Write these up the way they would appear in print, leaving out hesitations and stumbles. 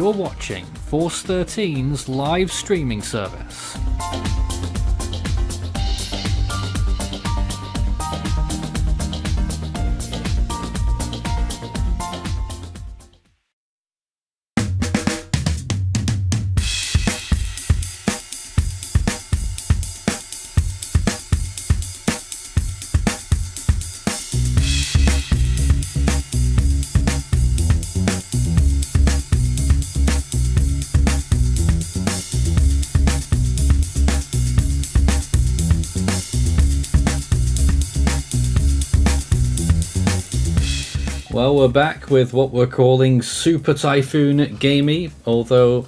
you're watching Force 13's live streaming service. Well, we're back with what we're calling Super Typhoon Gaemi, although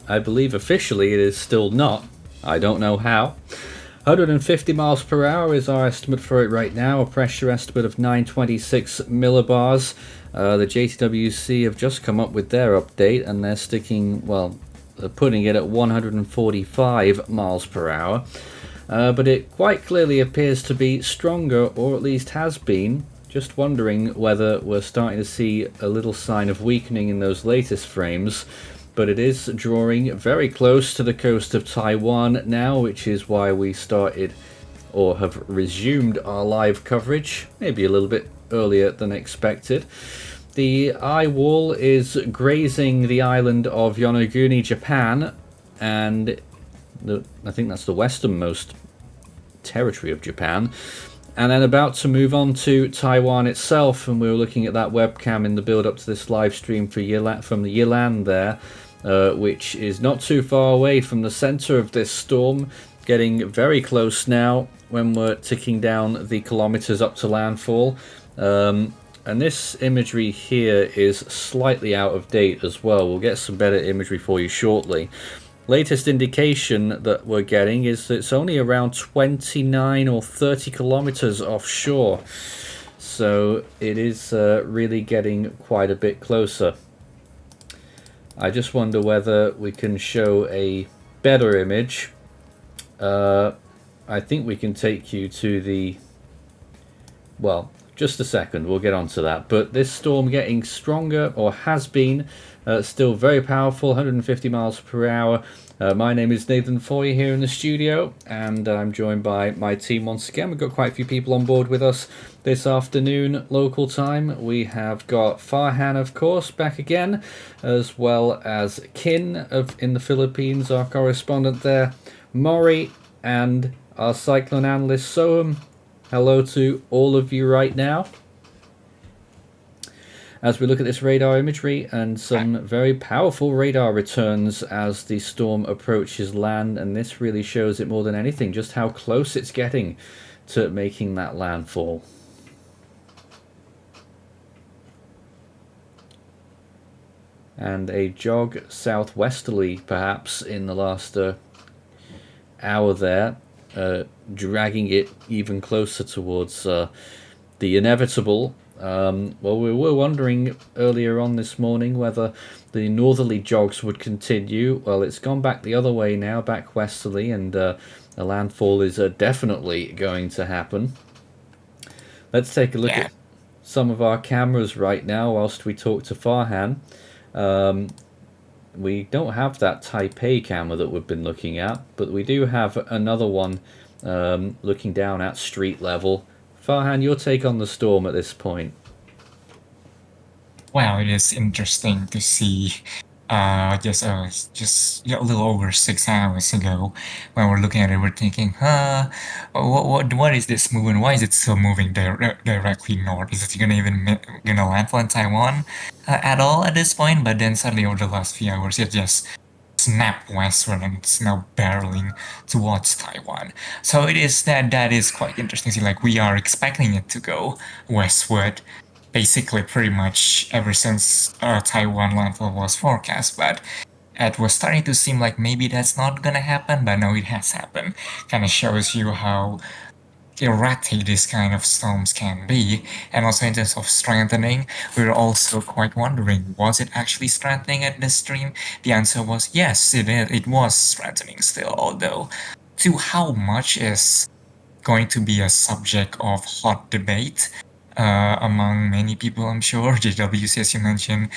I believe officially it is still not. I don't know how. 150 miles per hour is our estimate for it right now, a pressure estimate of 926 millibars. The JTWC have just come up with their update and they're sticking, well, they're putting it at 145 miles per hour. But it quite clearly appears to be stronger, or at least has been. Just wondering whether we're starting to see a little sign of weakening in those latest frames, but it is drawing very close to the coast of Taiwan now, which is why we started or have resumed our live coverage, maybe a little bit earlier than expected. The eye wall is grazing the island of Yonaguni, Japan, and I think that's the westernmost territory of Japan. And then about to move on to Taiwan itself, and we were looking at that webcam in the build up to this live stream for from the Yilan there, which is not too far away from the center of this storm, getting very close now when we're ticking down the kilometers up to landfall. And this imagery here is slightly out of date as well. We'll get some better imagery for you shortly. Latest indication that we're getting is that it's only around 29 or 30 kilometers offshore, so it is really getting quite a bit closer. I just wonder whether we can show a better image. I think we can take you to the, well, just a second, we'll get on to that. But this storm getting stronger, or has been, still very powerful, 150 miles per hour. My name is Nathan Foy here in the studio, and I'm joined by my team once again. We've got quite a few people on board with us this afternoon, local time. We have got Farhan, of course, back again, as well as Kin in the Philippines, our correspondent there, Maury, and our cyclone analyst Soham. Hello to all of you right now. As we look at this radar imagery and some very powerful radar returns as the storm approaches land, and this really shows it more than anything just how close it's getting to making that landfall. And a jog southwesterly perhaps in the last hour there, dragging it even closer towards the inevitable. Well, we were wondering earlier on this morning whether the northerly jogs would continue. Well, it's gone back the other way now, back westerly, and a landfall is definitely going to happen. Let's take a look at some of our cameras right now whilst we talk to Farhan. We don't have that Taipei camera that we've been looking at, but we do have another one looking down at street level. Farhan, your take on the storm at this point? Well, it is interesting to see just a little over 6 hours ago when we're looking at it, we're thinking, what is this movement? Why is it still moving directly north? Is it gonna landfall in Taiwan at all at this point? But then suddenly over the last few hours, it just snapped westward and it's now barreling towards Taiwan. So it is that is quite interesting. See, like, we are expecting it to go westward basically pretty much ever since Taiwan landfall was forecast, but it was starting to seem like maybe that's not gonna happen, but no, it has happened. Kind of shows you how erratic these kind of storms can be. And also in terms of strengthening, we were also quite wondering, was it actually strengthening at this stream? The answer was yes, it was strengthening still, although to how much is going to be a subject of hot debate among many people, I'm sure. JWC, as you mentioned,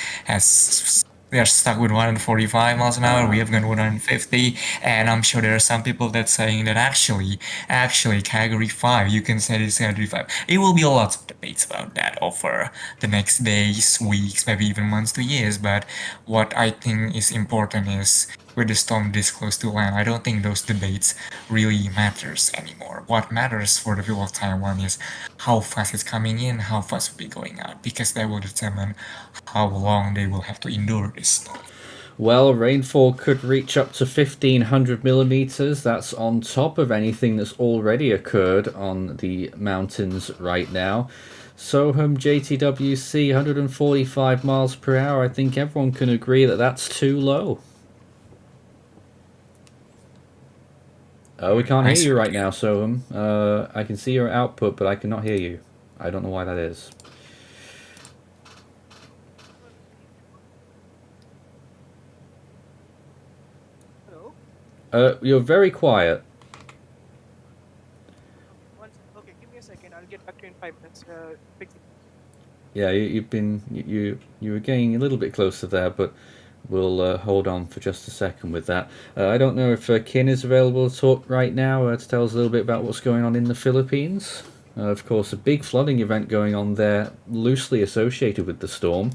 we are stuck with 145 miles an hour. We have gone 150, and I'm sure there are some people that saying that actually category 5, you can say this category 5. It will be a lot of debates about that over the next days, weeks, maybe even months to years. But what I think is important is with the storm this close to land, I don't think those debates really matters anymore. What matters for the people of Taiwan is how fast it's coming in, how fast it'll be going out, because that will determine how long they will have to endure this storm. Well, rainfall could reach up to 1500 millimeters. That's on top of anything that's already occurred on the mountains right now. Soham JTWC 145 miles per hour. I think everyone can agree that that's too low. Oh, we can't hear Nice. you right now, Soham. I can see your output, but I cannot hear you. I don't know why that is. Hello? You're very quiet. Okay, give me a second. I'll get back to you in 5 minutes. Fix it. Yeah, you were getting a little bit closer there, but we'll hold on for just a second with that. I don't know if Kin is available to talk right now to tell us a little bit about what's going on in the Philippines. Of course, a big flooding event going on there, loosely associated with the storm.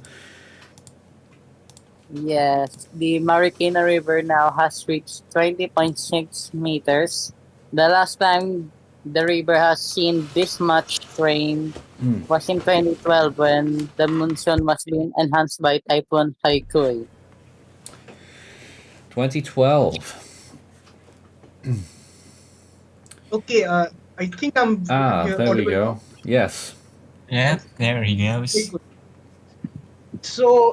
Yes, the Marikina River now has reached 20.6 meters. The last time the river has seen this much rain was in 2012 when the monsoon was being enhanced by Typhoon Haikui. 2012. Okay, I think I'm Ah, here there we audible go. now. Yes. Yeah, Yes. there he Very goes. good. So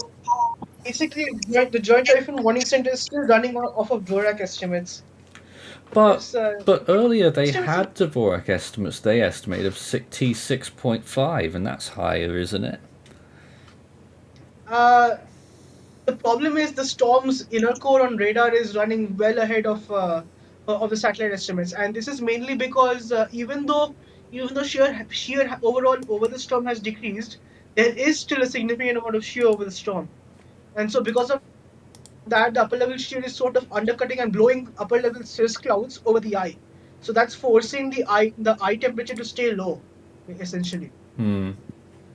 basically, the Joint Typhoon Warning Center is still running off of Dvorak estimates. But This but earlier they estimates are, had Dvorak estimates. They estimate of T6.5, and that's higher, isn't it? uh, the problem is the storm's inner core on radar is running well ahead of the satellite estimates, and this is mainly because even though shear overall over the storm has decreased, there is still a significant amount of shear over the storm. And so, because of that, the upper level shear is sort of undercutting and blowing upper level cirrus clouds over the eye. So that's forcing the eye temperature to stay low, essentially. Hmm.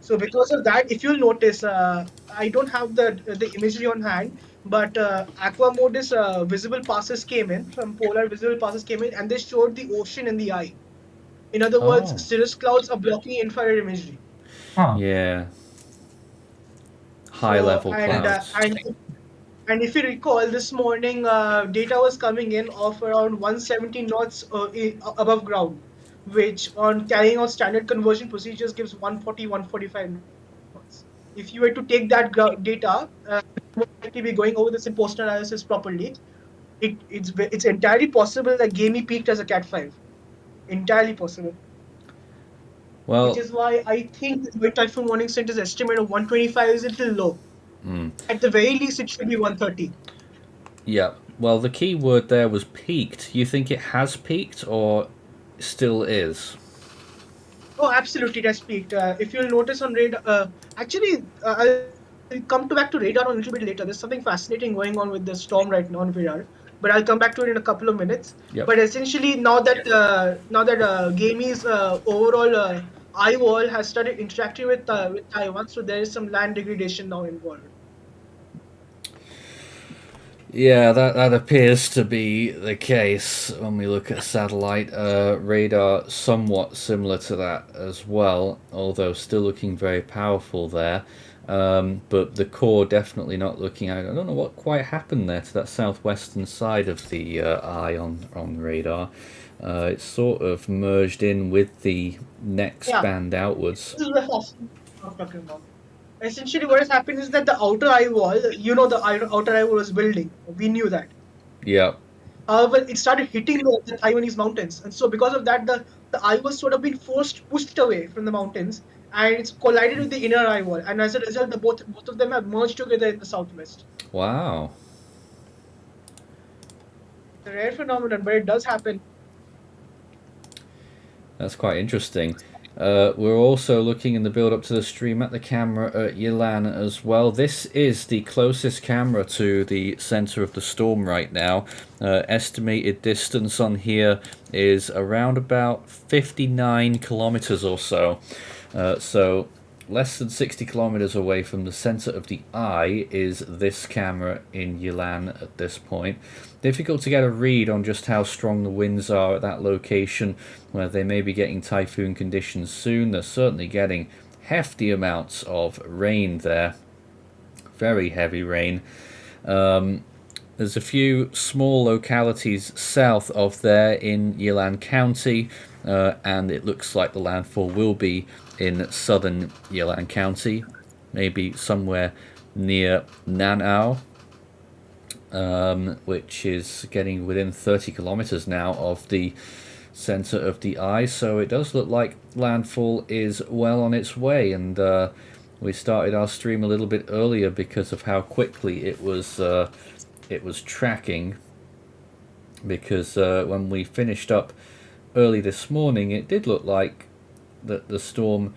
So because of that, if you'll notice, I don't have the imagery on hand, but aqua modus visible passes came in from polar visible passes came in, and they showed the ocean in the eye. In other words, Oh. cirrus clouds are blocking infrared imagery. Huh. Yeah. High So level clouds. and if you recall, this morning data was coming in of around 170 knots above ground, which on carrying out standard conversion procedures gives 140, 145 knots. If you were to take that data, likely be going over this in post analysis properly, it's entirely possible that Gamey peaked as a Cat 5. Entirely possible. Which Well, is why I think the Typhoon Warning Center's estimate of 125 is a little low. At the very least, it should be 130. yeah. Well, the key word there was peaked. You think it has peaked or still is? Oh, absolutely, it has peaked. If you'll notice on radar, actually, I'll come to back to radar on a little bit later. There's something fascinating going on with the storm right now on radar, but I'll come back to it in a couple of minutes. But Yep. essentially, now that Gamey's overall eye wall has started interacting with Taiwan, so there is some land degradation now involved. Yeah, that appears to be the case when we look at satellite radar, somewhat similar to that as well, although still looking very powerful there. But the core definitely not looking out. I don't know what quite happened there to that southwestern side of the eye on radar. It's sort of merged in with the next Yeah, band outwards. this is the fascinating thing I'm talking about. Essentially, what has happened is that the outer eye wall, outer eye wall was building. We knew that. Yep. However, it started hitting the Taiwanese mountains, and so because of that, the eye was sort of being pushed away from the mountains, and it's collided with the inner eye wall, and as a result, both of them have merged together in the southwest. Wow. It's a rare phenomenon, but it does happen. That's quite interesting. We're also looking in the build up to the stream at the camera at Yilan as well. This is the closest camera to the center of the storm right now. Estimated distance on here is around about 59 kilometers or so. So less than 60 kilometers away from the center of the eye is this camera in Yilan at this point. Difficult to get a read on just how strong the winds are at that location, where they may be getting typhoon conditions soon. They're certainly getting hefty amounts of rain there. Very heavy rain. There's a few small localities south of there in Yilan County, and it looks like the landfall will be in southern Yilan County, maybe somewhere near Nanao, which is getting within 30 kilometers now of the center of the eye. So it does look like landfall is well on its way, and we started our stream a little bit earlier because of how quickly it was tracking, because when we finished up early this morning, it did look like that the storm,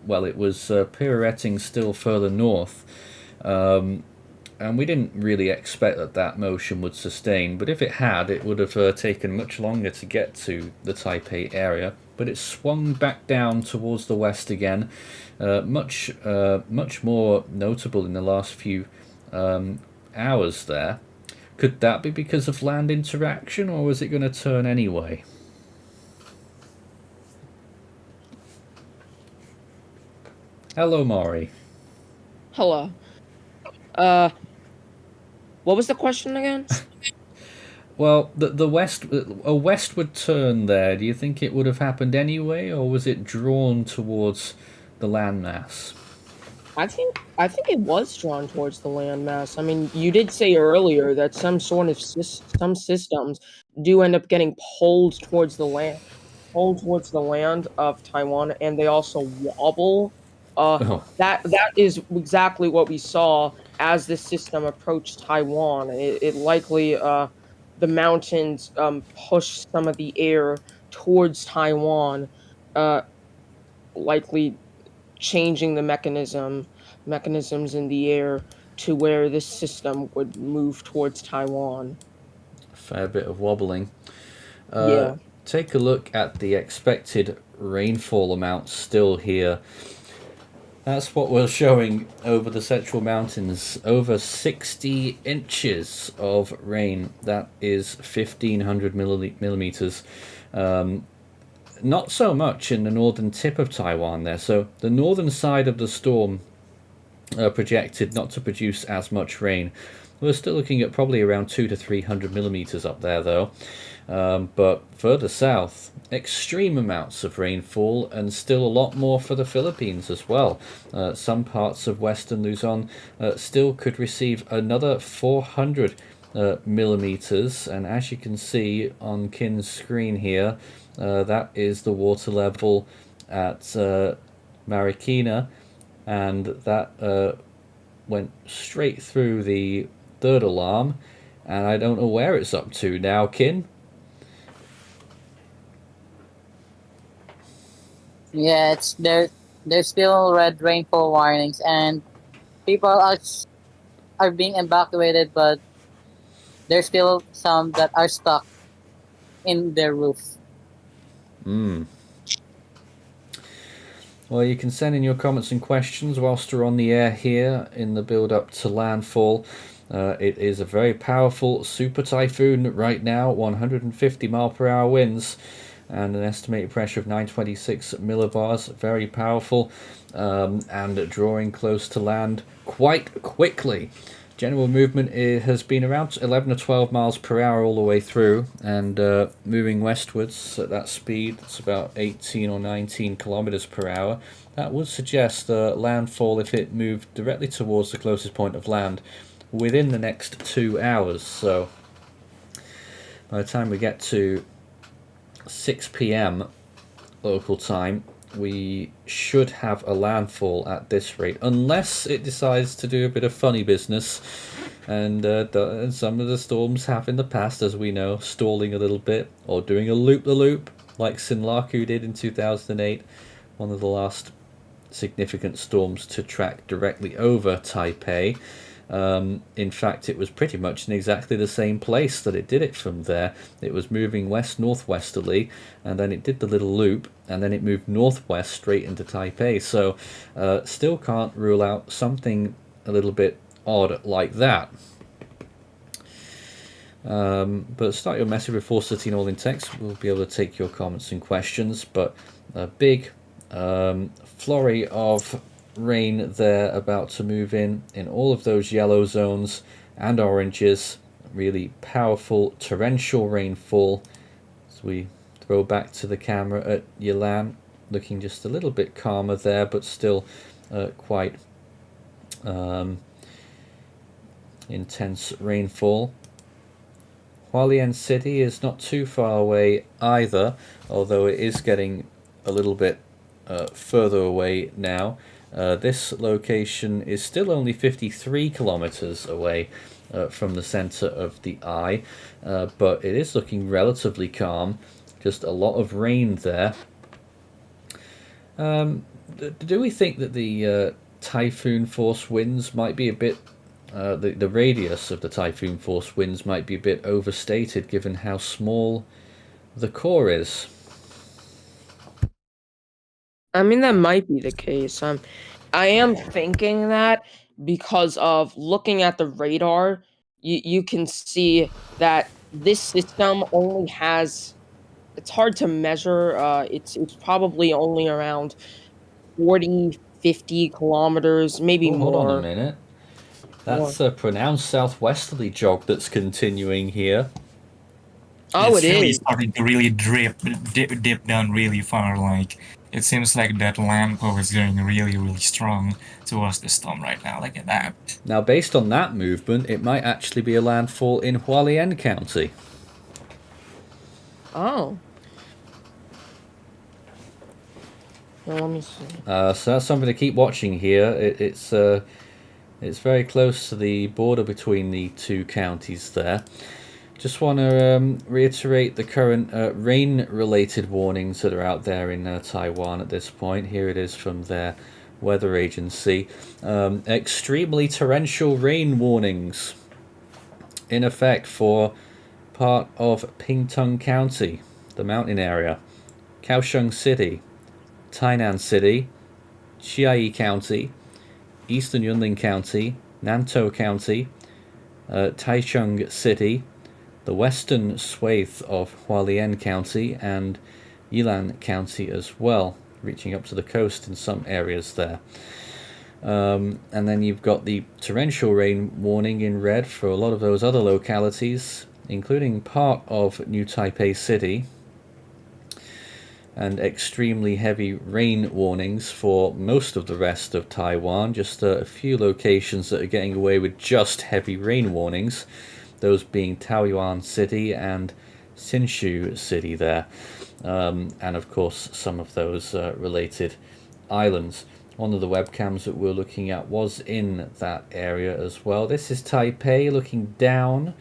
well, it was pirouetting still further north, and we didn't really expect that that motion would sustain, but if it had, it would have taken much longer to get to the Taipei area. But it swung back down towards the west again, much more notable in the last few hours there. Could that be because of land interaction, or was it going to turn anyway? Hello, Maury. Hello. What was the question again? Well, the westward turn there, do you think it would have happened anyway, or was it drawn towards the landmass? I think it was drawn towards the landmass. I mean, you did say earlier that some sort of some systems do end up getting pulled towards the land of Taiwan, and they also wobble. That is exactly what we saw as the system approached Taiwan. It likely the mountains pushed some of the air towards Taiwan, likely changing the mechanisms in the air to where this system would move towards Taiwan. Fair bit of wobbling. Yeah. Take a look at the expected rainfall amounts still here. That's what we're showing over the Central Mountains. Over 60 inches of rain. That is 1,500 millimeters. Not so much in the northern tip of Taiwan there. So the northern side of the storm projected not to produce as much rain. We're still looking at probably around 200 to 300 millimeters up there, though. But further south, extreme amounts of rainfall, and still a lot more for the Philippines as well. Some parts of western Luzon still could receive another 400 millimeters, and as you can see on Kin's screen here, that is the water level at Marikina, and that went straight through the third alarm, and I don't know where it's up to now, Kin. Yeah, it's there. There's still red rainfall warnings, and people are being evacuated, but there's still some that are stuck in their roof. Well, you can send in your comments and questions whilst we're on the air here in the build-up to landfall. It is a very powerful super typhoon right now, 150 mile per hour winds, and an estimated pressure of 926 millibars. Very powerful, and drawing close to land quite quickly. General movement has been around 11 to 12 miles per hour all the way through, and moving westwards at that speed. It's about 18 or 19 kilometers per hour. That would suggest landfall if it moved directly towards the closest point of land within the next 2 hours. So by the time we get to 6 p.m. local time, we should have a landfall at this rate, unless it decides to do a bit of funny business, and some of the storms have in the past, as we know, stalling a little bit or doing a loop-the-loop like Sinlaku did in 2008. one of the last significant storms to track directly over Taipei. In fact, it was pretty much in exactly the same place that it did it from there. It was moving west-northwesterly, and then it did the little loop, and then it moved northwest straight into Taipei. So still can't rule out something a little bit odd like that. But start your message before setting all in text. We'll be able to take your comments and questions. But a big flurry of rain there about to move in all of those yellow zones and oranges. Really powerful torrential rainfall. As we throw back to the camera at Yilan, looking just a little bit calmer there, but still quite intense rainfall. Hualien City is not too far away either, although it is getting a little bit further away now. This location is still only 53 kilometers away from the center of the eye, but it is looking relatively calm. Just a lot of rain there. Do we think that the typhoon force winds might be a bit the radius of the typhoon force winds might be a bit overstated given how small the core is? I mean, that might be the case. I am thinking that because of looking at the radar, you can see that this system only has. It's hard to measure. It's probably only around 40, 50 kilometers, maybe more. Hold on a minute. That's a pronounced southwesterly jog that's continuing here. Oh, It's it really is. starting to really dip down really far. Like, it seems like that landfall is going really, really strong towards the storm right now. Look at that. Now, based on that movement, it might actually be a landfall in Hualien County. Oh. Well, let me see. So that's something to keep watching here. It's very close to the border between the two counties there. Just want to reiterate the current rain-related warnings that are out there in Taiwan at this point. Here it is from their weather agency. Extremely torrential rain warnings in effect for part of Pingtung County, the mountain area, Kaohsiung City, Tainan City, Chiayi County, Eastern Yunlin County, Nantou County, Taichung City, the western swathe of Hualien County, and Yilan County as well, reaching up to the coast in some areas there. And then you've got the torrential rain warning in red for a lot of those other localities, including part of New Taipei City, and extremely heavy rain warnings for most of the rest of Taiwan. Just a few locations that are getting away with just heavy rain warnings, those being Taoyuan City and Hsinchu City there, and of course some of those related islands. One of the webcams that we're looking at was in that area as well. This is Taipei looking down,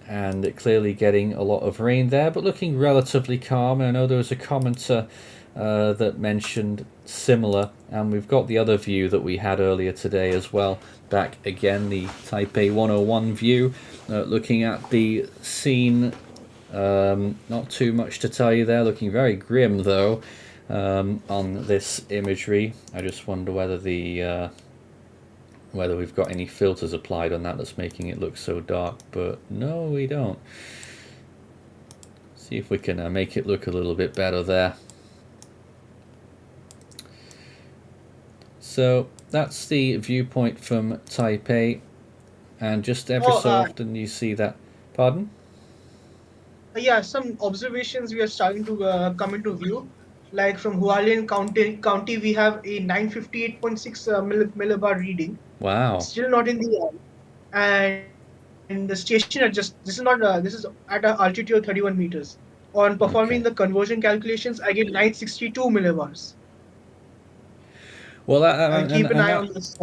and clearly getting a lot of rain there, but looking relatively calm. And I know there was a commenter that mentioned similar, and we've got the other view that we had earlier today as well. Back again, the Taipei 101 view, looking at the scene. Not too much to tell you there, looking very grim though on this imagery. I just wonder whether the whether we've got any filters applied on that that's making it look so dark, but no, we don't. See if we can make it look a little bit better there. So that's the viewpoint from Taipei, and just every so often you see that. Pardon? Yeah, some observations we are starting to come into view. Like from Hualien County, we have a 958.6 millibar reading. Wow. It's still not in the eye. And the station this is at an altitude of 31 meters. On performing the conversion calculations, I get 962 millibars. Well, keep an eye on this.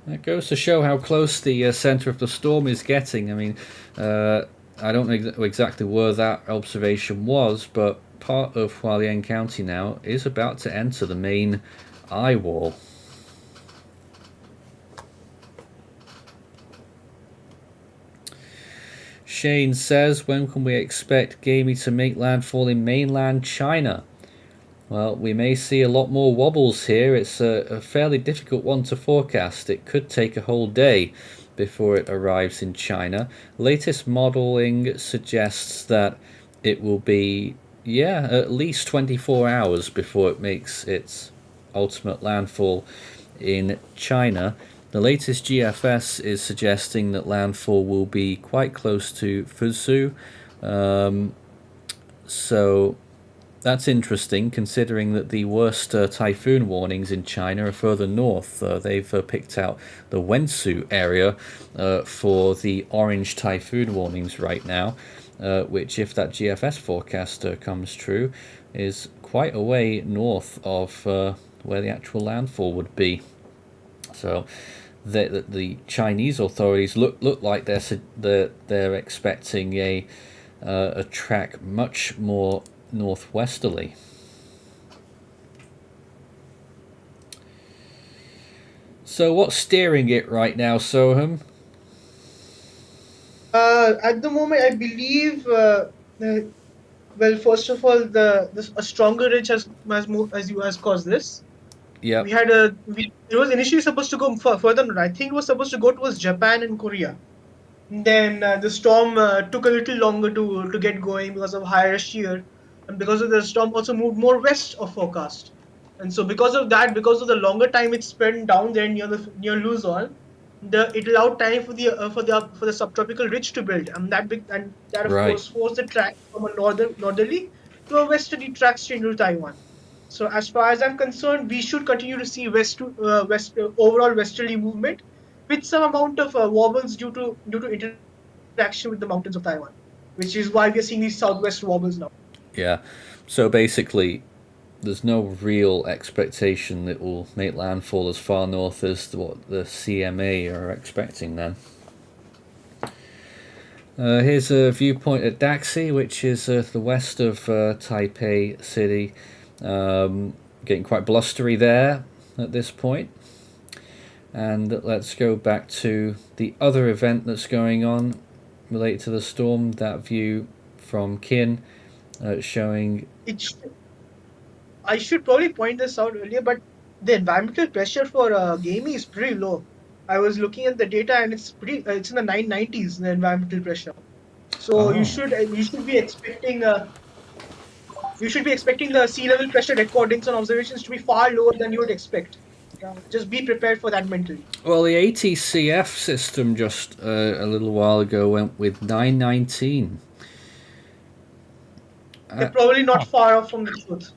That goes to show how close the center of the storm is getting. I mean, I don't know exactly where that observation was, but part of Hualien County now is about to enter the main eye wall. Shane says, when can we expect Gaemi to make landfall in mainland China? Well, we may see a lot more wobbles here. It's a fairly difficult one to forecast. It could take a whole day before it arrives in China. Latest modeling suggests that it will be, at least 24 hours before it makes its ultimate landfall in China. The latest GFS is suggesting that landfall will be quite close to Fuzhou. So that's interesting, considering that the worst typhoon warnings in China are further north. They've picked out the Wensu area for the orange typhoon warnings right now, which, if that GFS forecast comes true, is quite a way north of where the actual landfall would be. So the Chinese authorities look like they're expecting a track much more northwesterly. So what's steering it right now, Soham? At the moment, I believe. Well, first of all, a stronger ridge has caused this. Yeah. It was initially supposed to go further north. I think it was supposed to go towards Japan and Korea. Then the storm took a little longer to get going because of higher shear, and because of the storm also moved more west of forecast. And so because of the longer time it spent down there near Luzon, it allowed time for the subtropical ridge to build, and that of Right. course forced the track from a northerly to a westerly track straight into Taiwan. So as far as I'm concerned, we should continue to see overall westerly movement with some amount of wobbles due to interaction with the mountains of Taiwan, which is why we are seeing these southwest wobbles now. Yeah. So basically, there's no real expectation that will make landfall as far north as what the CMA are expecting then. Here's a viewpoint at Daxi, which is the west of Taipei City. Getting quite blustery there at this point. And let's go back to the other event that's going on related to the storm. That view from Kin showing... I should probably point this out earlier, but the environmental pressure for Gaemi is pretty low. I was looking at the data, and it's in the 990s, the environmental pressure. So you should be expecting the sea level pressure recordings and observations to be far lower than you would expect. Just be prepared for that mentally. Well, the ATCF system just a little while ago went with 919. They're probably not far off from the truth.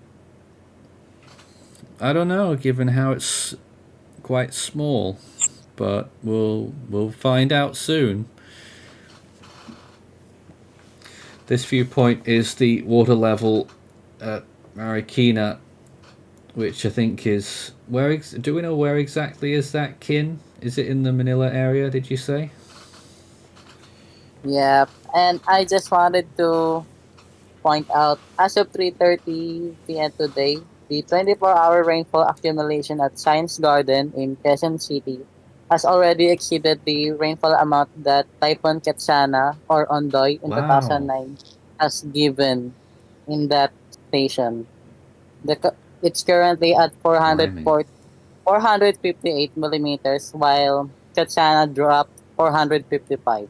I don't know, given how it's quite small, but we'll find out soon. This viewpoint is the water level at Marikina, which I think is do we know where exactly is that, Kin? Is it in the Manila area, did you say? Yeah, and I just wanted to point out, as of 3:30 p.m. today, the 24-hour rainfall accumulation at Science Garden in Quezon City has already exceeded the rainfall amount that Typhoon Ketsana or Ondoy in 2009 has given in that station. It's currently at 458 millimeters, while Ketsana dropped 455.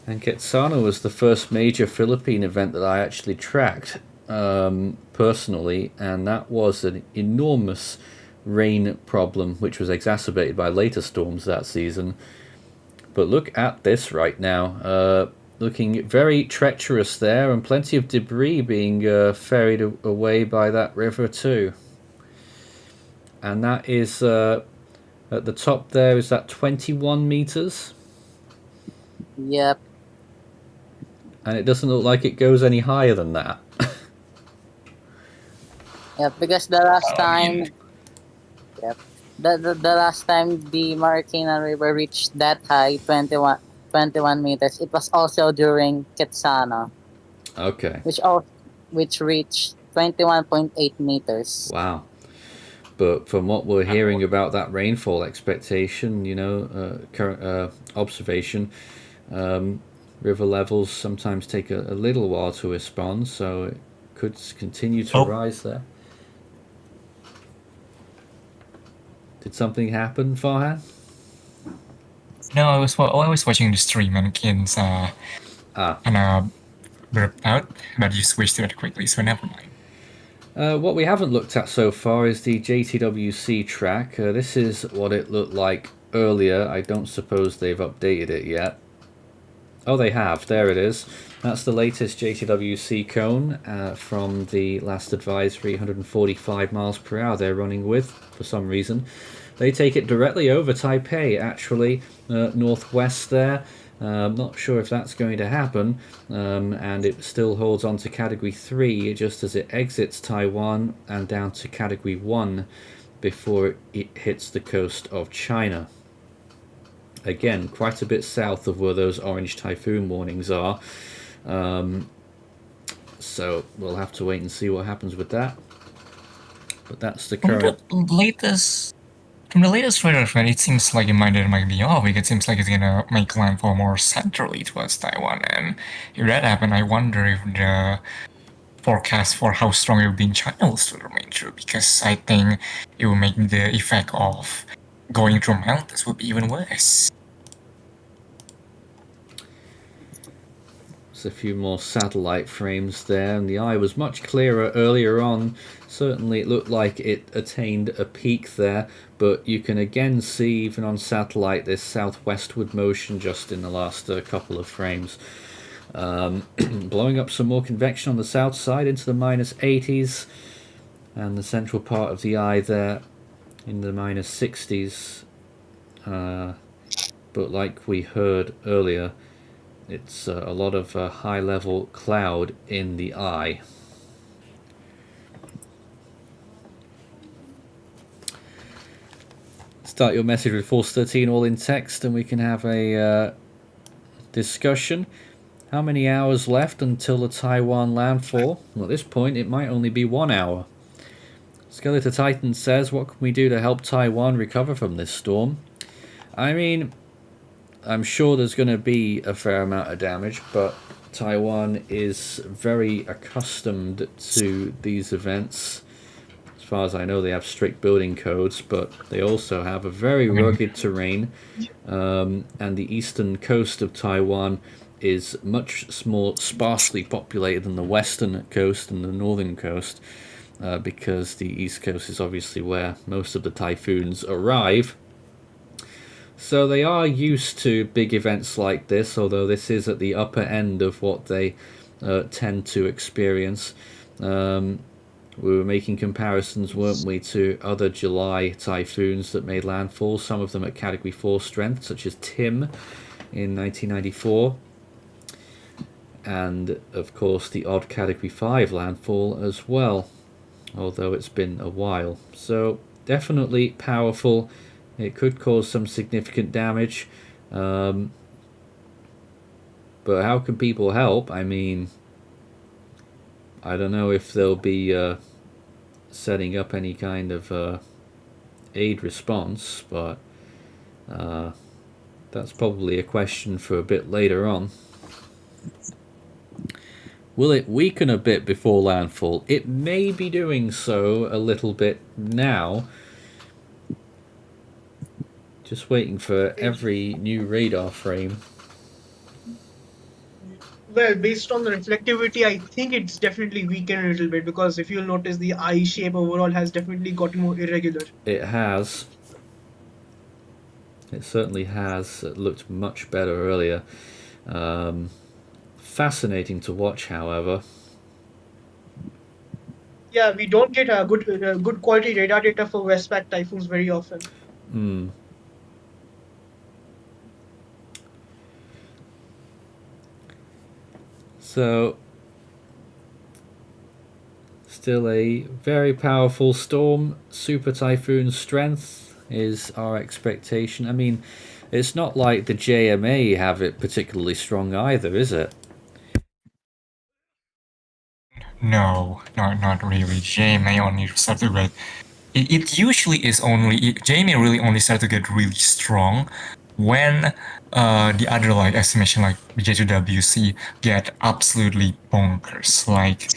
And Ketsana was the first major Philippine event that I actually tracked personally, and that was an enormous rain problem, which was exacerbated by later storms that season. But look at this right now. Looking very treacherous there, and plenty of debris being ferried away by that river too. And that is at the top there, is that 21 meters? Yep. And it doesn't look like it goes any higher than that. Yep, because the last time... Yep. The last time the Marikina River reached that high, 21 meters, it was also during Ketsana. Okay. Which which reached 21.8 meters. Wow. But from what we're hearing about that rainfall expectation, current observation, river levels sometimes take a little while to respond, so it could continue to rise there. Did something happen, Farhan? No, I was watching the stream and Ken's burped out, but you switched to it quickly, so never mind. What we haven't looked at so far is the JTWC track. This is what it looked like earlier. I don't suppose they've updated it yet. Oh, they have. There it is. That's the latest JTWC cone from the last advisory, 145 miles per hour they're running with for some reason. They take it directly over Taipei, actually, northwest there. I'm not sure if that's going to happen, and it still holds on to Category 3 just as it exits Taiwan and down to Category 1 before it hits the coast of China. Again, quite a bit south of where those orange typhoon warnings are. So we'll have to wait and see what happens with that. But that's the current... From the latest radar trend, it seems like it might be off. It seems like it's gonna make landfall more centrally towards Taiwan. And if that happens, I wonder if the forecast for how strong it will be in China will still remain true, because I think it will make the effect of going through mountains would be even worse. There's a few more satellite frames there, and the eye was much clearer earlier on. Certainly it looked like it attained a peak there, but you can again see even on satellite this southwestward motion just in the last couple of frames. Blowing up some more convection on the south side into the minus 80s, and the central part of the eye there in the minus 60s. But like we heard earlier, it's a lot of high level cloud in the eye. Start your message with Force 13 all in text and we can have a discussion. How many hours left until the Taiwan landfall? Well, at this point it might only be 1 hour. Skeletor Titan says, what can we do to help Taiwan recover from this storm? I mean, I'm sure there's going to be a fair amount of damage, but Taiwan is very accustomed to these events. As far as I know, they have strict building codes, but they also have a very rugged terrain, and the eastern coast of Taiwan is much more sparsely populated than the western coast and the northern coast, because the east coast is obviously where most of the typhoons arrive. So they are used to big events like this, although this is at the upper end of what they tend to experience. We were making comparisons, weren't we, to other July typhoons that made landfall, some of them at Category 4 strength, such as Tim in 1994. And, of course, the odd Category 5 landfall as well, although it's been a while. So, definitely powerful. It could cause some significant damage, but how can people help? I mean, I don't know if they'll be setting up any kind of aid response, but that's probably a question for a bit later on. Will it weaken a bit before landfall? It may be doing so a little bit now. Just waiting for every new radar frame. Well, based on the reflectivity, I think it's definitely weakened a little bit, because if you'll notice, the eye shape overall has definitely gotten more irregular. It has. It certainly has. It looked much better earlier. Fascinating to watch, however. Yeah, we don't get a good quality radar data for Westpac typhoons very often. So, still a very powerful storm. Super typhoon strength is our expectation. I mean, it's not like the JMA have it particularly strong either, is it? No, not really. JMA only started to get. It usually is only JMA really only started to get really strong when the other like estimation like J2WC get absolutely bonkers. Like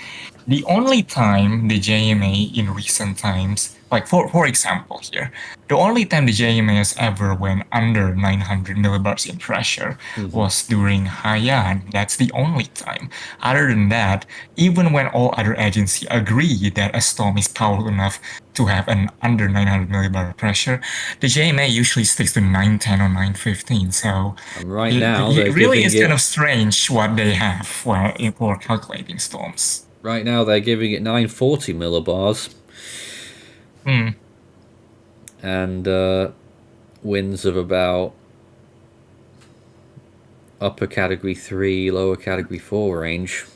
the only time the JMA in recent times, like for example here, the only time the JMA has ever went under 900 millibars in pressure was during Haiyan. That's the only time. Other than that, even when all other agencies agree that a storm is powerful enough to have an under 900 millibar pressure, the JMA usually sticks to 910 or 915. So And right now they're it really giving is kind it of strange what they have for calculating storms. 940 millibars Hmm. and winds of about upper category 3, lower category 4 range.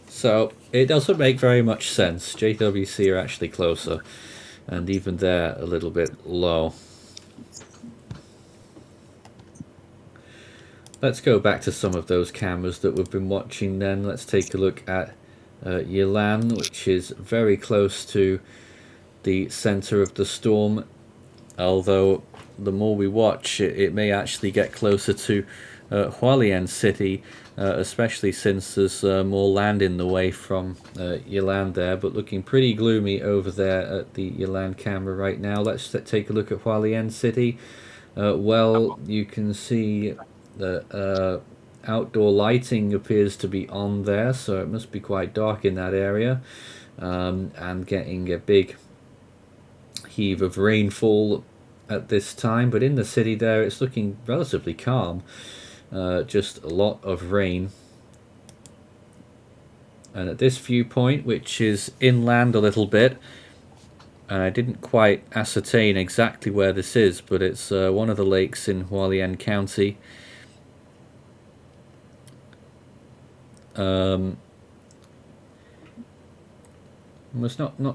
So it doesn't make very much sense. JWC are actually closer, and even they're a little bit low. Let's go back to some of those cameras that we've been watching then. Let's take a look at Yilan, which is very close to the center of the storm, although the more we watch it may actually get closer to Hualien City, especially since there's more land in the way from Yilan there, but looking pretty gloomy over there at the Yilan camera right now. Let's take a look at Hualien City. Well, you can see the outdoor lighting appears to be on there, so it must be quite dark in that area, and getting a big heave of rainfall at this time. But in the city there, it's looking relatively calm, just a lot of rain. And at this viewpoint, which is inland a little bit, and I didn't quite ascertain exactly where this is, but it's one of the lakes in Hualien County.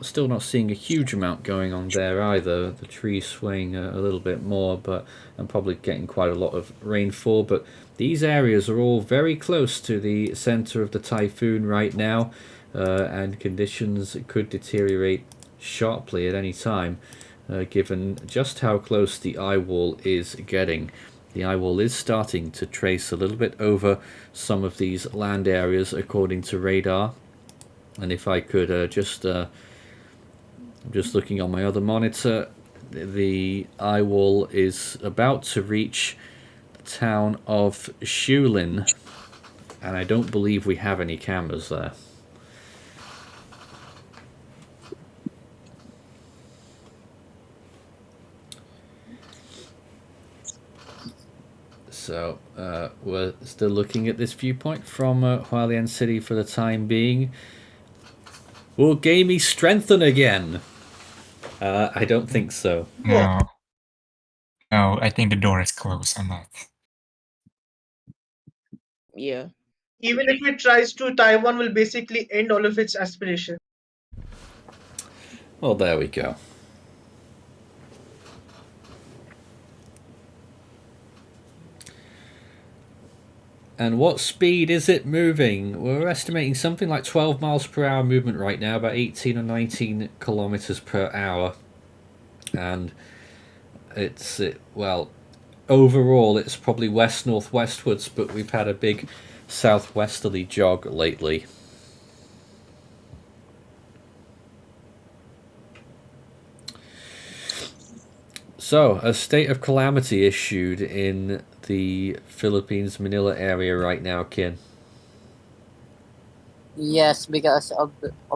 Still not seeing a huge amount going on there either. The trees swaying a little bit more, but I'm probably getting quite a lot of rainfall. But these areas are all very close to the center of the typhoon right now, and conditions could deteriorate sharply at any time, given just how close the eye wall is getting. The eye wall is starting to trace a little bit over some of these land areas according to radar. And if I could just looking on my other monitor, the eye wall is about to reach the town of Shulin, and I don't believe we have any cameras there. So we're still looking at this viewpoint from Hualien City for the time being. Will Gaemi strengthen again? I don't think so. No. No, I think the door is closed on that. Yeah. Even if it tries to, Taiwan will basically end all of its aspirations. Well, there we go. And what speed is it moving? We're estimating something like 12 miles per hour movement right now, about 18 or 19 kilometers per hour. And well, overall it's probably west-northwestwards, but we've had a big southwesterly jog lately. So, a state of calamity issued in the Philippines Manila area right now, Kin. Yes, because of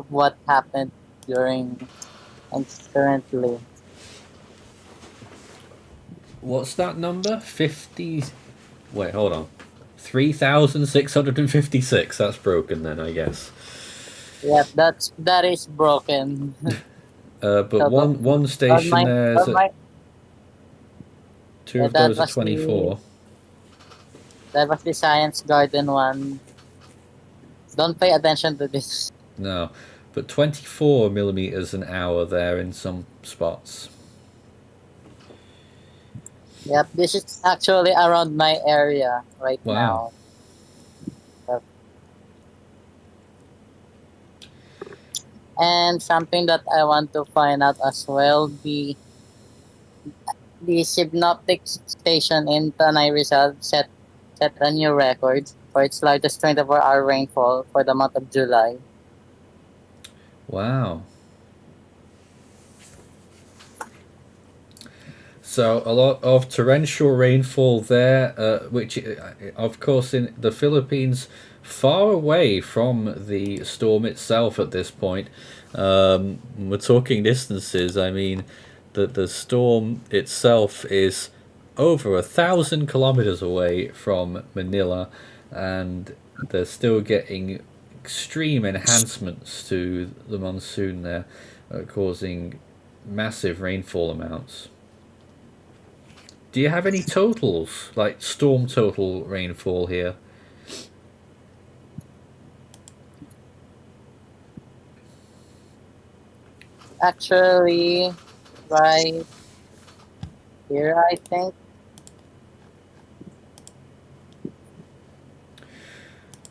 what happened during and currently. What's that number? 50... Wait, hold on. 3,656. That's broken then, I guess. Yeah, that is broken. But So one station there is... Two of those are 24. That was the Science Garden one. Don't pay attention to this. No, but 24 millimeters an hour there in some spots. Yep, this is actually around my area right Wow. now. Yep. And something that I want to find out as well, the synoptic station in Tanay Rizal set a new record for its largest 24-hour rainfall for the month of July. Wow. So a lot of torrential rainfall there, which, of course, in the Philippines, far away from the storm itself at this point. We're talking distances. I mean, the storm itself is over 1,000 kilometers away from Manila, and they're still getting extreme enhancements to the monsoon there, causing massive rainfall amounts. Do you have any totals, like storm total rainfall here? Actually, right here, I think.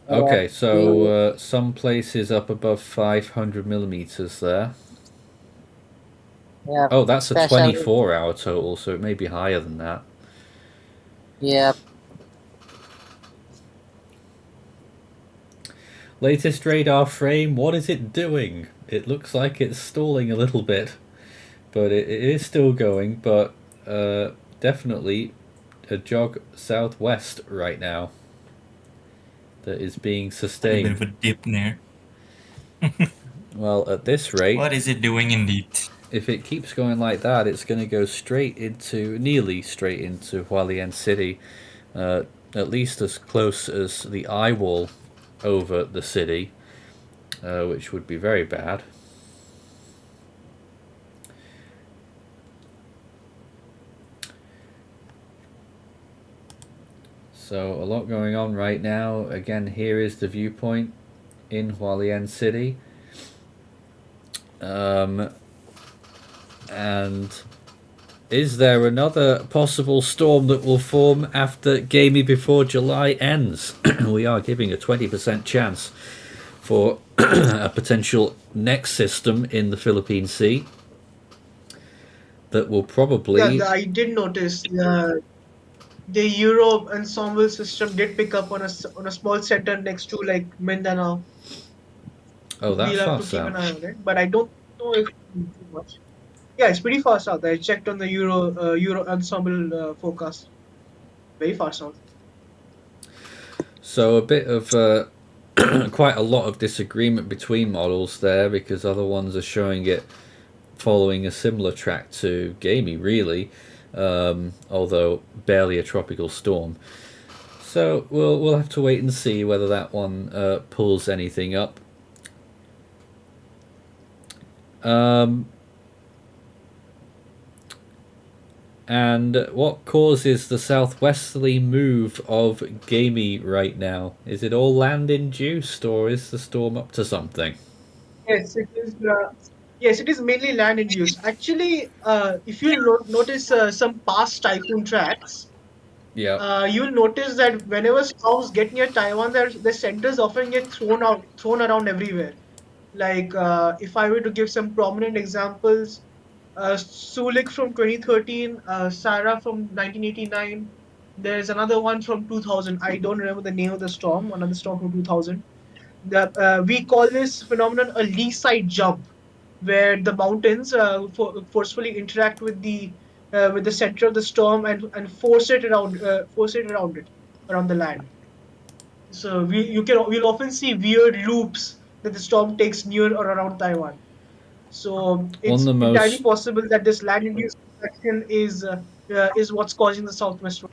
Okay, so The, some places up above 500 millimeters there. yeah, Oh, that's a especially, 24-hour total, so it may be higher than that. yeah, Latest radar frame, what is it doing? It looks like it's stalling a little bit, but it is still going, but definitely a jog southwest right now that is being A bit sustained. of a dip there. Well, at this rate, What is it doing indeed? if it keeps going like that, it's going to go nearly straight into Hualien City, at least as close as the eye wall over the city, which would be very bad. So a lot going on right now. Again, here is the viewpoint in Hualien City. And is there another possible storm that will form after Gaemi before July ends? We are giving a 20% chance for a potential next system in the Philippine Sea that will probably. I did notice the Euro ensemble system did pick up on on a small center next to like Mindanao. Oh, that We'll have far to keep an eye south. on it, but I don't know if it's too much. Yeah, it's pretty far south. I checked on the Euro ensemble forecast. Very far south. So a bit of quite a lot of disagreement between models there, because other ones are showing it following a similar track to Gaemi, really, although barely a tropical storm. So we'll have to wait and see whether that one pulls anything up. And what causes the southwesterly move of Gaemi right now? Is it all land induced, or is the storm up to something? Yes, it is. Yes, it is mainly land induced. Actually, if you notice some past typhoon tracks, Yeah. you'll notice that whenever storms get near Taiwan, the centers often get thrown around everywhere. Like if I were to give some prominent examples, Sulik from 2013, Sarah from 1989. There's another one from 2000. I don't remember the name of the storm. Another storm from 2000. We call this phenomenon a lee side jump, where the mountains forcefully interact with the center of the storm and force it around the land. So we'll often see weird loops that the storm takes near or around Taiwan. So One of it's the entirely most possible that this land-induced convection is what's causing the southwest.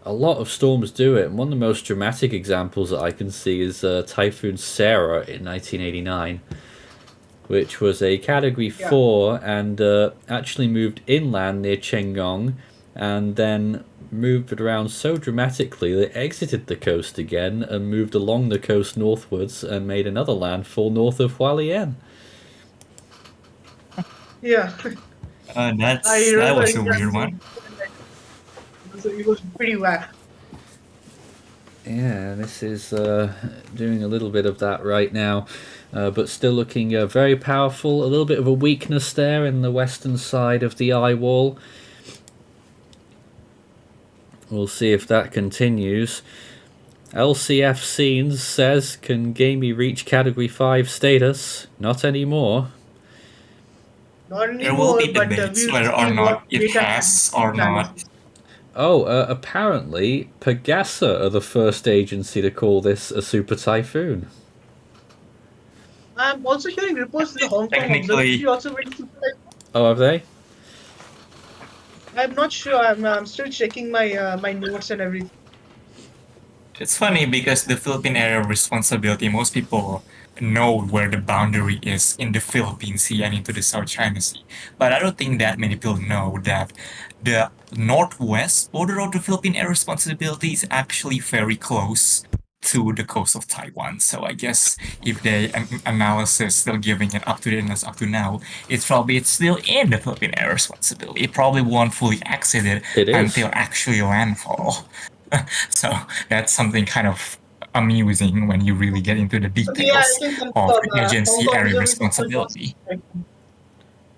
A lot of storms do it, and one of the most dramatic examples that I can see is Typhoon Sarah in 1989, which was a Category Yeah, 4 and actually moved inland near Chengong, and then moved around so dramatically that it exited the coast again and moved along the coast northwards and made another landfall north of Hualien. yeah. I That remember was a weird exactly. one. It was pretty whack. Yeah, this is doing a little bit of that right now, but still looking very powerful. A little bit of a weakness there in the western side of the eye wall. We'll see if that continues. LCF Scenes says, can Gaemi reach Category 5 status? Not anymore. Not There will anymore, be but debates we'll whether or see what not it beta has or plans. not. Oh, apparently Pegasa are the first agency to call this a super typhoon. I'm also hearing reports that the Hong Kong Technically, observatory also went super typhoon. Oh, have they? I'm not sure. I'm still checking my notes and everything. it's funny because the Philippine area of responsibility, most people know where the boundary is in the Philippine Sea and into the South China Sea. But I don't think that many people know that the northwest border of the Philippine area of responsibility is actually very close to the coast of Taiwan. So I guess if they analysis still giving it up to date as up to now, it's still in the Philippine area of responsibility. It probably won't fully exit it It is. until actually landfall. So that's something kind of amusing when you really get into the Yeah, I details can of confirm. the Hong agency Kong area observatory has gone responsibility. super typhoon.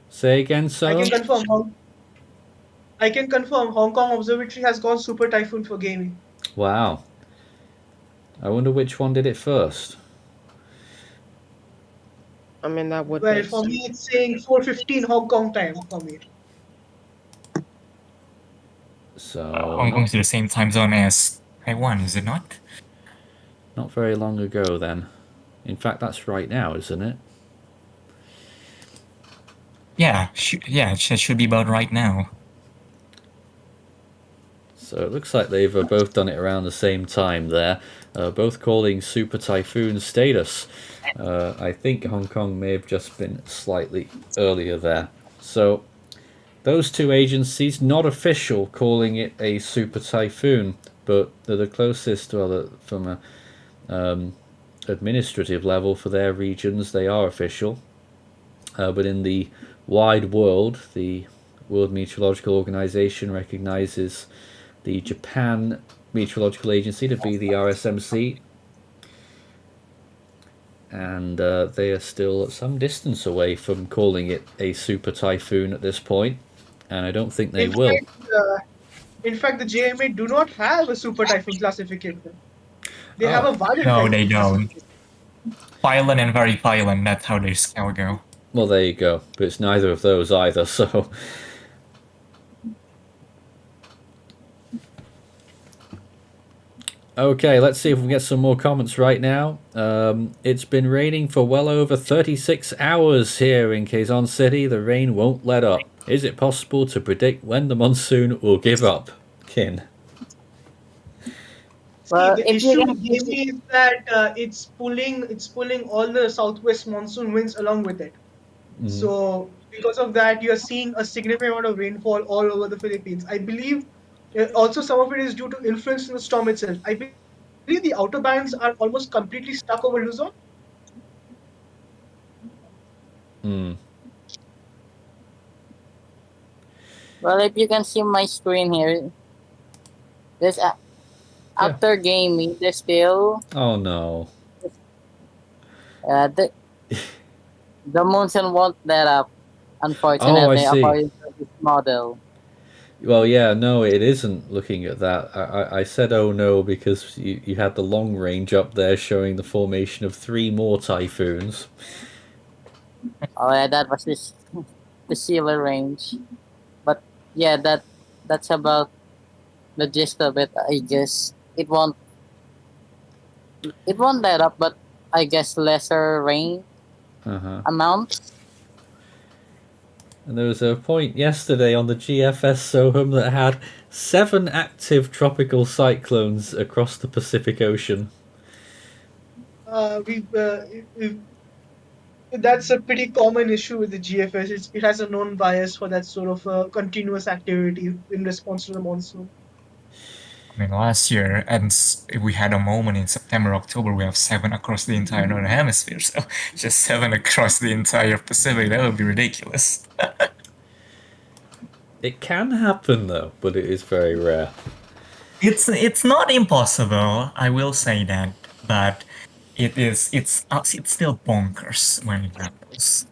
Say again, I so? can confirm. I can confirm Hong Kong observatory has gone super typhoon for gaming. Wow. I wonder which one did it first. I mean, that would Well, make for sense. me, it's saying 4:15 Hong Kong time for me. So, Hong Kong's the same time zone as Taiwan, is it not? not very long ago then. In fact, that's right now, isn't it? Yeah, it should be about right now. So it looks like they've both done it around the same time there, both calling Super Typhoon status. I think Hong Kong may have just been slightly earlier there. So those two agencies, not official, calling it a Super Typhoon, but they're the closest, well, from a administrative level for their regions, they are official. But in the wide world, the World Meteorological Organization recognizes the Japan Meteorological Agency to be the RSMC, and they are still some distance away from calling it a super typhoon at this point, and I don't think they In will. in fact, the JMA do not have a super typhoon classification. They have Oh. a violent No, typhoon they don't. classification. Violent and very violent, that's how their scale go. Well, there you go, but it's neither of those either, so... Okay, let's see if we can get some more comments right now. It's been raining for well over 36 hours here in Quezon City. The rain won't let up. Is it possible to predict when the monsoon will give up? Kin. Well, The if you issue can with Gaemi is that it's pulling all the southwest monsoon winds along with it. So because of that, you are seeing a significant amount of rainfall all over the Philippines. I believe also some of it is due to influence in the storm itself. I believe the outer bands are almost completely stuck over Luzon. well, if you can see my screen here, this after gaming, there's still Oh no. the monsoon won't let up. Unfortunately, see. according to this model. Well, yeah, no, it isn't looking at that. I said oh no because you had the long range up there showing the formation of 3 more typhoons. Oh yeah, that was this the sealer range. But yeah, that's about the gist of it. I guess it won't let up, but I guess lesser rain amount. And there was a point yesterday on the GFS Sohum that had 7 active tropical cyclones across the Pacific Ocean. That's a pretty common issue with the GFS. It has a known bias for that sort of continuous activity in response to the monsoon. I mean, last year, and we had a moment in September, October, we have 7 across the entire Northern Hemisphere. So just 7 across the entire Pacific, that would be ridiculous. It can happen though, but it is very rare. It's not impossible, I will say that, but it's still bonkers when it happens.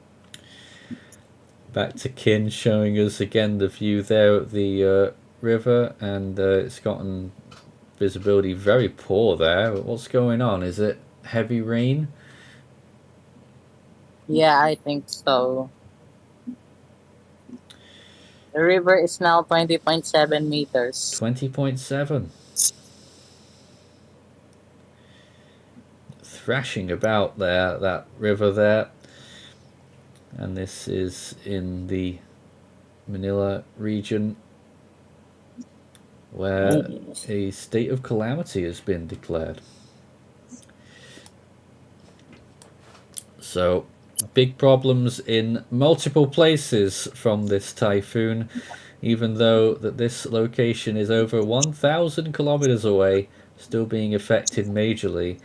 Back to Kin showing us again the view there at the river, and it's gotten visibility very poor there. What's going on? Is it heavy rain? Yeah, I think so. The river is now 20.7 meters. 20.7. Thrashing about there, that river there. And this is in the Manila region where a state of calamity has been declared. So, big problems in multiple places from this typhoon, even though that this location is over 1,000 kilometers away, still being affected majorly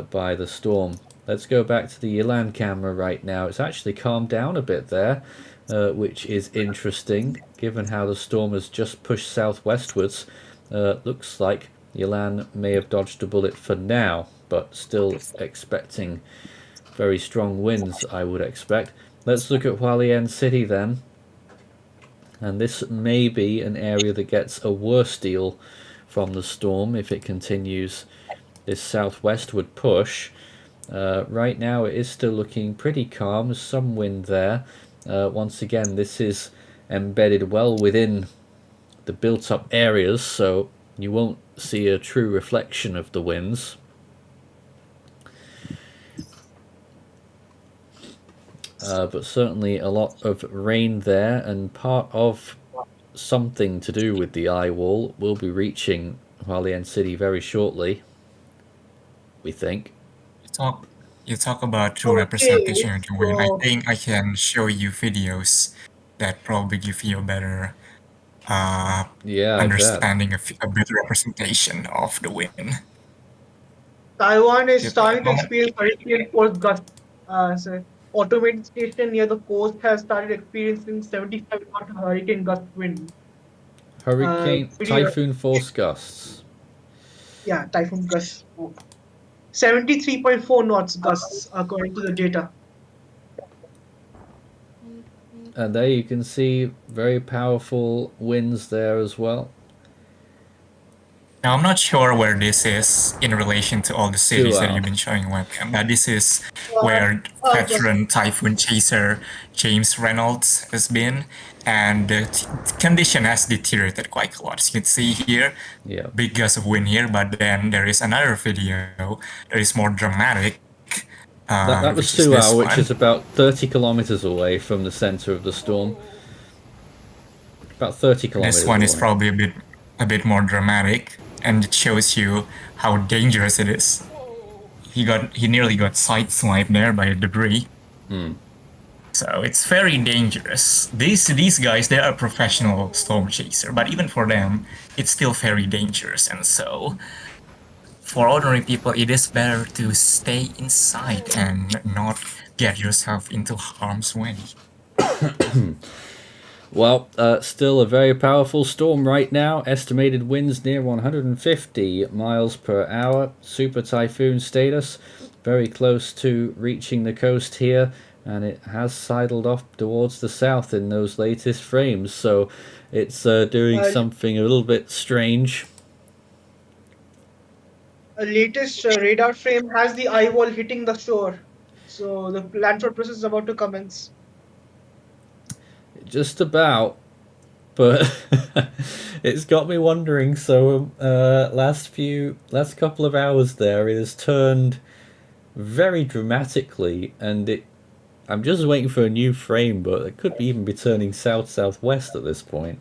by the storm. Let's go back to the Yilan camera right now. It's actually calmed down a bit there, which is interesting, given how the storm has just pushed southwestwards. Looks like Yilan may have dodged a bullet for now, but still expecting very strong winds, I would expect. Let's look at Hualien City then. And this may be an area that gets a worse deal from the storm if it continues this southwestward push. Right now it is still looking pretty calm. There's some wind there. Once again, this is embedded well within the built up areas, so you won't see a true reflection of the winds. But certainly a lot of rain there, and part of something to do with the eye wall will be reaching Hualien City very shortly, we think. You talk about true Okay, representation of the wind. I so think I can show you videos that probably give you a better Yeah, I bet. understanding of a better representation of the wind. Taiwan is Give me a starting to moment. experience hurricane force gusts. So automated station near the coast has started experiencing 75 knot hurricane gust wind. Hurricane Pretty, Typhoon force gusts. yeah, typhoon gusts. 73.4 knots gusts according to the data. And there you can see very powerful winds there as well. Now, I'm not sure where this is in relation to all the cities that Tuao. you've been showing webcam, but this is Uh, where veteran typhoon chaser James Reynolds has been, and the condition has deteriorated quite a lot. As you can see here, Yeah. big gust of wind here, but then there is another video that is more dramatic. That was Which is this Tuao, which one. is about 30 kilometers away from the center of the storm. About 30 kilometers This one is away. probably a bit more dramatic, and it shows you how dangerous it is. He nearly got sideswiped there by a debris. So it's very dangerous. These guys, they are professional storm chaser, but even for them, it's still very dangerous. And so, for ordinary people, it is better to stay inside and not get yourself into harm's way. Well, still a very powerful storm right now. Estimated winds near 150 miles per hour. Super typhoon status. Very close to reaching the coast here. And it has sidled off towards the south in those latest frames. So it's doing something a little bit strange. A latest radar frame has the eye wall hitting the shore. So the landfall process is about to commence. Just about. But it's got me wondering. So last couple of hours there, it has turned very dramatically, and I'm just waiting for a new frame, but it could even be turning southwest at this point.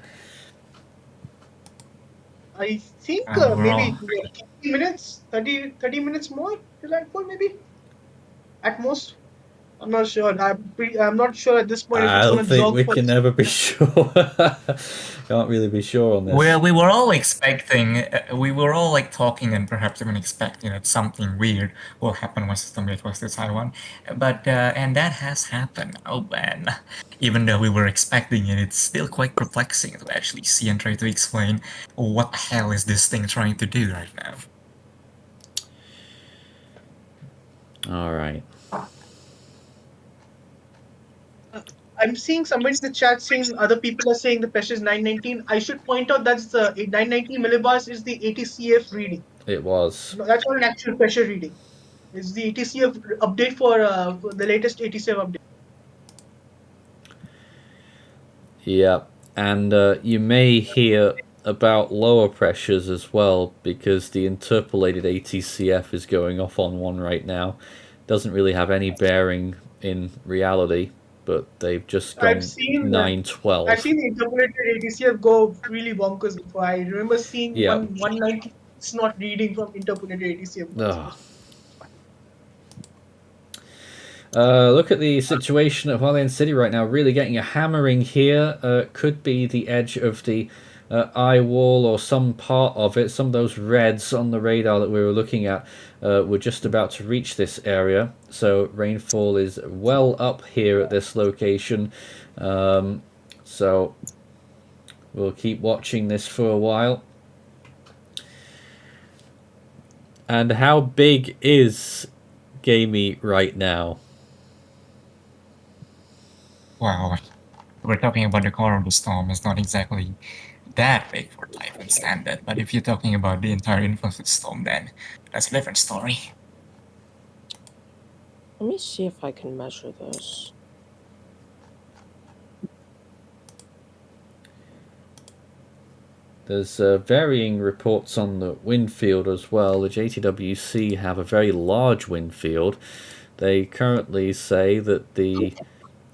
I think We're maybe all 30 minutes more to landfall, maybe at most. I'm not sure. I'm not sure at this point if I it's don't going to think jog we for can this. never be sure. Can't really be sure on this. Well, we were all expecting, we were all like talking and perhaps even expecting that something weird will happen when System 8 was to Taiwan. But, and that has happened. Oh man. Even though we were expecting it, it's still quite perplexing to actually see and try to explain what the hell is this thing trying to do right now. All right. I'm seeing somebody in the chat saying other people are saying the pressure is 919. I should point out that's the 919 millibars is the ATCF reading. It was. No, that's not an actual pressure reading. It's the ATCF update for the latest ATCF update. Yeah, and you may hear about lower pressures as well because the interpolated ATCF is going off on one right now. Doesn't really have any bearing in reality, but they've just gone I've seen 912. I've seen the interpolated ATCF go really bonkers before. I remember seeing Yeah. 190 not reading from interpolated ATCF once. Ugh. Look at the situation at Hualien City right now. Really getting a hammering here. Could be the edge of the eye wall or some part of it. Some of those reds on the radar that we were looking at were just about to reach this area. So rainfall is well up here at this location. So we'll keep watching this for a while. And how big is Gaemi right now? Well, we're talking about the core of the storm. It's not exactly that big for Typhoon standard, but if you're talking about the entire influence storm, then that's a different story. Let me see if I can measure this. There's varying reports on the wind field as well. The JTWC have a very large wind field. They currently say that the...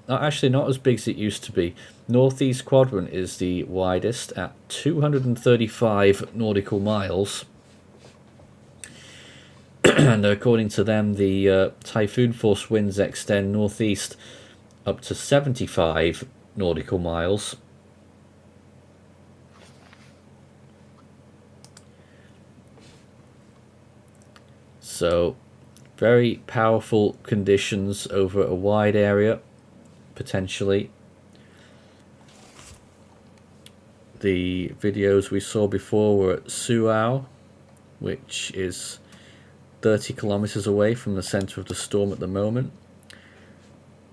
actually not as big as it used to be. Northeast quadrant is the widest at 235 nautical miles. And according to them, the typhoon force winds extend northeast up to 75 nautical miles. So very powerful conditions over a wide area, potentially. The videos we saw before were at Suao, which is 30 kilometers away from the center of the storm at the moment.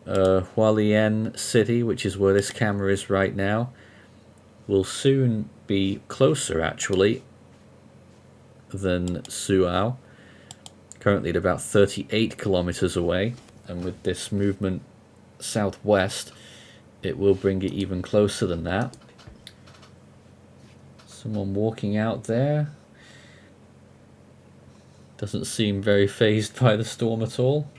Hualien City, which is where this camera is right now, will soon be closer actually than Suao. Currently at about 38 kilometers away, and with this movement southwest it will bring it even closer than that. Someone walking out there doesn't seem very fazed by the storm at all,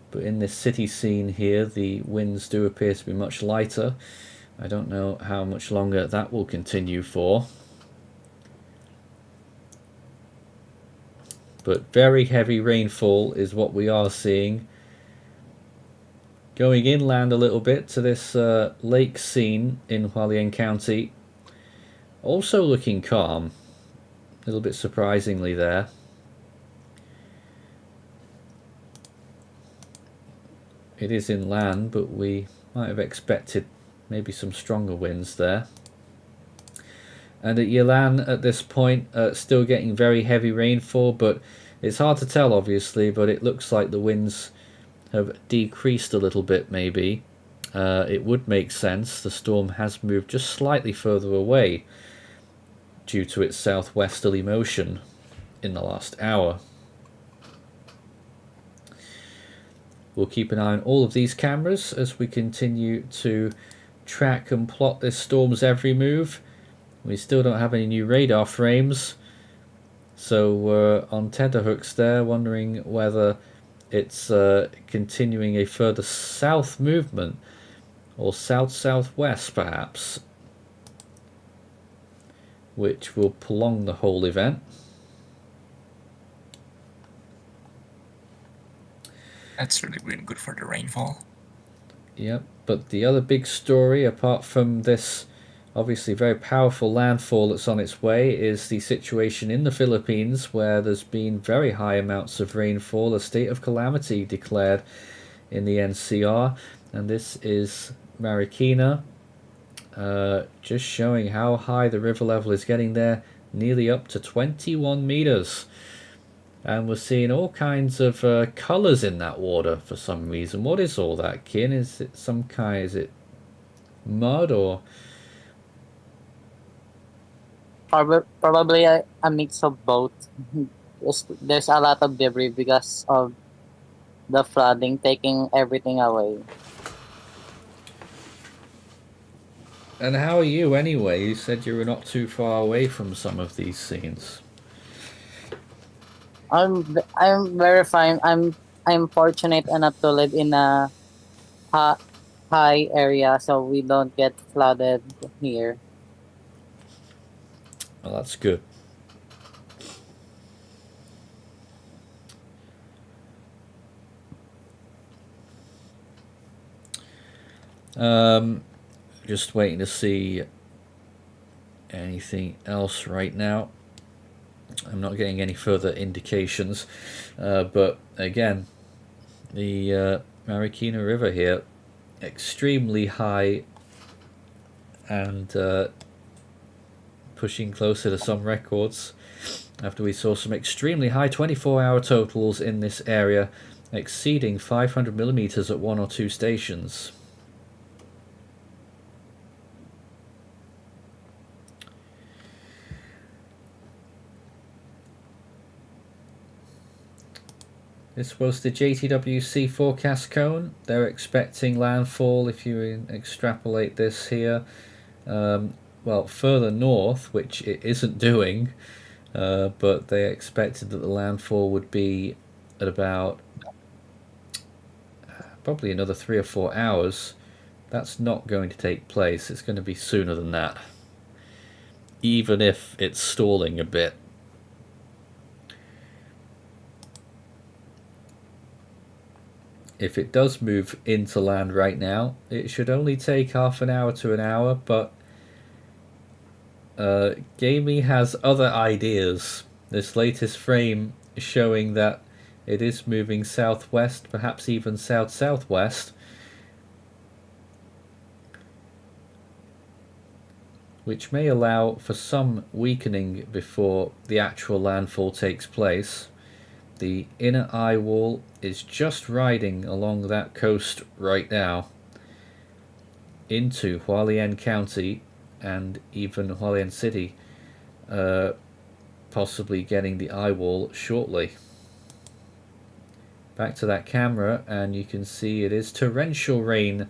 but in this city scene here the winds do appear to be much lighter. I don't know how much longer that will continue for. But very heavy rainfall is what we are seeing. Going inland a little bit to this lake scene in Hualien County. Also looking calm. A little bit surprisingly there. It is inland, but we might have expected maybe some stronger winds there. And at Yilan at this point, still getting very heavy rainfall, but it's hard to tell obviously, but it looks like the winds have decreased a little bit maybe. It would make sense. The storm has moved just slightly further away due to its southwesterly motion in the last hour. We'll keep an eye on all of these cameras as we continue to track and plot this storm's every move. We still don't have any new radar frames, so we're on tenterhooks there, wondering whether it's continuing a further south movement or south-southwest perhaps, which will prolong the whole event. That's really good for the rainfall. Yep, but the other big story, apart from this obviously very powerful landfall that's on its way, is the situation in the Philippines, where there's been very high amounts of rainfall, a state of calamity declared in the NCR, and this is Marikina, just showing how high the river level is getting there, nearly up to 21 meters. And we're seeing all kinds of colours in that water for some reason. What is all that, Kin? Is it some kind? Is it mud or? Probably a mix of both. There's a lot of debris because of the flooding taking everything away. And how are you anyway? You said you were not too far away from some of these scenes. I'm very fine. I'm fortunate enough to live in a high area, so we don't get flooded here. Well, that's good. Just waiting to see anything else right now. I'm not getting any further indications, but again, the Marikina River here, extremely high and pushing closer to some records after we saw some extremely high 24-hour totals in this area, exceeding 500 millimeters at one or two stations. This was the JTWC forecast cone. They're expecting landfall, if you extrapolate this here, well, further north, which it isn't doing, but they expected that the landfall would be at about probably another 3 or 4 hours. That's not going to take place. It's going to be sooner than that, even if it's stalling a bit. If it does move into land right now, it should only take half an hour to an hour, but Gaemi has other ideas. This latest frame is showing that it is moving southwest, perhaps even south-southwest, which may allow for some weakening before the actual landfall takes place. The inner eye wall is just riding along that coast right now into Hualien County and even Hualien City, possibly getting the eye wall shortly. Back to that camera, and you can see it is torrential rain.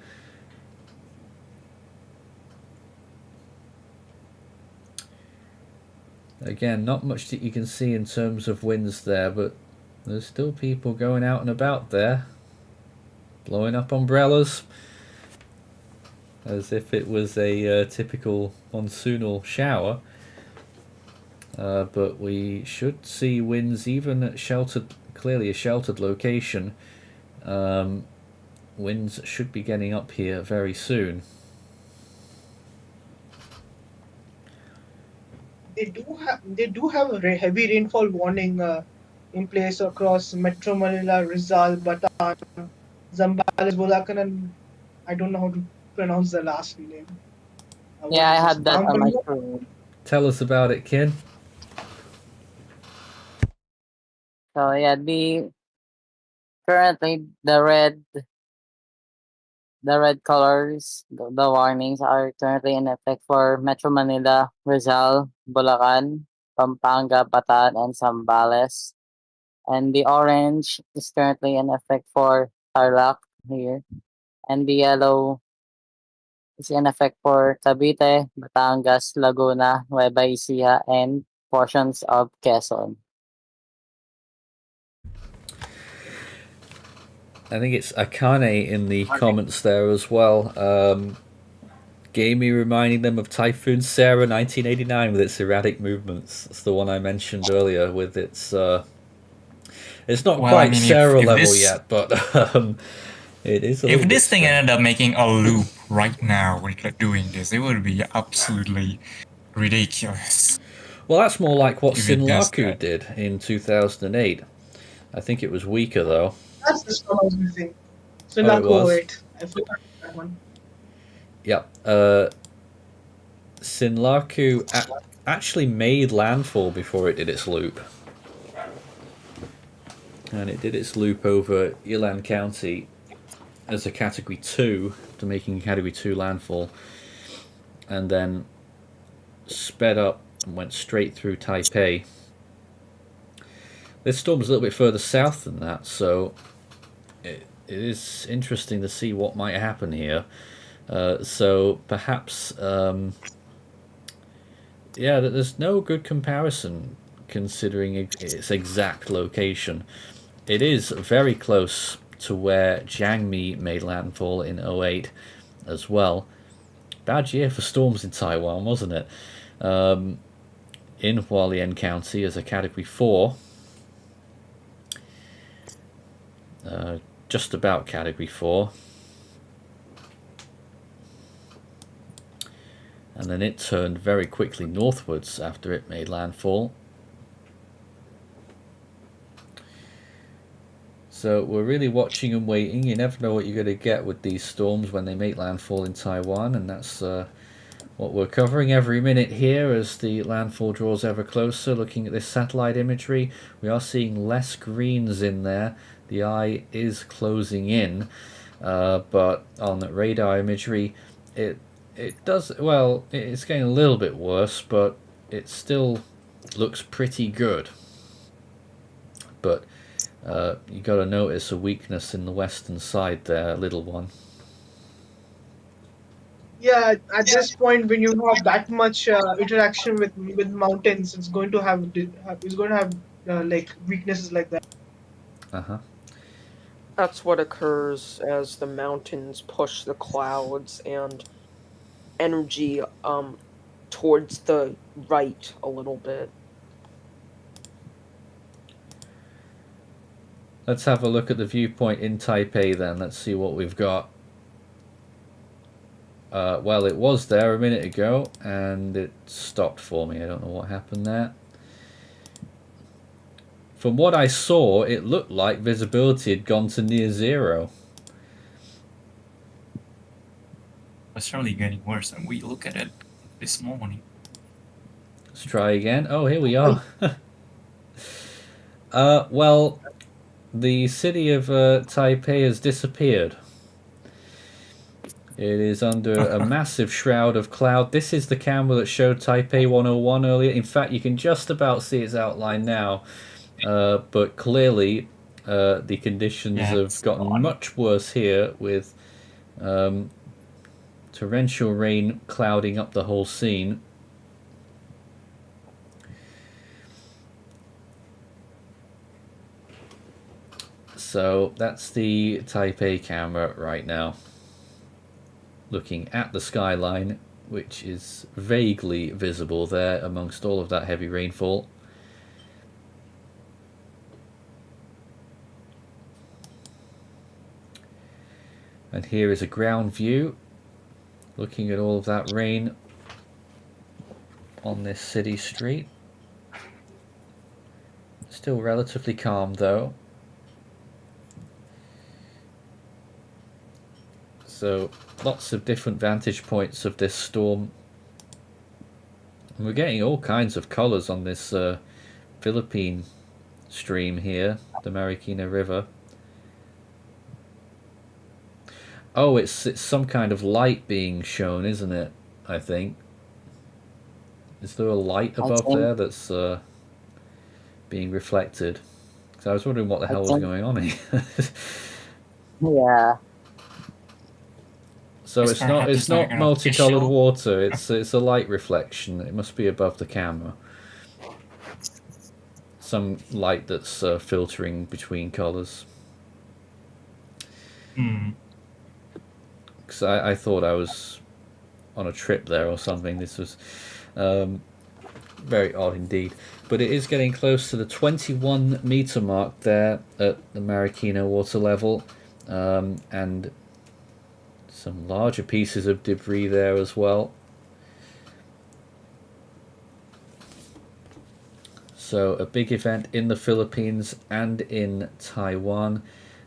Again, not much that you can see in terms of winds there, but there's still people going out and about there, blowing up umbrellas as if it was a typical monsoonal shower. But we should see winds even at clearly a sheltered location. Winds should be getting up here very soon. They do have a heavy rainfall warning in place across Metro Manila, Rizal, Bataan, Zambales, Bulacan, and I don't know how to pronounce the last name. What Yeah, I is this? had that on my Pampanga? screen. Tell us about it, Kin. So yeah, currently the red colors, the warnings are currently in effect for Metro Manila, Rizal, Bulacan, Pampanga, Bataan, and Zambales. And the orange is currently in effect for Tarlac here. And the yellow is in effect for Cavite, Batangas, Laguna, Nueva Ecija, and portions of Quezon. I think it's Akane in the comments there as well. Gaemi reminding them of Typhoon Sarah 1989 with its erratic movements. That's the one I mentioned earlier with its It's not Well, I quite mean, Sarah if level this yet, but it is a if little bit this thing strange. ended up making a loop right now with like, doing this, it would be absolutely ridiculous Well, that's more like what if it does Sinlaku that. did in 2008. I think it was weaker though. That's the storm I was missing. So Oh, it Laku was. 08. I forgot that one. Yep. Sinlaku actually made landfall before it did its loop. And it did its loop over Ilan County as a Category 2 to making Category 2 landfall. And then sped up and went straight through Taipei. This storm's a little bit further south than that, so it is interesting to see what might happen here. So perhaps, yeah, there's no good comparison considering its exact location. It is very close to where Jiangmi made landfall in 08 as well. Bad year for storms in Taiwan, wasn't it? In Hualien County as a Category 4. Just about Category 4. And then it turned very quickly northwards after it made landfall. So we're really watching and waiting. You never know what you're going to get with these storms when they make landfall in Taiwan, and that's what we're covering every minute here as the landfall draws ever closer. Looking at this satellite imagery, we are seeing less greens in there. The eye is closing in, but on the radar imagery, it does, well, it's getting a little bit worse, but it still looks pretty good. But you got to notice a weakness in the western side there, little one. Yeah, at this point, when you have that much interaction with mountains, it's going to have like weaknesses like that. Uh-huh. That's what occurs as the mountains push the clouds and energy towards the right a little bit. Let's have a look at the viewpoint in Taipei then. Let's see what we've got. Well, it was there a minute ago and it stopped for me. I don't know what happened there. From what I saw, it looked like visibility had gone to near zero. It's certainly getting worse, and we look at it this morning. Let's try again. Oh, here we are. Well, the city of Taipei has disappeared. It is under a massive shroud of cloud. This is the camera that showed Taipei 101 earlier. In fact, you can just about see its outline now. But clearly, the conditions have gotten much worse here with torrential rain clouding up the whole scene. So that's the Taipei camera right now, looking at the skyline, which is vaguely visible there amongst all of that heavy rainfall. And here is a ground view, looking at all of that rain on this city street. Still relatively calm though. So lots of different vantage points of this storm. And we're getting all kinds of colours on this Philippine stream here, the Marikina River. Oh, it's some kind of light being shown, isn't it? I think. Is there a light above there that's being reflected? Because I was wondering what the hell was going on here. Yeah. So it's not multicolored water. It's a light reflection. It must be above the camera. Some light that's filtering between colors. Because I thought I was on a trip there or something. This was Very odd indeed. But it is getting close to the 21 meter mark there at the Marikina water level, and some larger pieces of debris there as well. So a big event in the Philippines and in Taiwan.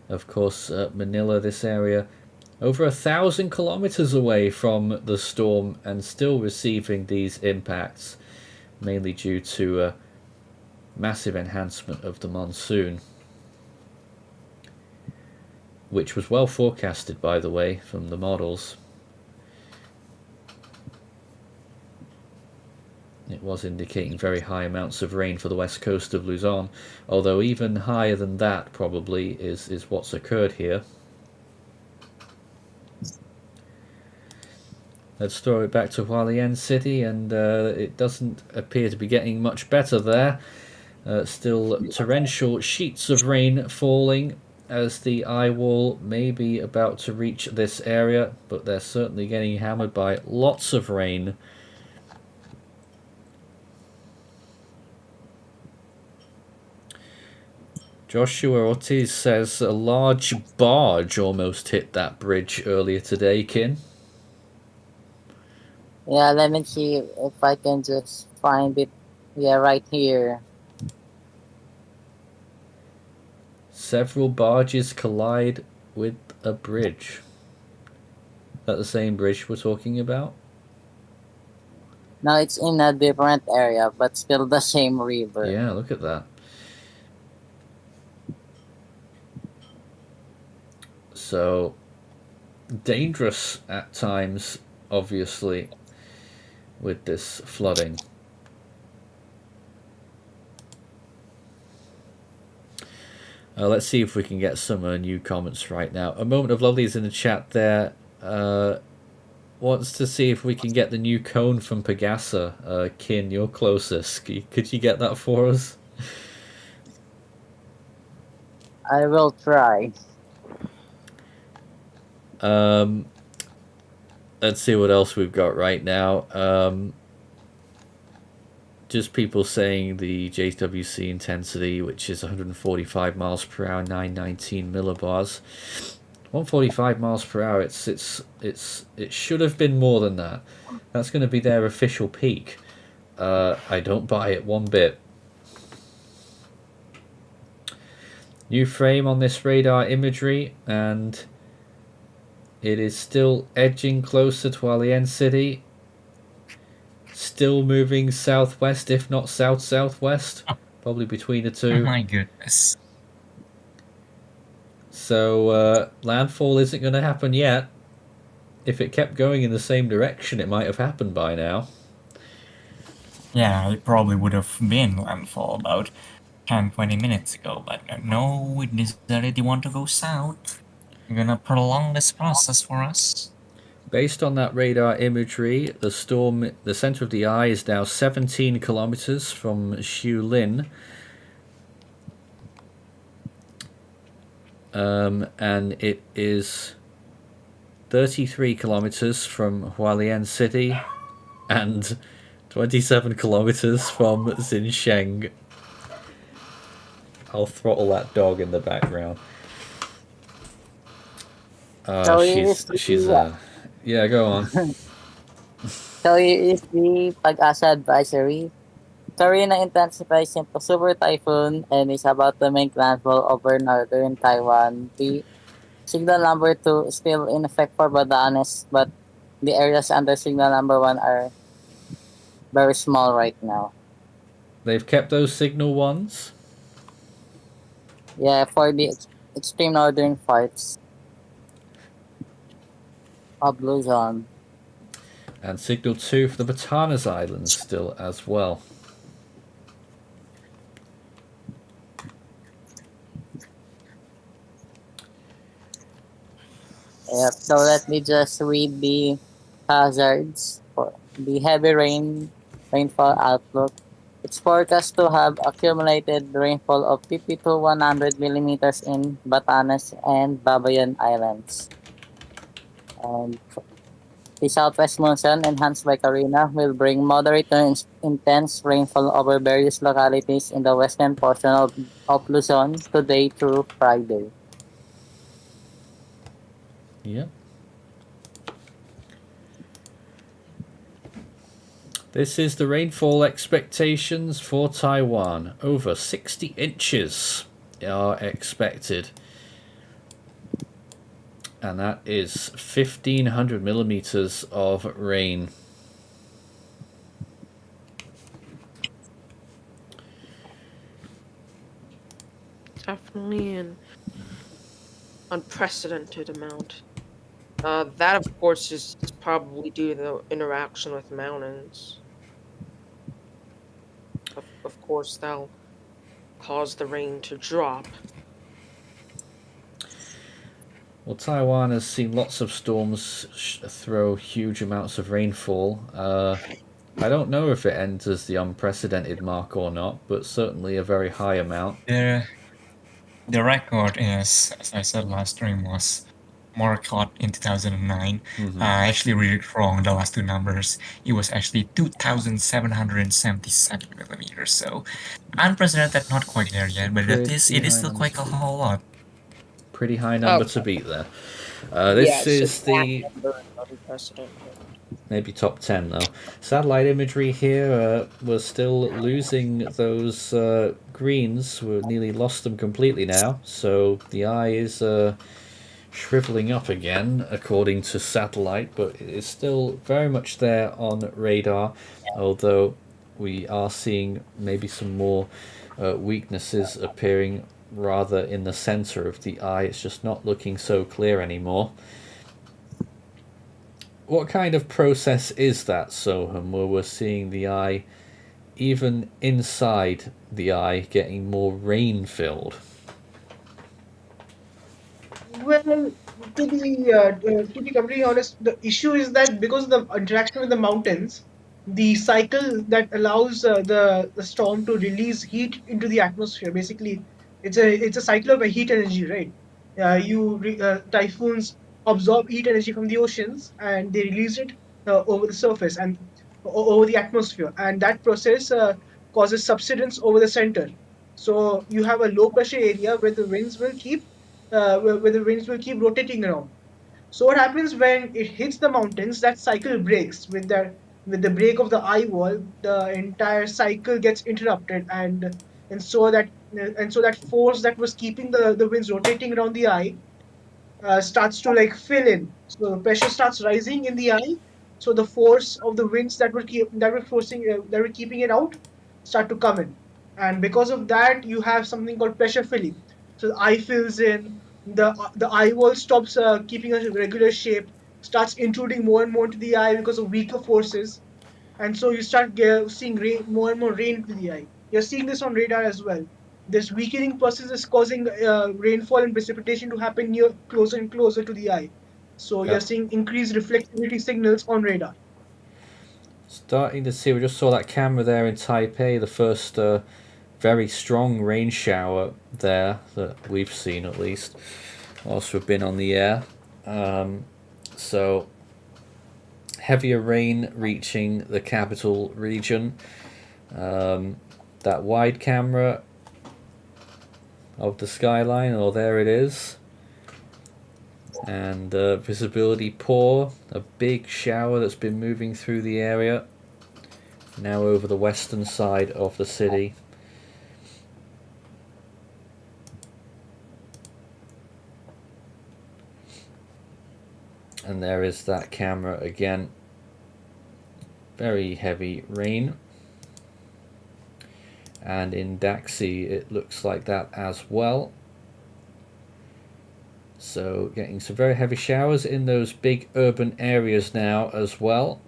Of course, Manila, this area, over 1,000 kilometers away from the storm and still receiving these impacts, mainly due to a massive enhancement of the monsoon, which was well forecasted, by the way, from the models. It was indicating very high amounts of rain for the west coast of Luzon, although even higher than that probably is what's occurred here. Let's throw it back to Hualien City, and it doesn't appear to be getting much better there. Still torrential sheets of rain falling as the eye wall may be about to reach this area, but they're certainly getting hammered by lots of rain. Joshua Ortiz says a large barge almost hit that bridge earlier today, Kin. Yeah, let me see if I can just find it. Yeah, right here. Several barges collide with a bridge. Is that the same bridge we're talking about? Now it's in a different area, but still the same river. Yeah, look at that. So dangerous at times, obviously, with this flooding. Let's see if we can get some new comments right now. A Moment of Lovely is in the chat there. Wants to see if we can get the new cone from Pegasa. Kin, you're closest. Could you get that for us? I will try. Let's see what else we've got right now. Just people saying the JWC intensity, which is 145 miles per hour, 919 millibars. 145 miles per hour. It should have been more than that. That's going to be their official peak. I don't buy it one bit. New frame on this radar imagery, and it is still edging closer to Hualien City. Still moving southwest, if not south-southwest. Probably between the two. Oh my goodness. So landfall isn't going to happen yet. If it kept going in the same direction, it might have happened by now. Yeah, it probably would have been landfall about 10-20 minutes ago, but no, it decided they want to go south. You're gonna prolong this process for us. Based on that radar imagery, the storm, the center of the eye, is now 17 kilometers from Xiulin. And it is 33 kilometers from Hualien City and 27 kilometers from Xinsheng. I'll throttle that dog in the background. She's yeah, go on. So here is the Pag-asa advisory. Karina intensifies into super typhoon and is about to make landfall over northern Taiwan. The signal number 2 is still in effect for Batanes, but the areas under signal number 1 are very small right now. They've kept those signal ones? Yeah, for the extreme northern parts of Luzon. And signal 2 for the Batanes Islands still as well. Yep, so let me just read the hazards for the heavy rainfall outlook. It's forecast to have accumulated rainfall of 50 to 100 millimeters in Batanes and Babayan Islands. And The southwest monsoon, enhanced by Karina, will bring moderate to intense rainfall over various localities in the western portion of Luzon today through Friday. Yep. This is the rainfall expectations for Taiwan. Over 60 inches are expected. And that is 1,500 millimeters of rain. Definitely an unprecedented amount. That, of course, is probably due to the interaction with mountains. Of course, that'll cause the rain to drop. Well, Taiwan has seen lots of storms throw huge amounts of rainfall. I don't know if it enters the unprecedented mark or not, but certainly a very high amount. The record is, as I said last stream, was more caught in 2009. I actually read it wrong, the last two numbers. It was actually 2,777 millimeters. So unprecedented, not quite there yet, but it is still quite a whole lot. Pretty high number to beat there. Yes, This is it's the that number is unprecedented. maybe top 10 though. Satellite imagery here, we're still losing those greens. We've nearly lost them completely now. So the eye is shriveling up again according to satellite, but it is still very much there on radar, although we are seeing maybe some more weaknesses appearing rather in the center of the eye. It's just not looking so clear anymore. What kind of process is that, Soham, where we're seeing the eye, even inside the eye, getting more rain filled? Well, to be completely honest, the issue is that because of the interaction with the mountains, the cycle that allows the storm to release heat into the atmosphere. Basically, it's a cycle of a heat energy, right? Typhoons absorb heat energy from the oceans and they release it over the surface and over the atmosphere, and that process causes subsidence over the center. So you have a low pressure area where the winds will keep where the winds will keep rotating around. So what happens when it hits the mountains? That cycle breaks with the break of the eye wall. The entire cycle gets interrupted, and so that force that was keeping the winds rotating around the eye starts to like fill in. So the pressure starts rising in the eye. So the force of the winds that were keeping it out start to come in, and because of that, you have something called pressure filling. So the eye fills in, the eye wall stops keeping a regular shape, starts intruding more and more into the eye because of weaker forces, and so you start seeing more and more rain into the eye. You're seeing this on radar as well. This weakening process is causing rainfall and precipitation to happen closer and closer to the eye. So Yeah. you're seeing increased reflectivity signals on radar. Starting to see, we just saw that camera there in Taipei, the first very strong rain shower there that we've seen at least whilst we've been on the air. So heavier rain reaching the capital region. That wide camera of the skyline, oh, there it is. And visibility poor, a big shower that's been moving through the area, now over the western side of the city. And there is that camera again. Very heavy rain. And in Daxi it looks like that as well. So getting some very heavy showers in those big urban areas now as well.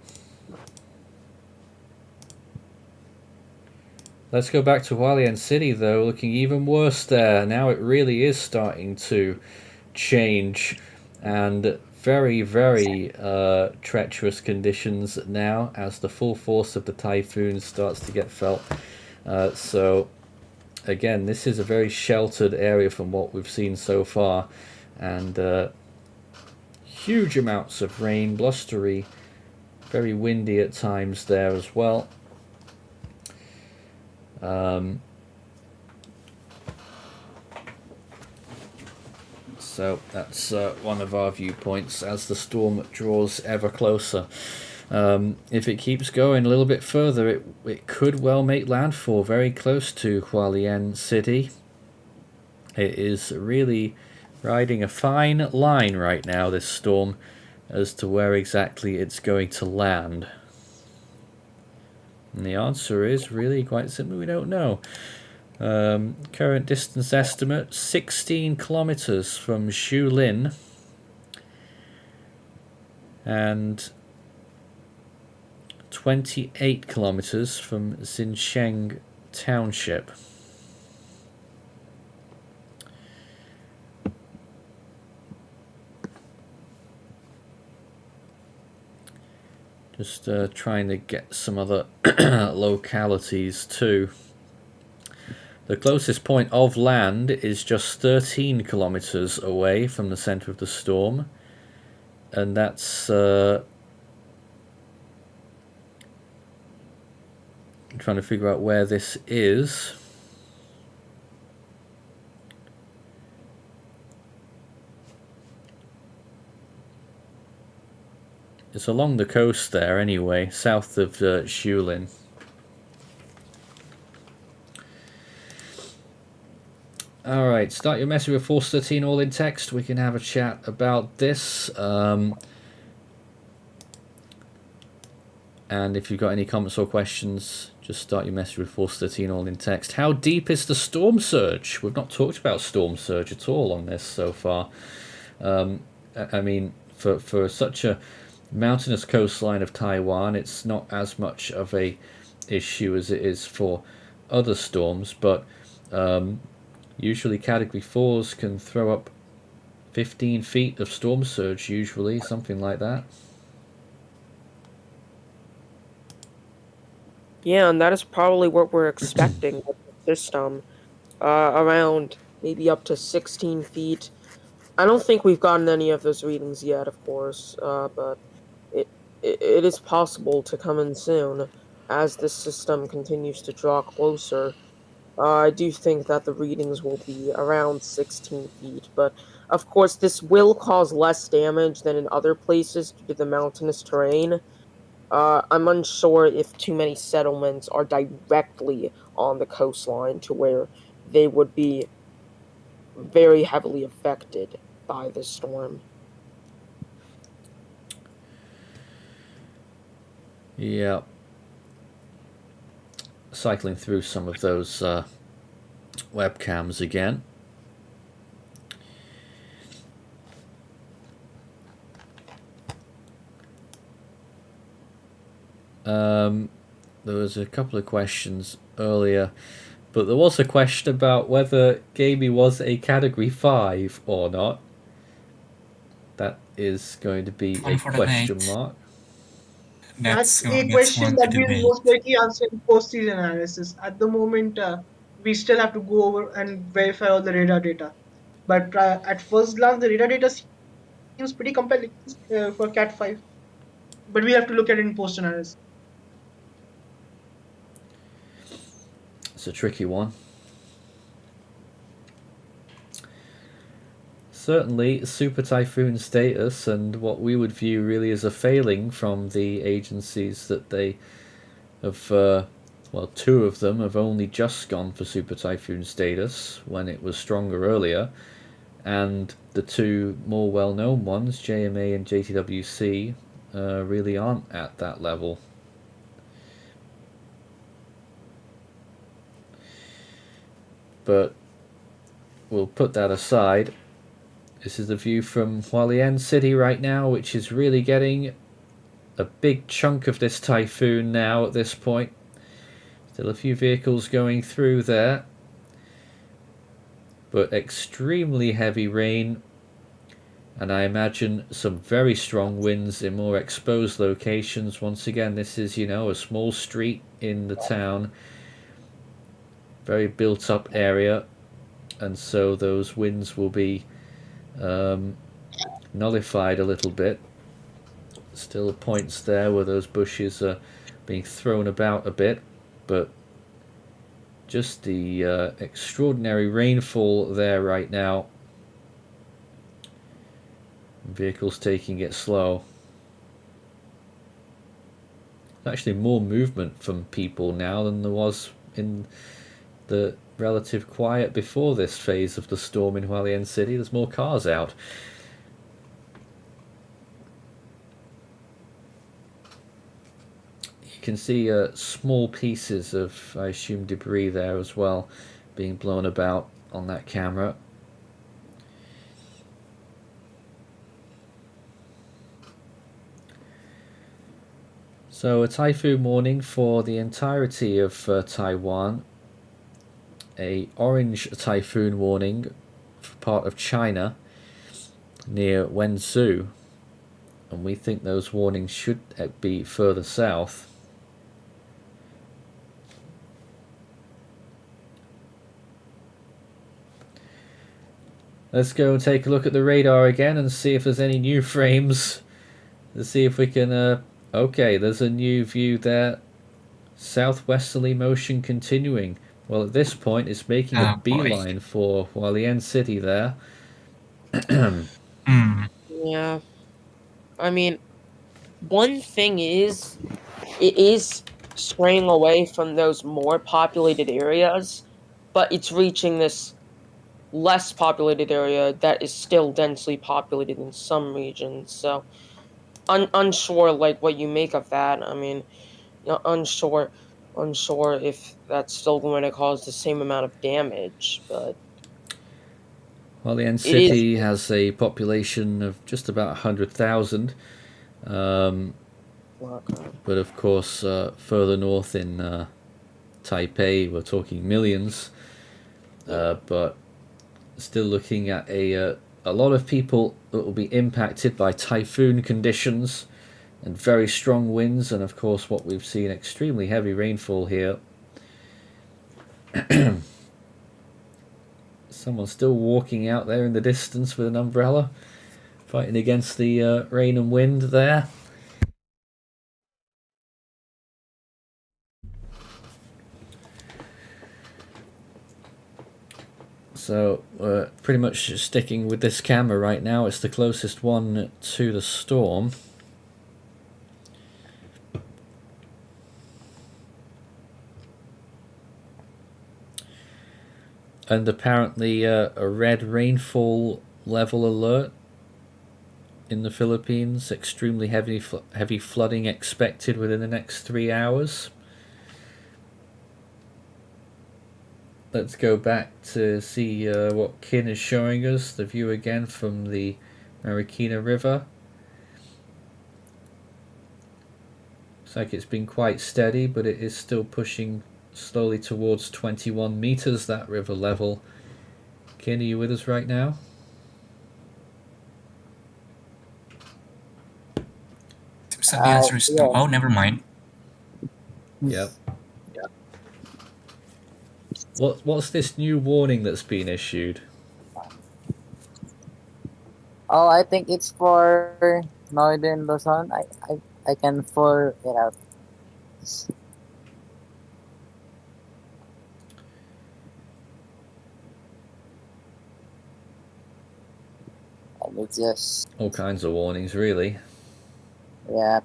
Let's go back to Hualien City though, looking even worse there. Now it really is starting to change, and very, very treacherous conditions now as the full force of the typhoon starts to get felt. So again, this is a very sheltered area from what we've seen so far, and huge amounts of rain, blustery Very windy at times there as well. So that's one of our viewpoints as the storm draws ever closer. If it keeps going a little bit further, it could well make landfall very close to Hualien City. It is really riding a fine line right now, this storm, as to where exactly it's going to land. And the answer is really quite simply, we don't know. Current distance estimate, 16 kilometers from Shulin and 28 kilometers from Xinsheng Township. Just trying to get some other localities too. The closest point of land is just 13 kilometers away from the center of the storm, and that's I'm trying to figure out where this is. It's along the coast there anyway, south of Shulin. Alright, start your message with Force 13 all in text. We can have a chat about this. And if you've got any comments or questions, just start your message with Force 13 all in text. How deep is the storm surge? We've not talked about storm surge at all on this so far. I mean, for such a mountainous coastline of Taiwan, it's not as much of a issue as it is for other storms, but usually Category 4s can throw up 15 feet of storm surge, usually, something like that. Yeah, and that is probably what we're expecting with the system. Around maybe up to 16 feet. I don't think we've gotten any of those readings yet, of course, but it is possible to come in soon as this system continues to draw closer. I do think that the readings will be around 16 feet, but of course this will cause less damage than in other places due to the mountainous terrain. I'm unsure if too many settlements are directly on the coastline to where they would be very heavily affected by the storm. Yeah. Cycling through some of those webcams again. There was a couple of questions earlier, but there was a question about whether Gaemi was a Category 5 or not. That is going to be One a for question debate. mark. That's a That's question one to that we'll debate. most likely answer in post-season analysis. At the moment, we still have to go over and verify all the radar data. But at first glance, the radar data seems pretty compelling for Cat 5. But we have to look at it in post-analysis. It's a tricky one. Certainly, Super Typhoon status and what we would view really as a failing from the agencies that they have, well, two of them have only just gone for Super Typhoon status when it was stronger earlier, and the two more well-known ones, JMA and JTWC, really aren't at that level. But we'll put that aside. This is the view from Hualien City right now, which is really getting a big chunk of this typhoon now at this point. Still a few vehicles going through there, but extremely heavy rain, and I imagine some very strong winds in more exposed locations. Once again, this is, you know, a small street in the town, very built up area, and so those winds will be nullified a little bit. Still points there where those bushes are being thrown about a bit, but just the extraordinary rainfall there right now. Vehicles taking it slow. There's actually more movement from people now than there was in the relative quiet before this phase of the storm in Hualien City. There's more cars out. You can see small pieces of, I assume, debris there as well being blown about on that camera. So a typhoon warning for the entirety of Taiwan. A orange typhoon warning for part of China near Wenzhou. And we think those warnings should be further south. Let's go and take a look at the radar again and see if there's any new frames. Let's see if we can... okay, there's a new view there. Southwesterly motion continuing. Well, at this point, it's making a beeline for Hualien City there. Yeah. I mean, one thing is, it is straying away from those more populated areas, but it's reaching this less populated area that is still densely populated in some regions. So, unsure like what you make of that. I mean, unsure if that's still going to cause the same amount of damage, but Hualien City has a population of just about 100,000. But of course, further north in Taipei, we're talking millions. But still looking at a lot of people that will be impacted by typhoon conditions and very strong winds, and of course what we've seen, extremely heavy rainfall here. Someone's still walking out there in the distance with an umbrella, fighting against the rain and wind there. So we're pretty much sticking with this camera right now. It's the closest one to the storm. And apparently a red rainfall level alert in the Philippines. Extremely heavy flooding expected within the next 3 hours. Let's go back to see what Kin is showing us. The view again from the Marikina River. Looks like it's been quite steady, but it is still pushing slowly towards 21 meters, that river level. Kin, are you with us right now? So the answer is no. Oh, never mind. Yep. What's this new warning that's been issued? Oh, I think it's for Northern Luzon. I can pull it out. And it's just... all kinds of warnings, really. Yeah.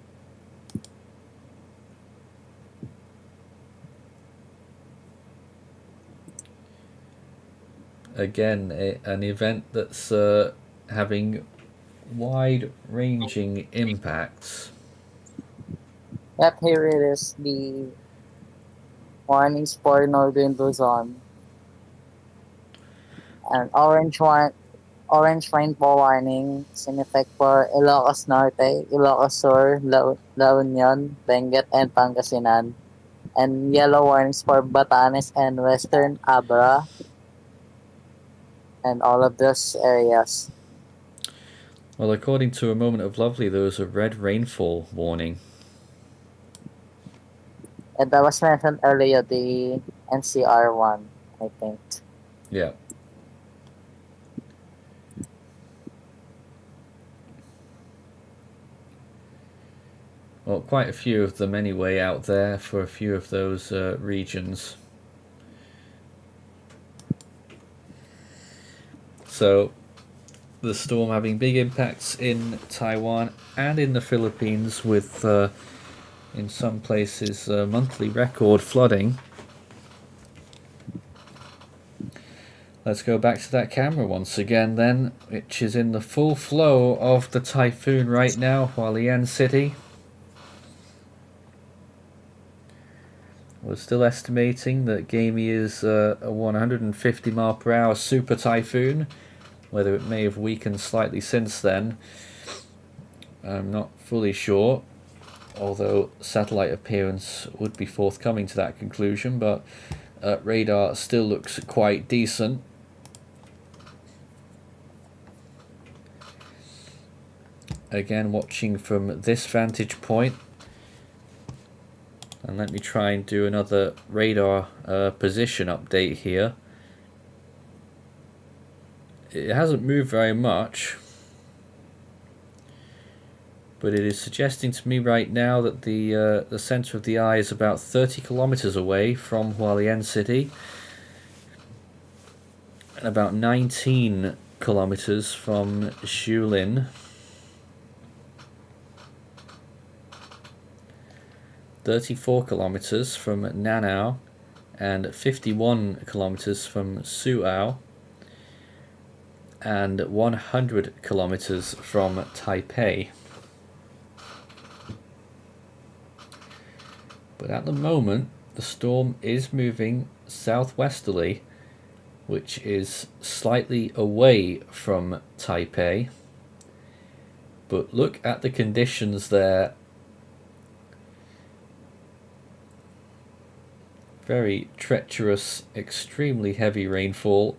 Again, an event that's having wide-ranging impacts. Yep, here it is. The warnings for Northern Luzon. And orange rainfall warning is in effect for Ilocos Norte, Ilocos Sur, La Union, Benguet, and Pangasinan. And yellow warnings for Batanes and Western Abra. And all of those areas. Well, according to A Moment of Lovely, there was a red rainfall warning. And that was mentioned earlier, the NCR one, I think. Yeah. Well, quite a few of them anyway out there for a few of those regions. So the storm having big impacts in Taiwan and in the Philippines with in some places monthly record flooding. Let's go back to that camera once again then, which is in the full flow of the typhoon right now, Hualien City. We're still estimating that Gaemi is a 150 mile per hour super typhoon. Whether it may have weakened slightly since then, I'm not fully sure, although satellite appearance would be forthcoming to that conclusion, but radar still looks quite decent. Again, watching from this vantage point, and let me try and do another radar position update here. It hasn't moved very much, but it is suggesting to me right now that the center of the eye is about 30 kilometers away from Hualien City and about 19 kilometers from Shulin. 34 kilometers from Nanao and 51 kilometers from Suao and 100 kilometers from Taipei. But at the moment the storm is moving southwesterly, which is slightly away from Taipei. But look at the conditions there. Very treacherous, extremely heavy rainfall.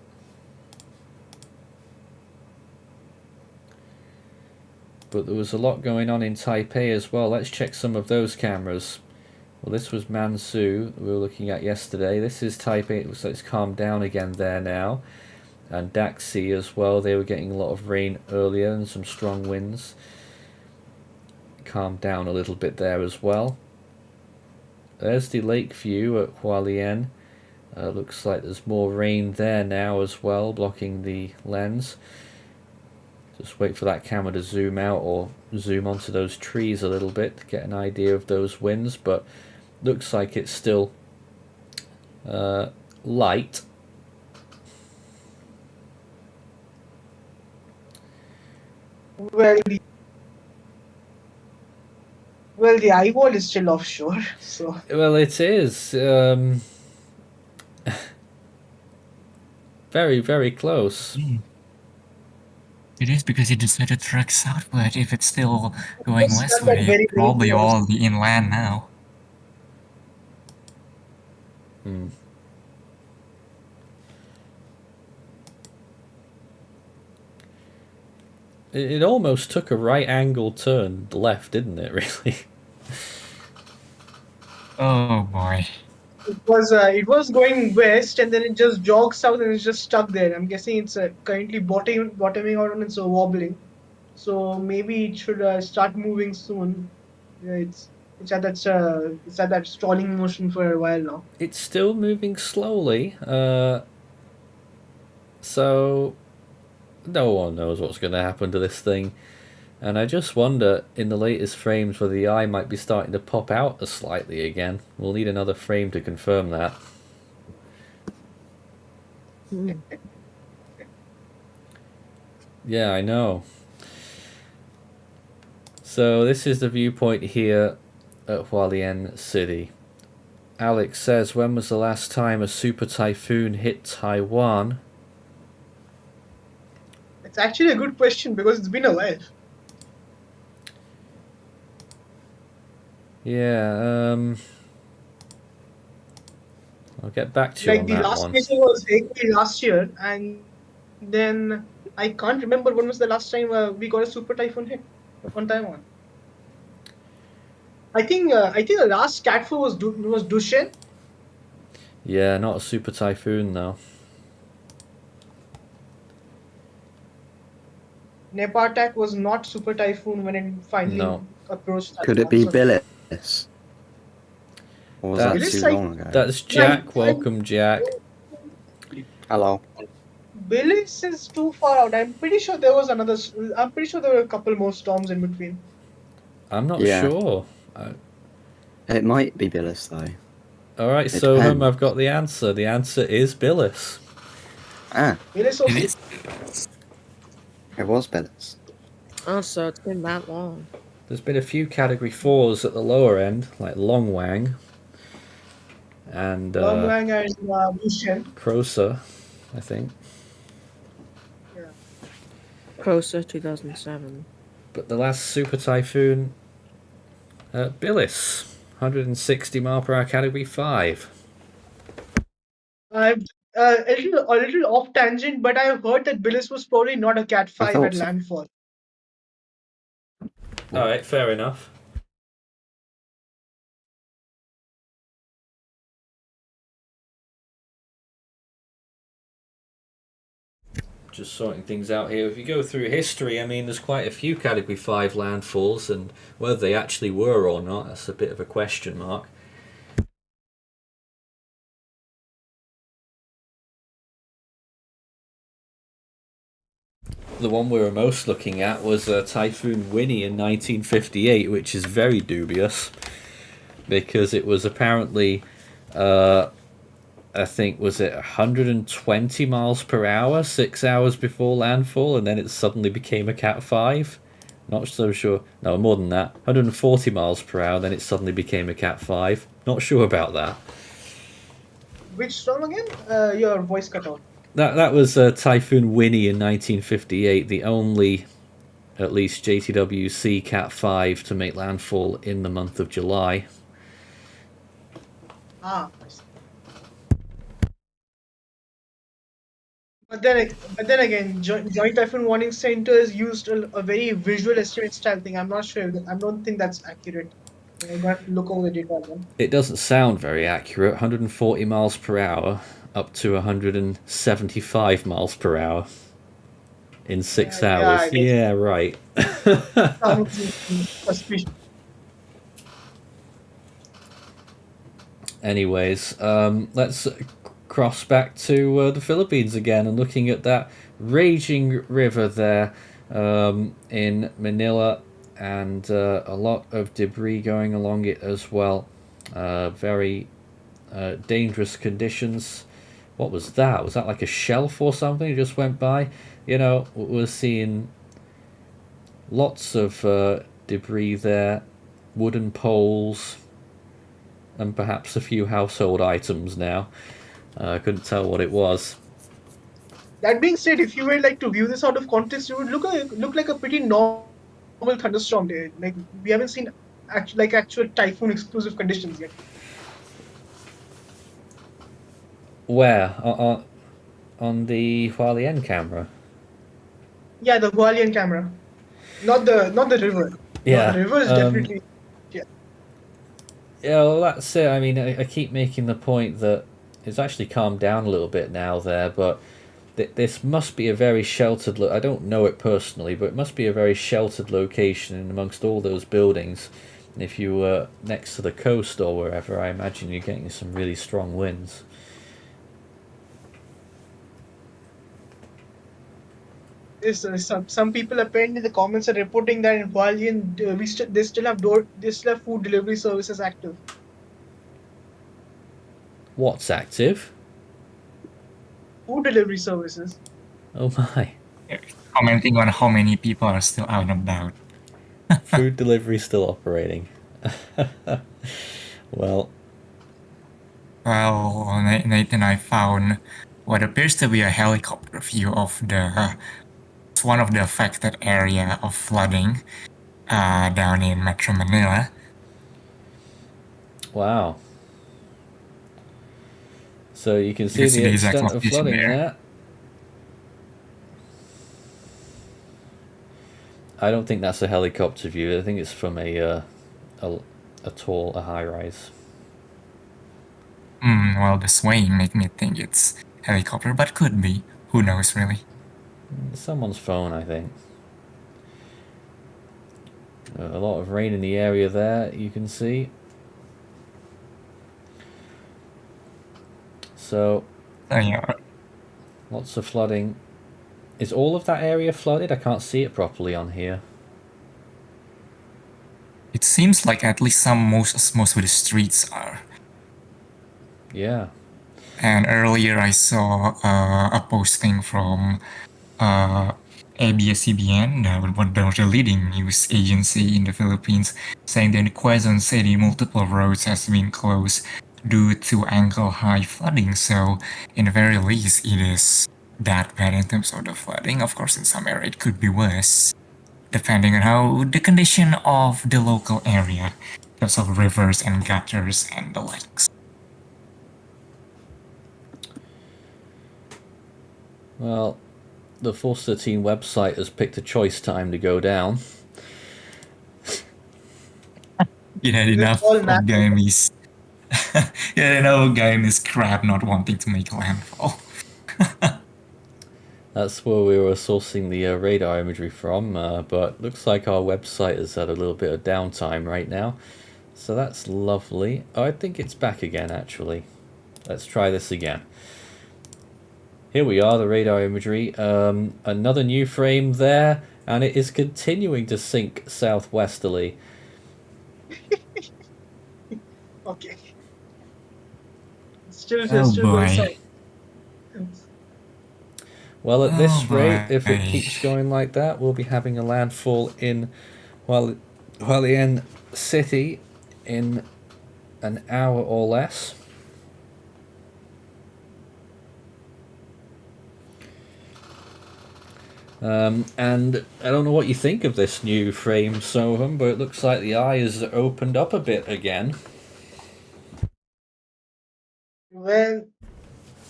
But there was a lot going on in Taipei as well. Let's check some of those cameras. Well, this was Mansu we were looking at yesterday. This is Taipei. It looks like it's calmed down again there now. And Daxi as well. They were getting a lot of rain earlier and some strong winds. Calmed down a little bit there as well. There's the lake view at Hualien. Looks like there's more rain there now as well, blocking the lens. Just wait for that camera to zoom out or zoom onto those trees a little bit to get an idea of those winds, but looks like it's still light. Well, the eye wall is still offshore, so Well, it is very, very close. It is because it decided to trek southward. If it's still going It's westward, very, very it's probably close. all the inland now. It almost took a right angle turn left, didn't it, really? Oh boy. it was going west and then it just jogged south and it's just stuck there. I'm guessing it's currently bottoming out and it's wobbling. So maybe it should start moving soon. Yeah, it's at that stalling motion for a while now. It's still moving slowly, so no one knows what's going to happen to this thing. And I just wonder, in the latest frames, whether the eye might be starting to pop out slightly again. We'll need another frame to confirm that. Yeah, I know. So this is the viewpoint here at Hualien City. Alex says, when was the last time a super typhoon hit Taiwan? It's actually a good question because it's been a while. Yeah, I'll get back to you on The that last one. meeting was April last year, and then I can't remember when was the last time we got a super typhoon hit on Taiwan. I think the last catfall was Dushen. Yeah, not a super typhoon though. Nepartak was not super typhoon when it finally No. approach Could it be Taiwan. Billis? Or was that Billis, too long ago? That's Jack. Welcome, Jack. Hello. Billis is too far out. I'm pretty sure there was another. I'm pretty sure there were a couple more storms in between. I'm not Yeah. sure. It might be Billis though. All right, It so depends. I've got the answer. The answer is Billis. Ah, Billis It also. is. it was Billis. Oh, so it's been that long. There's been a few Category 4s at the lower end, like Long Wang and Long Wang and Wuxian. Crosa, I think. Yeah. Prosa 2007. But the last Super Typhoon, Billis, 160 mile per hour Category 5. I'm a little off tangent, but I've heard that Billis was probably not a Cat 5 thought at so. landfall. All right, fair enough. Just sorting things out here. If you go through history, I mean, there's quite a few Category 5 landfalls, and whether they actually were or not, that's a bit of a question mark. The one we were most looking at was Typhoon Winnie in 1958, which is very dubious because it was apparently, I think, was it 120 miles per hour 6 hours before landfall, and then it suddenly became a Cat 5. Not so sure. No, more than that. 140 miles per hour, then it suddenly became a Cat 5. Not sure about that. Which storm again? Your voice cut out. That was Typhoon Winnie in 1958, the only, at least JTWC Cat 5 to make landfall in the month of July. I see. But then again, Joint Typhoon Warning Centers used a very visual estimate style thing. I'm not sure. I don't think that's accurate. I got to look over the data again. It doesn't sound very accurate. 140 miles per hour up to 175 miles per hour in 6 Yeah, hours. I guess. Yeah, right. Sounds suspicious. Anyways, let's cross back to the Philippines again and looking at that raging river there in Manila, and a lot of debris going along it as well. Very dangerous conditions. What was that? Was that like a shelf or something that just went by? You know, we're seeing lots of debris there, wooden poles, and perhaps a few household items now. I couldn't tell what it was. That being said, if you were like to view this out of context, it would look like a pretty normal thunderstorm day. Like we haven't seen actual typhoon exclusive conditions yet. Where? On the Hualien camera? Yeah, the Hualien camera, not the river. Yeah. The river is definitely. Yeah, well, that's it. I mean, I keep making the point that it's actually calmed down a little bit now there, but this must be a very sheltered... I don't know it personally, but it must be a very sheltered location in amongst all those buildings. And if you were next to the coast or wherever, I imagine you're getting some really strong winds. Some people apparently in the comments are reporting that in Hualien they still have food delivery services active. What's active? Food delivery services. Oh my. Commenting on how many people are still out and about. Food delivery still operating. Well, Nathan, I found what appears to be a helicopter view of it's one of the affected area of flooding down in Metro Manila. wow. So you can see You can see the the exact extent of location flooding there. there. I don't think that's a helicopter view. I think it's from a high rise. Well, the swaying make me think it's helicopter, but could be. Who knows, really? Someone's phone, I think. A lot of rain in the area there, you can see. So, Yeah, lots of flooding. Is all of that area flooded? I can't see it properly on here. it seems like at least most of the streets are. Yeah. And earlier I saw a posting from ABS-CBN, the leading news agency in the Philippines, saying that the Quezon City multiple roads has been closed due to ankle-high flooding. So, in the very least, it is that bad in terms of the flooding. Of course, in some area it could be worse, depending on how the condition of the local area, in terms of rivers and gutters and the likes. Well, the Force 13 website has picked a choice time to go down. It had Is it enough all of natural? Gaemi's. Yeah, enough of Gaemi's crab not wanting to make landfall. That's where we were sourcing the radar imagery from, but looks like our website has had a little bit of downtime right now. So that's lovely. Oh, I think it's back again, actually. Let's try this again. Here we are, the radar imagery. Another new frame there, and it is continuing to sink southwesterly. Okay. Oh Still going boy. south. Well, at Oh this rate, boy. if it keeps going like that, we'll be having a landfall in Hualien City in an hour or less. And I don't know what you think of this new frame, Soham, but it looks like the eye has opened up a bit again. Well,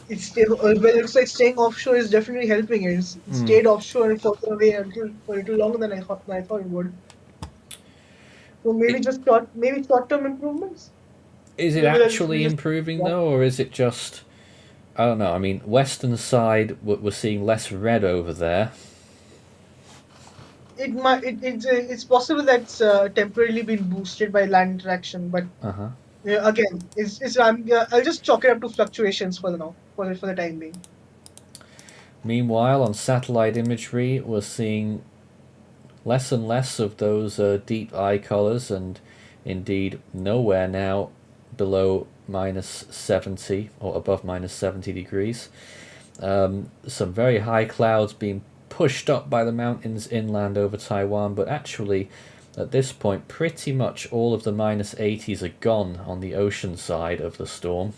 it looks like staying offshore is definitely helping it. It stayed offshore and further away for a little longer than I thought it would. So maybe short term improvements. Is it Maybe we actually just improving though, or is it just? I don't know. I mean, western side, we're seeing less red over there. it's possible that's temporarily been boosted by land interaction, but again, I'll just chalk it up to fluctuations for the now for the time being. Meanwhile, on satellite imagery, we're seeing less and less of those deep eye colors, and indeed nowhere now below minus 70 or above minus 70 degrees. Some very high clouds being pushed up by the mountains inland over Taiwan, but actually at this point pretty much all of the minus 80s are gone on the ocean side of the storm.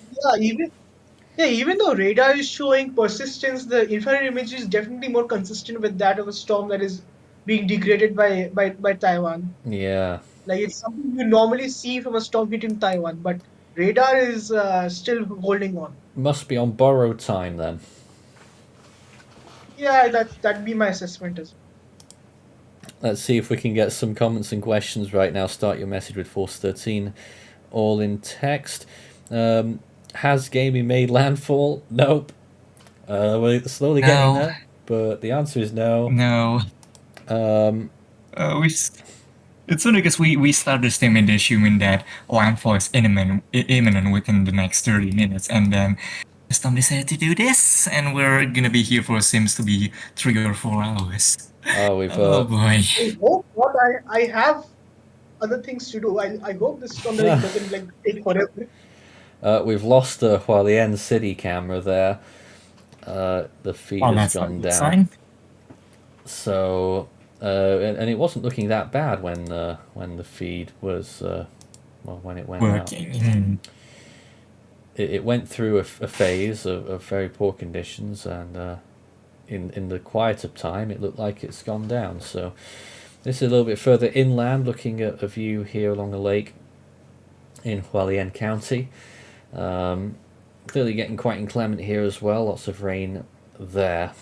Even though radar is showing persistence, the infrared image is definitely more consistent with that of a storm that is being degraded by Taiwan. Yeah, Like it's something you normally see from a storm hitting Taiwan, but radar is still holding on. must be on borrowed time then. Yeah, that'd be my assessment as well. Let's see if we can get some comments and questions right now. Start your message with Force 13, all in text. Has Gaemi made landfall? Nope. We're slowly getting there, but the answer is no. No. It's only because we start the statement assuming that landfall is imminent within the next 30 minutes, and then the storm decided to do this, and we're gonna be here for seems to be 3 or 4 hours. Oh, we've Oh boy. I hope not. I have other things to do. I hope this storm doesn't like take forever. we've lost the Hualien City camera there. The feed has gone down. Sign. So, and it wasn't looking that bad when the feed was when it went working. out. It went through a phase of very poor conditions, and in the quieter time, it looked like it's gone down. So, this is a little bit further inland, looking at a view here along a lake in Hualien County. Clearly getting quite inclement here as well. Lots of rain there.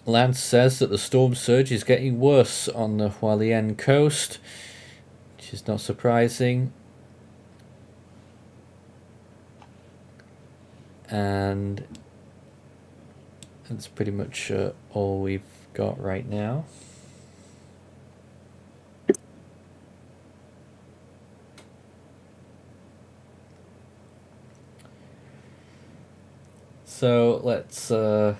Lance says that the storm surge is getting worse on the Hualien coast, which is not surprising. And That's pretty much all we've got right now. So let's cut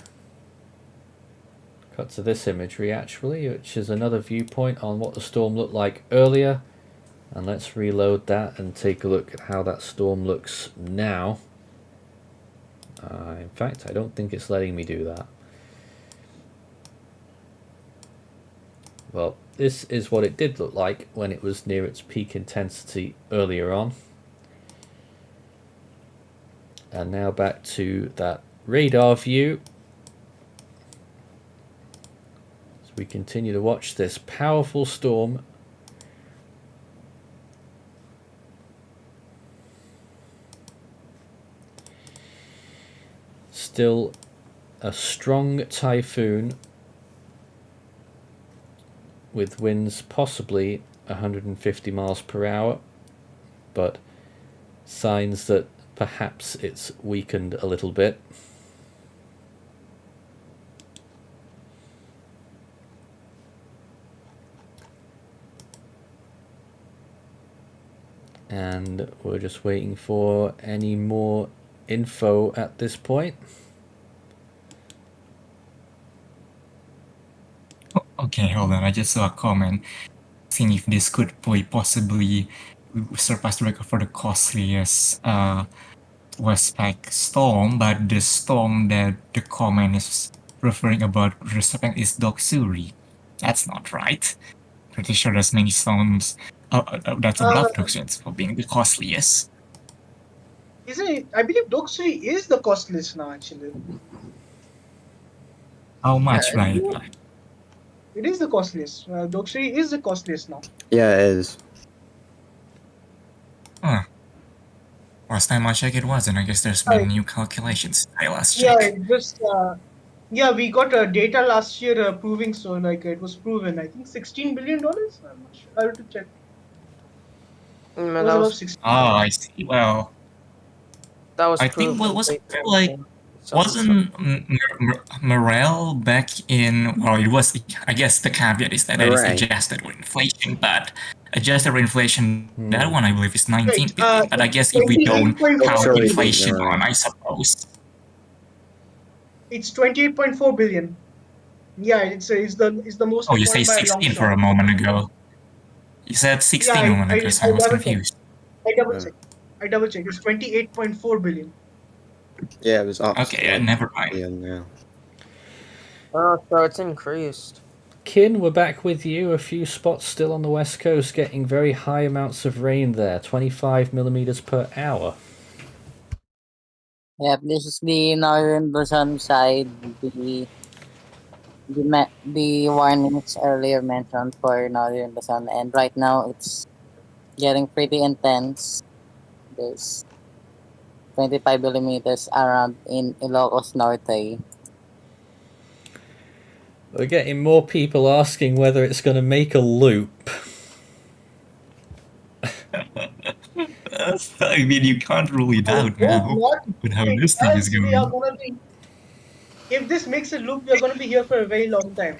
to this imagery actually, which is another viewpoint on what the storm looked like earlier. And let's reload that and take a look at how that storm looks now. In fact, I don't think it's letting me do that. Well, this is what it did look like when it was near its peak intensity earlier on. And now back to that radar view. As we continue to watch this powerful storm. Still a strong typhoon with winds possibly 150 miles per hour, but signs that perhaps it's weakened a little bit. And we're just waiting for any more info at this point. Okay, hold on. I just saw a comment seeing if this could possibly surpass the record for the costliest Westpac storm, but the storm that the comment is referring about respect is Doksuri. That's not right. Pretty sure there's many storms that's above Doksuri for being the costliest. Isn't it? I believe Doksuri is the costliest now, actually. How much, Yeah, right? It is the costliest. Doksuri is the costliest now. Yeah, it is. Huh. Last time I checked it wasn't. I guess there's been new calculations. I last Yeah, checked. it just yeah, we got data last year proving so. Like it was proven. I think $16 billion. I'm not sure. I have to check. It was that about was 16. Oh, I see. Well, I think proven was late like Rainfall. wasn't morale back in, well, it was, I guess the caveat is that is Hooray. adjusted with inflation, but adjusted with inflation, that one I believe is 19 Right, billion. But I guess if we don't 28.4 count Sorry, billion. inflation Hooray. on, I suppose. It's 28.4 billion. Yeah, it's the most Oh, you say important by a long 16 for shot. a moment ago. You said 16 Yeah, a moment ago, so I was double checked. confused. I double checked. It's 28.4 billion. Yeah, it was up. Okay, to, like, never mind. billion now. Oh, so it's increased. Kin, we're back with you. A few spots still on the west coast getting very high amounts of rain there, 25 millimeters per hour. Yep, this is the northern Luzon side. The warnings earlier mentioned for northern Luzon, and right now it's getting pretty intense. There's 25 millimeters around in Ilocos Norte. We're getting more people asking whether it's going to make a loop. I mean, you can't rule it out now with how this thing is We are going. gonna be. If this makes a loop, we are gonna be here for a very long time.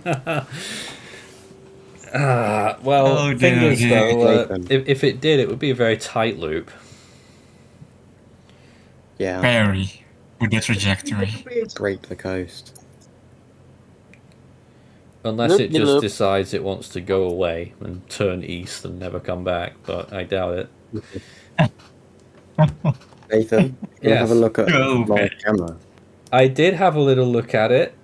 Well, Oh, dear, fingers dear. though, Nathan. if it did, it would be a very tight loop. Yeah, Very with the trajectory. break the coast. Unless it just Loop-de-loop. decides it wants to go away and turn east and never come back, but I doubt it. Nathan, can you have a Yes. look at Oh, my man. camera? I did have a little look at it,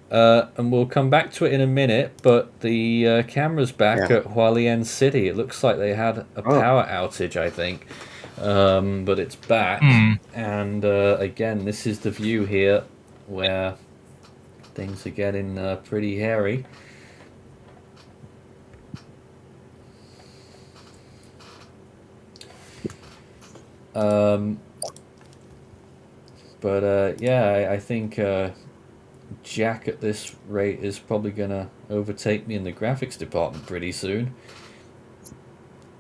and we'll come back to it in a minute, but the camera's back Yeah. at Hualien City. It looks like they had a power outage, I think, but it's back. And again, this is the view here where things are getting pretty hairy. But yeah, I think Jack at this rate is probably going to overtake me in the graphics department pretty soon.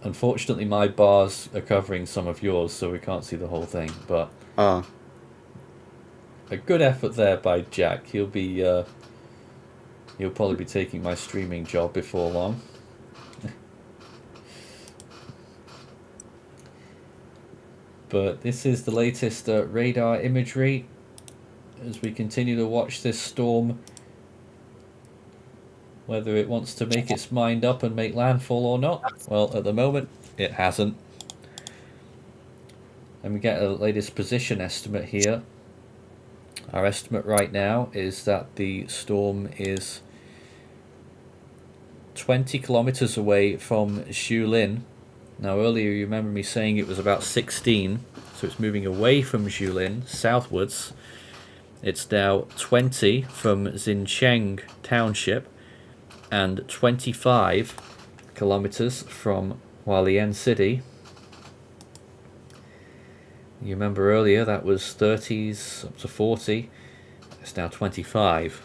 Unfortunately, my bars are covering some of yours, so we can't see the whole thing. But Ah, a good effort there by Jack. He'll probably be taking my streaming job before long. But this is the latest radar imagery as we continue to watch this storm, whether it wants to make its mind up and make landfall or not. Well, at the moment, it hasn't. And we get a latest position estimate here. Our estimate right now is that the storm is 20 kilometers away from Shulin. Now earlier you remember me saying it was about 16, so it's moving away from Shulin southwards. It's now 20 from Xincheng Township and 25 kilometers from Hualien City. You remember earlier that was 30s up to 40. It's now 25.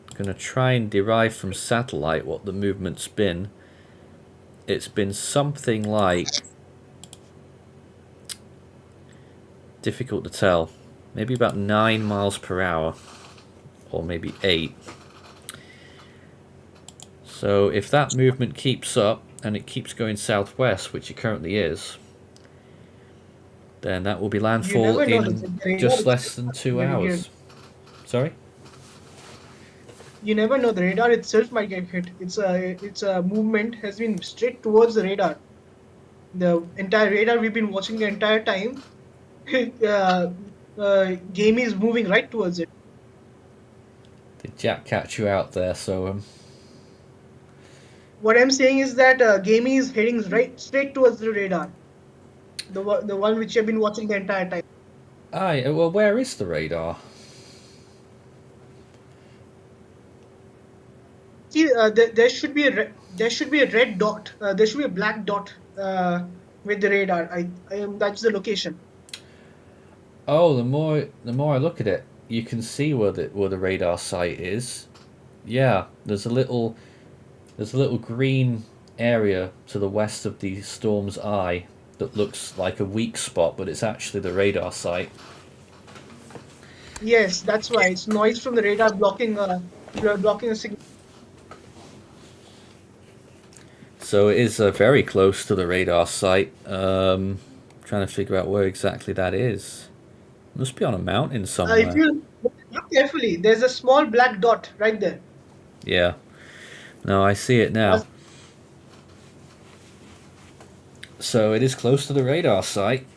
I'm going to try and derive from satellite what the movement's been. It's been something like, difficult to tell, maybe about 9 miles per hour, or maybe 8. So if that movement keeps up and it keeps going southwest, which it currently is, then that will be landfall in just less than 2 hours. Sorry? You never know, the radar itself might get hit. Its a movement has been straight towards the radar. The entire radar we've been watching the entire time, Gaemi is moving right towards it. Did Jack catch you out there? So what I'm saying is that Gaemi is heading right straight towards the radar, the one which you've been watching the entire time. Aye, well, where is the radar? See, there should be a red dot. There should be a black dot with the radar. That's the location. Oh, the more I look at it, you can see where the radar site is. Yeah, there's a little green area to the west of the storm's eye that looks like a weak spot, but it's actually the radar site. Yes, that's why it's noise from the radar blocking a signal. So it is very close to the radar site. Trying to figure out where exactly that is. Must be on a mountain somewhere. If you look carefully, there's a small black dot right there. Yeah. No, I see it now. So it is close to the radar site.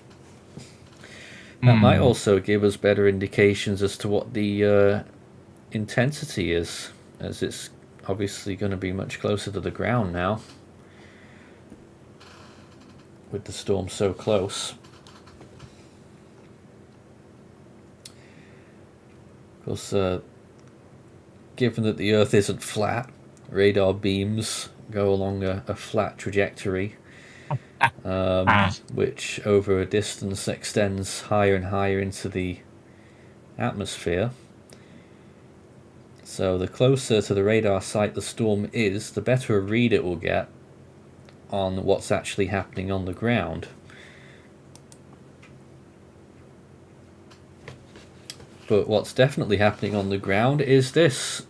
That might also give us better indications as to what the intensity is, as it's obviously going to be much closer to the ground now, with the storm so close. Of course, given that the Earth isn't flat, radar beams go along a flat trajectory, which over a distance extends higher and higher into the atmosphere. So the closer to the radar site the storm is, the better a read it will get on what's actually happening on the ground. But what's definitely happening on the ground is this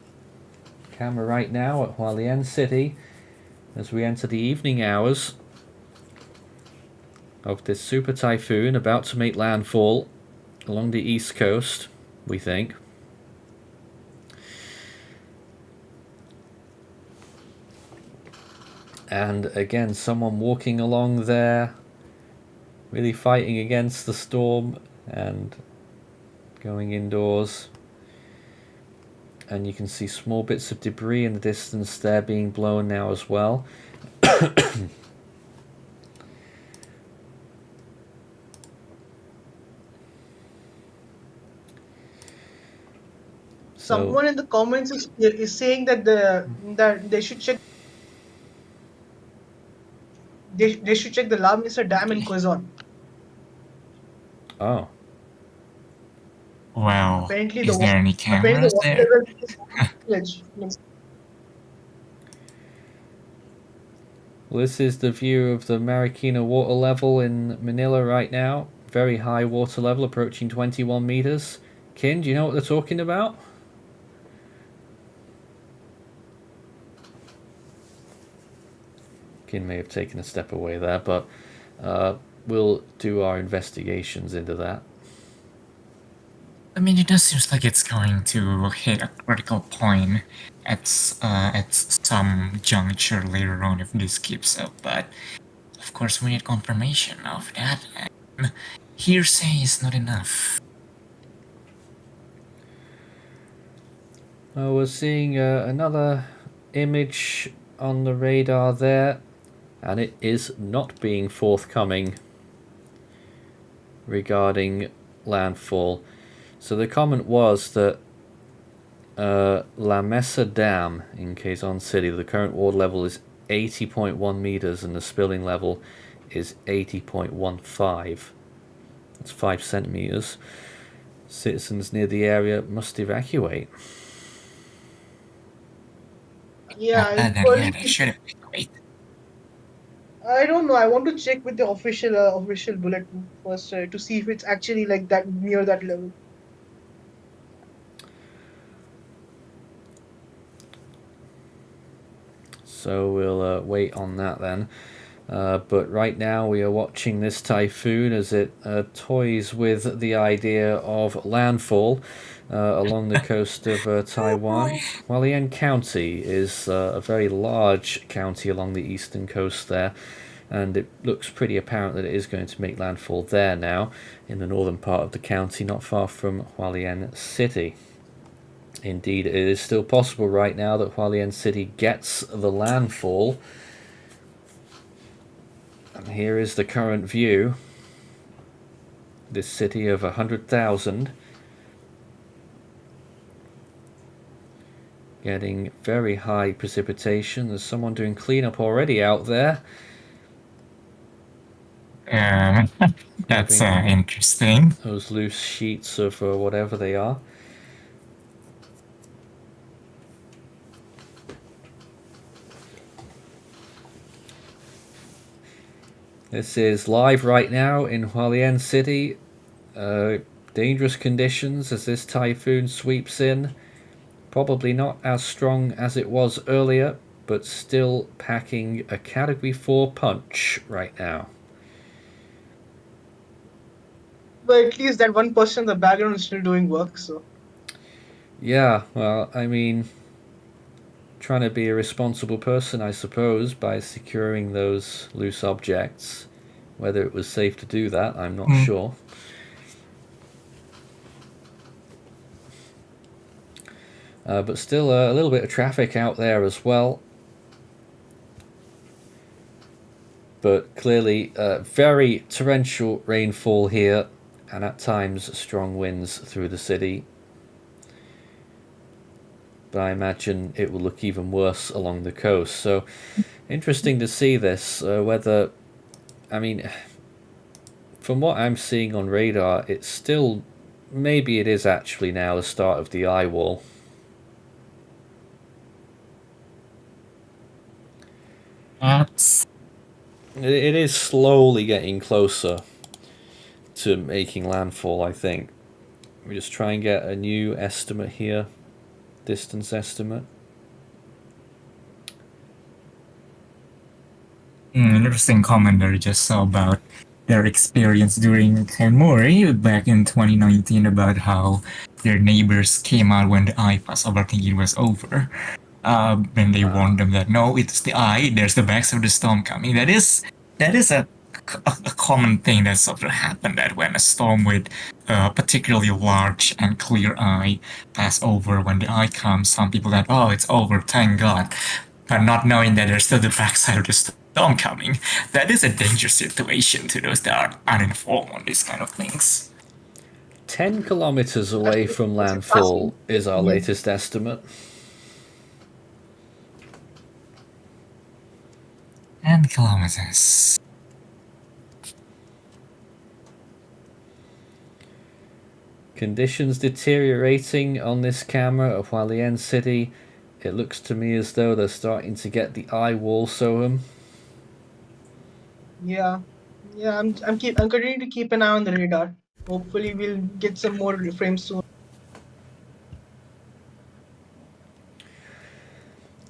camera right now at Hualien City as we enter the evening hours of this super typhoon about to make landfall along the east coast, we think. And again, someone walking along there, really fighting against the storm and going indoors. And you can see small bits of debris in the distance there being blown now as well. Someone in the comments is saying that they should check. They should check the La Mesa Dam in Quezon. Oh. Wow. Apparently, Is there any cameras there? Well, this is the view of the Marikina water level in Manila right now. Very high water level, approaching 21 meters. Kin, do you know what they're talking about? Kin may have taken a step away there, but we'll do our investigations into that. I mean, it does seem like it's going to hit a critical point at some juncture later on if this keeps up, but of course we need confirmation of that, and hearsay is not enough. We're seeing another image on the radar there, and it is not being forthcoming regarding landfall. So the comment was that La Mesa Dam in Quezon City, the current water level is 80.1 meters and the spilling level is 80.15. That's 5 centimeters. Citizens near the area must evacuate. Yeah, Then equally, they should evacuate. I don't know. I want to check with the official bulletin first to see if it's actually like that near that level. So we'll wait on that then. But right now we are watching this typhoon as it toys with the idea of landfall along the coast of Taiwan. Hualien County is a very large county along the eastern coast there, and it looks pretty apparent that it is going to make landfall there now in the northern part of the county, not far from Hualien City. Indeed, it is still possible right now that Hualien City gets the landfall. And here is the current view. This city of 100,000 getting very high precipitation. There's someone doing cleanup already out there. That's interesting. Those loose sheets of whatever they are. This is live right now in Hualien City. Dangerous conditions as this typhoon sweeps in. Probably not as strong as it was earlier, but still packing a Category 4 punch right now. But at least that one person in the background is still doing work, so. Yeah, well, I mean, trying to be a responsible person, I suppose, by securing those loose objects. Whether it was safe to do that, I'm not sure. But still a little bit of traffic out there as well. But clearly very torrential rainfall here, and at times strong winds through the city. But I imagine it will look even worse along the coast. So interesting to see this, whether, I mean, from what I'm seeing on radar, it's still, maybe it is actually now the start of the eye wall. It is slowly getting closer to making landfall, I think. We just try and get a new estimate here, distance estimate. Interesting comment that I just saw about their experience during Kaimori back in 2019 about how their neighbors came out when the eye passed over thinking it was over. When they warned them that no, it's the eye, there's the backs of the storm coming. That is a common thing that sort of happened, that when a storm with a particularly large and clear eye pass over, when the eye comes, some people that, oh, it's over, thank God. But not knowing that there's still the backside of the storm coming. That is a dangerous situation to those that are uninformed on these kind of things. 10 kilometers away from landfall is our latest estimate. And kilometers. Conditions deteriorating on this camera of Hualien City. It looks to me as though they're starting to get the eye wall, Soham. Yeah, yeah. I'm continuing to keep an eye on the radar. Hopefully, we'll get some more frames soon.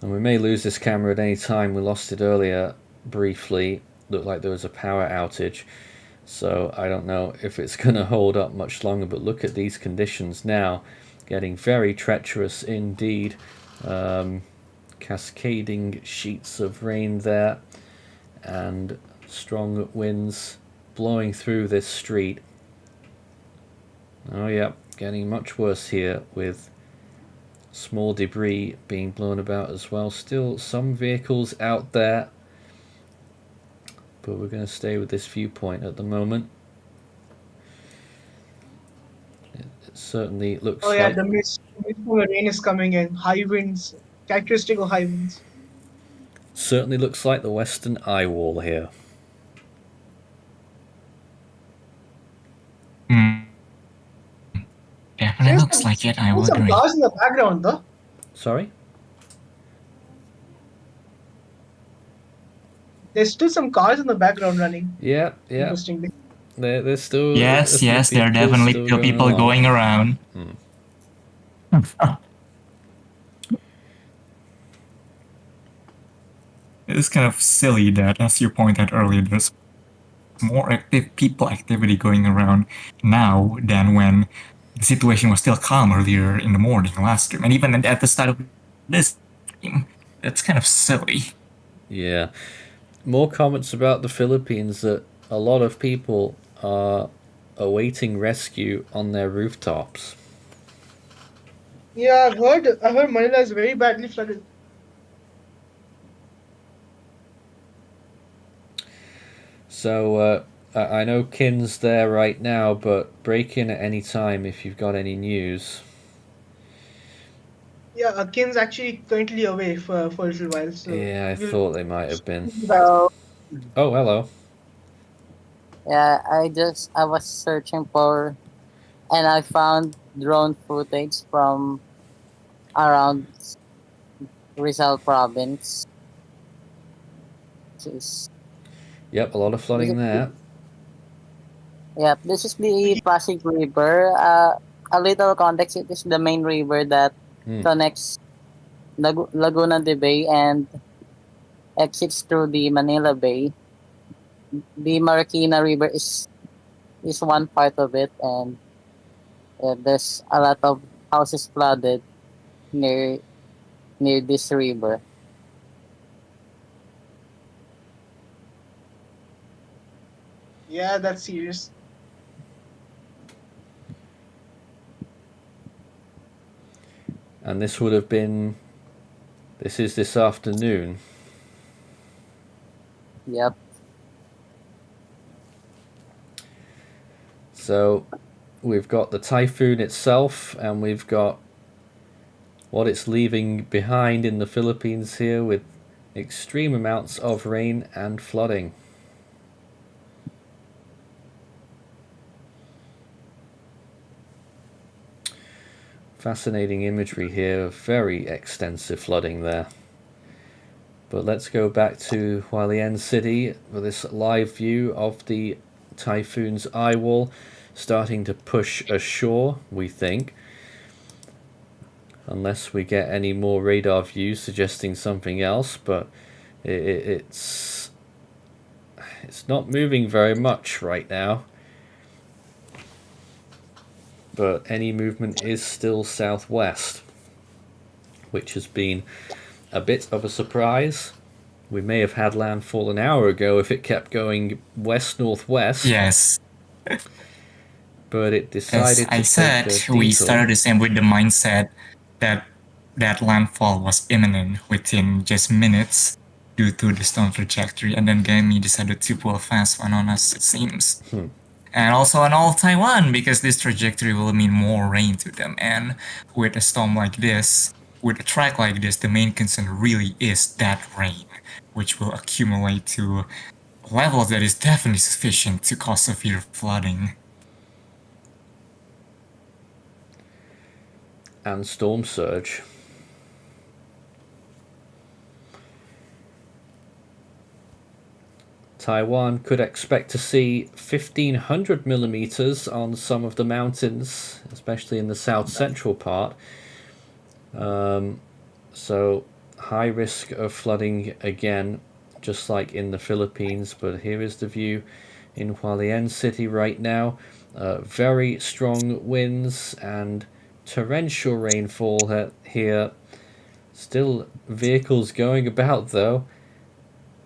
And we may lose this camera at any time. We lost it earlier briefly. Looked like there was a power outage. So I don't know if it's going to hold up much longer. But look at these conditions now. Getting very treacherous indeed. Cascading sheets of rain there. And strong winds blowing through this street. Oh yeah, getting much worse here with small debris being blown about as well. Still some vehicles out there, but we're going to stay with this viewpoint at the moment. It certainly looks Oh yeah, like... the mist from the rain is coming in. High winds, characteristic of high winds. Certainly looks like the western eye wall here. Definitely looks like it, I will There's some agree. cars in the background, though. Sorry? There's still some cars in the background running. Yeah. Interestingly. There's still Yes, a few there are people definitely still still going people along. going around. It's kind of silly that, as you pointed earlier, there's more active people activity going around now than when the situation was still calm earlier in the morning last stream, and even at the start of this stream. That's kind of silly. Yeah. More comments about the Philippines, that a lot of people are awaiting rescue on their rooftops. Yeah, I heard Manila is very badly flooded. So I know Kin's there right now, but break in at any time if you've got any news. Yeah, Akin's actually currently away for a little while, so Yeah, I we'll thought they might have been. So Oh, hello. yeah, I was searching for, and I found drone footage from around Rizal province. This Yep, a lot of this flooding is there. this is the Pasig River. A little context: it is the main river that connects Laguna de Bay and exits through the Manila Bay. The Marikina River is one part of it, and there's a lot of houses flooded near this river. Yeah, that's serious. And this would have been... This is this afternoon. Yep. So we've got the typhoon itself, and we've got what it's leaving behind in the Philippines here, with extreme amounts of rain and flooding. Fascinating imagery here, very extensive flooding there. But let's go back to Hualien City for this live view of the typhoon's eye wall starting to push ashore, we think. Unless we get any more radar views suggesting something else, but it's not moving very much right now. But any movement is still southwest, which has been a bit of a surprise. We may have had landfall an hour ago if it kept going west-northwest. Yes. But it decided As to I take said, a we detour. started the same with the mindset that landfall was imminent within just minutes due to the storm trajectory, and then Gaemi decided to pull a fast one on us, it seems. And also on all Taiwan, because this trajectory will mean more rain to them. And with a storm like this, with a track like this, the main concern really is that rain, which will accumulate to levels that is definitely sufficient to cause severe flooding. And storm surge. Taiwan could expect to see 1,500 millimeters on some of the mountains, especially in the south central part. So high risk of flooding again, just like in the Philippines. But here is the view in Hualien City right now. Very strong winds and torrential rainfall here. Still vehicles going about though.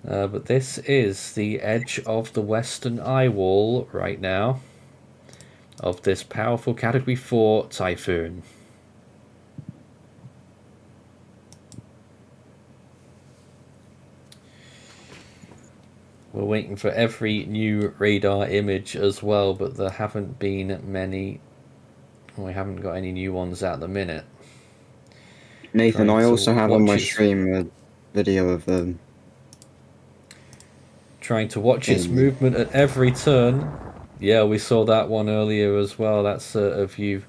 But this is the edge of the western eye wall right now of this powerful Category 4 typhoon. We're waiting for every new radar image as well, but there haven't been many. We haven't got any new ones at the minute. Nathan, Trying I to also have on my watch its- stream a video of Trying to watch its Gaemi. movement at every turn. Yeah, we saw that one earlier as well. That's a view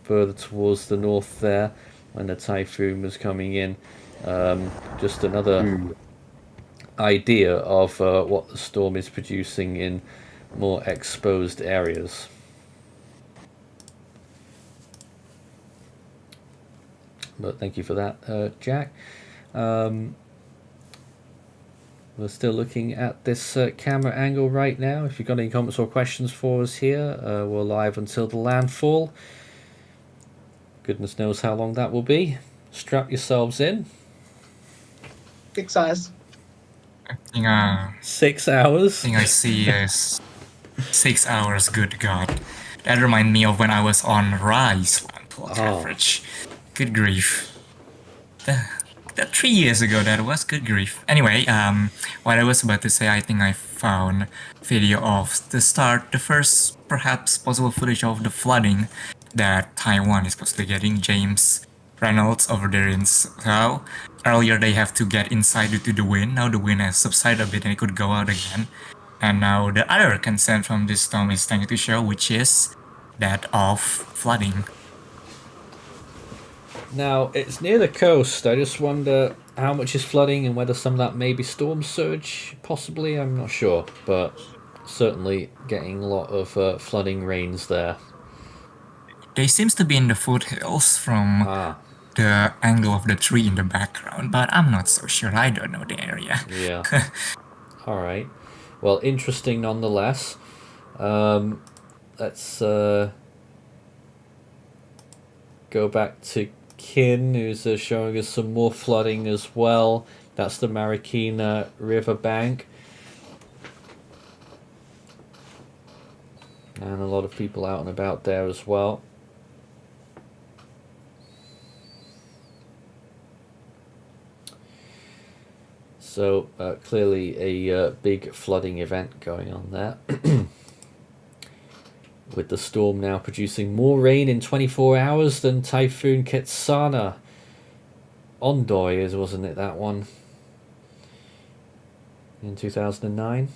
further towards the north there when the typhoon was coming in. Just another idea of what the storm is producing in more exposed areas. But thank you for that, Jack. We're still looking at this camera angle right now. If you've got any comments or questions for us here, we're live until the landfall. Goodness knows how long that will be. Strap yourselves in. 6 hours. I think, 6 hours. I think I see is 6 hours. Good God, that reminds me of when I was on Rise Landfall coverage. Good grief. That 3 years ago that was. Good grief. Anyway, what I was about to say, I think I found video of the first perhaps possible footage of the flooding that Taiwan is supposed to be getting. James Reynolds over there in South. Earlier they have to get inside due to the wind. Now the wind has subsided a bit and it could go out again. And now the other concern from this storm is trying to show, which is that of flooding. Now, it's near the coast. I just wonder how much is flooding and whether some of that may be storm surge, possibly. I'm not sure, but certainly getting a lot of flooding rains there. They seems to be in the foothills from the angle of the tree in the background, but I'm not so sure. I don't know the area. Yeah. All right. Well, interesting nonetheless. Let's go back to Kin, who's showing us some more flooding as well. That's the Marikina River bank. And a lot of people out and about there as well. So clearly a big flooding event going on there. With the storm now producing more rain in 24 hours than Typhoon Ketsana. Ondoy, wasn't it, that one? In 2009?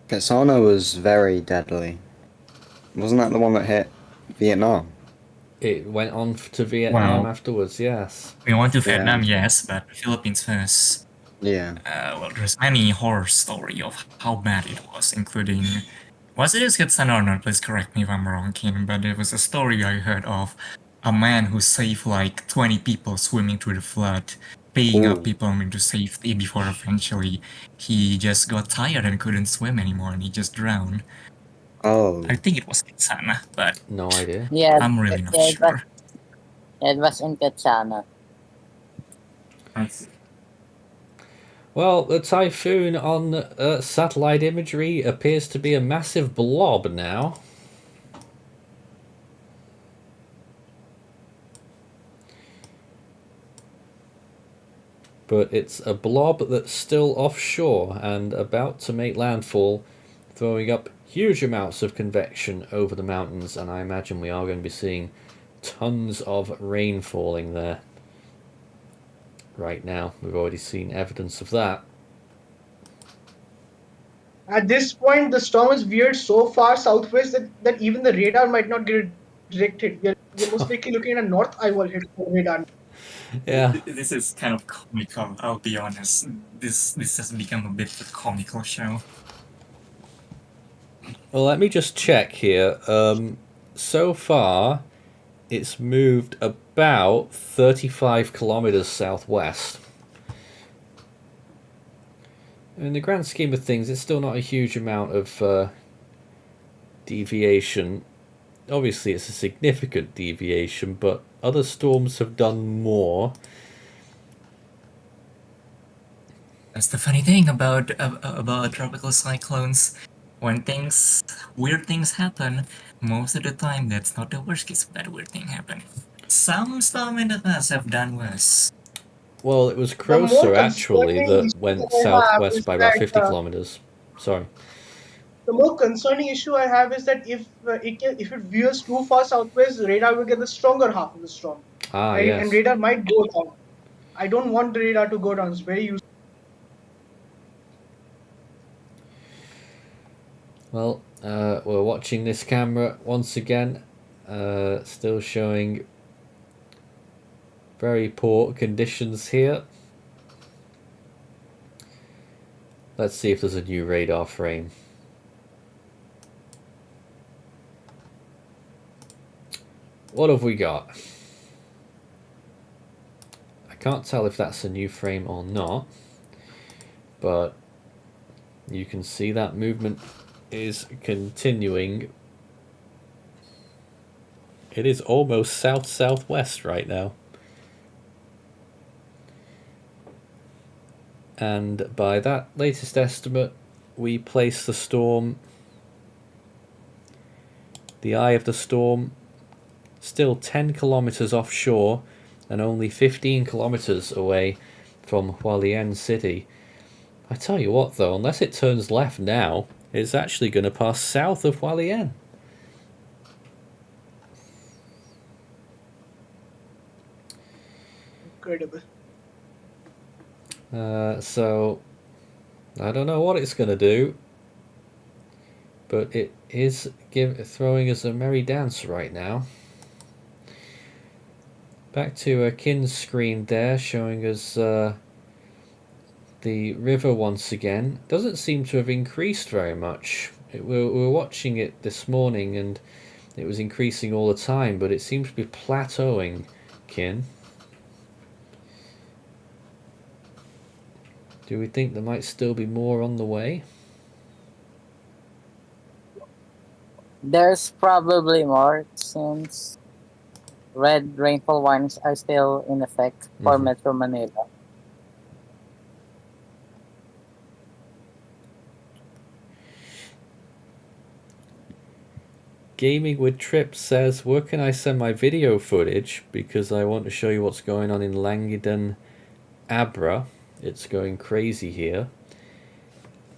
Ketsana was very deadly. Wasn't that the one that hit Vietnam? It went on to Vietnam afterwards, yes. We went to Vietnam, yes, but Philippines first. Yeah. Well, there's many horror story of how bad it was, including... Was it Kitsana or not? Please correct me if I'm wrong, Kim, but there was a story I heard of a man who saved like 20 people swimming through the flood, paying up people into safety before eventually he just got tired and couldn't swim anymore and he just drowned. Oh. I think it was Kitsana, but no idea. Yeah, I'm really not sure. It was in Ketsana. Well, the typhoon on satellite imagery appears to be a massive blob now. But it's a blob that's still offshore and about to make landfall, throwing up huge amounts of convection over the mountains, and I imagine we are going to be seeing tons of rain falling there. Right now, we've already seen evidence of that. At this point, the storm is veered so far southwest that even the radar might not get it directed. We're most likely looking at a north eye wall hit for radar. Yeah. This is kind of comical, I'll be honest. This has become a bit of a comical show. Well, let me just check here. So far, it's moved about 35 kilometers southwest. In the grand scheme of things, it's still not a huge amount of deviation. Obviously, it's a significant deviation, but other storms have done more. That's the funny thing about tropical cyclones. When weird things happen, most of the time that's not the worst case of that weird thing happen. Some storm in the past have done worse. Well, it was The more Crocer actually concerning that issue went I have southwest is by about that 50 kilometers. Sorry. the more concerning issue I have is that if it veers too far southwest, radar will get the stronger half of the storm, Ah, right? And yes. radar might go down. I don't want the radar to go down. It's very useful. Well, we're watching this camera once again. Still showing very poor conditions here. Let's see if there's a new radar frame. What have we got? I can't tell if that's a new frame or not, but you can see that movement is continuing. It is almost south-southwest right now. And by that latest estimate, we place the storm, the eye of the storm, still 10 kilometers offshore and only 15 kilometers away from Hualien City. I tell you what though, unless it turns left now, it's actually going to pass south of Hualien. Incredible. So I don't know what it's going to do, but it is throwing us a merry dance right now. Back to a Kin's screen there, showing us the river once again. Doesn't seem to have increased very much. We were watching it this morning and it was increasing all the time, but it seems to be plateauing, Kin. Do we think there might still be more on the way? There's probably more since red rainfall warnings are still in effect for Metro Manila. Gaming with Trip says, where can I send my video footage? Because I want to show you what's going on in Langidan Abra. It's going crazy here.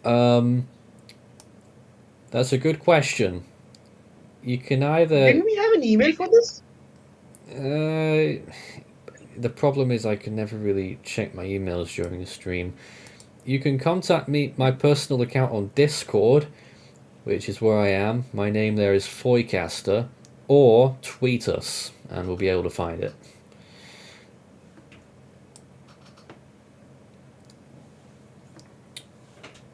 That's a good question. You can either... Didn't we have an email for this? The problem is I can never really check my emails during the stream. You can contact me, my personal account on Discord, which is where I am. My name there is Foycaster, or tweet us, and we'll be able to find it.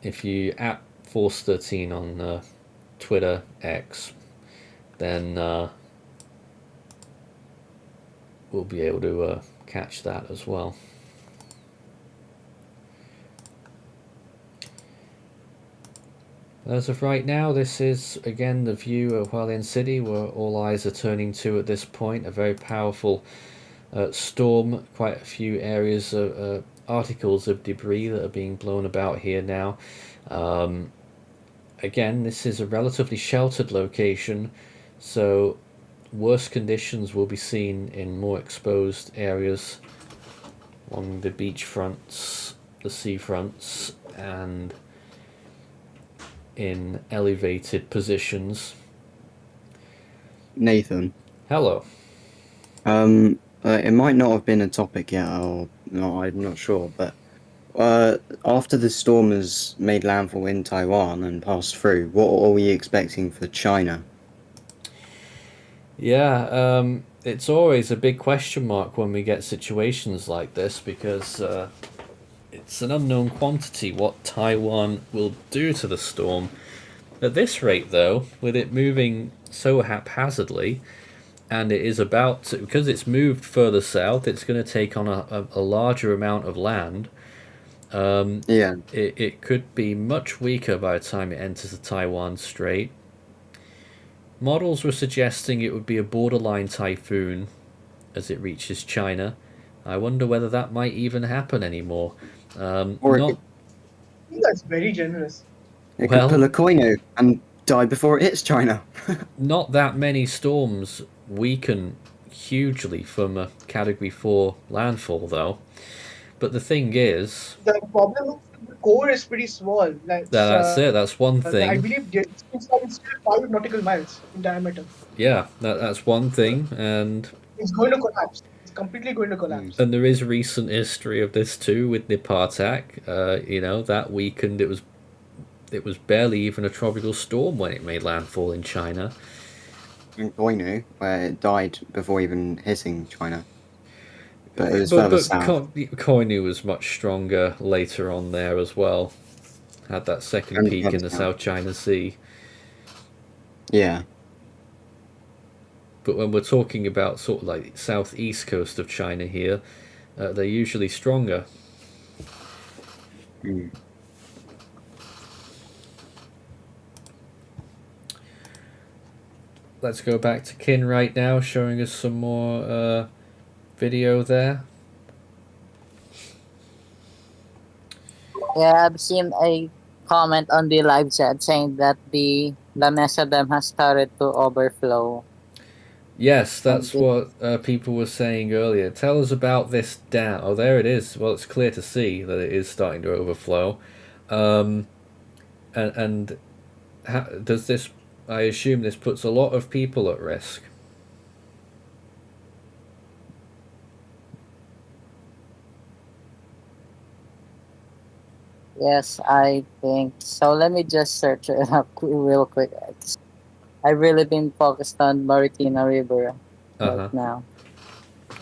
If you at Force13 on Twitter X, then we'll be able to catch that as well. As of right now, this is again the view of Hualien City, where all eyes are turning to at this point. A very powerful storm, quite a few areas of articles of debris that are being blown about here now. Again, this is a relatively sheltered location, so worse conditions will be seen in more exposed areas along the beach fronts, the sea fronts, and in elevated positions. Nathan. Hello. It might not have been a topic yet, or no, I'm not sure, but after the storm has made landfall in Taiwan and passed through, what are we expecting for China? Yeah, it's always a big question mark when we get situations like this because it's an unknown quantity what Taiwan will do to the storm. At this rate, though, with it moving so haphazardly, and it is about to, because it's moved further south, it's going to take on a larger amount of land. Yeah. It could be much weaker by the time it enters the Taiwan Strait. Models were suggesting it would be a borderline typhoon as it reaches China. I wonder whether that might even happen anymore. Or Not I think that's very generous. it well, could pull a Koinu and die before it hits China. not that many storms weaken hugely from a Category 4 landfall, though. But the thing is, The problem is the core is pretty small. that's it. That's one I thing. believe it's still 5 nautical miles in diameter. Yeah, that's one thing, and It's going to collapse. It's completely going to collapse. there is recent history of this too with Nipatak. That weakened. It was barely even a tropical storm when it made landfall in China. In Koinu, where it died before even hitting China. But it was But further south. Koinu was much stronger later on there as well. Had that second And peak in further the south. South China Sea. Yeah. But when we're talking about sort of like southeast coast of China here, they're usually stronger. Mm. Let's go back to Kin right now, showing us some more video there. Yeah, I've seen a comment on the live chat saying that the La Mesa Dam has started to overflow. Yes, that's And what people were saying earlier. Tell us about this dam. Oh, there it is. Well, it's clear to see that it is starting to overflow. And does this? I assume this puts a lot of people at risk. Yes, I think so. Let me just search it up real quick. I've really been focused on Marikina River right now.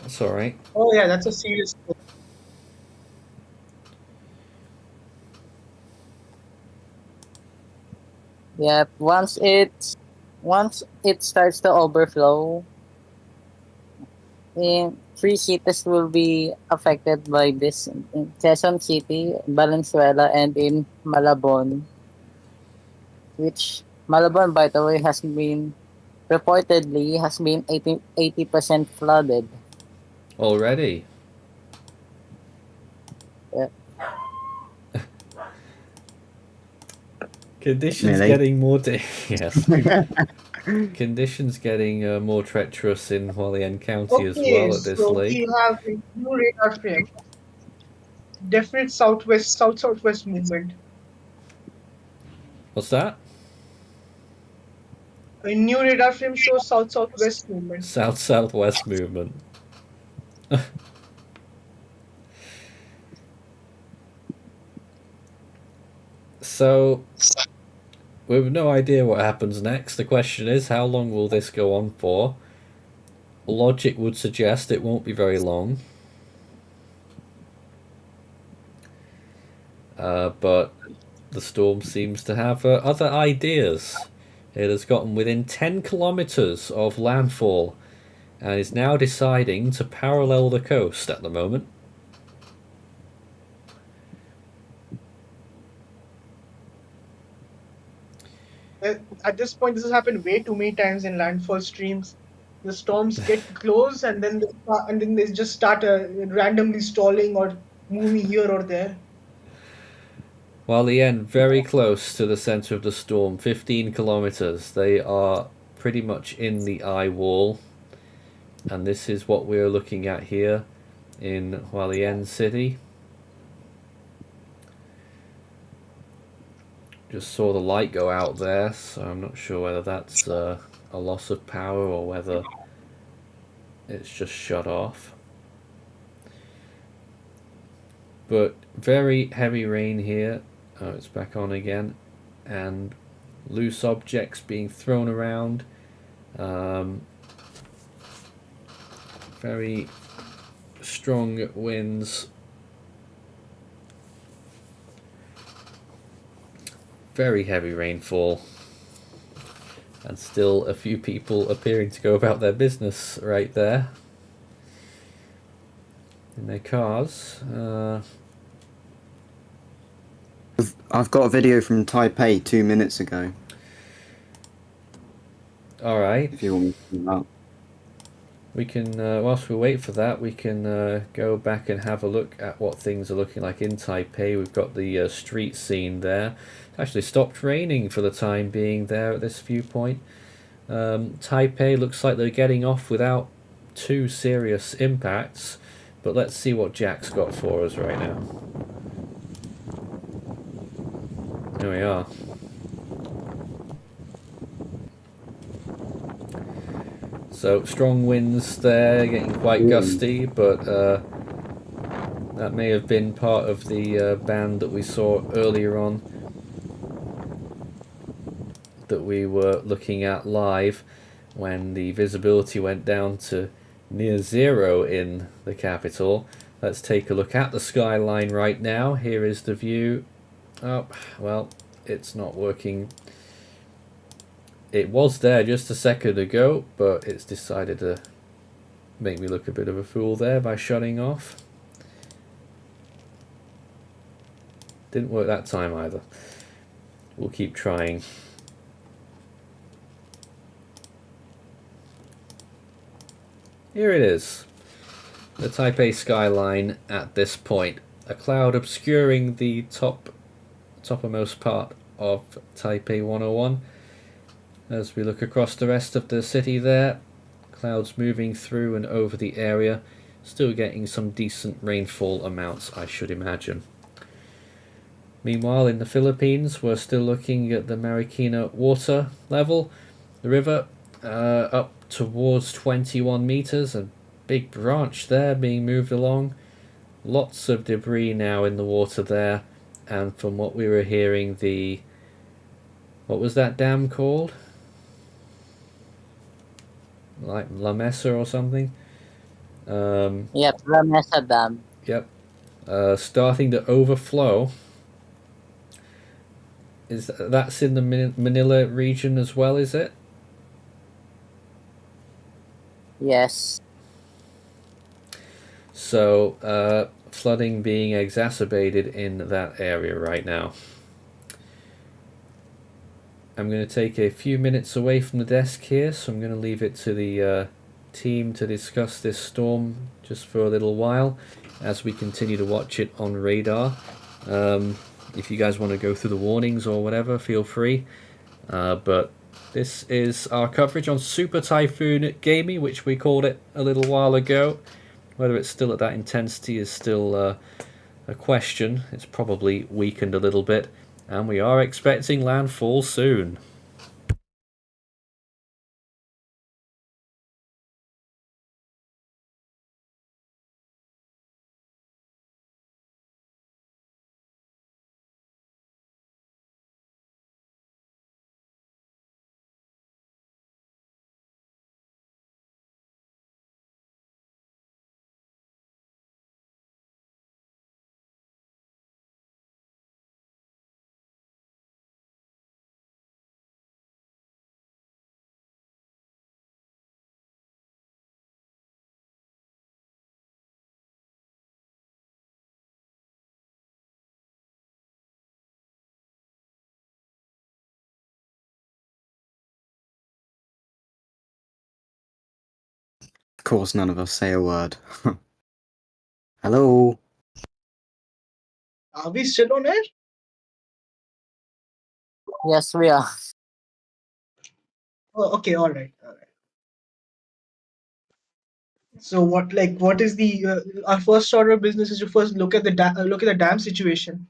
That's all right. Oh yeah, that's a serious thing. Yeah, once it starts to overflow, three cities will be affected by this: in Quezon City, Valenzuela, and in Malabon. Which Malabon, by the way, has been reportedly 80% flooded. Already. Yeah. Conditions Really? getting more yes. Conditions getting more treacherous in Hualien County as Okay, well at this so lake. we have a new radar frame. Definite southwest movement. What's that? A new radar frame shows southwest movement. South-southwest movement. So, we have no idea what happens next. The question is, how long will this go on for? Logic would suggest it won't be very long. But the storm seems to have other ideas. It has gotten within 10 kilometers of landfall and is now deciding to parallel the coast at the moment. At this point, this has happened way too many times in landfall streams. The storms get close and then they just start randomly stalling or moving here or there. While the end very close to the center of the storm, 15 kilometers. They are pretty much in the eye wall. And this is what we're looking at here in Hualien City. Just saw the light go out there, so I'm not sure whether that's a loss of power or whether it's just shut off. But very heavy rain here. Oh, it's back on again. And loose objects being thrown around. Very strong winds. Very heavy rainfall. And still a few people appearing to go about their business right there. In their cars. I've got a video from Taipei 2 minutes ago, Alright. if you want me to do that. We can, whilst we wait for that, we can go back and have a look at what things are looking like in Taipei. We've got the street scene there. It's actually stopped raining for the time being there at this viewpoint. Taipei looks like they're getting off without too serious impacts, but let's see what Jack's got for us right now. Here we are. So strong winds there, getting quite gusty, but that may have been part of the band that we saw earlier on that we were looking at live when the visibility went down to near zero in the capital. Let's take a look at the skyline right now. Here is the view. Oh, well, it's not working. It was there just a second ago, but it's decided to make me look a bit of a fool there by shutting off. Didn't work that time either. We'll keep trying. Here it is. The Taipei skyline at this point. A cloud obscuring the toppermost part of Taipei 101. As we look across the rest of the city there, clouds moving through and over the area, still getting some decent rainfall amounts, I should imagine. Meanwhile, in the Philippines, we're still looking at the Marikina water level. The river up towards 21 meters, a big branch there being moved along. Lots of debris now in the water there, and from what we were hearing, what was that dam called? Like La Mesa or something. Yep, La Mesa Dam. Yep. Starting to overflow. That's in the Manila region as well, is it? Yes. So flooding being exacerbated in that area right now. I'm going to take a few minutes away from the desk here, so I'm going to leave it to the team to discuss this storm just for a little while as we continue to watch it on radar. If you guys want to go through the warnings or whatever, feel free. But this is our coverage on Super Typhoon Gaemi, which we called it a little while ago. Whether it's still at that intensity is still a question. It's probably weakened a little bit. And we are expecting landfall soon. Of course, none of us say a word. Hello? Are we still on air? Yes, we are. Oh, okay, all right. So what is the our first order of business is to first look at the look at the dam situation.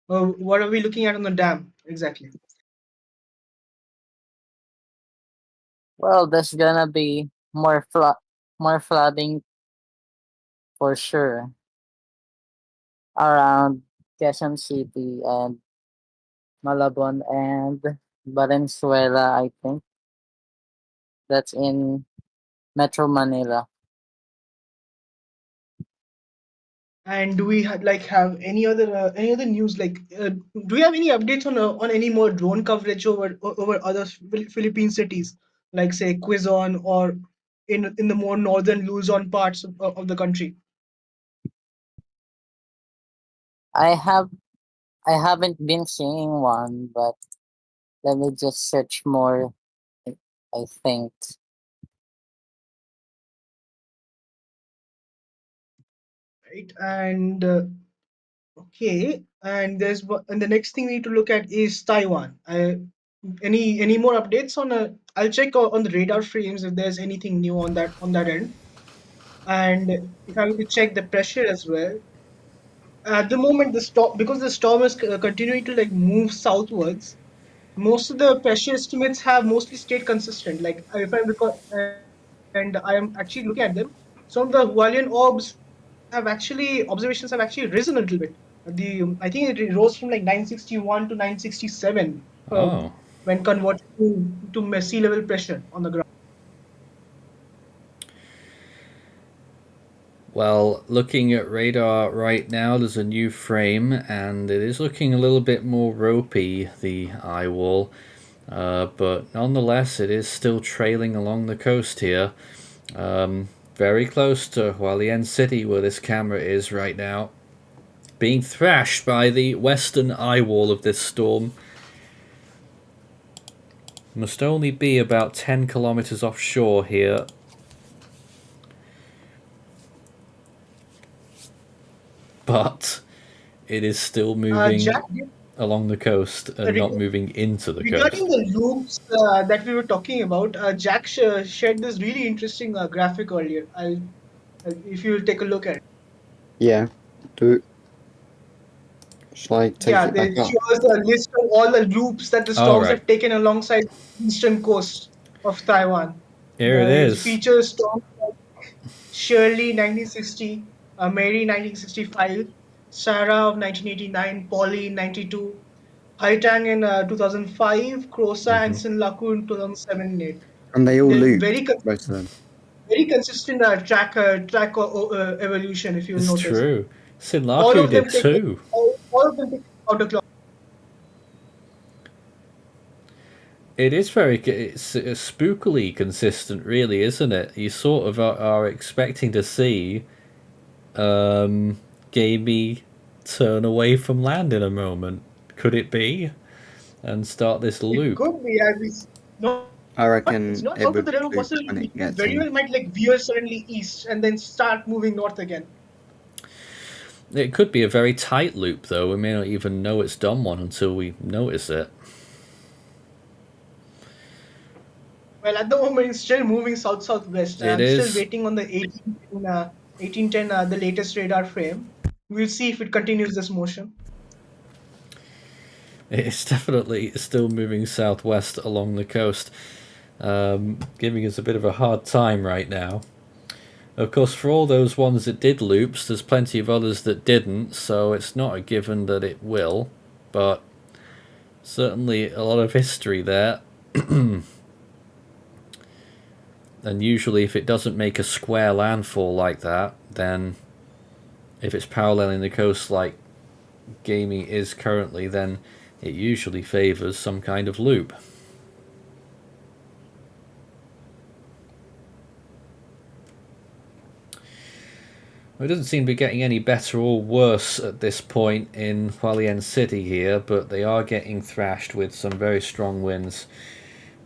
What are we looking at on the dam exactly? Well, there's gonna be more flooding for sure around Quezon City and Malabon and Valenzuela, I think. That's in Metro Manila. And do we have any other news? Do we have any updates on any more drone coverage over other Philippine cities, like say Quezon or in the more northern Luzon parts of the country? I have I haven't been seeing one, but let me just search more. I think Right, and okay, and and the next thing we need to look at is Taiwan. Any more updates on? I'll check on the radar frames if there's anything new on that end. And if I were to check the pressure as well, at the moment the storm, because the storm is continuing to move southwards, most of the pressure estimates have mostly stayed consistent. Like if I recall, and I am actually looking at them, some of the Hualian orbs observations have actually risen a little bit. I think it rose from like 961 to 967 Oh. when converted to sea level pressure on the ground. Well, looking at radar right now, there's a new frame, and it is looking a little bit more ropey, the eye wall. But nonetheless, it is still trailing along the coast here. Very close to Hualien City, where this camera is right now. Being thrashed by the western eye wall of this storm. Must only be about 10 kilometers offshore here. But it is still moving Jack, along the coast and not moving into the regarding coast. the loops that we were talking about, Jack shared this really interesting graphic earlier. If you will take a look at it. Yeah. Do shall I take Yeah, it they back up? shows a list of all the loops that the All storms right, have taken alongside the eastern coast of Taiwan. here it It is. features storms like Shirley 1960, Mary 1965, Sarah of 1989, Polly in 92, Haitang in 2005, Krosa and Sinlaku in 2007 and 8. And they all They're looped, both of them. very consistent track evolution, if you'll It's notice. true. All Sinlaku of did them take too. all of them take outer clock. It is it's spookily consistent, really, isn't it? You sort of are expecting to see Gaemi turn away from land in a moment. Could it be? And start this It loop. could be. I It's reckon not it out of would the realm of loop possibility. when it It gets very in. well might veer suddenly east and then start moving north again. It could be a very tight loop, though. We may not even know it's done one until we notice it. Well, at the moment, it's still moving south-southwest. It I'm still is. waiting on the 1810, the latest radar frame. We'll see if it continues this motion. It's definitely still moving southwest along the coast, giving us a bit of a hard time right now. Of course, for all those ones that did loops, there's plenty of others that didn't, so it's not a given that it will, but certainly a lot of history there. And usually if it doesn't make a square landfall like that, then if it's paralleling the coast like Gaemi is currently, then it usually favours some kind of loop. It doesn't seem to be getting any better or worse at this point in Hualien City here, but they are getting thrashed with some very strong winds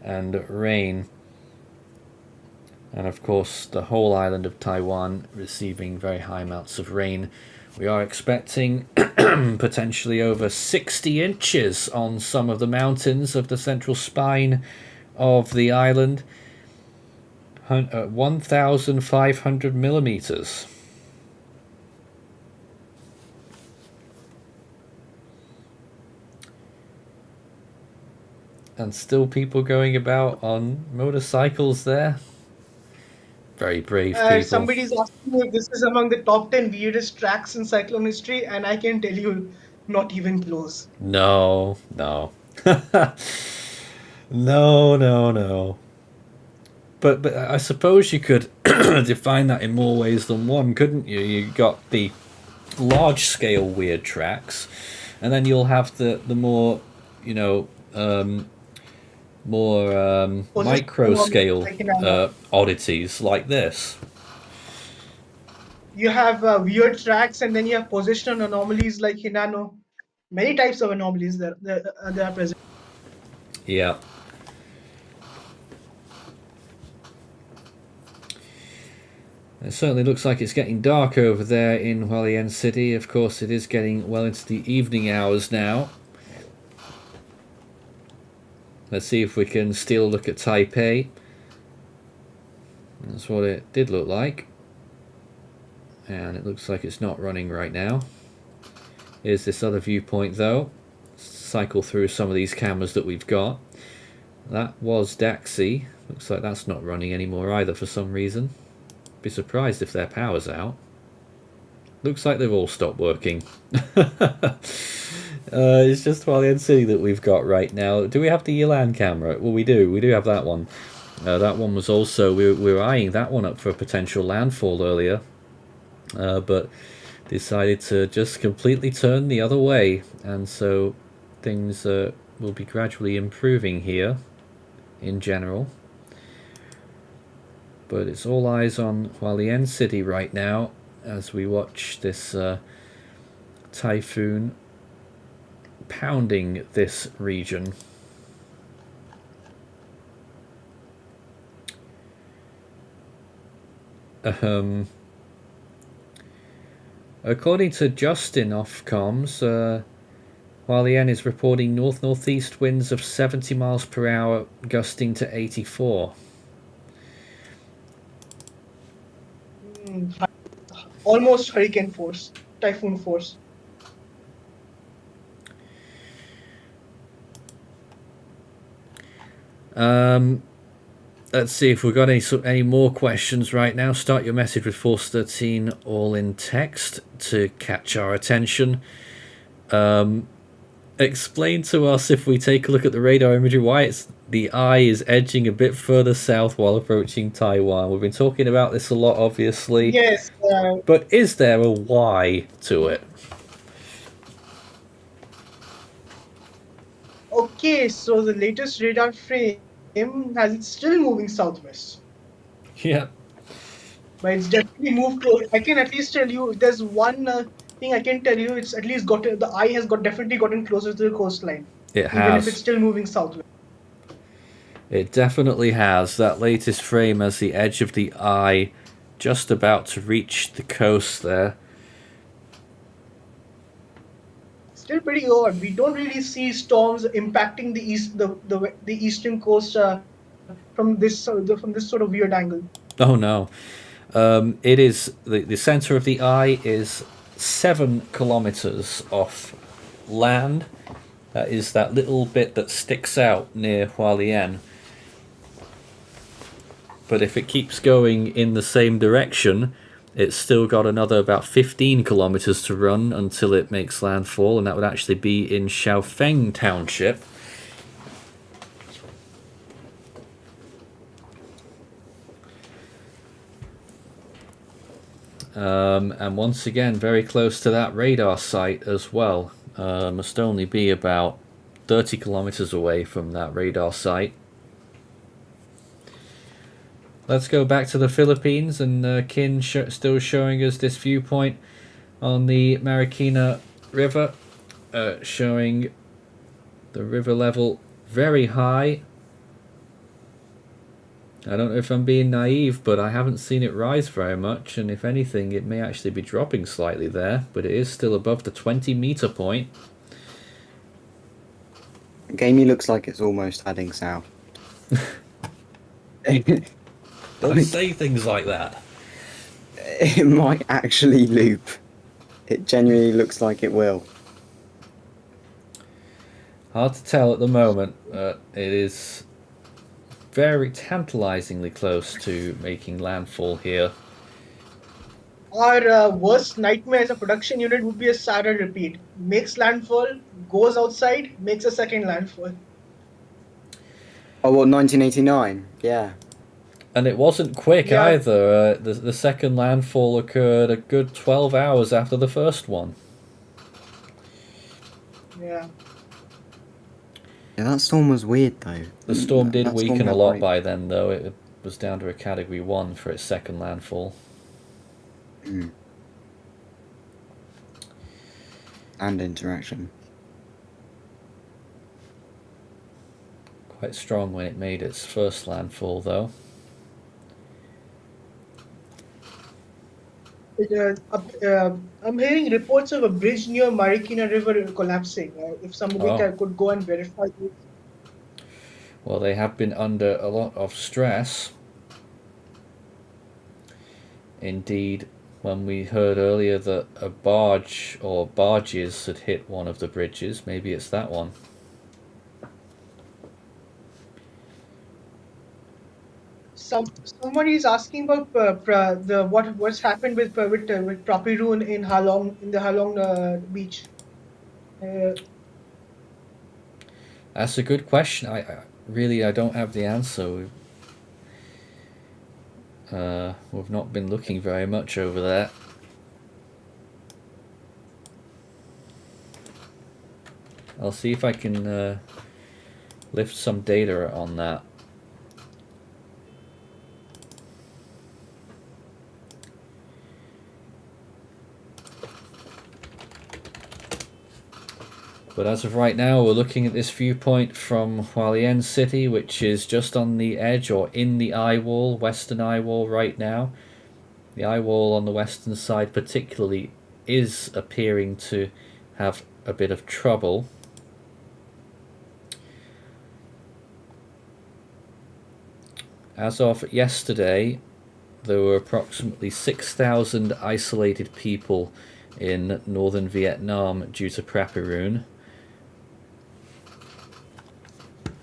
and rain. And of course, the whole island of Taiwan receiving very high amounts of rain. We are expecting potentially over 60 inches on some of the mountains of the central spine of the island. 1,500 millimeters. And still people going about on motorcycles there. Very brave people. Somebody's asking me if this is among the top 10 weirdest tracks in cyclone history, and I can tell you, not even close. No, no. No. But I suppose you could define that in more ways than one, couldn't you? You got the have large scale weird tracks, and then you'll have the more, you know, more micro scale like in oddities like this. you have weird tracks, and then you have positional anomalies like Hinano. Many types of anomalies that are present. Yeah. It certainly looks like it's getting dark over there in Hualien City. Of course, it is getting well into the evening hours now. Let's see if we can steal a look at Taipei. That's what it did look like. And it looks like it's not running right now. Here's this other viewpoint though. Cycle through some of these cameras that we've got. That was Daxi. Looks like that's not running anymore either for some reason. Be surprised if their power's out. Looks like they've all stopped working. It's just Hualien City that we've got right now. Do we have the Yilan camera? Well, we do. We do have that one. That one was also... We were eyeing that one up for a potential landfall earlier. But decided to just completely turn the other way. And so things will be gradually improving here in general. But it's all eyes on Hualien City right now as we watch this typhoon pounding this region. According to Justin off comms, Hualien is reporting north-northeast winds of 70 miles per hour, gusting to 84. Almost hurricane force, typhoon force. Let's see if we've got any more questions right now. Start your message with Force 13 all in text to catch our attention. Explain to us, if we take a look at the radar imagery, why the eye is edging a bit further south while approaching Taiwan. We've been talking about this a lot, obviously. Yes. But is there a why to it? Okay, so the latest radar frame has it still moving southwest. Yeah. But it's definitely moved close. I can at least tell you, there's one thing I can tell you, it's at least the eye has definitely gotten closer to the coastline. It has. Even if it's still moving southwest. It definitely has. That latest frame has the edge of the eye just about to reach the coast there. Still pretty odd. We don't really see storms impacting the eastern coast from this sort of weird angle. Oh no. It is the center of the eye is 7 kilometers off land. That is that little bit that sticks out near Hualien. But if it keeps going in the same direction, it's still got another about 15 kilometers to run until it makes landfall, and that would actually be in Xiaofeng Township. And once again, very close to that radar site as well. Must only be about 30 kilometers away from that radar site. Let's go back to the Philippines, and Kin still showing us this viewpoint on the Marikina River, showing the river level very high. I don't know if I'm being naive, but I haven't seen it rise very much, and if anything, it may actually be dropping slightly there, but it is still above the 20-meter point. Gaemi looks like it's almost heading south. Don't say things like that. It might actually loop. It genuinely looks like it will. Hard to tell at the moment. It is very tantalizingly close to making landfall here. Our worst nightmare as a production unit would be a Sarah repeat. Makes landfall, goes outside, makes a second landfall. Oh, what, 1989? Yeah. And it wasn't quick Yeah, either. The second landfall occurred a good 12 hours after the first one. yeah. Yeah, that storm was weird though. The storm did That storm weaken a had lot like, by then, though. It was down to a Category 1 for its second landfall. and interaction. Quite strong when it made its first landfall, though. I'm hearing reports of a bridge near Marikina River collapsing. If somebody Oh. could go and verify this. Well, they have been under a lot of stress. Indeed, when we heard earlier that a barge or barges had hit one of the bridges, maybe it's that one. Somebody is asking about what's happened with Propiroon in the Halong beach. That's a good question. I don't have the answer. We've not been looking very much over there. I'll see if I can lift some data on that. But as of right now, we're looking at this viewpoint from Hualien City, which is just on the edge or in the eye wall, western eye wall right now. The eye wall on the western side particularly is appearing to have a bit of trouble. As of yesterday, there were approximately 6,000 isolated people in northern Vietnam due to Prapiroon.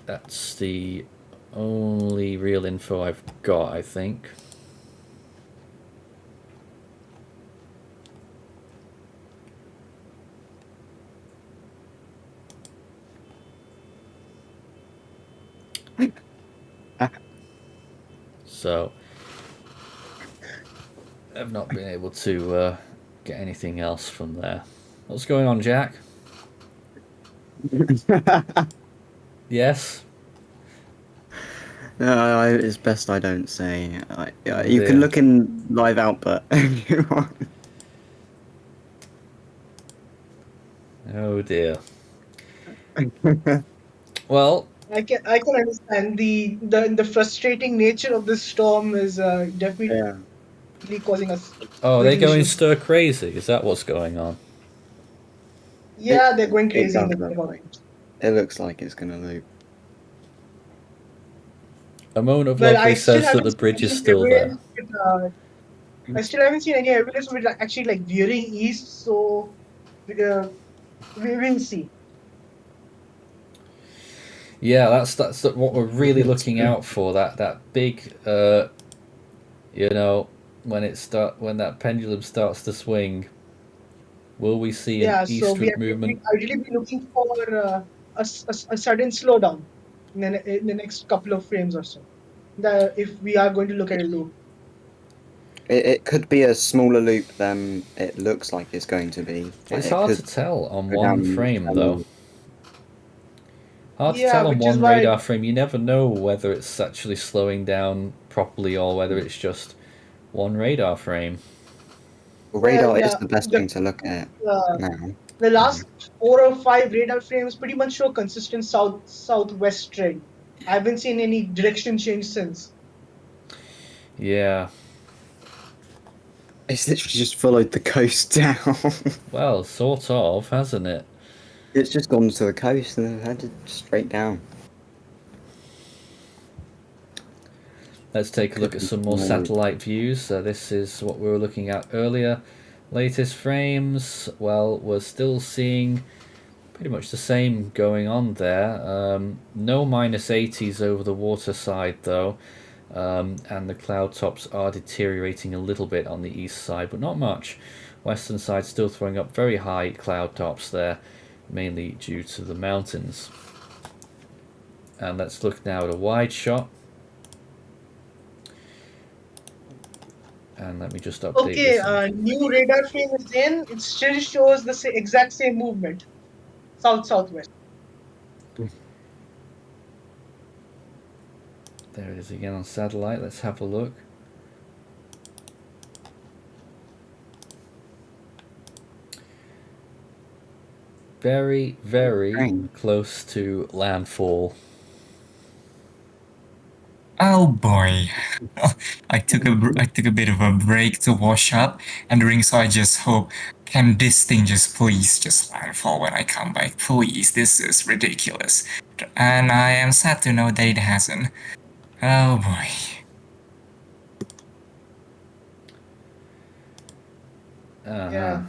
That's the only real info I've got, I think. So, I've not been able to get anything else from there. What's going on, Jack? Yes? No, it's best I don't say. Oh, you dear. can look in live output if you want. Oh dear. Well, I can understand the frustrating nature of this storm is definitely Yeah. causing us oh, little they're going issues. stir crazy. Is that what's going on? Yeah, they're going It crazy in does the look storm. like. It looks like it's gonna loop. Amon of Well, I Lovely still says that haven't the seen bridge is any still there. evidence. I still haven't seen any evidence of it actually like veering east. So we will see. Yeah, that's what we're really looking out for. That big, you know, when that pendulum starts to swing, will we see an Yeah, so we eastward have movement? ideally be looking for a sudden slowdown in the next couple of frames or so. If we are going to look at a loop. It could be a smaller loop than it looks like it's going to be. Like, It's it hard could to tell on go one down frame, though. Hard to Yeah, tell on which is one why radar frame. You never know whether it's actually slowing down properly or whether it's just one radar frame. Well, well, radar is yeah, the best thing to look at uh, now. the last 4 or 5 radar frames pretty much show consistent southwest trend. I haven't seen any direction change since. Yeah. It's literally just followed the coast down. Well, sort of, hasn't it? It's just gone to the coast and then headed straight down. Let's take a look at some more satellite views. This is what we were looking at earlier. Latest frames. Well, we're still seeing pretty much the same going on there. No -80s over the water side though. And the cloud tops are deteriorating a little bit on the east side, but not much. Western side still throwing up very high cloud tops there, mainly due to the mountains. And let's look now at a wide shot. And let me just update Okay, this. new radar frame is in. It still shows the exact same movement, south-southwest. There it is again on satellite. Let's have a look. Very, very close to landfall. Oh boy. I took a bit of a break to wash up, and during so I just hope, can this thing just please just landfall when I come back? Please, this is ridiculous. And I am sad to know that it hasn't. Oh boy. Yeah.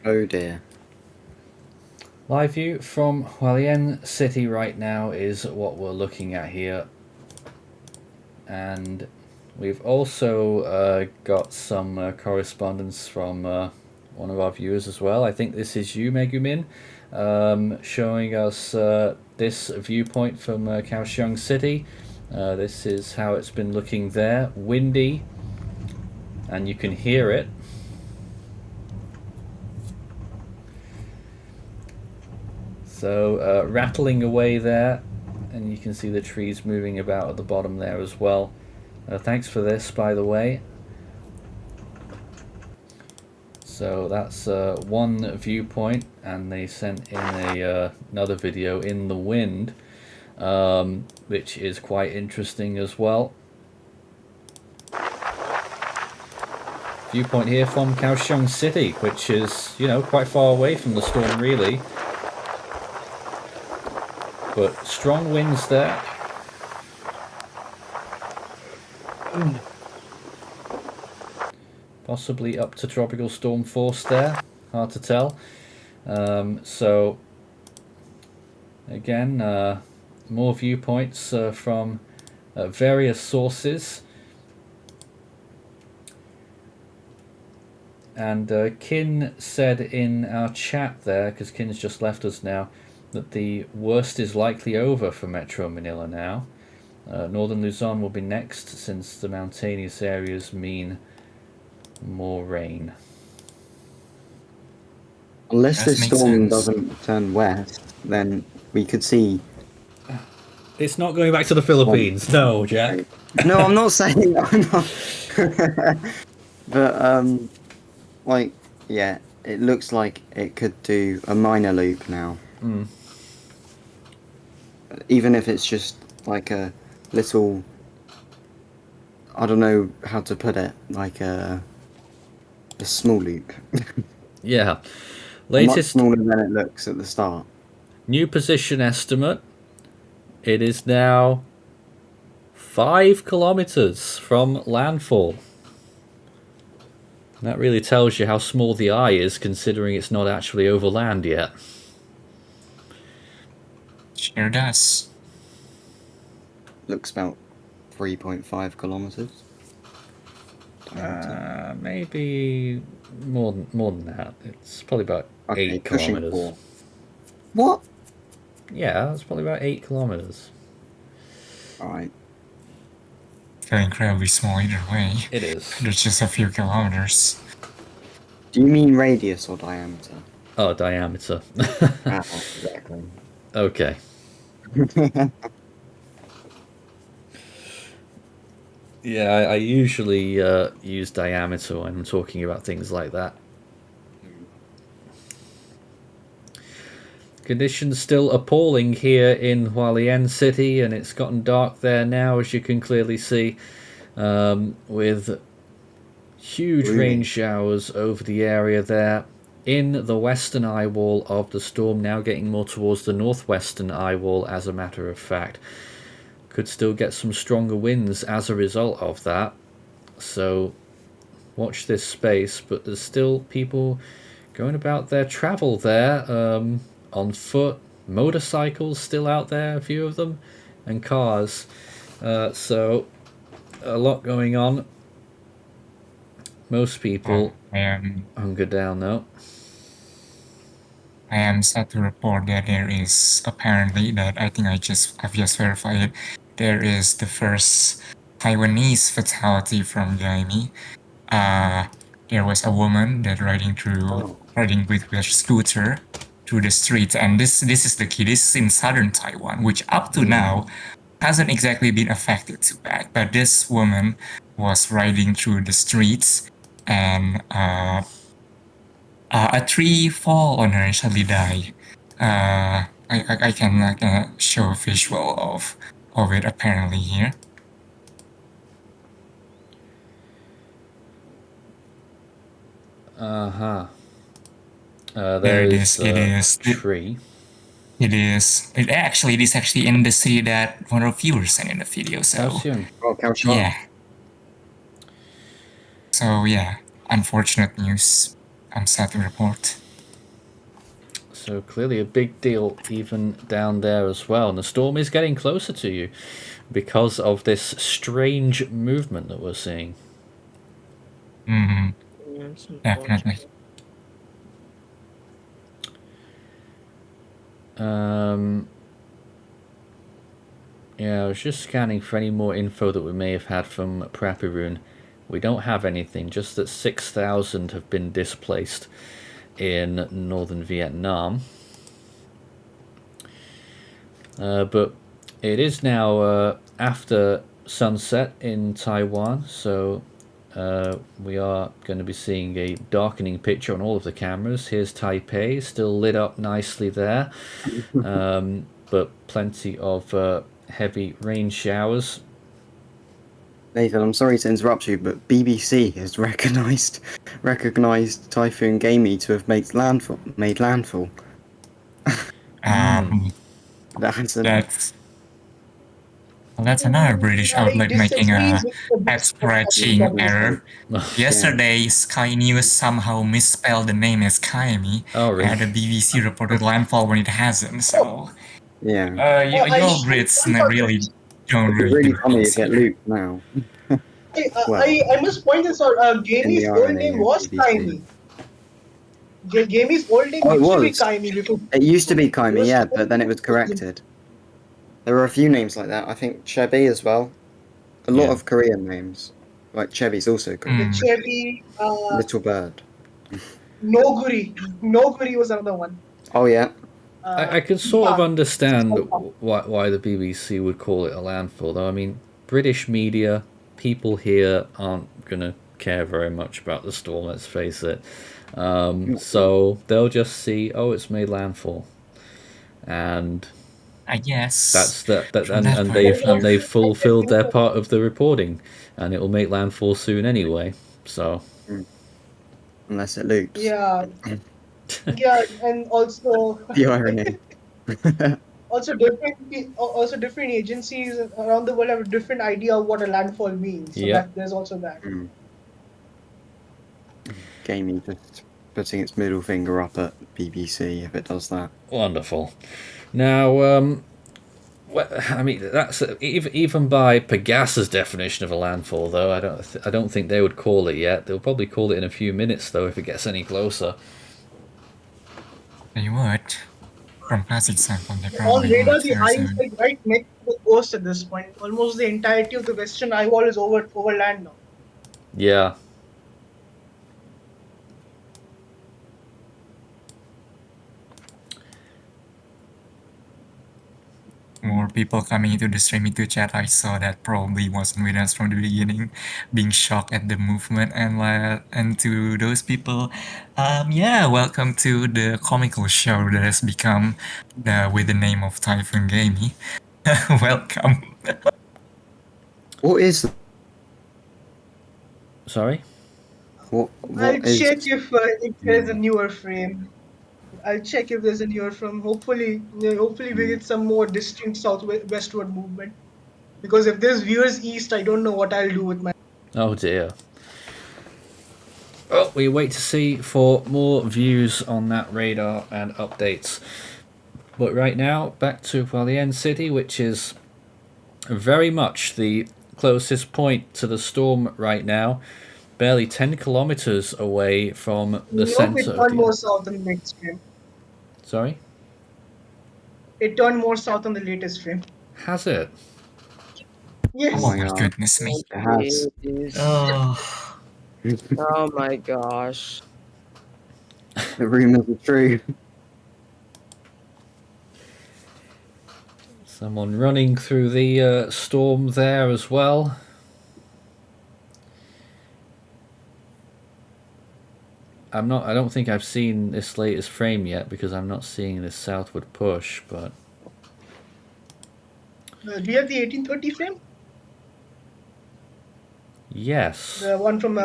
Oh dear. Live view from Hualien City right now is what we're looking at here. And we've also got some correspondence from one of our viewers as well. I think this is you, Megumin, showing us this viewpoint from Kaohsiung City. This is how it's been looking there. Windy, and you can hear it. So rattling away there, and you can see the trees moving about at the bottom there as well. Thanks for this, by the way. So that's one viewpoint, and they sent in another video in the wind, which is quite interesting as well. Viewpoint here from Kaohsiung City, which is, you know, quite far away from the storm really. But strong winds there. Possibly up to tropical storm force there. Hard to tell. So again, more viewpoints from various sources. And Kin said in our chat there, because Kin's just left us now, that the worst is likely over for Metro Manila now. Northern Luzon will be next, since the mountainous areas mean more rain. Unless this storm sense. doesn't turn west, then we could see. It's not going back to the Philippines, no, Jack. No, I'm not saying. I'm not. But like, yeah, it looks like it could do a minor loop now. Even if it's just like a little, I don't know how to put it, like a small loop. Yeah. Much Latest smaller than it looks at the start. new position estimate. It is now 5 kilometers from landfall. That really tells you how small the eye is, considering it's not actually over land yet. Sure does. Looks about 3.5 kilometers. Maybe more than that. It's probably about 8 pushing kilometers. 4. What? Yeah, it's probably about 8 kilometers. Alright. They're incredibly small either way. It is. There's just a few kilometers. Do you mean radius or diameter? Oh, diameter. Exactly. Okay. Yeah, I usually use diameter when I'm talking about things like that. Conditions still appalling here in Hualien City, and it's gotten dark there now, as you can clearly see, with huge rain showers over the area there. In the western eye wall of the storm, now getting more towards the northwestern eye wall, as a matter of fact. Could still get some stronger winds as a result of that. So watch this space, but there's still people going about their travel there, on foot, motorcycles still out there, a few of them, and cars. So a lot going on. most people I am hunker down though. I am sad to report that there is apparently that I've just verified it. There is the first Taiwanese fatality from Gaemi. There was a woman that riding with her scooter through the streets, and this is the key. This is in southern Taiwan, which up to now hasn't exactly been affected too bad. But this woman was riding through the streets, and a tree fall on her and suddenly die. I can show a visual of it apparently here. There it is is. a tree. It is actually in the city that one of our viewers sent in the video. So Kaohsiung. Oh, Kaohsiung. yeah. So yeah, unfortunate news. I'm sad to report. So clearly a big deal even down there as well. And the storm is getting closer to you because of this strange movement that we're seeing. Mm-hmm. Yeah, it's Definitely. Yeah, I was just scanning for any more info that we may have had from Prapirun. We don't have anything, just that 6,000 have been displaced in northern Vietnam. But it is now after sunset in Taiwan, so we are going to be seeing a darkening picture on all of the cameras. Here's Taipei, still lit up nicely there, but plenty of heavy rain showers. Nathan, I'm sorry to interrupt you, but BBC has recognised Typhoon Gaemi to have made landfall. That's another British outlet making a disagree with the head-scratching error. Oh, Yesterday, Sky News somehow misspelled the name as Kaimi, really? and the BBC reported landfall when it hasn't. So, Yeah. your Brits really don't It's really really do funny things to get here. looped now. Well, I must point this out. Gaemi's the old irony name of was BBC. Kaimi. Gaemi's old name Oh, it used to be was. Kaimi before. It used to be Kaimi, was yeah, called- but then it was corrected. There were a few names like that. I think Chebi as well. A lot Yeah. of Korean names. Like Chebi's also Korean. Mm. Chebi, Little Bird. Noguri. Noguri was another one. Oh yeah. I could sort of yeah. understand why the BBC would call it a landfall, though. I mean, British media, people here aren't going to care very much about the storm, let's face it. So they'll just see, oh, it's made landfall. And I guess that's that from that and point they've fulfilled their part of the reporting, and it will make landfall soon anyway. So Unless it loops. Yeah. Yeah, and also The irony. also different agencies around the world have a different idea of what a landfall means. So Yeah. there's also that. Gamey just putting its middle finger up at BBC if it does that. wonderful. Now, I mean, that's even by Pegasus' definition of a landfall, though. I don't think they would call it yet. They'll probably call it in a few minutes, though, if it gets any closer. they would. From past example, they On probably radar, would the very eye soon. is like right next to the coast at this point. Almost the entirety of the western eye wall is over land now. Yeah. More people coming into the stream into chat. I saw that probably wasn't with us from the beginning, being shocked at the movement and to those people, yeah, welcome to the comical show that has become with the name of Typhoon Gaemi. Welcome. What is Sorry? what I'll is check if there's a newer frame. I'll check if there's a newer frame. Hopefully we get some more distinct southwestward movement. Because if there's viewers east, I don't know what I'll do with my. Oh dear. Well, we wait to see for more views on that radar and updates. But right now, back to Hualien City, which is very much the closest point to the storm right now. barely 10 kilometers away from the Nope, center it of turned the. more south on the latest frame. Sorry? It turned more south on the latest frame. Has it? Yes. Oh my my God. goodness me. It has. Jeez. Oh, Oh my gosh. The rumors are true. Someone running through the storm there as well. I don't think I've seen this latest frame yet because I'm not seeing this southward push, but Do you have the 1830 frame? yes. The one from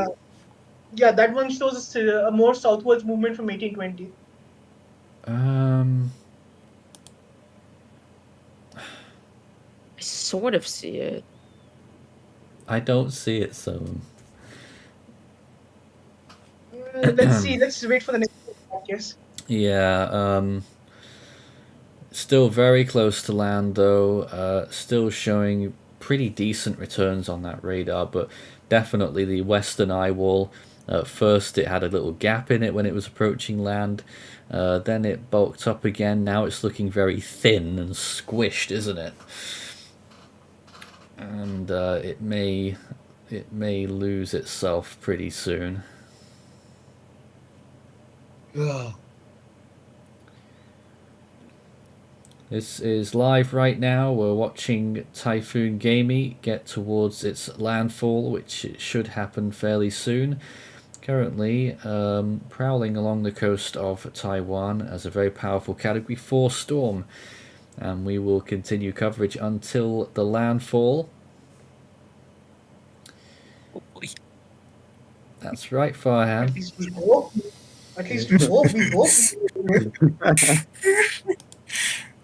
yeah, that one shows a more southwards movement from 1820. I sort of see it. I don't see it, so Let's see. Let's wait for the next podcast. yeah. Still very close to land though. Still showing pretty decent returns on that radar, but definitely the western eye wall. At first, it had a little gap in it when it was approaching land. Then it bulked up again. Now it's looking very thin and squished, isn't it? And it may lose itself pretty soon. This is live right now. We're watching Typhoon Gaemi get towards its landfall, which it should happen fairly soon. Currently prowling along the coast of Taiwan as a very powerful Category 4 storm. And we will continue coverage until the landfall. hopefully. That's right, Farhan. At least we hope. At least we hope. We hope.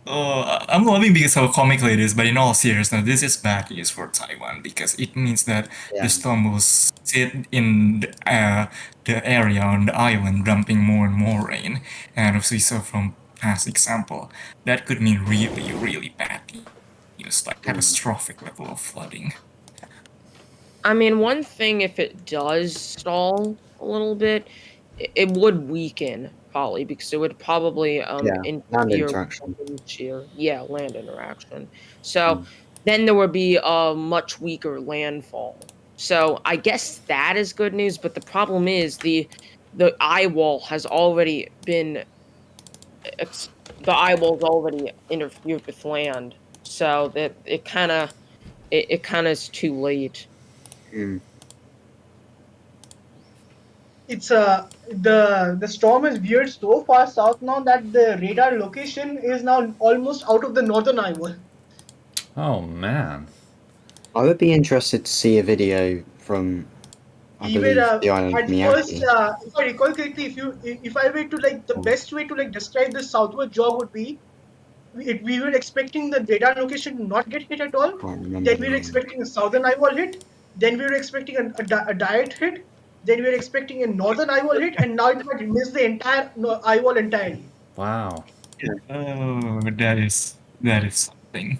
Oh, I'm loving because how comical it is, but in all seriousness, this is bad news for Taiwan because it means that Yeah. the storm will sit in the area on the island, dumping more and more rain. And as we saw from past example, that could mean really, really bad news, like catastrophic level of flooding. I mean, one thing, if it does stall a little bit, it would weaken probably because it would probably Land interfere interaction. with wind shear. Yeah, land interaction. So then there would be a much weaker landfall. So I guess that is good news, but the problem is the eye wall has already been the eye wall's already interfered with land. So that it kind of is too late. It's the storm is veered so far south now that the radar location is now almost out of the northern eye wall. Oh man. I would be interested to see a video from, I Even believe, the island of at first, Miyake. if I recall correctly, if I were to the best way to describe the southward jog would be, we were expecting the radar location to not get hit at all. Can't remember Then the we were name. expecting a southern eye wall hit. Then we were expecting a diet hit. Then we were expecting a northern eye wall hit, and now it might miss the entire eye wall entirely. Wow. Oh, that is something.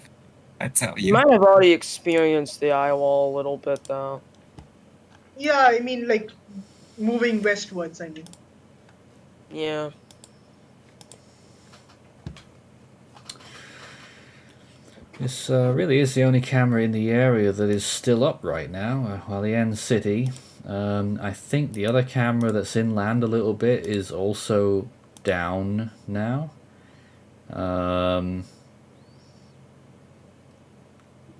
I tell You you. might have already experienced the eye wall a little bit, though. Yeah, I mean moving westwards. I mean. Yeah. This really is the only camera in the area that is still up right now, while the N City. I think the other camera that's inland a little bit is also down now.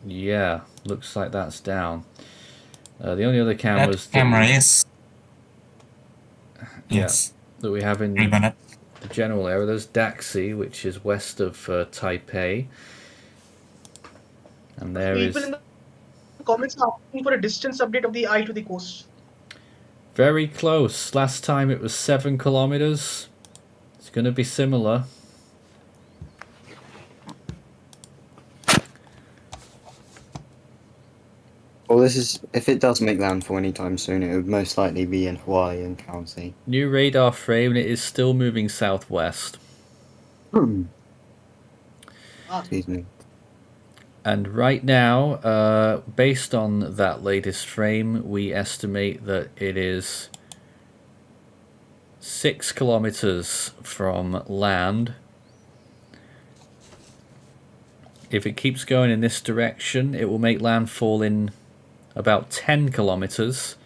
Yeah, looks like that's down. The only other cameras That camera is. Yes. that we have in Ribbon. the general area, there's Daxi, which is west of Taipei. And there is People in the comments are asking for a distance update of the eye to the coast. very close. Last time it was 7 kilometers. It's going to be similar. Well, this is, if it does make landfall anytime soon, it would most likely be in Hawaii and County. New radar frame, and it is still moving southwest. Excuse me. And right now, based on that latest frame, we estimate that it is 6 kilometers from land. If it keeps going in this direction, it will make landfall in about 10 kilometers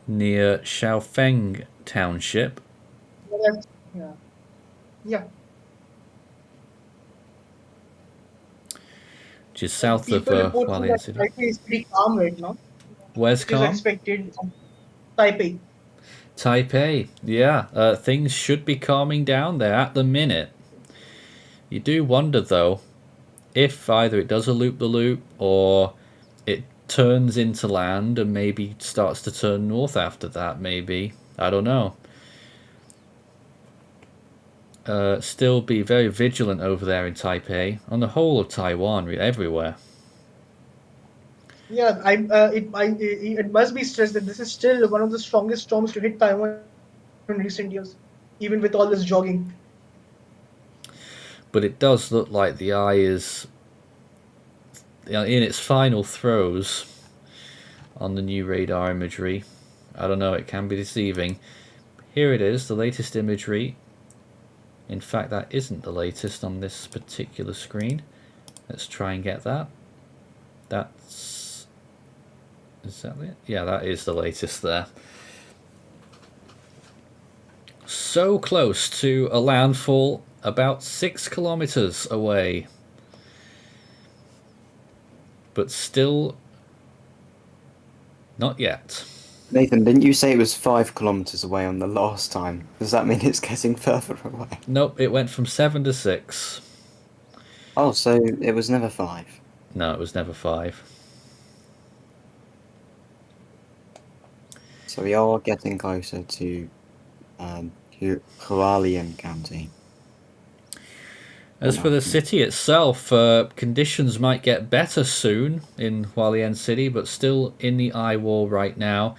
near Xiaofeng Township. Yeah. Yeah. Which is south of People reporting Hualien that City. Taipei is pretty calm right now, Where's which is calm? expected. Taipei. Taipei, yeah. Things should be calming down there at the minute. You do wonder, though, if either it does a loop-the-loop or it turns into land and maybe starts to turn north after that, maybe. I don't know. Still be very vigilant over there in Taipei, on the whole of Taiwan, everywhere. Yeah, it must be stressed that this is still one of the strongest storms to hit Taiwan in recent years, even with all this jogging. But it does look like the eye is in its final throes on the new radar imagery. I don't know, it can be deceiving. Here it is, the latest imagery. In fact, that isn't the latest on this particular screen. Let's try and get that. Is that it? Yeah, that is the latest there. So close to a landfall, about 6 kilometers away. But still not yet. Nathan, didn't you say it was 5 kilometers away on the last time? Does that mean it's getting further away? Nope, it went from 7 to 6. Oh, so it was never 5. No, it was never 5. So we are getting closer to Hualien County. As for the city itself, conditions might get better soon in Hualien City, but still in the eye wall right now.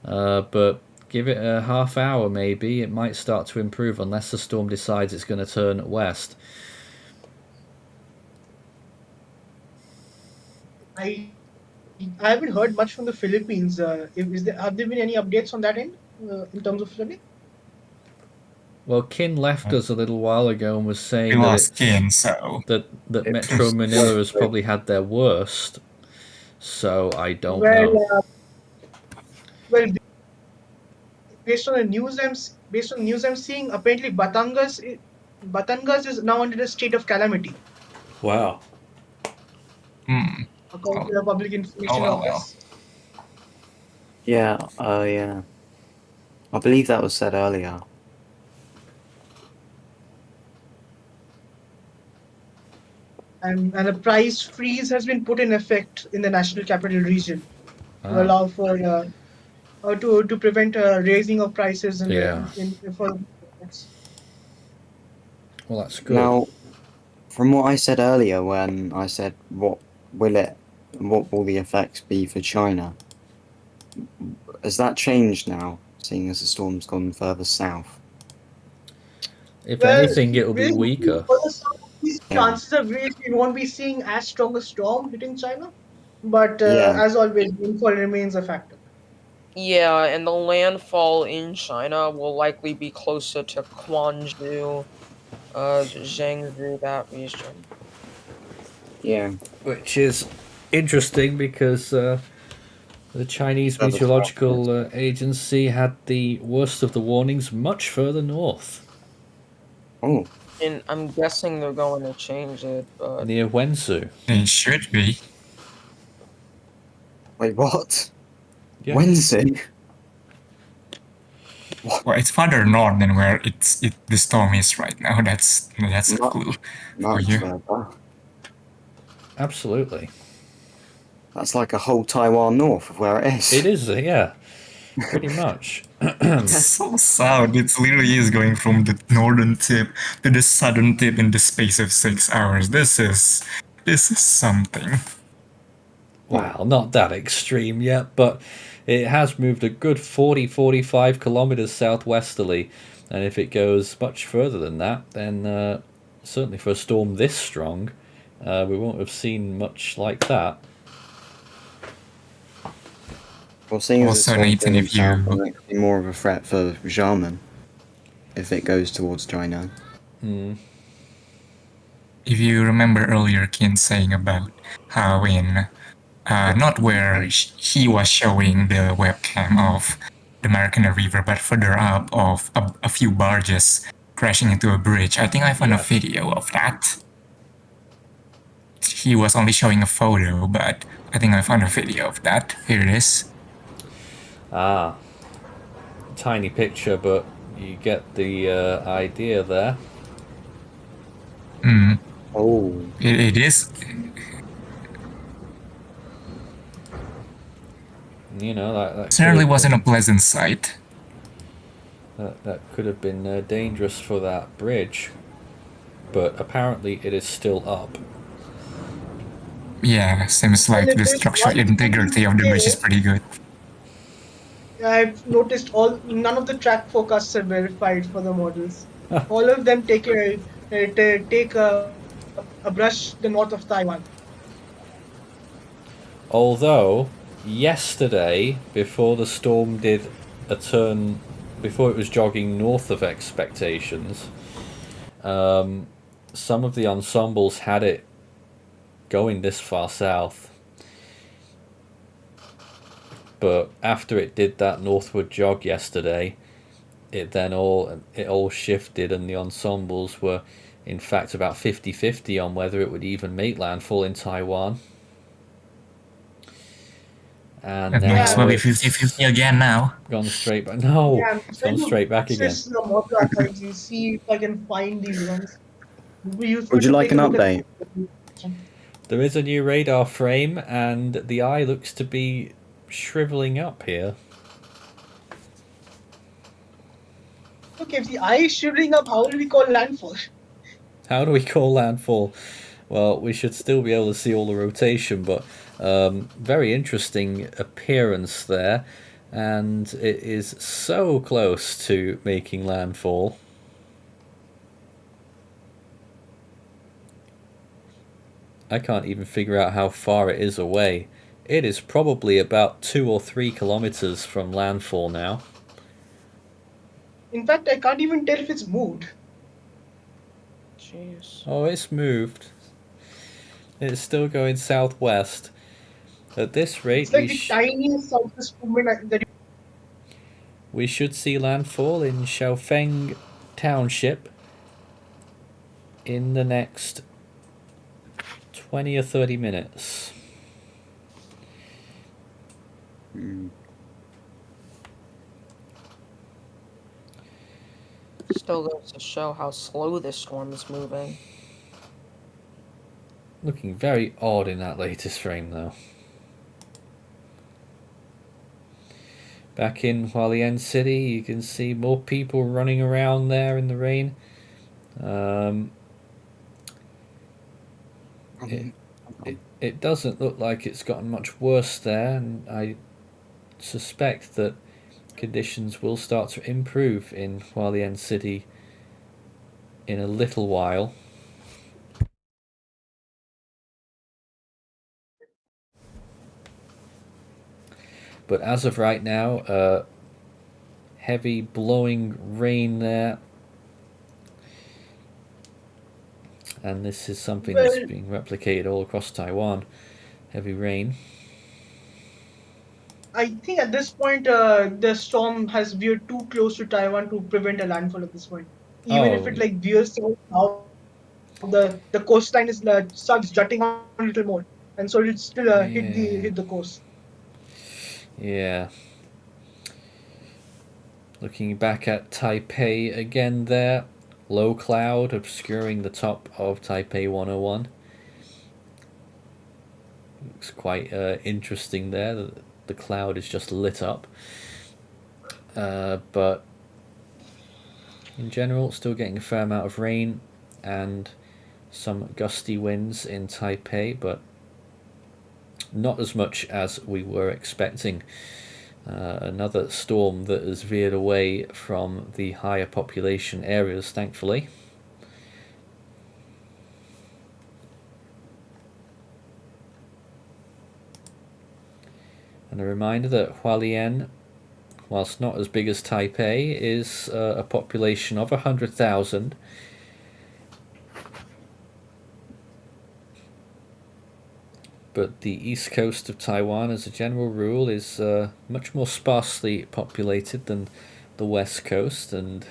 But give it a half hour maybe, it might start to improve unless the storm decides it's going to turn west. I haven't heard much from the Philippines. Have there been any updates on that end in terms of flooding? Well, Kin left us a little while ago and was saying We that lost Kin, so that It Metro was- Manila has probably had their worst. So I don't Well, know. Well, based on the news I'm seeing, apparently Batangas is now under a state of calamity, Wow. according to the public information well. office. Yeah, yeah. I believe that was said earlier. And a price freeze has been put in effect in the National Capital Region to allow for to prevent raising of prices for Well, that's good. Now, from what I said earlier, when I said what will the effects be for China, has that changed now, seeing as the storm's gone further south? If anything, it'll be really, weaker. for the south, these chances are really we won't be seeing as strong a storm hitting China, but as always, rainfall remains a factor. Yeah, and the landfall in China will likely be closer to Guangzhou, Zhengzhou, that region. Yeah. Which is interesting because the Chinese That was Meteorological Agency had the worst of the warnings much further north, Oh, And I'm guessing they're going to change it, but near Wenzhou. they should be. wait, what? Yeah. Wednesday? Well, it's farther north than where the storm is right now. That's a Not- clue. Much you? further. Absolutely. That's like a whole Taiwan north of where it is. It is, yeah. Pretty much. It's so south. It literally is going from the northern tip to the southern tip in the space of 6 hours. This is something. Well, not that extreme yet, but it has moved a good 40-45 kilometers southwesterly. And if it goes much further than that, then certainly for a storm this strong, we won't have seen much like that. Well, seeing as it's Also, going Nathan, if south, you it could be more of a threat for Xiamen if it goes towards China. if you remember earlier, Kin saying about how in not where he was showing the webcam of the Maracana River, but further up of a few barges crashing into a bridge. I think I found a Yes. video of that. He was only showing a photo, but I think I found a video of that. Here it is. Ah, tiny picture, but you get the idea there. Oh, It is. You know, that Certainly wasn't a pleasant sight. that could have been dangerous for that bridge, but apparently it is still up. Yeah, seems Well, like if the there's structural one thing I integrity can of the bridge is say, pretty good. I've noticed none of the track forecasts are verified for the models. All of them take a brush the north of Taiwan. Although, yesterday, before the storm did a turn, before it was jogging north of expectations, some of the ensembles had it going this far south. But after it did that northward jog yesterday, it all shifted, and the ensembles were in fact about 50-50 on whether it would even make landfall in Taiwan. And That might as now well be it's 50-50 again now. gone straight back. No, Yeah, I'm it's trying gone to straight back again. access the model archives and see if I can find these ones. It would be useful would you to like take a an look at update? them. There is a new radar frame, and the eye looks to be shriveling up here. Okay, if the eye is shivering up, how will we call landfall? How do we call landfall? Well, we should still be able to see all the rotation, but very interesting appearance there, and it is so close to making landfall. I can't even figure out how far it is away. It is probably about 2 or 3 kilometers from landfall now. In fact, I can't even tell if it's moved. Jeez. Oh, it's moved. It's still going southwest. At this rate, It's like the tiniest southwest movement that we should see landfall in Xiaofeng Township in the next 20 or 30 minutes. Still goes to show how slow this storm is moving. Looking very odd in that latest frame, though. Back in Hualien City, you can see more people running around there in the rain. It doesn't look like it's gotten much worse there, and I suspect that conditions will start to improve in Hualien City in a little while. But as of right now, heavy blowing rain there, and this is something that's being replicated all across Taiwan. Heavy rain. I think at this point, the storm has veered too close to Taiwan to prevent a landfall at this point. Even if it like veers south now, the coastline is starts jutting out a little more, and so it'll still hit the coast. Yeah. Looking back at Taipei again there. Low cloud obscuring the top of Taipei 101. Looks quite interesting there. The cloud is just lit up. But in general, still getting a fair amount of rain and some gusty winds in Taipei, but not as much as we were expecting. Another storm that has veered away from the higher population areas, thankfully. And a reminder that Hualien, whilst not as big as Taipei, is a population of 100,000. But the east coast of Taiwan, as a general rule, is much more sparsely populated than the west coast, and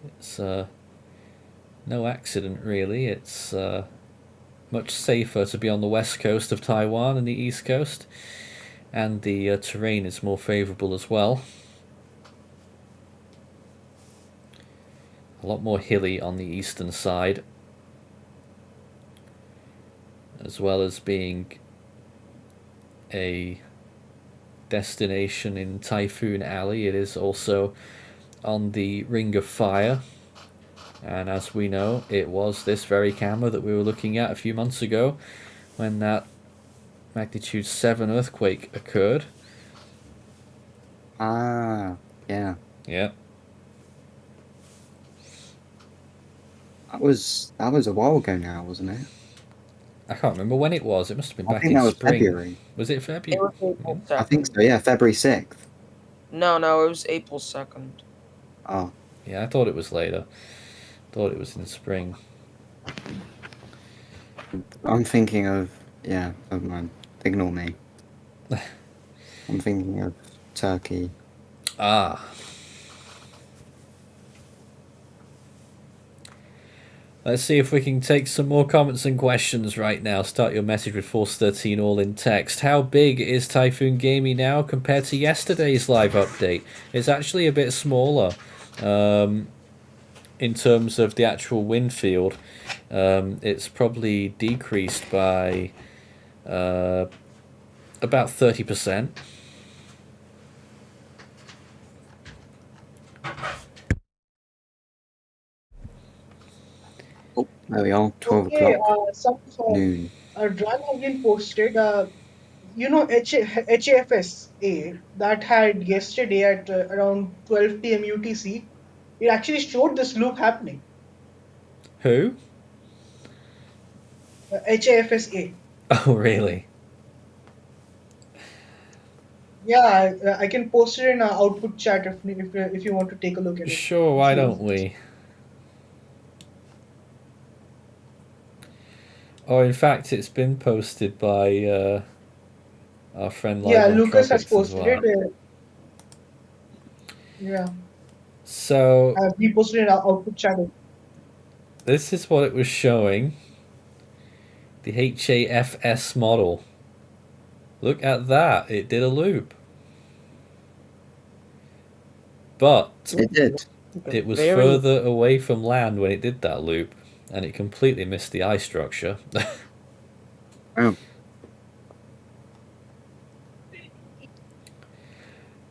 it's no accident really. It's much safer to be on the west coast of Taiwan than the east coast, and the terrain is more favourable as well. A lot more hilly on the eastern side, as well as being a destination in Typhoon Alley. It is also on the Ring of Fire, and as we know, it was this very camera that we were looking at a few months ago when that magnitude 7 earthquake occurred. Ah, yeah. Yeah. That was a while ago now, wasn't it? I can't remember when it was. It must have been I back think in that was spring. February. Was it It February? was April 2nd. I think so, yeah, February 6th. No, it was April 2nd. Oh, Yeah, I thought it was later. Thought it was in spring. I'm thinking of, yeah, never mind. Ignore me. I'm thinking of Turkey. Ah. Let's see if we can take some more comments and questions right now. Start your message with Force13 all in text. How big is Typhoon Gaemi now compared to yesterday's live update? It's actually a bit smaller in terms of the actual wind field. It's probably decreased by about 30%. Oh, there we are, 12 Okay, o'clock, noon. Dran again posted, HAFSA that had yesterday at around 12 p.m. UTC, it actually showed this loop happening. Who? HAFSA. Oh, really? Yeah, I can post it in our output chat if you want to take a look at it. Sure, why don't we? Or in fact, it's been posted by our friend Live Yeah, on Lucas has Tropics as posted well. it. Yeah, So we posted it in our output chat. this is what it was showing. The HAFS model. Look at that, it did a loop. But It did. it was Very- further away from land when it did that loop, and it completely missed the ice structure. Oh,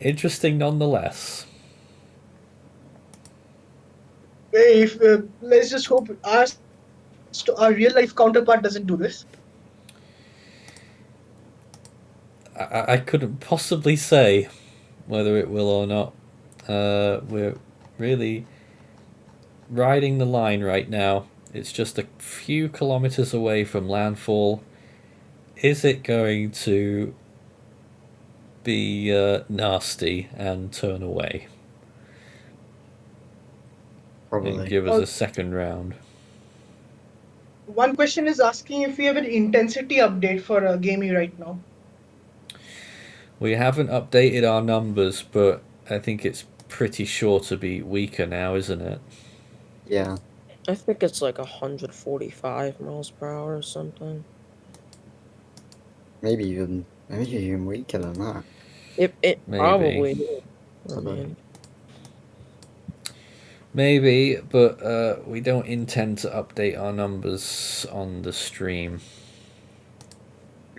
Interesting nonetheless. If let's just hope our real life counterpart doesn't do this. I couldn't possibly say whether it will or not. We're really riding the line right now. It's just a few kilometers away from landfall. Is it going to be nasty and turn away and probably. give us a second round? One question is asking if we have an intensity update for Gamey right now. We haven't updated our numbers, but I think it's pretty sure to be weaker now, isn't it? Yeah. I think it's like 145 miles per hour or something. Maybe even weaker than that. It Maybe. probably is. I mean, Maybe, but we don't intend to update our numbers on the stream.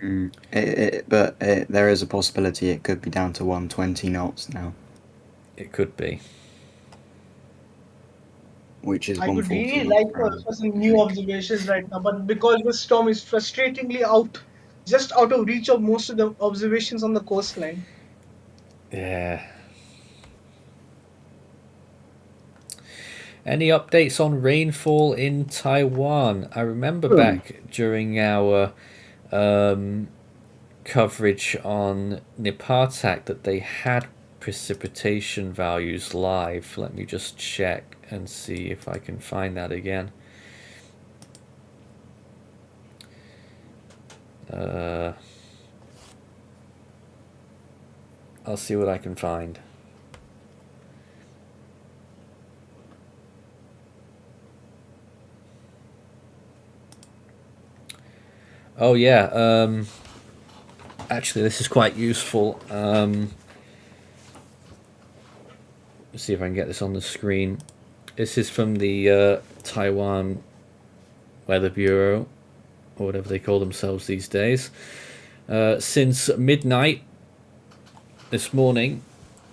But there is a possibility it could be down to 120 knots now, It could be. which is I would 140 really knots like per hour. for some new observations right now, but because the storm is frustratingly just out of reach of most of the observations on the coastline. Yeah. Any updates on rainfall in Taiwan? I remember back during our coverage on Nipatak that they had precipitation values live. Let me just check and see if I can find that again. I'll see what I can find. Oh yeah, actually this is quite useful. Let's see if I can get this on the screen. This is from the Taiwan Weather Bureau, or whatever they call themselves these days. Since midnight this morning,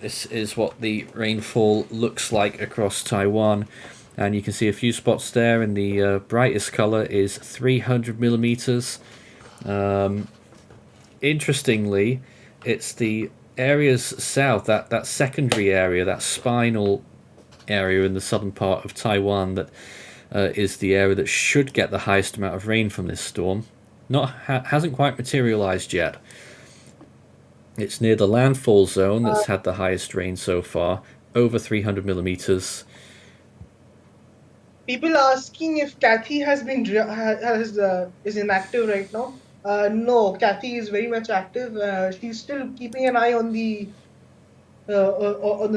this is what the rainfall looks like across Taiwan. And you can see a few spots there, and the brightest color is 300 millimeters. Interestingly, it's the areas south, that secondary area, that spinal area in the southern part of Taiwan, that is the area that should get the highest amount of rain from this storm. Hasn't quite materialized yet. It's near the landfall zone that's had the highest rain so far, over 300 millimeters. People asking if Kathy is inactive right now. No, Kathy is very much active. She's still keeping an eye on the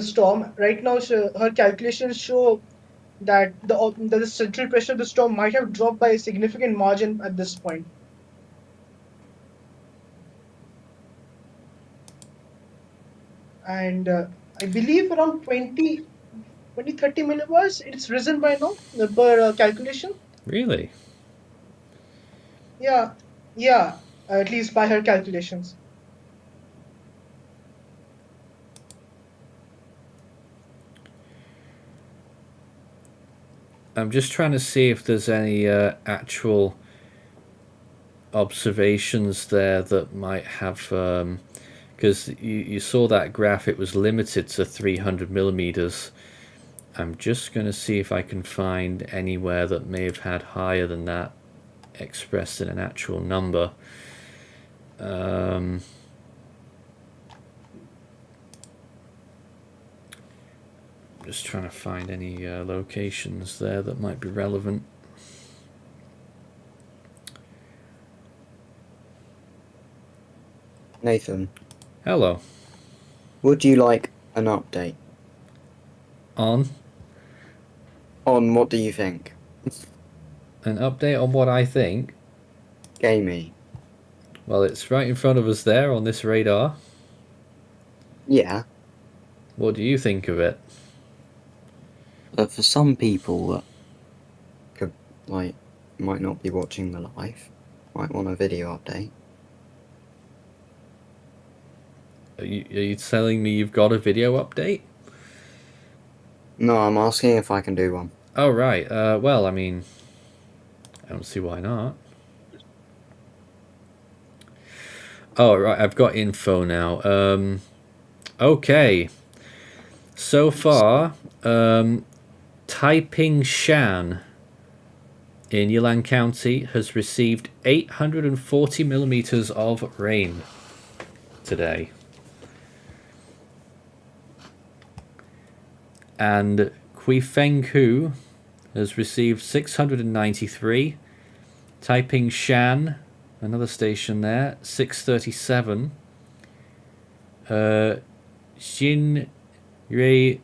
storm. Right now, her calculations show that the central pressure of the storm might have dropped by a significant margin at this point. And I believe around 20, 30 millibars, it's risen by now per calculation. Really? Yeah, at least by her calculations. I'm just trying to see if there's any actual observations there that might have, because you saw that graph, it was limited to 300 millimeters. I'm just going to see if I can find anywhere that may have had higher than that expressed in an actual number. Just trying to find any locations there that might be relevant. Nathan, Hello. would you like an update On what do you think? an update on what I think. Gaemi. Well, it's right in front of us there on this radar. Yeah, What do you think of it? but for some people that could, might not be watching the live, might want a video update. Are you telling me you've got a video update? No, I'm asking if I can do one. Oh, right. Well, I mean, I don't see why not. Oh, right. I've got info now. Okay. So far, Taiping Shan in Yilan County has received 840 millimeters of rain today. And Quifenghu has received 693. Taiping Shan, another station there, 637. Jinwei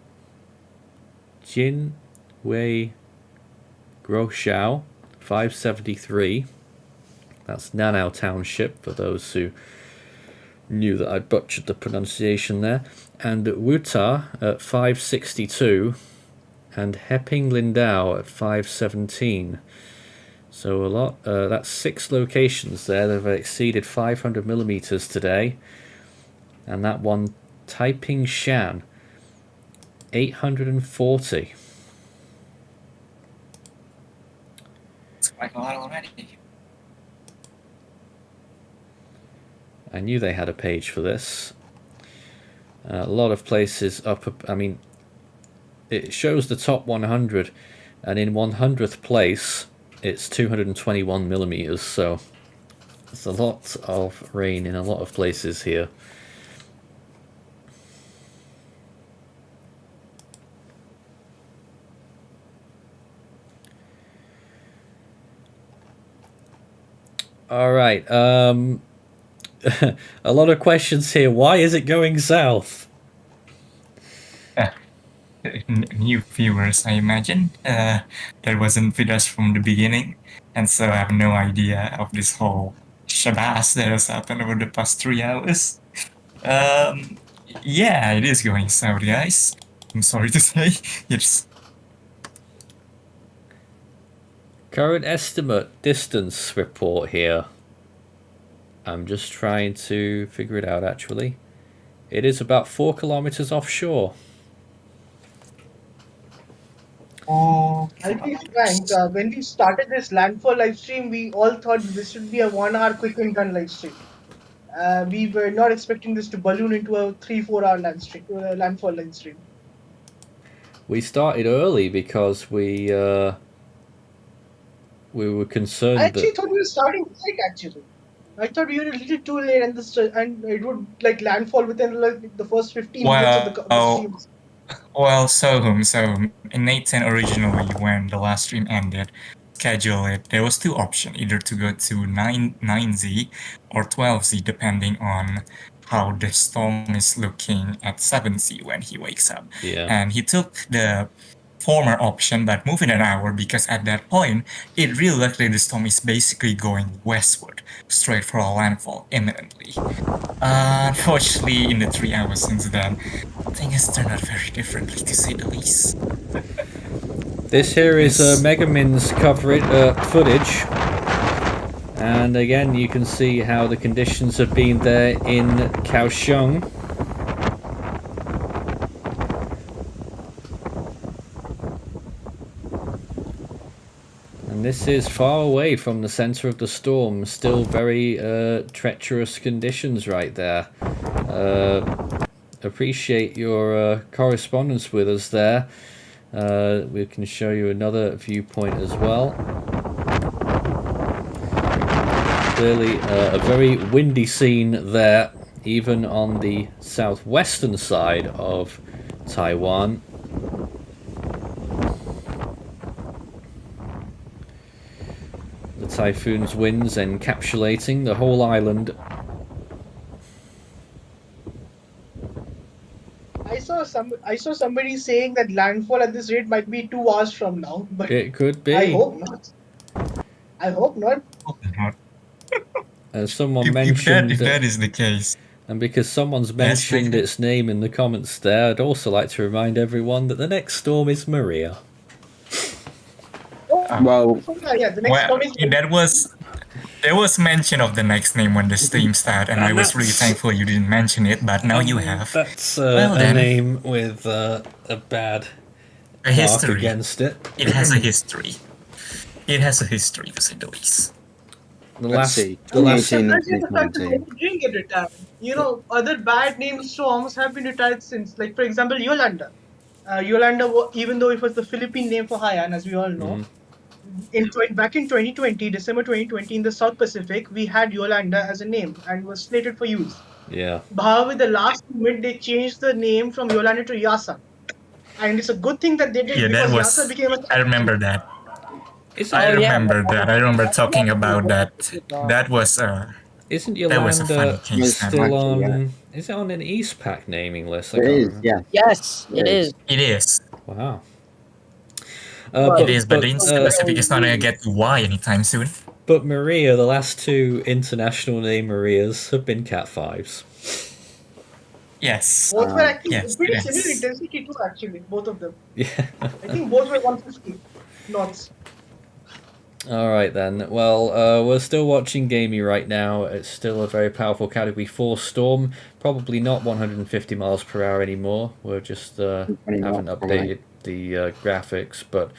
Groshao, 573. That's Nanao Township, for those who knew that I butchered the pronunciation there. And Wuta at 562. And Heping Lindau at 517. So a lot. That's 6 locations there that have exceeded 500 millimeters today. And that one, Taiping Shan, 840. It's quite a lot already. I knew they had a page for this. A lot of places up. I mean, it shows the top 100, and in 100th place, it's 221 millimeters. So There's a lot of rain in a lot of places here. All right. A lot of questions here. Why is it going south? New viewers, I imagine, that wasn't with us from the beginning, and so I have no idea of this whole shabazz that has happened over the past 3 hours. Yeah, it is going south, guys. I'm sorry to say. It's Current estimate distance report here. I'm just trying to figure it out actually. It is about 4 kilometers offshore. oh, I'll be frank, when we started this Landfall live stream, we all thought this should be a 1 hour quick and done live stream. We were not expecting this to balloon into a 3-4 hour Landfall live stream. We started early because we were concerned I actually that thought we were starting late. Actually, I thought we were a little too late, and it would like landfall within like the first 15 minutes of the stream. well, so in Nathan originally, when the last stream ended, schedule it, there was 2 options, either to go to 9Z or 12Z, depending on how the storm is looking at 7Z when he wakes up. yeah. And he took the former option, but moving an hour, because at that point, it really looked like the storm is basically going westward, straight for a landfall imminently. Unfortunately, in the 3 hours since then, things turned out very differently, to say the least. This here is Megamin's footage, and again you can see how the conditions have been there in Kaohsiung. And this is far away from the center of the storm, still very treacherous conditions right there. Appreciate your correspondence with us there. We can show you another viewpoint as well. Clearly a very windy scene there, even on the southwestern side of Taiwan. The typhoon's winds encapsulating the whole island. I saw somebody saying that landfall at this rate might be 2 hours from now, but It could be. I hope not. I hope not. As someone If mentioned, that is the case, and because someone's mentioned its name in the comments there, I'd also like to remind everyone that the next storm is Maria. Well, Yeah, the next storm is there was mention of the next name when the stream started, and I was really thankful you didn't mention it, but now you have. That's Well a then. name with a bad A mark history. against it. It has a history. It has a history, to say the least. The let's last, see. the last, 2018 and Sometimes the fact that 2019. they didn't get retired. You know, other bad name storms have been retired since. Like, for example, Yolanda. Even though it was the Philippine name for Haiyan, as we all know, back in 2020, December 2020, in the South Pacific, we had Yolanda as a name and was slated for use. yeah. However, the last moment they changed the name from Yolanda to Yasa. And it's a good thing that they did Yeah, because that Yasa was. became a I remember that. Isn't, I Oh, yeah. remember that. I remember talking about that. That was isn't that was a funny Yolanda case. Yes. still Actually, on? Is it on an East Pack naming list? I It can't is, remember. yeah. Yes, It it is. is. It is. Wow. It is, but the East Pacific is not gonna get to Y anytime soon. But Maria, the last 2 international name Marias have been Cat 5s. Yes. Both were actually Yes, pretty yes. similar intensity too, actually, both of them. Yeah. I think both were 150 knots. All right then. Well, we're still watching Gaemi right now. It's still a very powerful Category 4 storm. Probably not 150 miles per hour anymore. We're just haven't updated the graphics, but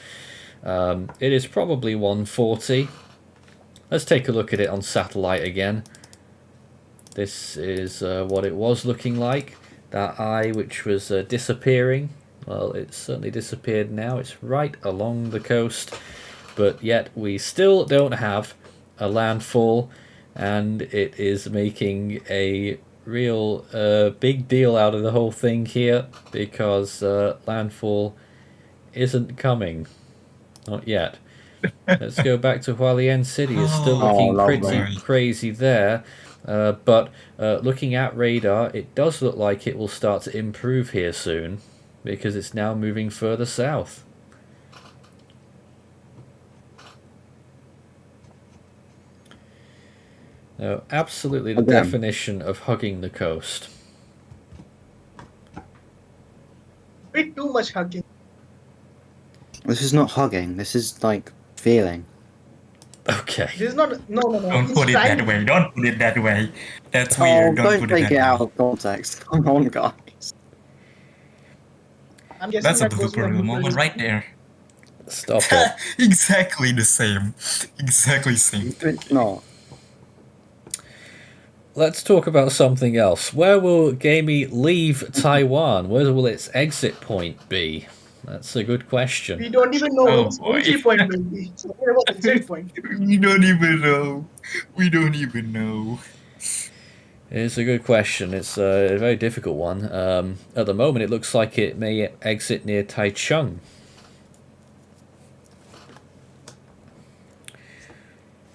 it is probably 140. Let's take a look at it on satellite again. This is what it was looking like. That eye which was disappearing. Well, it's certainly disappeared now. It's right along the coast. But yet we still don't have a landfall. and it is making a real big deal out of the whole thing here because landfall isn't coming. Not yet. Let's go back to Hualien City. It's still Oh, looking lovely. pretty crazy there. But looking at radar, it does look like it will start to improve here soon because it's now moving further south. No, absolutely the Okay. definition of hugging the coast. Bit too much hugging. This is not hugging. This is like feeling. Okay. This is not. No. don't He's put it trying- that way. Don't put it that way. That's Oh, weird. Don't don't put take it it that out way. of context. Come on, guys. I'm guessing That's a that goes blooper for reel moment right there. Stop it. Exactly the same. Exactly same. It's not. Let's talk about something else. Where will Gaemi leave Taiwan? Where will its exit point be? That's a good We question. don't even know Oh, what its boy. entry point will be. So what about the exit point? We don't even know. We don't even know. It's a good question. It's a very difficult one. At the moment, it looks like it may exit near Taichung.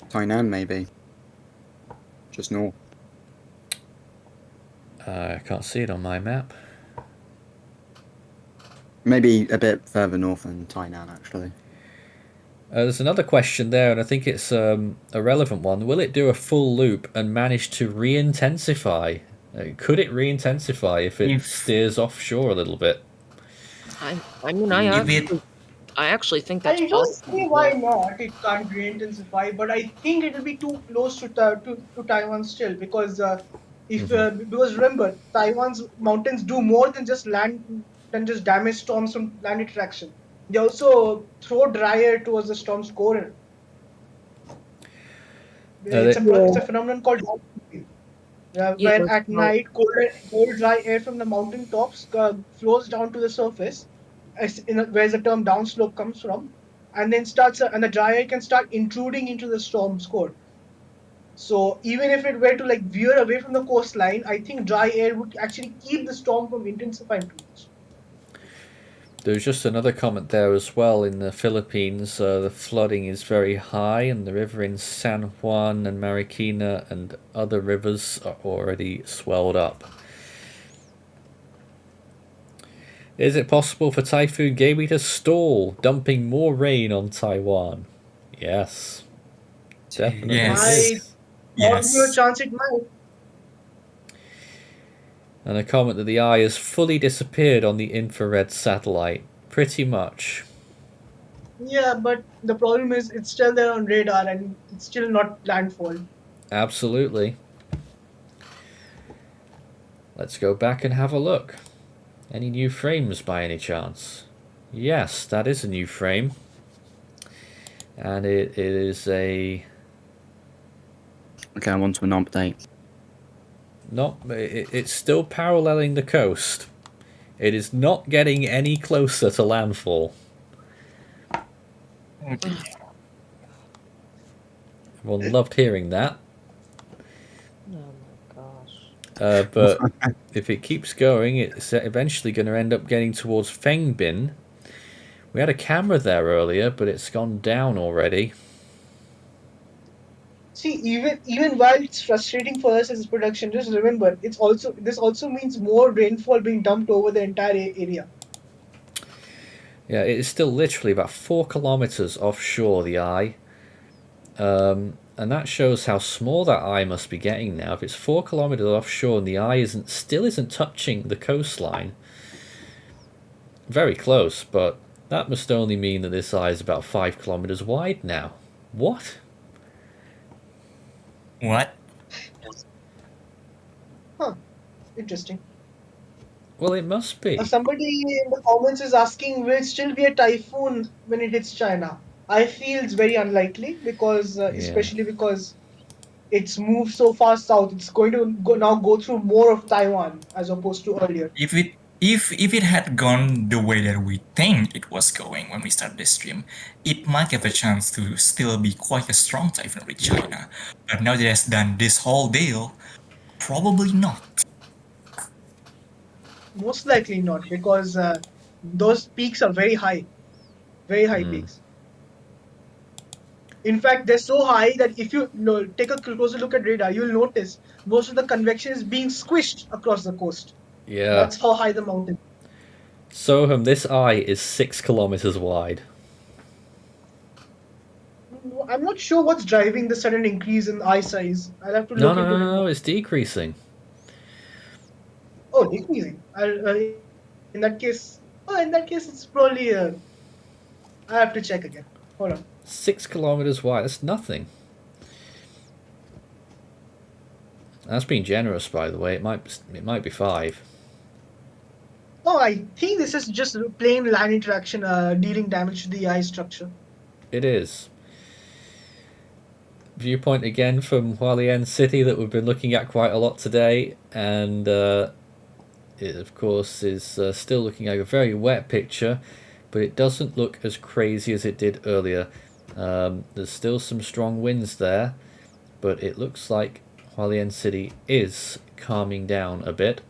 Tainan, maybe. Just north. I can't see it on my map. Maybe a bit further north than Tainan, actually. There's another question there, and I think it's a relevant one. Will it do a full loop and manage to re-intensify? Could it re-intensify if it If- steers offshore a little bit? I mean, If I actually think that's I don't possible. see why not. It can't re-intensify, but I think it will be too close to Taiwan still because because remember Taiwan's mountains do more than just damage storms from land interaction. They also throw dry air towards the storm's core. It's a phenomenon called downfall. Yeah, When that's at night cold dry air from the mountain tops flows down to the surface, where the term downslope comes from, and then and the dry air can start intruding into the storm's core. So even if it were to like veer away from the coastline, I think dry air would actually keep the storm from intensifying too much. There's just another comment there as well. In the Philippines, the flooding is very high, and the river in San Juan and Marikina and other rivers are already swelled up. Is it possible for Typhoon Gaemi to stall, dumping more rain on Taiwan? Yes. Definitely. Yes. is. There's a Yes. chance it might. And a comment that the eye has fully disappeared on the infrared satellite. Pretty much. Yeah, but the problem is it's still there on radar and it's still not landfall. Absolutely. Let's go back and have a look. Any new frames by any chance? Yes, that is a new frame. And it is a... Okay, I'm on to an update. It's still paralleling the coast. It is not getting any closer to landfall. Okay. Everyone loved hearing that. Oh my gosh. But if it keeps going, it's eventually going to end up getting towards Fengbin. We had a camera there earlier, but it's gone down already. See, even while it's frustrating for us as production, just remember this also means more rainfall being dumped over the entire area. Yeah, it is still literally about 4 kilometers offshore, the eye. And that shows how small that eye must be getting now. If it's 4 kilometers offshore and the eye still isn't touching the coastline, very close, but that must only mean that this eye is about 5 kilometers wide now. What? What? Interesting. Well, it must be. Somebody in the comments is asking, will it still be a typhoon when it hits China? I feel it's very unlikely because, especially because it's moved so far south. It's going to go through more of Taiwan as opposed to earlier. If it if it had gone the way that we think it was going when we started this stream, it might have a chance to still be quite a strong typhoon with China. But now that it has done this whole deal, probably not. Most likely not, because those peaks are very high peaks. In fact, they're so high that if you take a closer look at radar, you'll notice most of the convection is being squished across the coast. Yeah. That's how high the mountain. Soham, this eye is 6 kilometers wide. I'm not sure what's driving the sudden increase in eye size. I'll have to look into it. No, it's decreasing. Oh, decreasing. In that case, it's probably. I have to check again. Hold on. 6 kilometers wide. That's nothing. That's being generous, by the way. It might be 5. Oh, I think this is just plain land interaction dealing damage to the eye structure. It is. Viewpoint again from Hualien City that we've been looking at quite a lot today, and it of course is still looking like a very wet picture, but it doesn't look as crazy as it did earlier. There's still some strong winds there, but it looks like Hualien City is calming down a bit.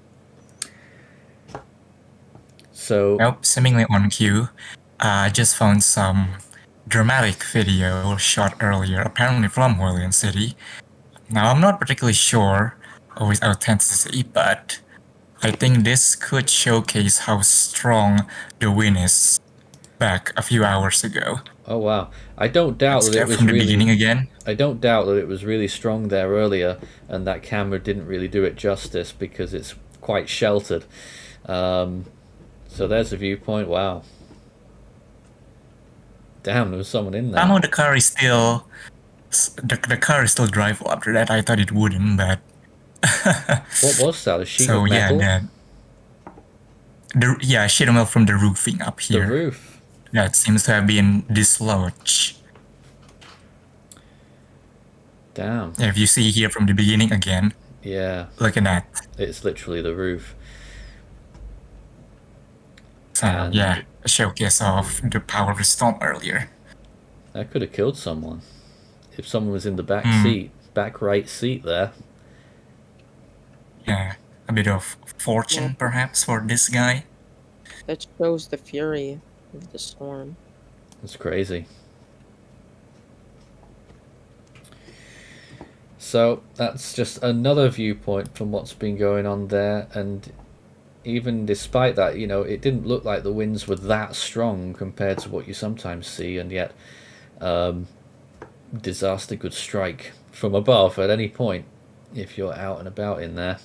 So, Nope, seemingly on cue. I just found some dramatic video shot earlier, apparently from Hualien City. Now, I'm not particularly sure of its authenticity, but I think this could showcase how strong the wind is back a few hours ago. oh wow, I don't doubt that it was from the really. beginning again. I don't doubt that it was really strong there earlier, and that camera didn't really do it justice because it's quite sheltered. So there's a viewpoint. Wow. Damn, there was someone in there. Somehow the car is still the car is still drivable after that. I thought it wouldn't, but What was that? A sheet so of metal? yeah, sheet of metal from the roofing up The here. roof. That seems to have been dislodged. Damn. If you see here from the beginning again, Yeah, look at that. it's literally the roof. So And- yeah, a showcase of the power of the storm earlier. That could have killed someone. If someone was in the back Hmm. seat, back right seat there. Yeah, a bit of fortune perhaps for this guy. That shows the fury of the storm. That's crazy. So that's just another viewpoint from what's been going on there, and even despite that, you know, it didn't look like the winds were that strong compared to what you sometimes see, and yet disaster could strike from above at any point if you're out and about in there.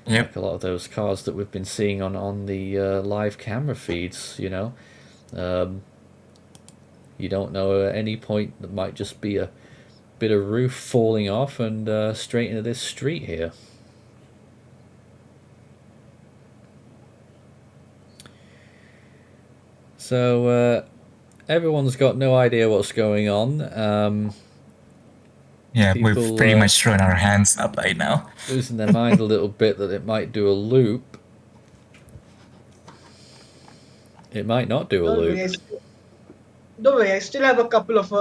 Yep. Like a lot of those cars that we've been seeing on the live camera feeds, you know. You don't know at any point that might just be a bit of roof falling off and straight into this street here. So everyone's got no idea what's going on. Yeah, People, we've pretty much thrown our hands up right now. Losing their mind a little bit that it might do a loop. It might not do a loop. Don't worry, I still have a couple of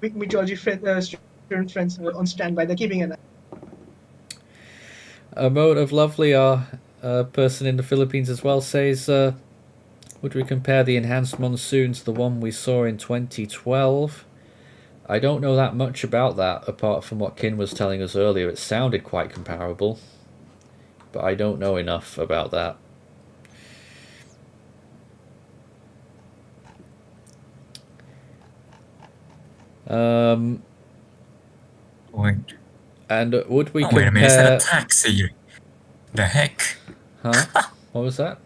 meteorology student friends on standby. They're keeping an eye. A mode of lovely, our person in the Philippines as well, says, would we compare the enhanced monsoon to the one we saw in 2012? I don't know that much about that, apart from what Kin was telling us earlier. It sounded quite comparable, but I don't know enough about that. Wait. And would we Wait a minute, is that compare... a taxi? The heck? Huh? What was that?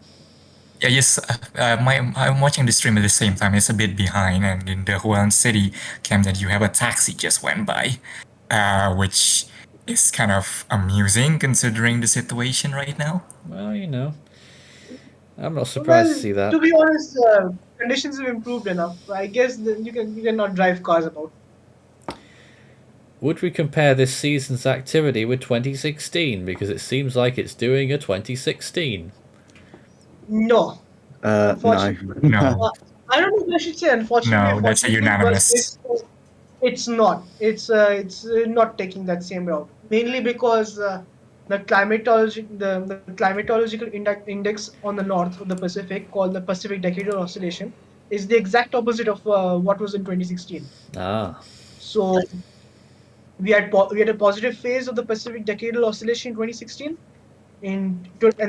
Yeah, yes, I'm watching the stream at the same time. It's a bit behind, and in the Hualien City cam that you have a taxi just went by, which is kind of amusing considering the situation right now. Well, you know, I'm not surprised to see that. To be honest, conditions have improved enough. I guess that you cannot drive cars about. Would we compare this season's activity with 2016? Because it seems like it's doing a 2016. No, No. unfortunately. No. I don't know if I should say unfortunately or No, that's a fortunately, but unanimous. it's not. It's not taking that same route. Mainly because the climatological index on the north of the Pacific, called the Pacific Decadal Oscillation, is the exact opposite of what was in 2016. Ah, So we had a positive phase of the Pacific Decadal Oscillation in 2016. And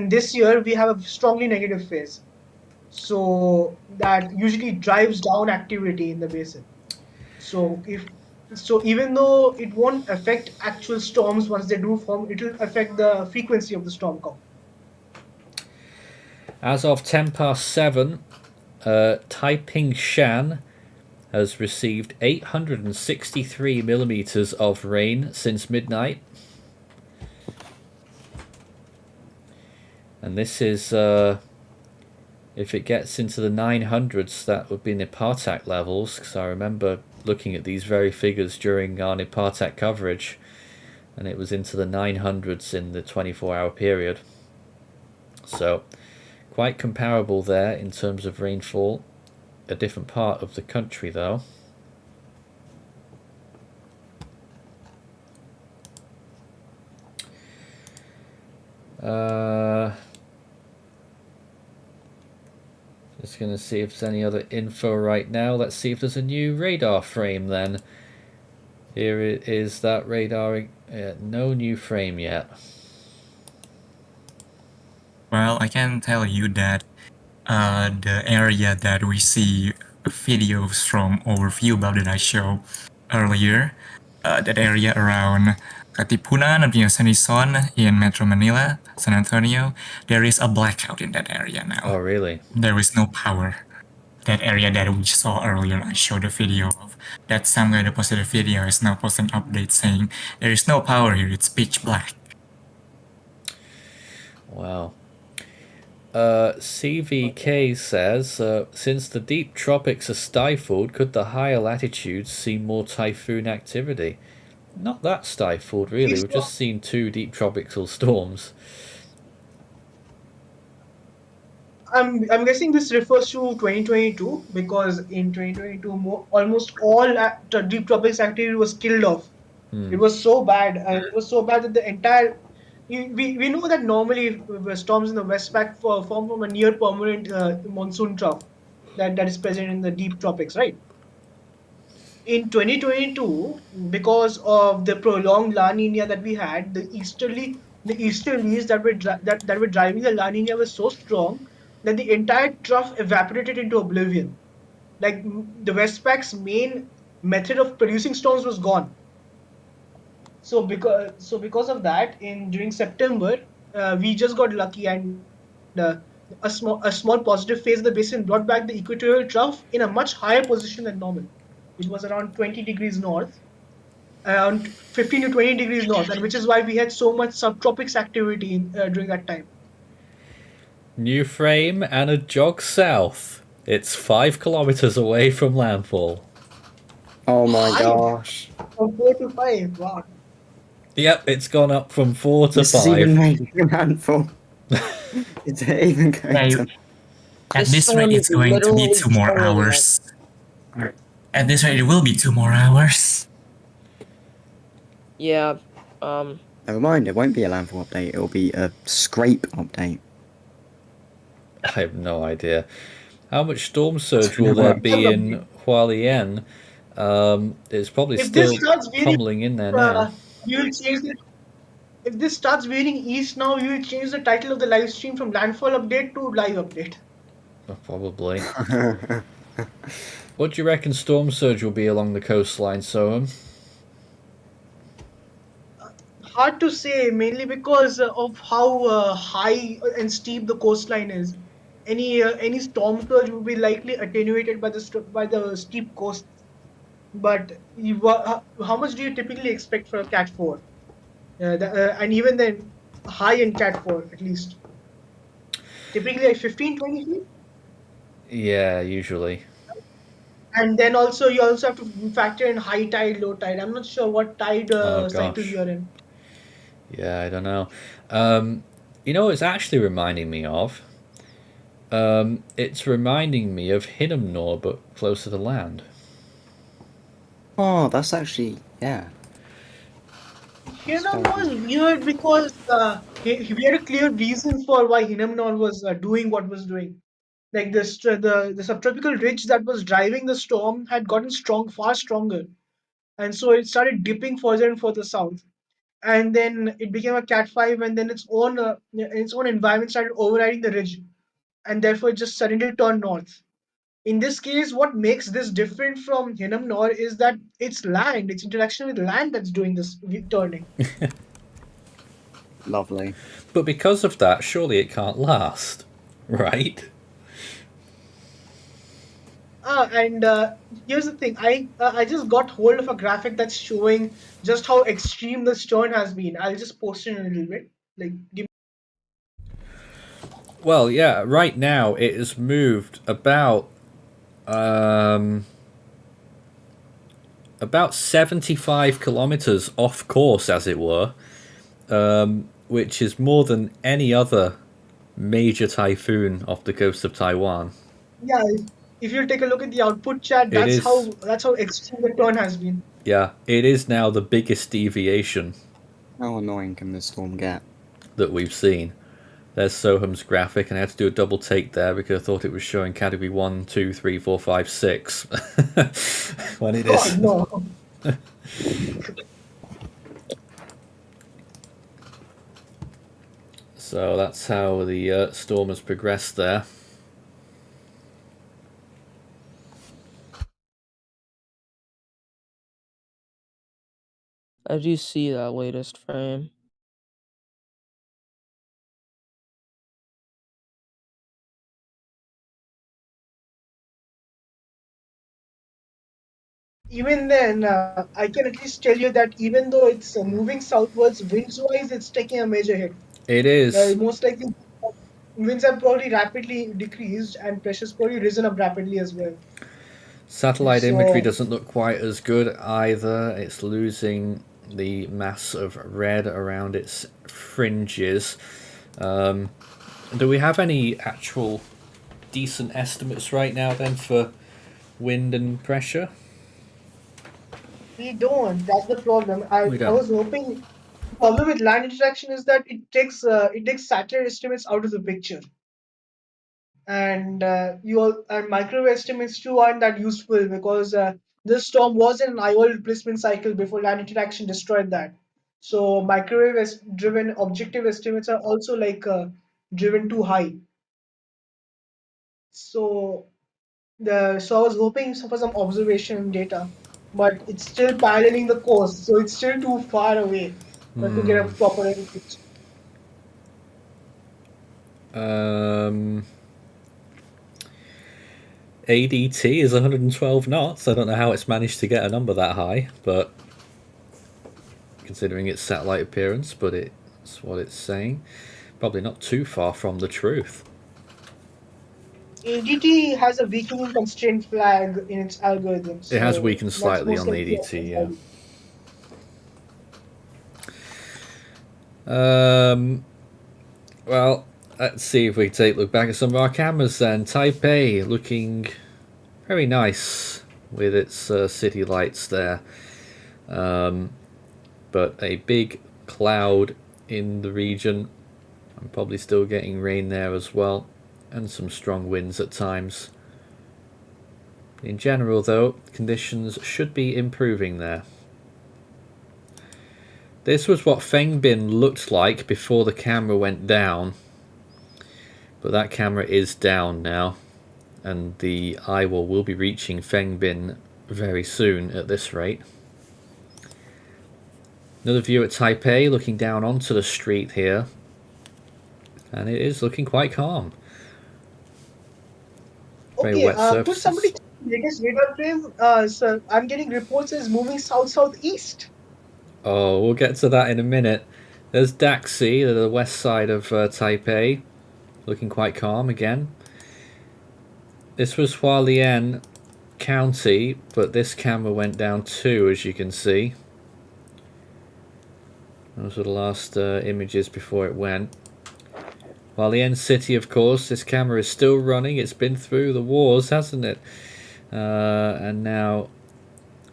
this year we have a strongly negative phase. So that usually drives down activity in the basin. So if so, even though it won't affect actual storms once they do form, it will affect the frequency of the storm count. as of 7, Taiping Shan has received 863 millimeters of rain since midnight. And this is, if it gets into the 900s, that would be Nipartak levels, because I remember looking at these very figures during our Nipartak coverage, and it was into the 900s in the 24-hour period. So, quite comparable there in terms of rainfall. A different part of the country, though. Just going to see if there's any other info right now. Let's see if there's a new radar frame then. Here it is, that radar. No new frame yet. Well, I can tell you that the area that we see videos from overview about that I showed earlier, that area around Katipunan and Sanison in Metro Manila, San Antonio, there is a blackout in that area now. Oh, really? There is no power. That area that we saw earlier, I showed a video of. That some guy that posted a video is now posting updates saying there is no power here, it's pitch black. Wow. CVK says, since the deep tropics are stifled, could the higher latitudes see more typhoon activity? Not that stifled, really. We've just seen 2 deep tropical storms. I'm guessing this refers to 2022, because in 2022 almost all deep tropics activity was killed off. It was so bad. It was so bad that the entire we know that normally storms in the Westpac form from a near permanent monsoon trough that is present in the deep tropics, right? In 2022, because of the prolonged La Nina that we had, the easterlies that were driving the La Nina were so strong that the entire trough evaporated into oblivion. Like the Westpac's main method of producing storms was gone. So because of that, during September, we just got lucky, and a small positive phase of the basin brought back the equatorial trough in a much higher position than normal, which was around 20 degrees north, around 15 to 20 degrees north, and which is why we had so much subtropics activity during that time. New frame and a jog south. It's 5 kilometers away from landfall. Oh my 5? gosh. From 4 to 5. Wow. Yep, it's gone up from 4 to This is 5. even making a handful. It's even going to... At This this rate, storm it's is going to be literally 2 more tearing up. hours. At this rate, it will be 2 more hours. Yeah. Never mind, it won't be a landfall update, it'll be a scrape update. I have no idea. How much storm surge will there be in Hualien? It's probably If this still starts veering, pummeling in there now. you will change it. If this starts veering east now, you will change the title of the live stream from Landfall Update to Live Update. Oh, probably. What do you reckon storm surge will be along the coastline, Soham? Hard to say, mainly because of how high and steep the coastline is. Any storm surge will be likely attenuated by the steep coast. But how much do you typically expect for a Cat 4? And even then, high in Cat 4 at least. Typically like 15, 20 feet. Yeah, usually. And then also you also have to factor in high tide, low tide. I'm not sure what tide cycle gosh. you're in. Yeah, I don't know. You know what it's actually reminding me of? It's reminding me of Hinamnor, but closer to land. Oh, that's actually, yeah. Hinam was weird because we had a clear reason for why Hinamnon was doing what was doing. Like the subtropical ridge that was driving the storm had gotten far stronger, and so it started dipping further and further south. And then it became a Cat 5, and then its own environment started overriding the ridge, and therefore it just suddenly turned north. In this case, what makes this different from Hinam Nor is that it's land, it's interaction with land that's doing this turning. Lovely. But because of that, surely it can't last, right? And here's the thing: I just got hold of a graphic that's showing just how extreme this turn has been. I'll just post it in a little bit. Like, give Well, yeah, right now it has moved um, about 75 kilometers off course, as it were, which is more than any other major typhoon off the coast of Taiwan. Yeah, if you take a look at the output chat, It is, that's how extreme the turn has been. yeah, it is now the biggest deviation How annoying can this storm get? that we've seen. There's Soham's graphic, and I had to do a double take there because I thought it was showing category 1, 2, 3, 4, 5, 6 when it Oh is. no! So that's how the storm has progressed there. I do see that latest frame. Even then, I can at least tell you that even though it's moving southwards, winds-wise, it's taking a major hit. It is. Most likely, winds have probably rapidly decreased, and pressure's probably risen up rapidly as well. Satellite imagery So, doesn't look quite as good either. It's losing the mass of red around its fringes. Do we have any actual decent estimates right now then for wind and pressure? we don't. That's the problem. We I don't. was hoping. The problem with land interaction is that it takes satellite estimates out of the picture, and and microwave estimates too aren't that useful because this storm was in an IOL replacement cycle before land interaction destroyed that. So driven objective estimates are also driven too high. So so I was hoping for some observation data, but it's still paralleling the coast, so it's still too far away to get a proper picture. Um, ADT is 112 knots. I don't know how it's managed to get a number that high, but considering its satellite appearance, but it's what it's saying. Probably not too far from the truth. ADT has a weakening constraint flag in its algorithm, It has so weakened that's slightly most on the likely ADT, a yeah. value. Well, let's see if we take a look back at some of our cameras then. Taipei looking very nice with its city lights there. But a big cloud in the region. I'm probably still getting rain there as well, and some strong winds at times. In general, though, conditions should be improving there. This was what Fengbin looked like before the camera went down, but that camera is down now, and the eyewall will be reaching Fengbin very soon at this rate. Another view at Taipei, looking down onto the street here, and it is looking quite calm. Very Okay, wet could somebody surfaces. check the latest radar frame? So I'm getting reports it's moving southeast. Oh, we'll get to that in a minute. There's Daxi, the west side of Taipei, looking quite calm again. This was Hualien County, but this camera went down too, as you can see. Those were the last images before it went. While the end city, of course, this camera is still running. It's been through the wars, hasn't it? And now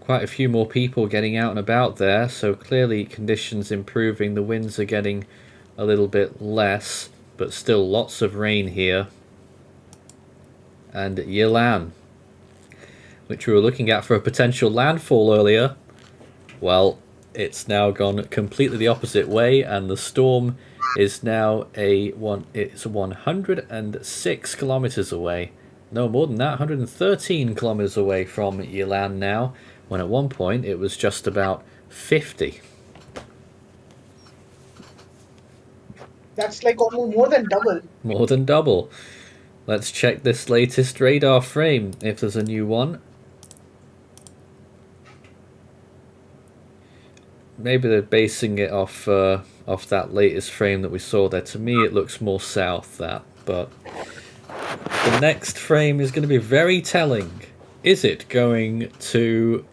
quite a few more people getting out and about there, so clearly conditions improving. The winds are getting a little bit less, but still lots of rain here. And Yilan, which we were looking at for a potential landfall earlier, well, it's now gone completely the opposite way, and the storm is now it's 106 kilometers away. No, more than that, 113 kilometers away from Yilan now, when at one point it was just about 50. That's like almost more than double. More than double. Let's check this latest radar frame, if there's a new one. Maybe they're basing it off that latest frame that we saw there. To me, it looks more south, that. But the next frame is going to be very telling. Is it going to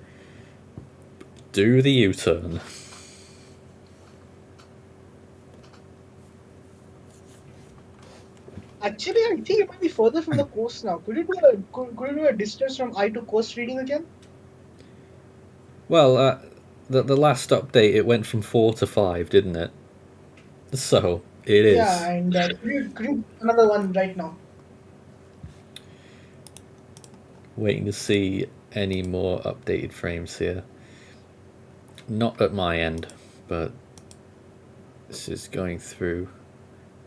do the U-turn? Actually, I think it might be further from the coast now. Could it do a distance from eye to coast reading again? Well, the last update, it went from 4 to 5, didn't it? So, it is. Yeah, and could you do another one right now? Waiting to see any more updated frames here. Not at my end, but this is going through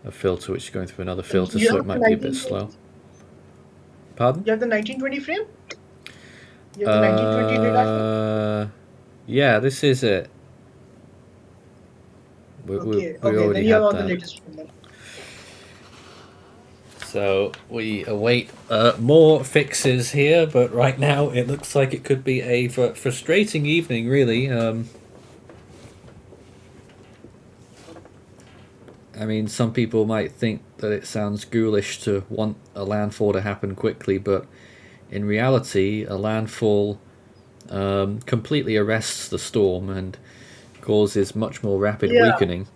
a filter which is going through another filter, so it might be a bit slow. Pardon? You have the 1920 frame? You have the 1920 radar? Yeah, this is it. We Okay, already then you have had all the that. latest frame then. So we await more fixes here, but right now it looks like it could be a frustrating evening, really. I mean, some people might think that it sounds ghoulish to want a landfall to happen quickly, but in reality, a landfall completely arrests the storm and causes much more rapid Yeah. weakening.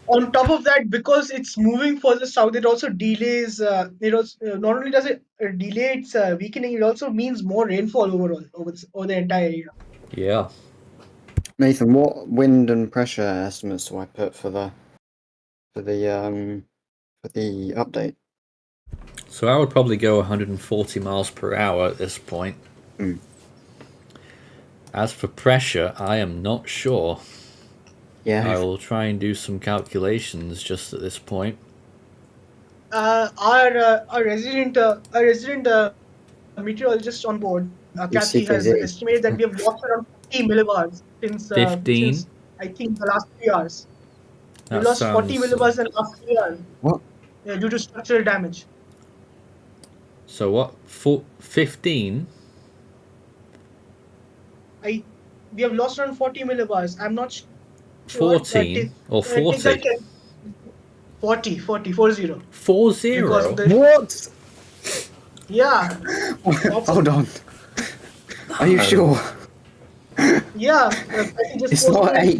On top of that, because it's moving further south, it also delays. It also not only does it delay its weakening, it also means more rainfall overall over the entire area. Yeah. Nathan, what wind and pressure estimates do I put for the update? So I would probably go 140 miles per hour at this point. Hmm. As for pressure, I am not sure. Yeah. I will try and do some calculations just at this point. Our resident meteorologist on board, Kathy, has CKZ. estimated that we have lost around 50 millibars since 15? I think the last 3 hours. We That lost 40 sounds, millibars in the last 3 hours. What? Due to structural damage. So what? 15? We have lost around 40 millibars. I'm not sure. 14 or 40? 40. 40. Because What? Yeah. Hold on. Are you sure? Yeah. I think just It's not 8.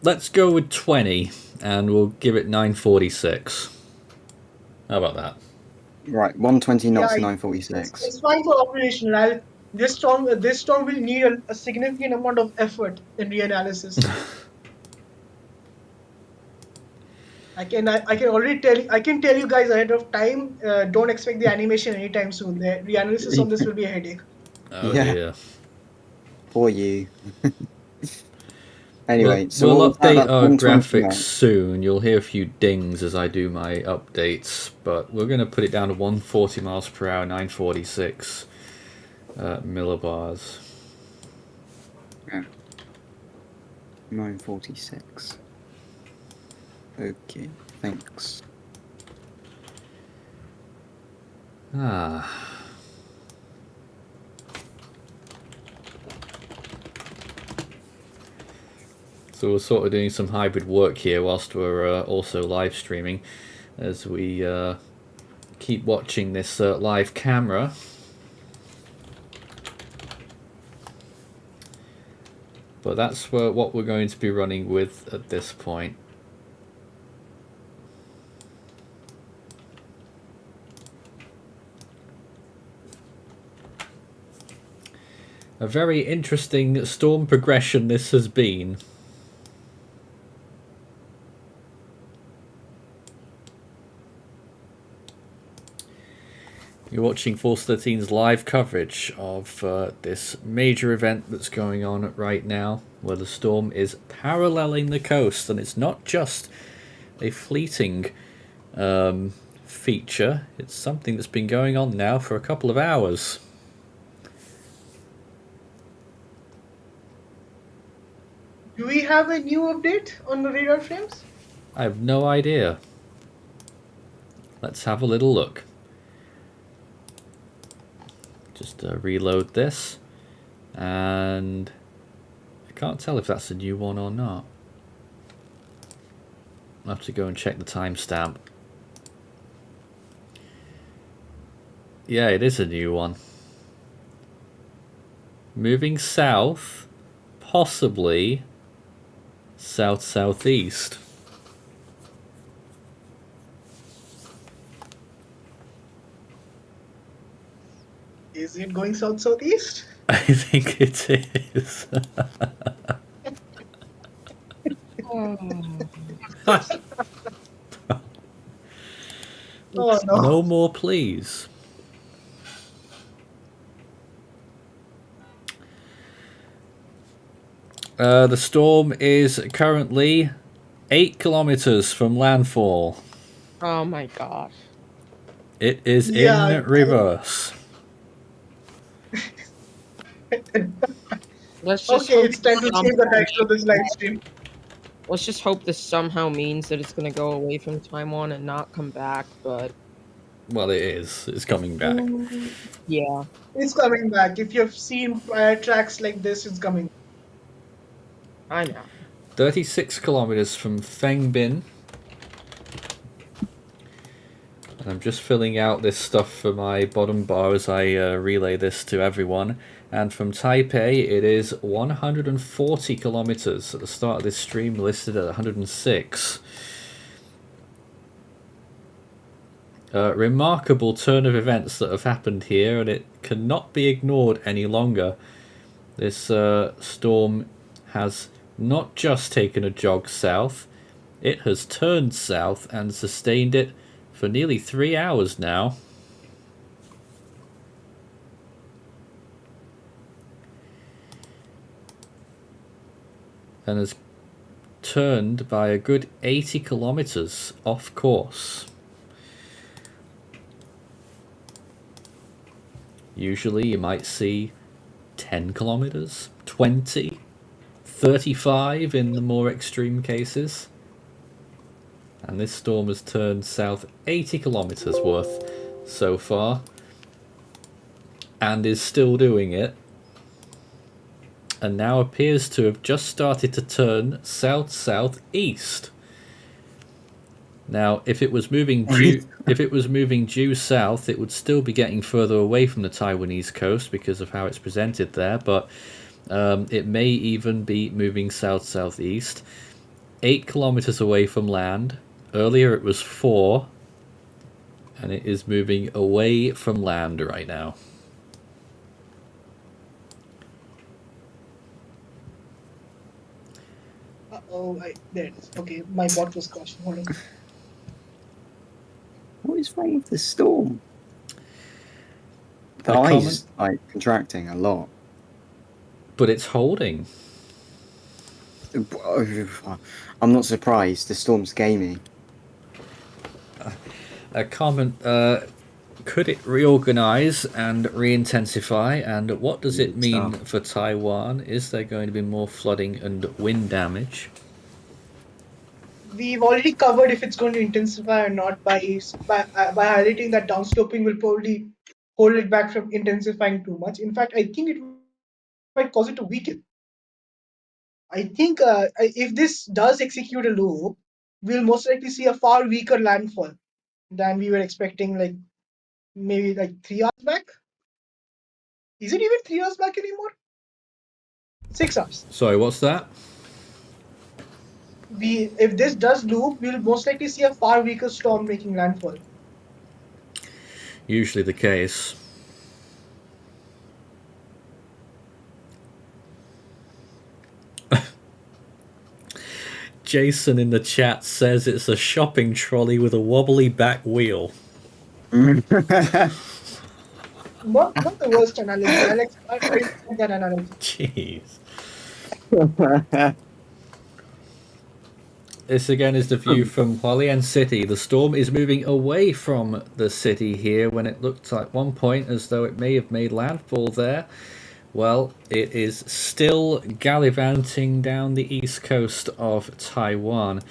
Let's go with 20 and we'll give it 946. How about that? Right, 120 knots, Yeah, 946. It's fine for operational. This storm will need a significant amount of effort in reanalysis. I can already tell you. I can tell you guys ahead of time. Don't expect the animation anytime soon. The reanalysis on this will be a headache. Oh Yeah. dear. For you. Anyway, we'll, so we'll what was that, update that's our 120 graphics knots? soon. You'll hear a few dings as I do my updates, but we're going to put it down to 140 miles per hour, 946 millibars. Yeah. 946. Okay, thanks. Ah. So we're sort of doing some hybrid work here whilst we're also live streaming as we keep watching this live camera. But that's what we're going to be running with at this point. A very interesting storm progression this has been. You're watching Force 13's live coverage of this major event that's going on right now, where the storm is paralleling the coast, and it's not just a fleeting feature, it's something that's been going on now for a couple of hours. Do we have a new update on the radar frames? I have no idea. Let's have a little look. Just reload this, and I can't tell if that's a new one or not. I'll have to go and check the timestamp. Yeah, it is a new one. Moving south, possibly south-southeast. Is it going south-southeast? I think it is. Oh no. No more, please. The storm is currently 8 kilometers from landfall. Oh my gosh. It is Yeah, in reverse. Let's just Okay, hope it's time to this change the somehow- title of this live stream. Let's just hope this somehow means that it's gonna go away from Taiwan and not come back, but Well, it is. It's coming back. yeah. It's coming back. If you've seen prior tracks like this, it's coming. I know. 36 kilometers from Fengbin. And I'm just filling out this stuff for my bottom bar as I relay this to everyone. And from Taipei, it is 140 kilometers. At the start of this stream, listed at 106. Remarkable turn of events that have happened here, and it cannot be ignored any longer. This storm has not just taken a jog south, it has turned south and sustained it for nearly 3 hours now. And has turned by a good 80 kilometers off course. Usually you might see 10 kilometers, 20, 35 in the more extreme cases. And this storm has turned south 80 kilometers worth so far, and is still doing it, and now appears to have just started to turn south-southeast. Now, if it was moving due south, it would still be getting further away from the Taiwanese coast because of how it's presented there, but it may even be moving south-southeast. 8 kilometers away from land. Earlier it was 4, and it is moving away from land right now. There it is. Okay, my bot was crashing. Hold on. What is wrong with this storm? The A ice common- is like contracting a lot. But it's holding. I'm not surprised. The storm's gamey. A comment, could it reorganize and re-intensify, and what does it mean for Taiwan? Is there going to be more flooding and wind damage? We've already covered if it's going to intensify or not by highlighting that downsloping will probably hold it back from intensifying too much. In fact, I think it might cause it to weaken. I think if this does execute a loop, we'll most likely see a far weaker landfall than we were expecting, like maybe like 3 hours back. Is it even 3 hours back anymore? 6 hours. Sorry, what's that? If this does loop, we'll most likely see a far weaker storm making landfall. Usually the case. Jason in the chat says it's a shopping trolley with a wobbly back wheel. Not the worst analogy. I like that analogy. Jeez. This again is the view from Hualien City. The storm is moving away from the city here when it looked at one point as though it may have made landfall there. Well, it is still gallivanting down the east coast of Taiwan.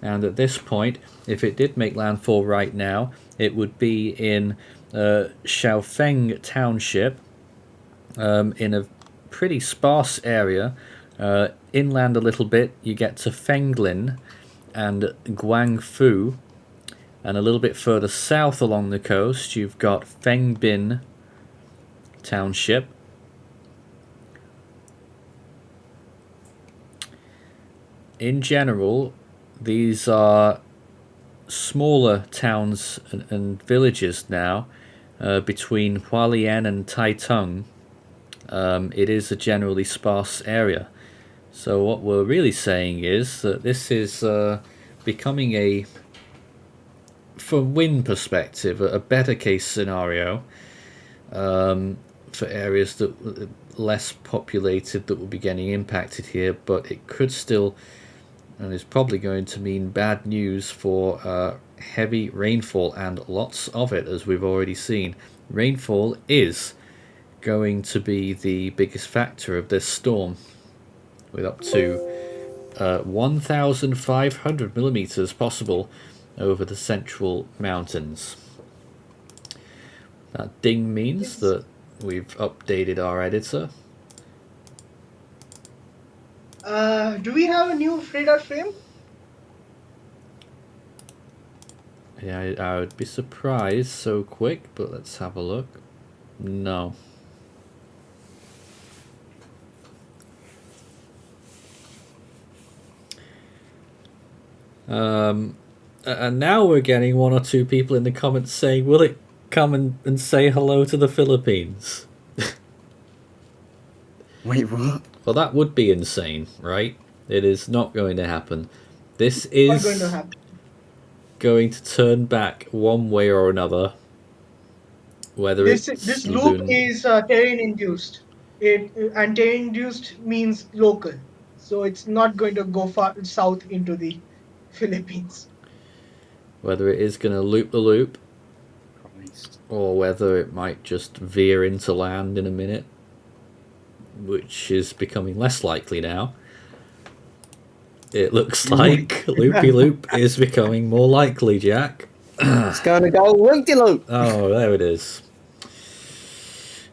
And at this point, if it did make landfall right now, it would be in Xiaofeng Township, in a pretty sparse area. Inland a little bit, you get to Fenglin and Guangfu. And a little bit further south along the coast, you've got Fengbin Township. In general, these are smaller towns and villages now, between Hualien and Taitung. It is a generally sparse area. So what we're really saying is that this is becoming a, from wind perspective, a better case scenario for areas that less populated that will be getting impacted here, but it could still, and is probably going to mean bad news for heavy rainfall, and lots of it, as we've already seen. Rainfall is going to be the biggest factor of this storm, with up to 1,500 millimeters possible over the central mountains. That ding means that we've updated our editor. Do we have a new radar frame? Yeah, I would be surprised so quick, but let's have a look. No. And now we're getting one or two people in the comments saying, will it come and say hello to the Philippines? Wait, what? Well, that would be insane, right? It is not going to happen. This Not is going to happen. going to turn back one way or another. Whether This loop is terrain induced. And terrain induced means local, so it's not going to go far south into the Philippines. whether it is going to loop the loop, Christ. or whether it might just veer into land in a minute, which is becoming less likely now. It looks like loopy loop is becoming more likely, Jack. It's going to go loop-de-loop. Oh, there it is.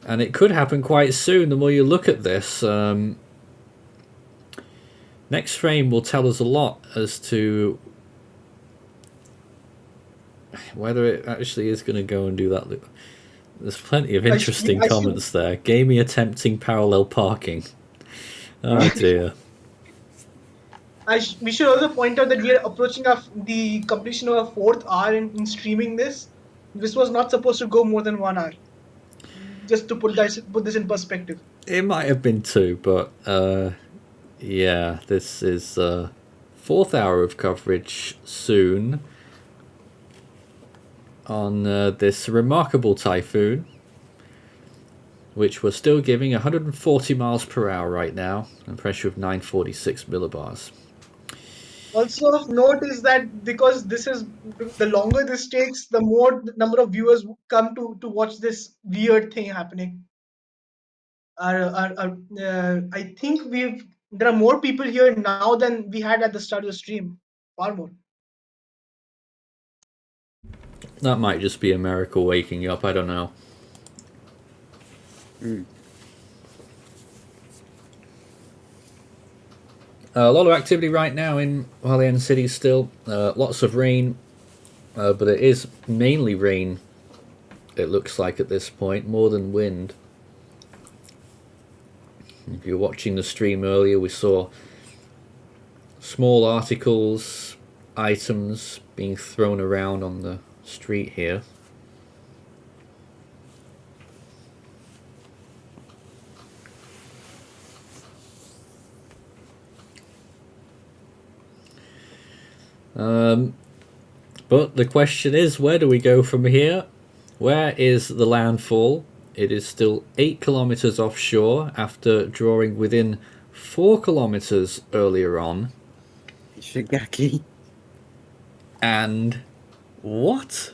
And it could happen quite soon. The more you look at this, next frame will tell us a lot as to whether it actually is going to go and do that loop. There's plenty of interesting comments there. Gaemi attempting parallel parking. Oh dear. We should also point out that we are approaching the completion of our 4th hour in streaming this. This was not supposed to go more than 1 hour. Just to put this in perspective. It might have been 2, but yeah, this is 4th hour of coverage soon on this remarkable typhoon, which we're still giving 140 miles per hour right now, and pressure of 946 millibars. Also of note is that because this is the longer this takes, the more the number of viewers come to watch this weird thing happening. I think there are more people here now than we had at the start of the stream. Far more. That might just be America waking up, I don't know. A lot of activity right now in Hualien City still. Lots of rain, but it is mainly rain, it looks like at this point, more than wind. If you were watching the stream earlier, we saw small articles, items being thrown around on the street here. But the question is, where do we go from here? Where is the landfall? It is still 8 kilometers offshore after drawing within 4 kilometers earlier on. Shigaki. And what?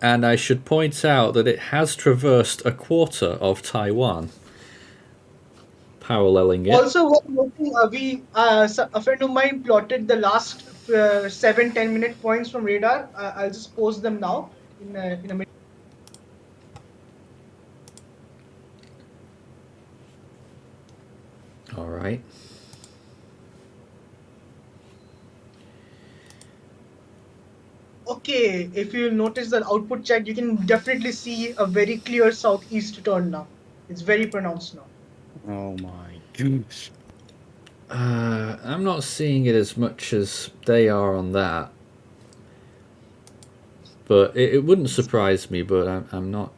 And I should point out that it has traversed a quarter of Taiwan, paralleling it. Also, what a friend of mine plotted the last 7-10 minute points from radar. I'll just post them now in a minute. All right. Okay, if you notice the output check, you can definitely see a very clear southeast turn now. It's very pronounced now. Oh my gosh. I'm not seeing it as much as they are on that. But it wouldn't surprise me, but I'm not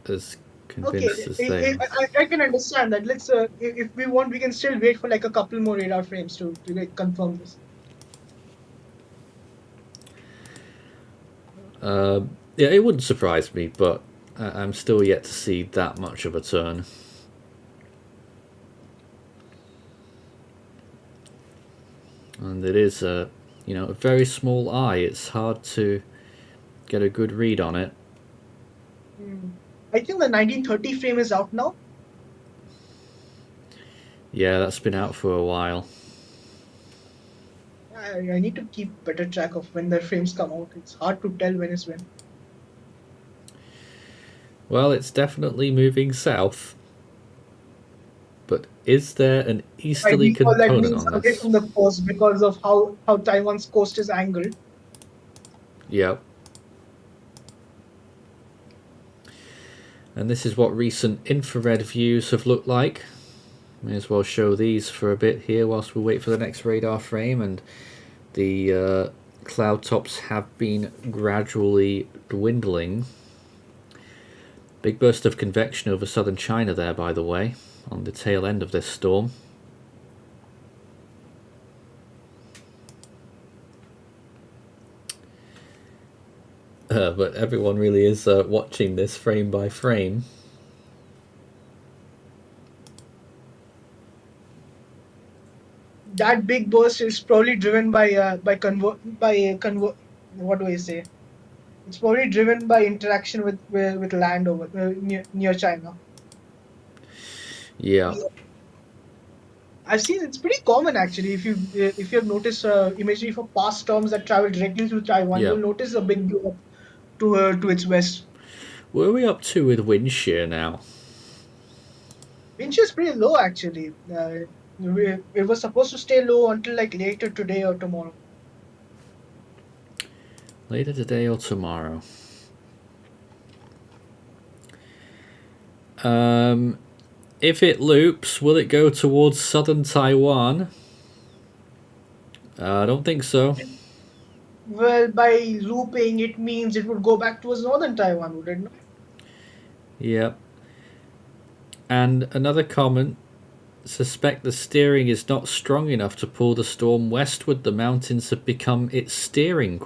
as convinced as they are. I can understand that. Let's if we want, we can still wait for like a couple more radar frames to like confirm this. Yeah, it wouldn't surprise me, but I'm still yet to see that much of a turn. And it is a very small eye. It's hard to get a good read on it. I think the 1930 frame is out now. Yeah, that's been out for a while. I need to keep better track of when the frames come out. It's hard to tell when is when. Well, it's definitely moving south. But is there an easterly component on away this? from the coast because of how Taiwan's coast is angled. Yep. And this is what recent infrared views have looked like. May as well show these for a bit here whilst we wait for the next radar frame. And the cloud tops have been gradually dwindling. Big burst of convection over southern China there, by the way, on the tail end of this storm. But everyone really is watching this frame by frame. That big burst is probably driven by what do I say? It's probably driven by interaction with land over near China. Yeah. I've seen it's pretty common actually. If you have noticed imagery for past storms that travel directly through Taiwan, Yeah. you'll notice a big blow up to its west. Where are we up to with wind shear now? Wind shear is pretty low actually. It was supposed to stay low until like later today or tomorrow. Later today or tomorrow. If it loops, will it go towards southern Taiwan? I don't think so. Well, by looping, it means it would go back towards northern Taiwan, would it not? Yep. And another comment, suspect the steering is not strong enough to pull the storm westward. The mountains have become its steering ?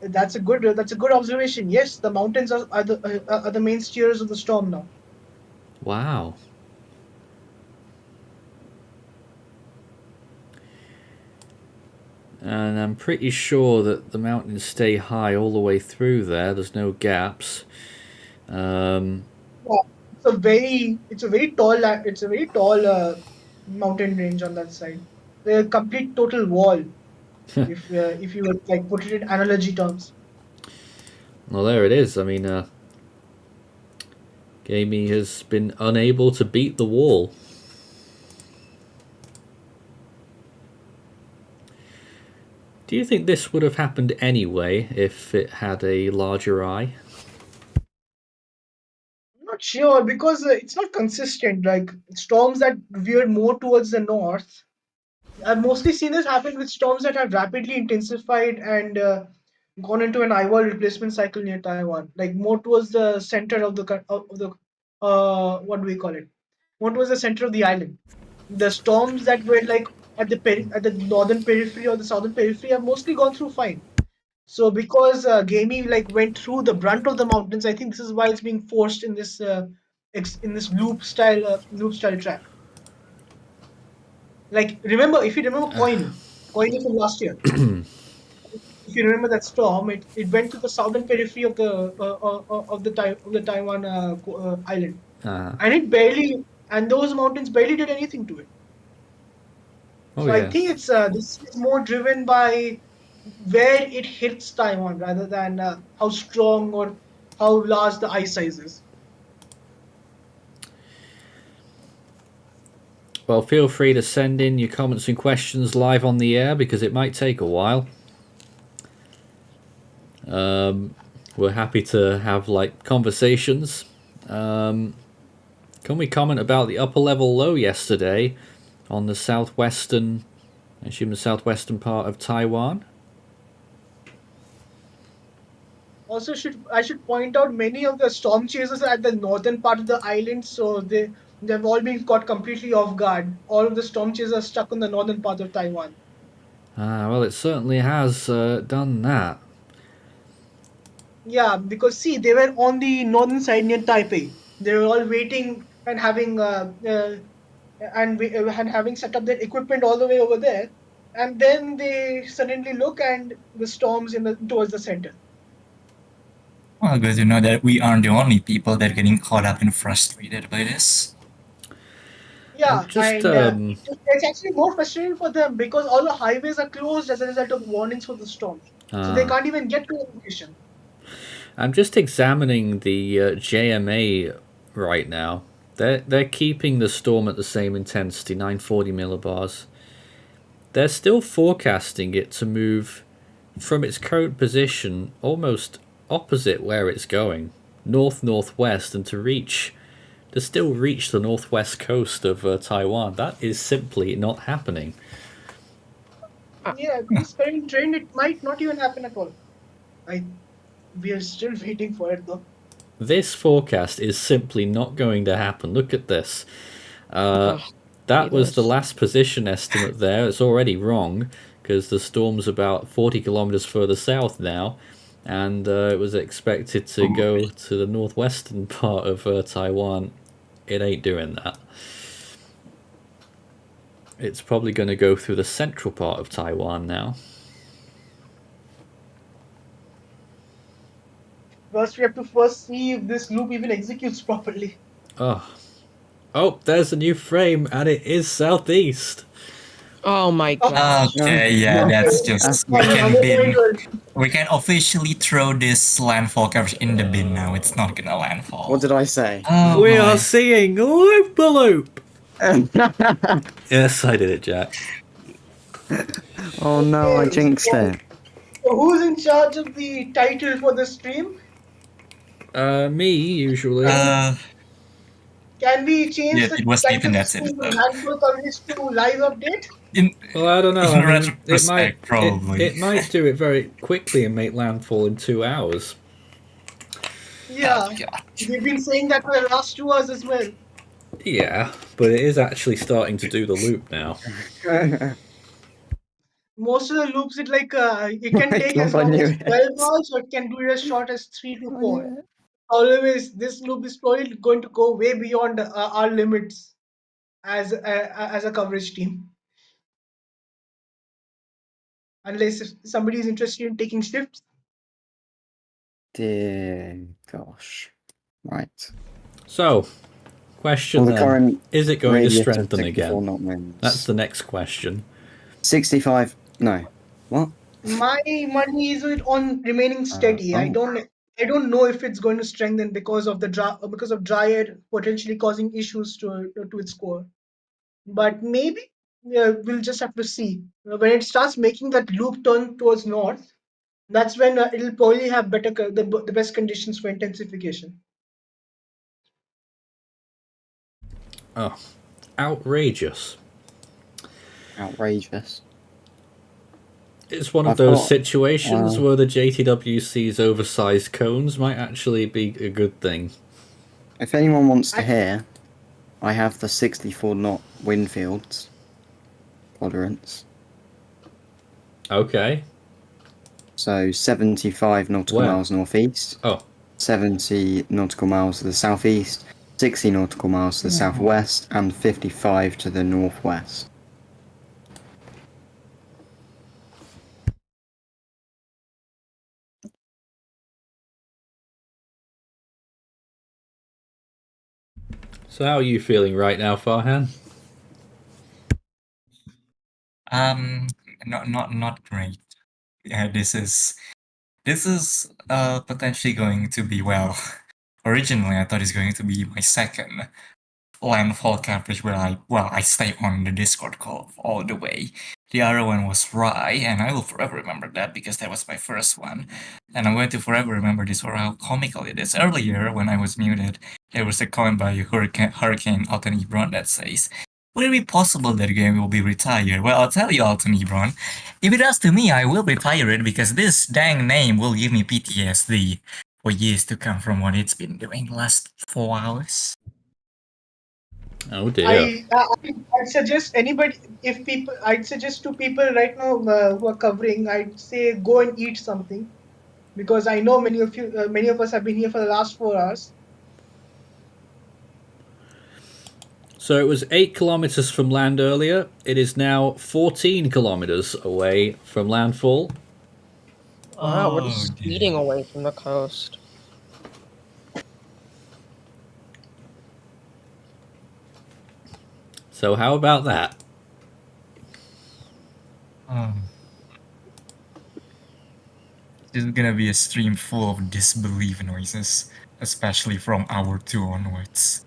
That's a good observation. Yes, the mountains are the main steers of the storm now. Wow. And I'm pretty sure that the mountains stay high all the way through there. There's no gaps. It's a very tall mountain range on that side. The complete total wall. if you would like put it in analogy terms. Well, there it is. I mean, Gaemi has been unable to beat the wall. Do you think this would have happened anyway if it had a larger eye? I'm not Sure, because it's not consistent. Like storms that veer more towards the north, I've mostly seen this happen with storms that have rapidly intensified and gone into an eyewall replacement cycle near Taiwan, like more towards the center of the what do we call it? More towards the center of the island. The storms that were like at the northern periphery or the southern periphery have mostly gone through fine. So because Gamey like went through the brunt of the mountains, I think this is why it's being forced in this in this loop style track. Like remember, if you remember Koini from last year, if you remember that storm, it went to the southern periphery of the Taiwan island, Uh, and it barely and those mountains barely did anything to it. oh So I yes. think it's this is more driven by where it hits Taiwan rather than how strong or how large the ice size is. Well, feel free to send in your comments and questions live on the air because it might take a while. We're happy to have like conversations. Can we comment about the upper level low yesterday on the southwestern, I assume the southwestern part of Taiwan? Also, I should point out many of the storm chasers are at the northern part of the island, so they've all been caught completely off guard. All of the storm chasers are stuck on the northern part of Taiwan. Ah, well, it certainly has done that. Yeah, because see, they were on the northern side near Taipei. They were all waiting and having set up their equipment all the way over there, and then they suddenly look and the storms towards the center. Well, good to know that we aren't the only people that are getting caught up and frustrated by this. Yeah, Just and it's actually more frustrating for them because all the highways are closed as a result of warnings for the storms. So they can't even get to the location. I'm just examining the JMA right now. They're keeping the storm at the same intensity, 940 millibars. They're still forecasting it to move from its current position almost opposite where it's going, north-northwest, and to still reach the northwest coast of Taiwan. That is simply not happening. Yeah, this current trend, it might not even happen at all. I We are still waiting for it though. This forecast is simply not going to happen. Look at this. Ugh, That was the this. last position estimate there. It's already wrong because the storm's about 40 kilometers further south now, and it was expected to go to the northwestern part of Taiwan. It ain't doing that. It's probably going to go through the central part of Taiwan now. First, we have to first see if this loop even executes properly. Oh, there's a new frame, and it is southeast. Oh my gosh. Okay, yeah, that's just we can officially throw this landfall coverage in the bin now. It's not gonna landfall. What did I say? Oh, We boy. are seeing loop the loop. Yes, I did it, Jack. Oh no, I jinxed it. So who's in charge of the title for the stream? Me usually. Can we change Yeah, the it was Nathan title that said to it, though. Landfall coverage to live update? Well, I don't know. In I mean, retrospect, probably. It might do it very quickly and make landfall in 2 hours. Yeah, Oh, God. we've been saying that for the last 2 hours as well. Yeah, but it is actually starting to do the loop now. Most of the loops, it can My take God, as I long knew as it. 12 hours, or it can do it as short as 3 to I 4. knew it. Always, this loop is probably going to go way beyond our limits as a coverage team, unless if somebody is interested in taking shifts. Dear gosh. Right. So, question Well, the then: current is it going to radius of strengthen 64 again? knot winds. That's the next question. 65. No. What? My money is on remaining steady. I don't know if it's going to strengthen because of dry air potentially causing issues to its core. But maybe we'll just have to see. When it starts making that loop turn towards north, that's when it'll probably have the best conditions for intensification. Oh, outrageous. Outrageous. It's one of I've those got, situations where the JTWC's oversized cones might actually be a good thing. If anyone wants to hear, I have the 64 knot wind fields tolerance. Okay. So 75 nautical Where? miles northeast, Oh, 70 nautical miles to the southeast, 60 nautical miles to the southwest, and 55 to the northwest. so how are you feeling right now, Farhan? Not great. Yeah, this is potentially going to be, well, originally I thought it's going to be my second Landfall coverage where I stay on the Discord call all the way. The other one was Rye, and I will forever remember that because that was my first one. And I'm going to forever remember this for how comical it is. Earlier, when I was muted, there was a comment by Hurricane Alton Ebron that says, "Would it be possible that the game will be retired?" Well, I'll tell you, Alton Ebron, if it does to me, I will retire it because this dang name will give me PTSD for years to come from what it's been doing the last 4 hours. Oh dear. I'd suggest anybody, if people, I'd suggest to people right now who are covering, I'd say go and eat something, because I know many of us have been here for the last 4 hours. So it was 8 kilometers from land earlier. It is now 14 kilometers away from landfall. Wow, we're Oh, just dear. speeding away from the coast. So how about that? This is gonna be a stream full of disbelief noises, especially from hour 2 onwards.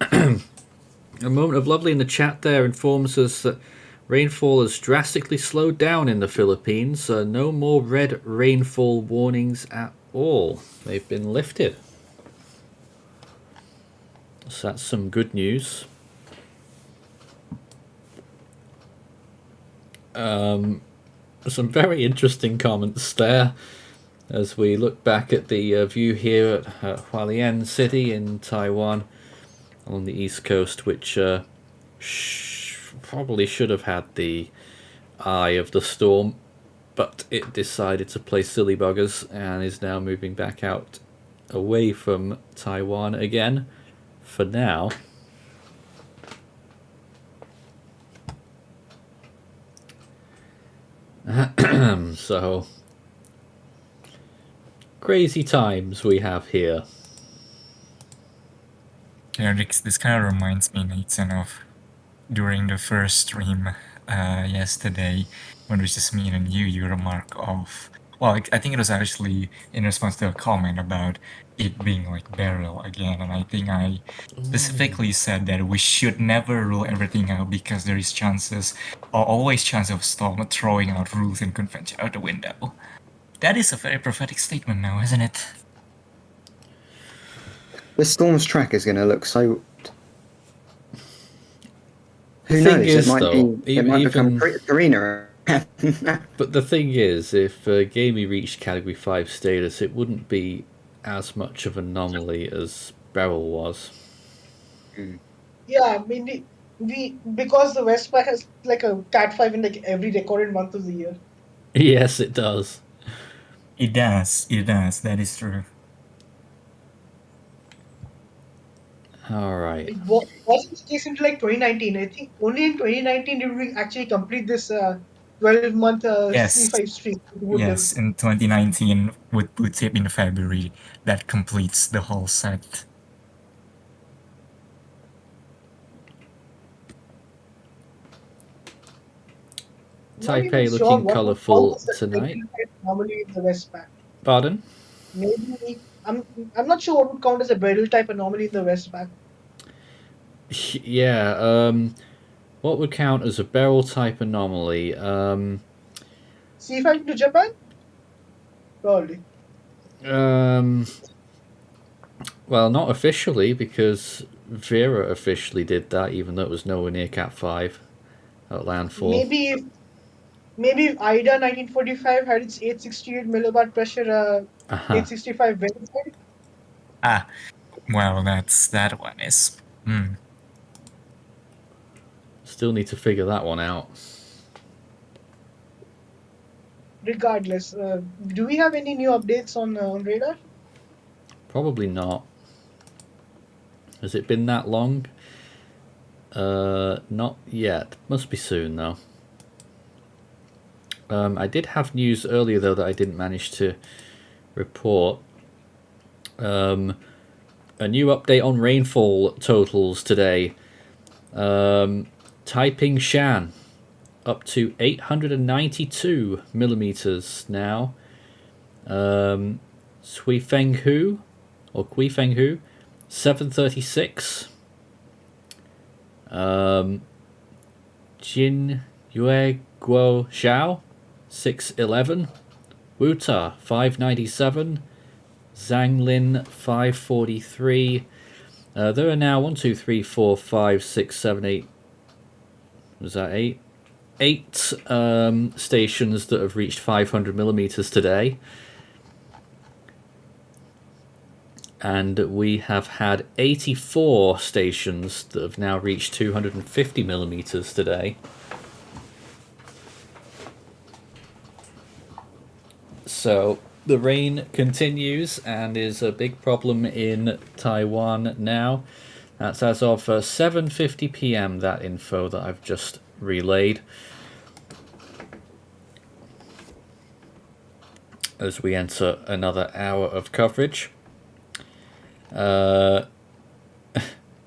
A moment of lovely in the chat there informs us that rainfall has drastically slowed down in the Philippines. No more red rainfall warnings at all. They've been lifted. So that's some good news. Some very interesting comments there as we look back at the view here at Hualien City in Taiwan on the east coast, which probably should have had the eye of the storm, but it decided to play silly buggers and is now moving back out away from Taiwan again for now. So crazy times we have here. Yeah, this kind of reminds me, Nathan, of during the first stream yesterday when it was just me and you remark of, well, I think it was actually in response to a comment about it being like barrel again, and I think I specifically said that we should never rule everything out because there is chances, or always chance of storm throwing out rules and convention out the window. That is a very prophetic statement now, isn't it? This storm's track is going to look so. Who Thing knows? is, It might though, be. It might become Karina. But the thing is, if Gaemi reached Category 5 status, it wouldn't be as much of an anomaly as Beryl was. Yeah, I mean, because the Westpac has like a Cat 5 in like every recorded month of the year. Yes, it does. It does. That is true. Alright. It wasn't the case until like 2019. I think only in 2019 did we actually complete this 12-month Yes. C5 streak. Yes, in 2019 with Boot Tip in February, that completes the whole set. Taipei looking colourful tonight. Normally in the Westpac. Pardon? Maybe I'm not sure what would count as a barrel type anomaly in the Westpac. Yeah, what would count as a barrel type anomaly? C5 to Japan? Probably. Well, not officially, because Vera officially did that, even though it was nowhere near Cat 5 at landfall. Maybe if Ida 1945 had its 868 millibar pressure, Uh-huh. 865 verified. Ah, well, that one is. Still need to figure that one out. Regardless, do we have any new updates on radar? Probably not. Has it been that long? Not yet. Must be soon, though. I did have news earlier, though, that I didn't manage to report. A new update on rainfall totals today. Taiping Shan up to 892 millimeters now. Sui Fenghu or Kui Fenghu 736. Jin Yue Guo Xiao 611. Wuta 597. Zhanglin 543. There are now 1, 2, 3, 4, 5, 6, 7, 8. Was that 8? 8 stations that have reached 500 millimeters today. And we have had 84 stations that have now reached 250 millimeters today. So the rain continues and is a big problem in Taiwan now. That's as of 7:50 p.m. that info that I've just relayed. As we enter another hour of coverage.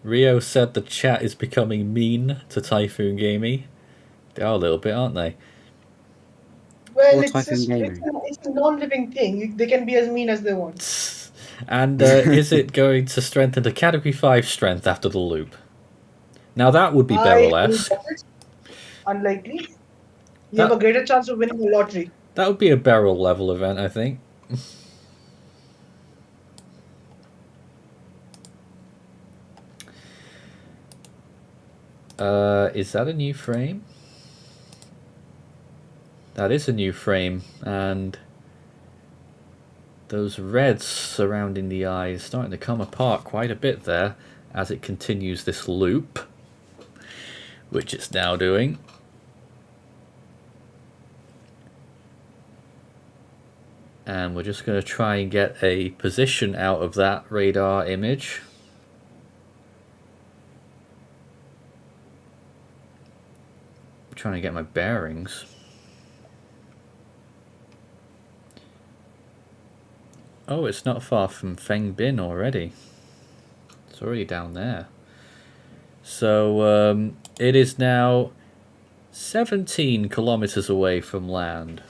Rio said the chat is becoming mean to Typhoon Gaemi. They are a little bit, aren't they? Well, Or it's Typhoon just Gaemi. it's a non-living thing. They can be as mean as they want. And is it going to strengthen to Category 5 strength after the loop? Now that would be barrel-esque. Unlikely. You have a greater chance of winning a lottery. That would be a barrel level event, I think. Is that a new frame? That is a new frame, and those reds surrounding the eyes starting to come apart quite a bit there as it continues this loop, which it's now doing. And we're just going to try and get a position out of that radar image. I'm trying to get my bearings. Oh, it's not far from Feng Bin already. It's already down there. So it is now 17 kilometers away from land.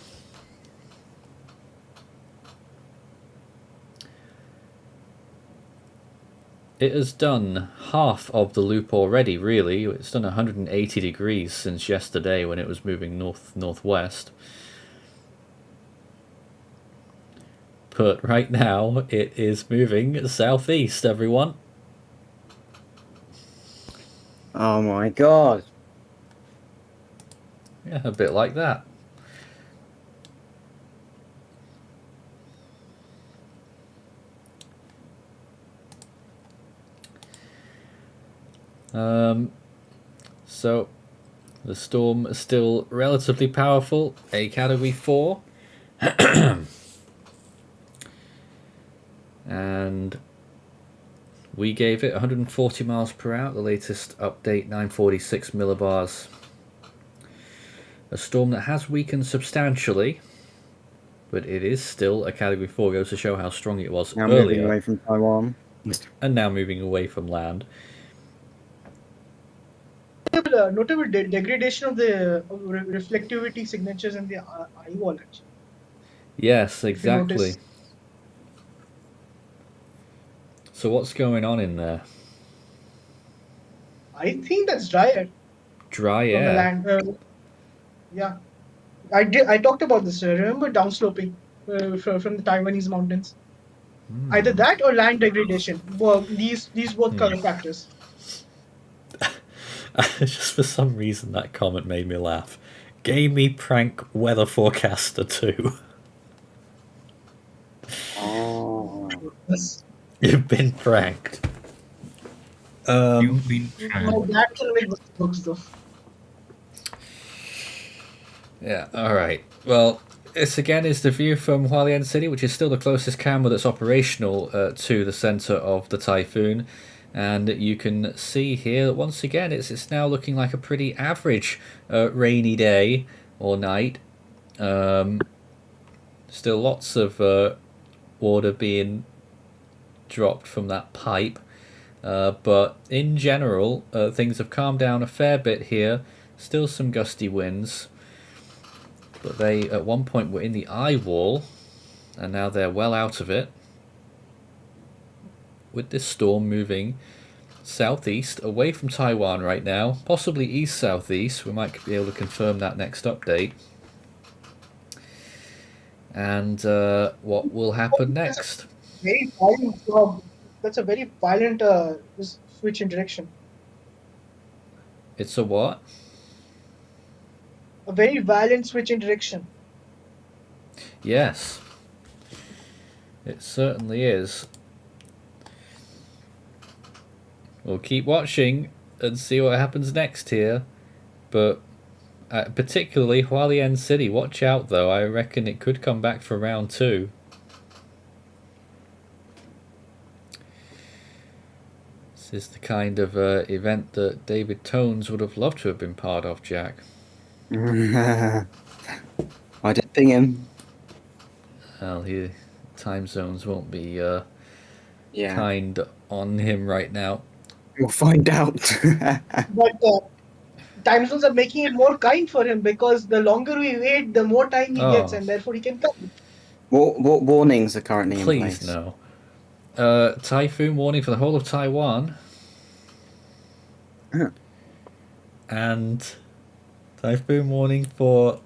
It has done half of the loop already, really. It's done 180 degrees since yesterday when it was moving north-northwest. But right now, it is moving southeast, everyone. Oh my god. Yeah, a bit like that. So the storm is still relatively powerful, a Category 4. And we gave it 140 miles per hour, the latest update 946 millibars. A storm that has weakened substantially, but it is still a Category 4, goes to show how strong it was Now earlier. moving away from Taiwan. And now moving away from land. Notable degradation of the reflectivity signatures in the eye wall, actually. Yes, If you exactly. notice. So what's going on in there? I think that's dry air Dry from the air. land. Yeah, I talked about this. Remember downsloping from the Taiwanese mountains. Either that or land degradation. Well, these both current factors. Just for some reason, that comment made me laugh. Gamey prank weather forecaster 2. Oh. Yes. You've been pranked. You've been My pranked. dad can make jokes though. Yeah, alright. Well, this again is the view from Hualien City, which is still the closest camera that's operational to the centre of the typhoon. And you can see here, once again, it's now looking like a pretty average rainy day or night. Still lots of water being dropped from that pipe. But in general, things have calmed down a fair bit here. Still some gusty winds. But they, at one point, were in the eye wall, and now they're well out of it. With this storm moving southeast, away from Taiwan right now, possibly east-southeast. We might be able to confirm that next update. And what will happen next? Very violent job. That's a very violent switch in direction. It's a what? A very violent switch in direction. Yes. It certainly is. We'll keep watching and see what happens next here. But particularly Hualien City, watch out though. I reckon it could come back for round 2. This is the kind of event that David Tones would have loved to have been part of, Jack. I did ping him. Well, time zones won't be Yeah. kind on him right now. We'll find out. But time zones are making it more kind for him because the longer we wait, the more time he gets, and therefore he can come. What warnings are currently in place? Please, no. Typhoon warning for the whole of Taiwan. Yeah. And typhoon warning for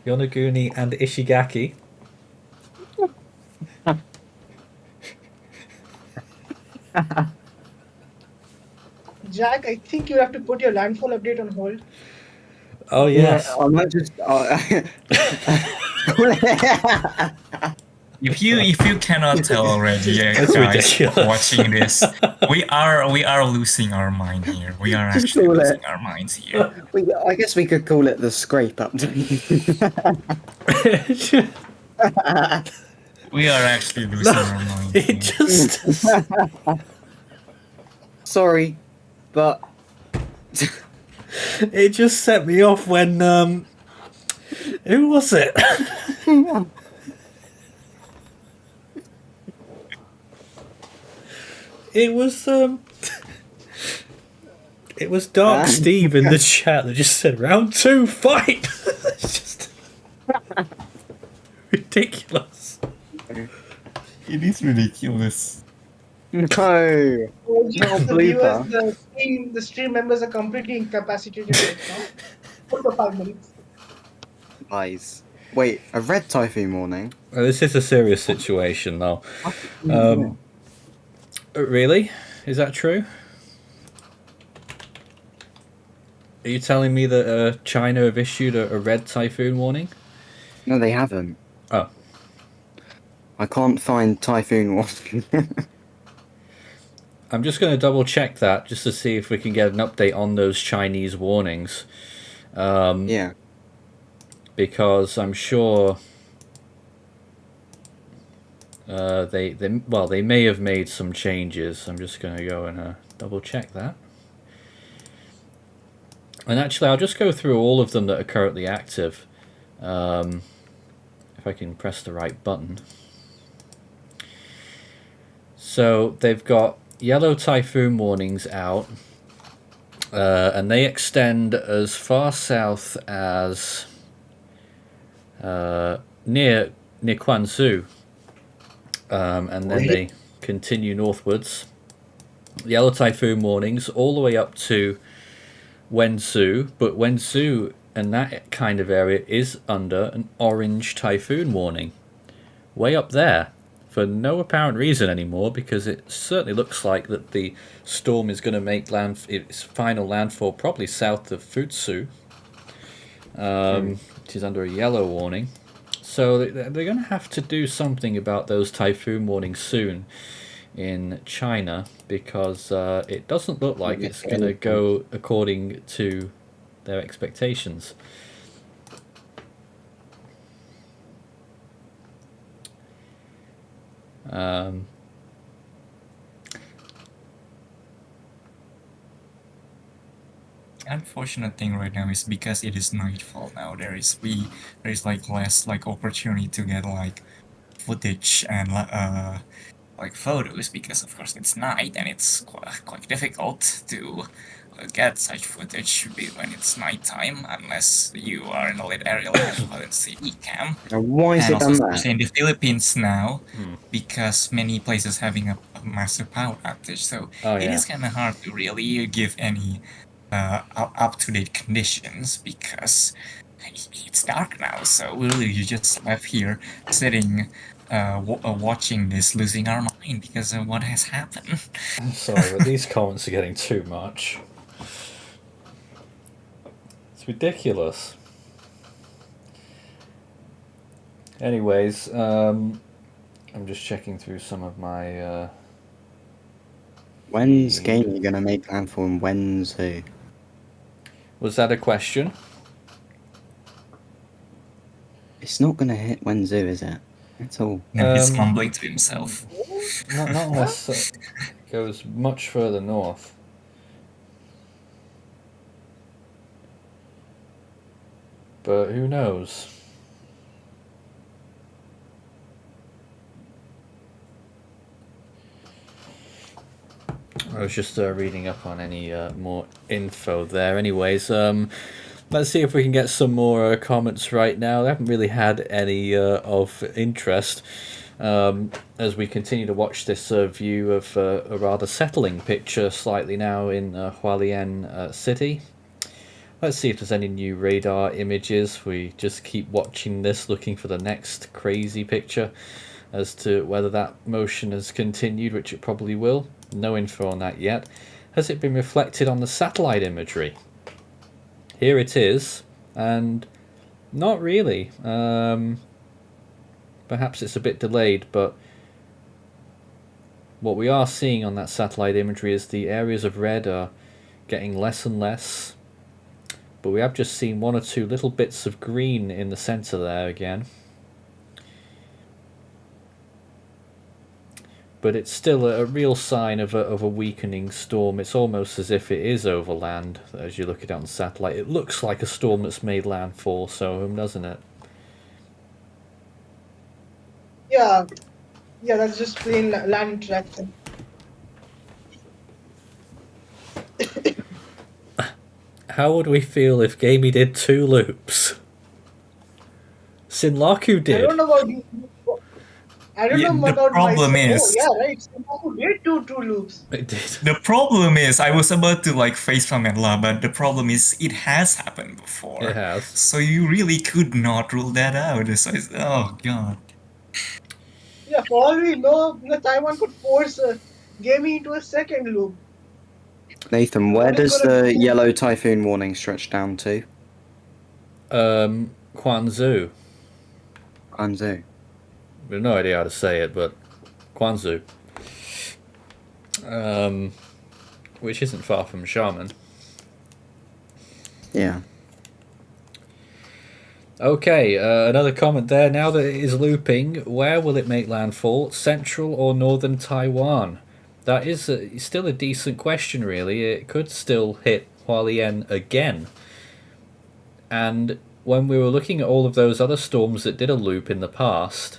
Yonaguni and Ishigaki. Jack, I think you have to put your landfall update on hold. Oh yes. Yeah, I might just. If you cannot tell already, That's guys ridiculous. watching this, we are losing our mind here. We are Just actually call it. losing our minds here. I guess we could call it the scrape update. We are actually losing our minds. It Here. just Sorry, but it just set me off when who was it? It was Dark Steve in the chat that just said round 2 fight. It's just ridiculous. It is ridiculous. no. Oh, yes, No the bleeper. viewers, the stream members are completely incapacitated right now. For 5 minutes. Guys, wait, a red typhoon warning? Well, this is a serious situation, though. Really? Is that true? Are you telling me that China have issued a red typhoon warning? No, they haven't. Oh. I can't find typhoon warning. I'm just going to double check that just to see if we can get an update on those Chinese warnings. Yeah. Because I'm sure they may have made some changes. I'm just going to go and double check that. And actually, I'll just go through all of them that are currently active. If I can press the right button. So they've got yellow typhoon warnings out, and they extend as far south as near Guangzhou, and then they continue northwards. Yellow typhoon warnings all the way up to Wenzhou, but Wenzhou and that kind of area is under an orange typhoon warning. way up there for no apparent reason anymore, because it certainly looks like that the storm is going to make its final landfall probably south of Futsu, which is under a yellow warning. So they're going to have to do something about those typhoon warnings soon in China, because it doesn't look like it's going to go according to their expectations. Unfortunate thing right now is because it is nightfall now. There is like less like opportunity to get like footage and like photos, because of course it's night and it's quite difficult to get such footage when it's nighttime, unless you are in a lit area like a city cam. Now, why is And it also done especially in that? the Philippines now, because many places having a massive power outage, so Oh, it yeah. is kind of hard to really give any up-to-date conditions, because it's dark now. So really, you just left here sitting, watching this, losing our mind because of what has happened. I'm sorry, but these comments are getting too much. It's ridiculous. Anyways, I'm just checking through some of my. When's Gaemi gonna make landfall and when's who? Was that a question? It's not gonna hit Wenzhou, is it? That's all. And he's mumbling to himself. Not unless it goes much further north. But who knows? I was just reading up on any more info there. Anyways, let's see if we can get some more comments right now. They haven't really had any of interest as we continue to watch this view of a rather settling picture slightly now in Hualien City. Let's see if there's any new radar images. We just keep watching this, looking for the next crazy picture as to whether that motion has continued, which it probably will. No info on that yet. Has it been reflected on the satellite imagery? Here it is, and not really. Perhaps it's a bit delayed, but what we are seeing on that satellite imagery is the areas of red are getting less and less. But we have just seen one or two little bits of green in the center there again. But it's still a real sign of a weakening storm. It's almost as if it is over land as you look at it on satellite. It looks like a storm that's made landfall, so doesn't it? Yeah, that's just plain land interaction. How would we feel if Gaemi did 2 loops? Sinlaku I did. don't know about you. I don't Yeah, know the about problem myself. is- Oh, yeah, right. Sinlaku did do 2 loops. It did. The problem is, I was about to like facepalm and laugh, but the problem is, it has happened before. It has. So you really could not rule that out. So oh god. Yeah, for all we know, Taiwan could force Gaemi into a second loop. Nathan, where What is does gonna the be- yellow typhoon warning stretch down to? Quanzhou. Guangzhou. We have no idea how to say it, but Quanzhou. Which isn't far from Xiamen. Yeah. Okay, another comment there. Now that it is looping, where will it make landfall? Central or northern Taiwan? That is still a decent question, really. It could still hit Hualien again. And when we were looking at all of those other storms that did a loop in the past,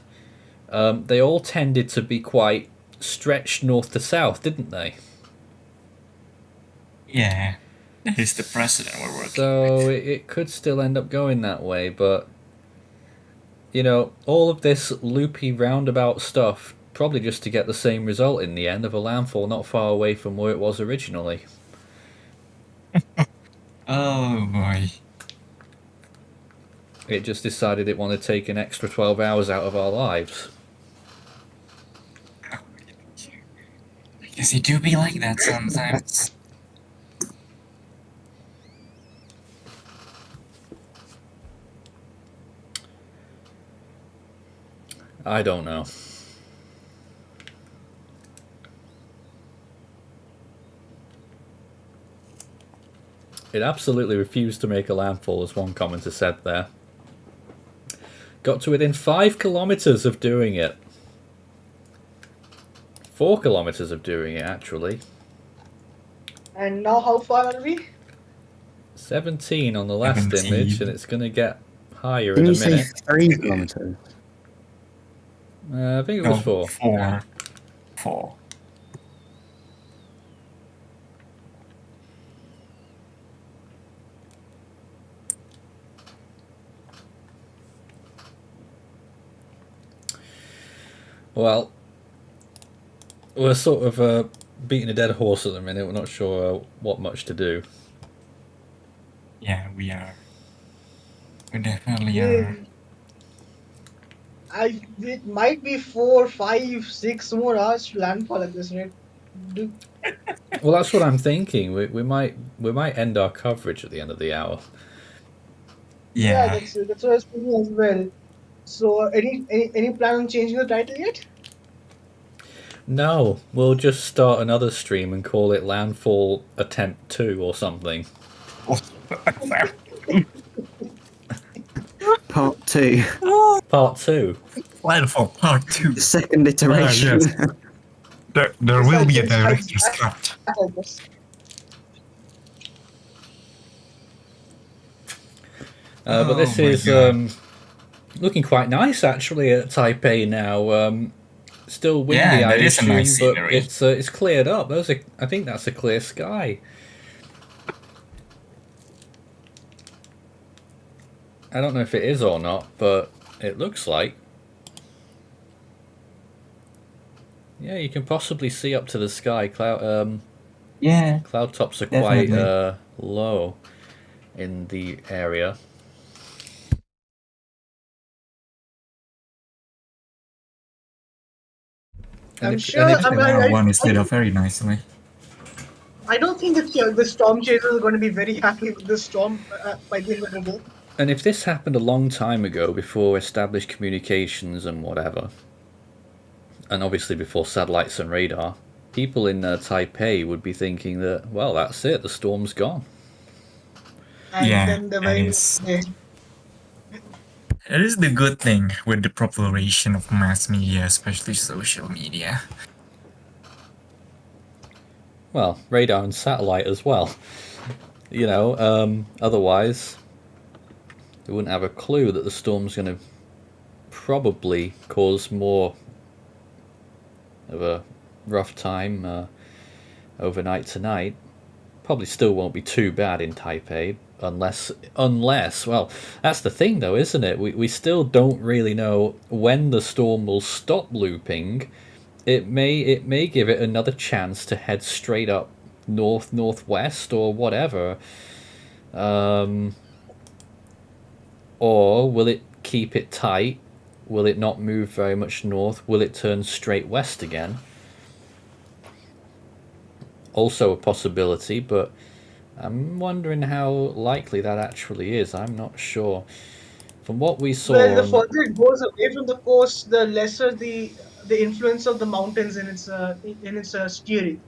they all tended to be quite stretched north to south, didn't they? Yeah, that is the precedent we're working So with. it could still end up going that way, but you know, all of this loopy roundabout stuff probably just to get the same result in the end of a landfall not far away from where it was originally. Oh boy. It just decided it wanted to take an extra 12 hours out of our lives. Because it do be like that sometimes. I don't know. It absolutely refused to make a landfall, as one commenter said there. Got to within 5 kilometers of doing it. 4 kilometers of doing it, actually. And now how far are we? 17 on the last 17. image, and it's going to get higher Didn't in you a say minute. 3 kilometers? I think it No, was 4. 4. 4. Well, we're sort of beating a dead horse at the minute. We're not sure what much to do. Yeah, we are. We definitely Yeah. are. It might be 4, 5, 6 more hours to landfall at this rate. Well, that's what I'm thinking. We might end our coverage at the end of the hour. Yeah, Yeah. that's what I was thinking as well. So, any plan on changing the title yet? No, we'll just start another stream and call it Landfall Attempt 2 or something. Part 2. Part 2. Landfall Part 2. The second iteration. yes. There Yes, will be a I director's guess. cut. I guess. But this Oh my is God. looking quite nice actually at Taipei now. Still windy, Yeah, I that is a assume, nice but scenery. it's cleared up. I think that's a clear sky. I don't know if it is or not, but it looks like. Yeah, you can possibly see up to the sky. Yeah. Cloud tops are Definitely. quite low in the area. I'm if- sure. and if- I mean, That one is lit up very nicely. I don't think that the storm chasers are going to be very happy with the storm by the end of the day. And if this happened a long time ago, before established communications and whatever, and obviously before satellites and radar, people in Taipei would be thinking that, well, that's it, the storm's gone. And Yeah, then the that very is- next day. It is the good thing with the proliferation of mass media, especially social media. Well, radar and satellite as well. You know, otherwise, they wouldn't have a clue that the storm's going to probably cause more of a rough time overnight tonight. Probably still won't be too bad in Taipei, unless, well, that's the thing though, isn't it? We still don't really know when the storm will stop looping. It may give it another chance to head straight up northwest or whatever. Or will it keep it tight? Will it not move very much north? Will it turn straight west again? Also a possibility, but I'm wondering how likely that actually is. I'm not sure. From what we saw, Well, the further it goes away from the coast, the lesser the influence of the mountains in its steering.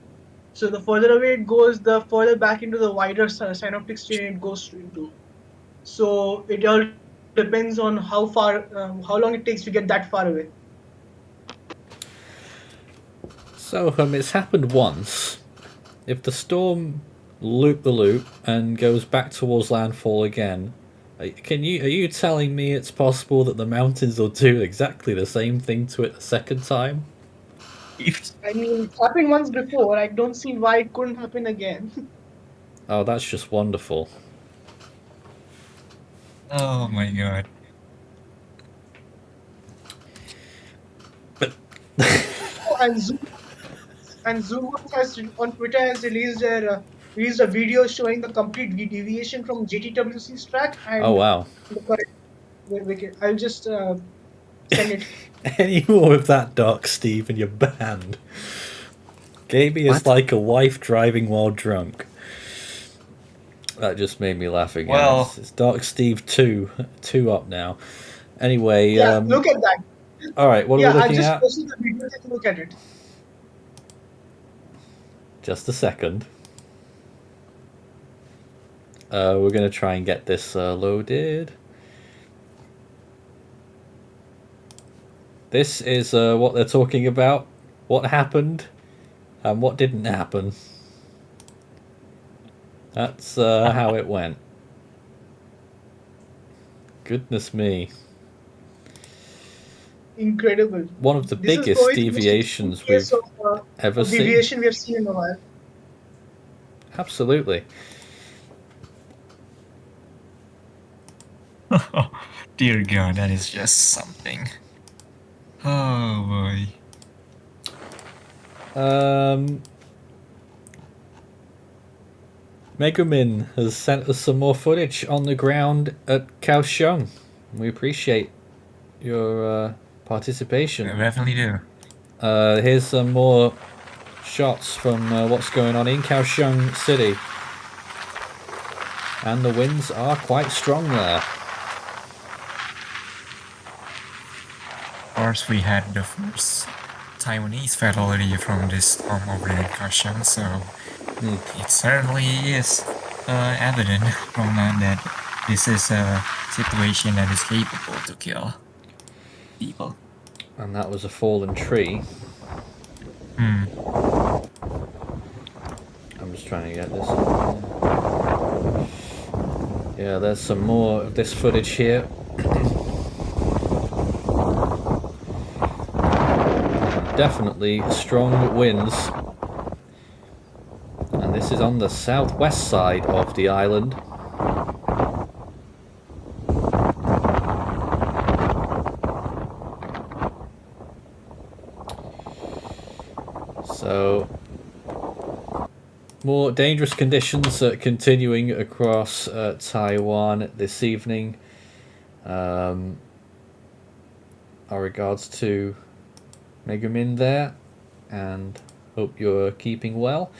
So the further away it goes, the further back into the wider synoptic steering it goes into. So it all depends on how long it takes to get that far away. so it's happened once. If the storm loop the loop and goes back towards landfall again, are you telling me it's possible that the mountains will do exactly the same thing to it a second time? I mean, it happened once before. I don't see why it couldn't happen again. Oh, that's just wonderful. Oh my God. and Zoom has on Twitter has released a video showing the complete deviation from JTWC's track. And Oh wow. the correct. I'll just send it. Any more of that, Dark Steve, and you're banned. Gaemi is What? like a wife driving while drunk. That just made me laugh again. Well- It's Dark Steve 2 up now. Anyway, Yeah, look at that. all right, what are Yeah, we I looking just at? posted the video. Take a look at it. Just a second. We're going to try and get this loaded. This is what they're talking about. What happened and what didn't happen. That's how it went. Goodness me. Incredible. One of the This is biggest probably the most deviations extreme case we've ever of seen. deviation we have seen in a while. Absolutely. Dear God, that is just something. Oh boy. Megumin has sent us some more footage on the ground at Kaohsiung. We appreciate your participation. I definitely do. Here's some more shots from what's going on in Kaohsiung City. And the winds are quite strong there. Of course, we had the first Taiwanese fatality from this storm over in Kaohsiung, so it certainly is evident from that this is a situation that is capable to kill people. And that was a fallen tree. Hmm. I'm just trying to get this. Yeah, there's some more of this footage here. Definitely strong winds. And this is on the southwest side of the island. So, more dangerous conditions continuing across Taiwan this evening. Our regards to Megumin there, and hope you're keeping well.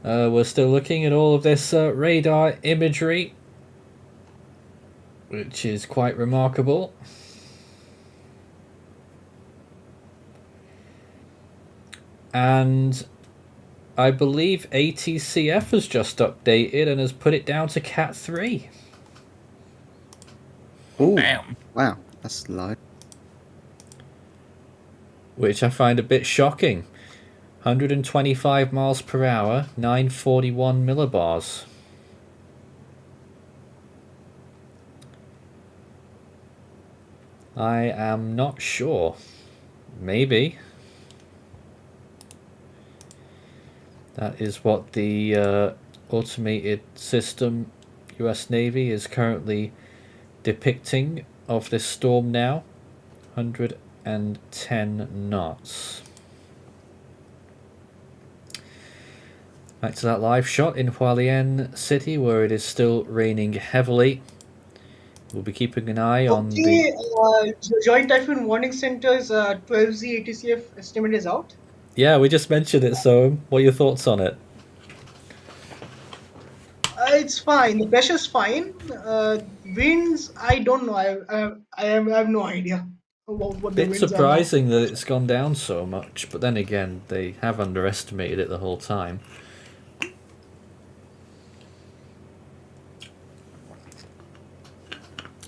We're still looking at all of this radar imagery, which is quite remarkable. And I believe ATCF has just updated and has put it down to Cat 3. Ooh, Bam. wow, that's low. Which I find a bit shocking. 125 miles per hour, 941 millibars. I am not sure. Maybe. That is what the automated system US Navy is currently depicting of this storm now. 110 knots. Back to that live shot in Hualien City where it is still raining heavily. We'll be keeping an eye on the... Joint Typhoon Warning Center's 12Z ATCF estimate is out. Yeah, we just mentioned it, so what are your thoughts on it? It's fine. The pressure's fine. Winds, I don't know. I have no idea what the Bit winds are now. surprising that it's gone down so much, but then again, they have underestimated it the whole time.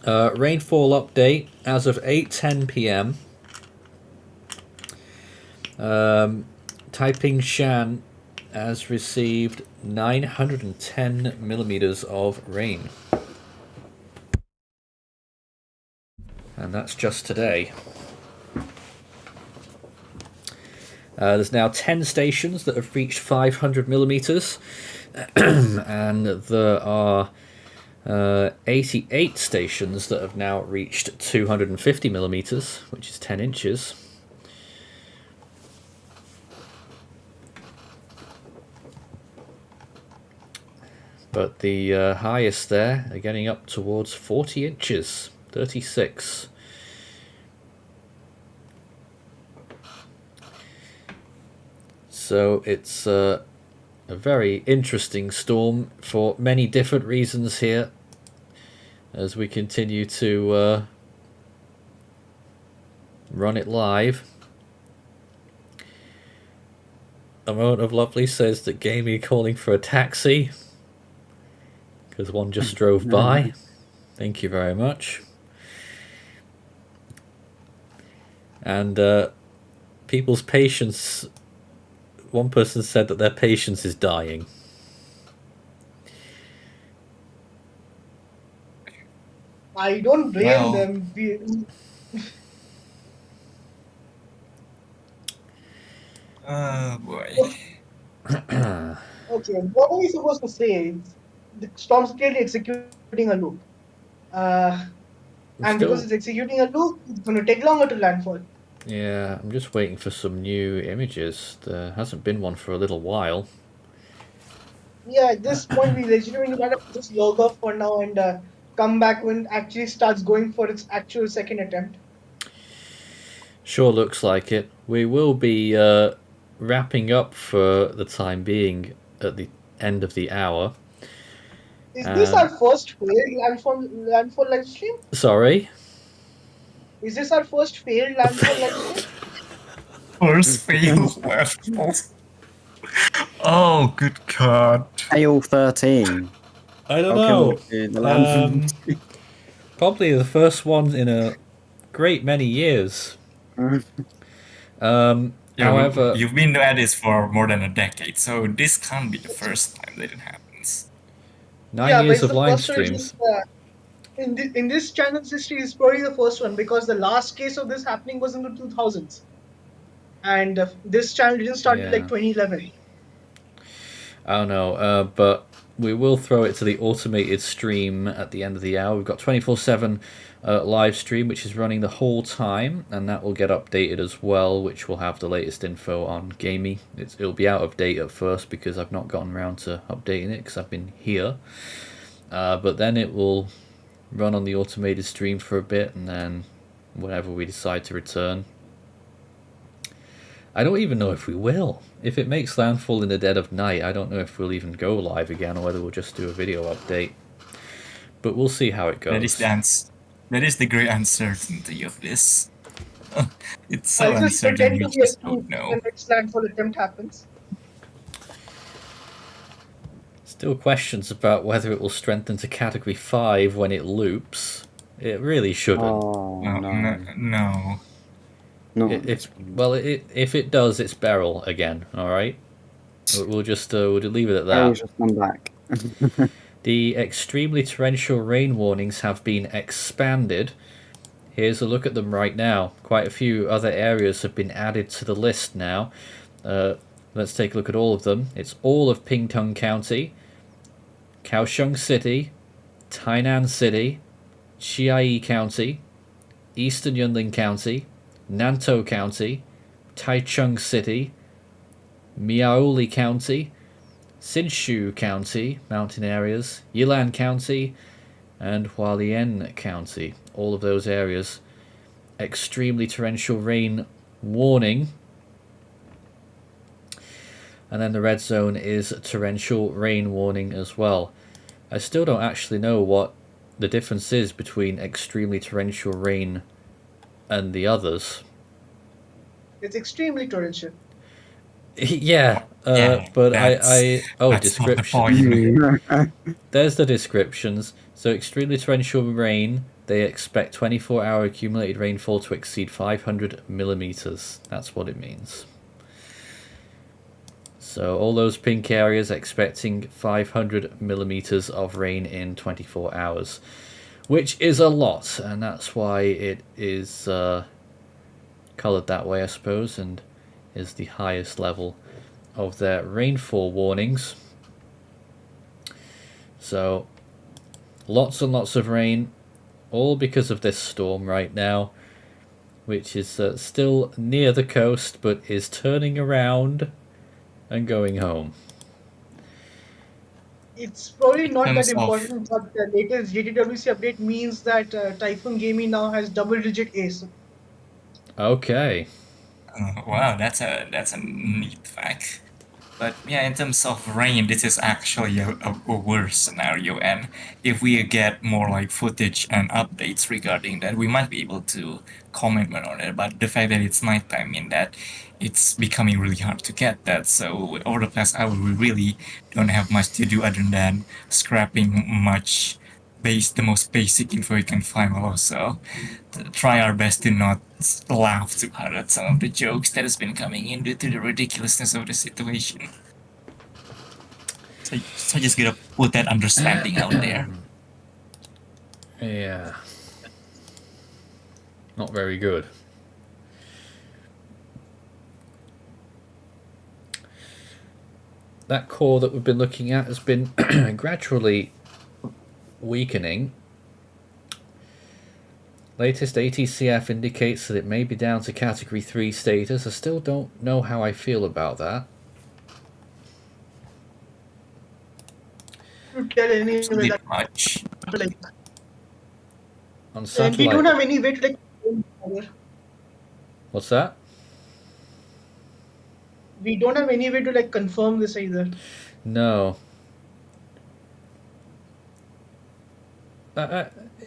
Rainfall update as of 8:10 p.m. Taiping Shan has received 910 millimeters of rain. And that's just today. There's now 10 stations that have reached 500 millimeters, and there are 88 stations that have now reached 250 millimeters, which is 10 inches. But the highest there are getting up towards 40 inches, 36. So it's a very interesting storm for many different reasons here as we continue to run it live. Amount of Lovely says that Gaemi calling for a taxi because one just drove by. Thank you very much. And people's patience, one person said that their patience is dying. I don't blame Well, them. oh boy. Okay, what are we supposed to say? The storm's clearly executing a loop. And because it's executing a loop, it's going to take longer to landfall. Yeah, I'm just waiting for some new images. There hasn't been one for a little while. Yeah, at this point, we legitimately gotta just log off for now and come back when it actually starts going for its actual second attempt. Sure looks like it. We will be wrapping up for the time being at the end of the hour. Is this our first failed landfall live stream? Sorry? Is this our first failed landfall live stream? First fail landfall. Oh, good God. Hail 13. I don't Welcome know. to the land. Probably the first one in a great many years. Yeah, However, you've been at this for more than a decade, so this can't be the first time that it happens. 9 years but of the live first one is streams. just, in this channel's history is probably the first one because the last case of this happening was in the 2000s. And this channel didn't start till like 2011. I don't know, but we will throw it to the automated stream at the end of the hour. We've got 24/7 live stream, which is running the whole time, and that will get updated as well, which will have the latest info on Gaemi. It'll be out of date at first because I've not gotten around to updating it because I've been here. But then it will run on the automated stream for a bit, and then whenever we decide to return. I don't even know if we will. If it makes landfall in the dead of night, I don't know if we'll even go live again or whether we'll just do a video update. But we'll see how it goes. That is the great uncertainty of this. It's so I'll just uncertain, pretend we to be just asleep don't know. when the next landfall attempt happens. Still questions about whether it will strengthen to Category 5 when it loops. It really shouldn't. Oh, No. If it does, it's Beryl again. All right, we'll just we'll leave it at that. Beryl's just come back. The extremely torrential rain warnings have been expanded. Here's a look at them right now. Quite a few other areas have been added to the list now. Let's take a look at all of them. It's all of Pingtung County, Kaohsiung City, Tainan City, Chiayi County, Eastern Yunlin County, Nantou County, Taichung City, Miaoli County, Hsinchu County, mountain areas, Yilan County, and Hualien County. All of those areas. Extremely torrential rain warning. And then the red zone is torrential rain warning as well. I still don't actually know what the difference is between extremely torrential rain and the others. It's extremely torrential. Yeah, but descriptions. There's the descriptions. So extremely torrential rain, they expect 24-hour accumulated rainfall to exceed 500 millimeters. That's what it means. So all those pink areas expecting 500 millimeters of rain in 24 hours, which is a lot, and that's why it is colored that way, I suppose, and is the highest level of their rainfall warnings. So lots and lots of rain, all because of this storm right now, which is still near the coast but is turning around and going home. It's probably not that important, but the latest JTWC update means that Typhoon Gaemi now has double-digit ace. Okay. Wow, that's a neat fact. But yeah, in terms of rain, this is actually a worse scenario. And if we get more like footage and updates regarding that, we might be able to comment more on it. But the fact that it's nighttime mean that it's becoming really hard to get that. So over the past hour, we really don't have much to do other than scrapping the most basic info we can find, while also try our best to not laugh too hard at some of the jokes that has been coming in due to the ridiculousness of the situation. So just gonna put that understanding out there. Yeah. Not very good. That core that we've been looking at has been gradually weakening. Latest ATCF indicates that it may be down to Category 3 status. I still don't know how I feel about that. To tell It's a anyway bit that much. like, On and we don't satellite... have any way to like. What's that? We don't have any way to like confirm this either. No.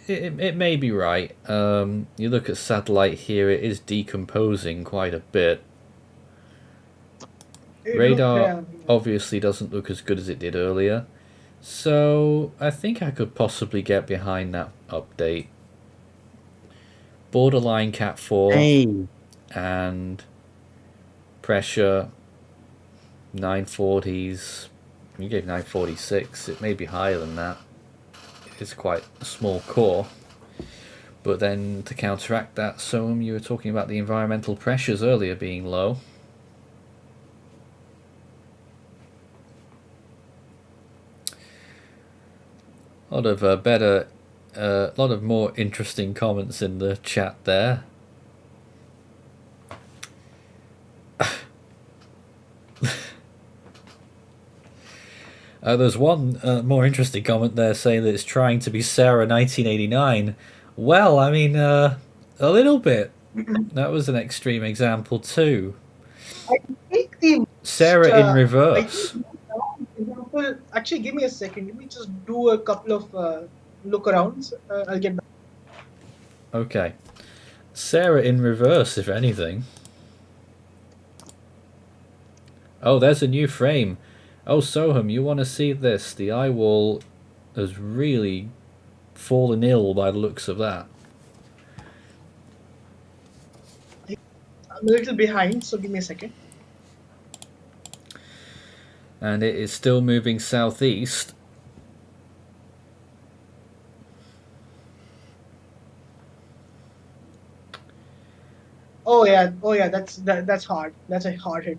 It may be right. You look at satellite here, it is decomposing quite a bit. Radar obviously doesn't look as good as it did earlier. So I think I could possibly get behind that update. Borderline Cat 4 Hey, and pressure 940s. You gave 946. It may be higher than that. It's quite a small core. But then to counteract that, Soam, you were talking about the environmental pressures earlier being low. A lot of lot of more interesting comments in the chat there. There's one more interesting comment there saying that it's trying to be Sarah 1989. Well, I mean, a little bit. That was an extreme example too. I think the Sarah in I reverse. think example. Actually, give me a second. Let me just do a couple of look arounds. I'll get back. Okay. Sarah in reverse, if anything. Oh, there's a new frame. Oh, Soham, you want to see this? The eye wall has really fallen ill by the looks of that. I'm a little behind, so give me a second. And it is still moving southeast. Oh yeah, that's hard. That's a hard hit.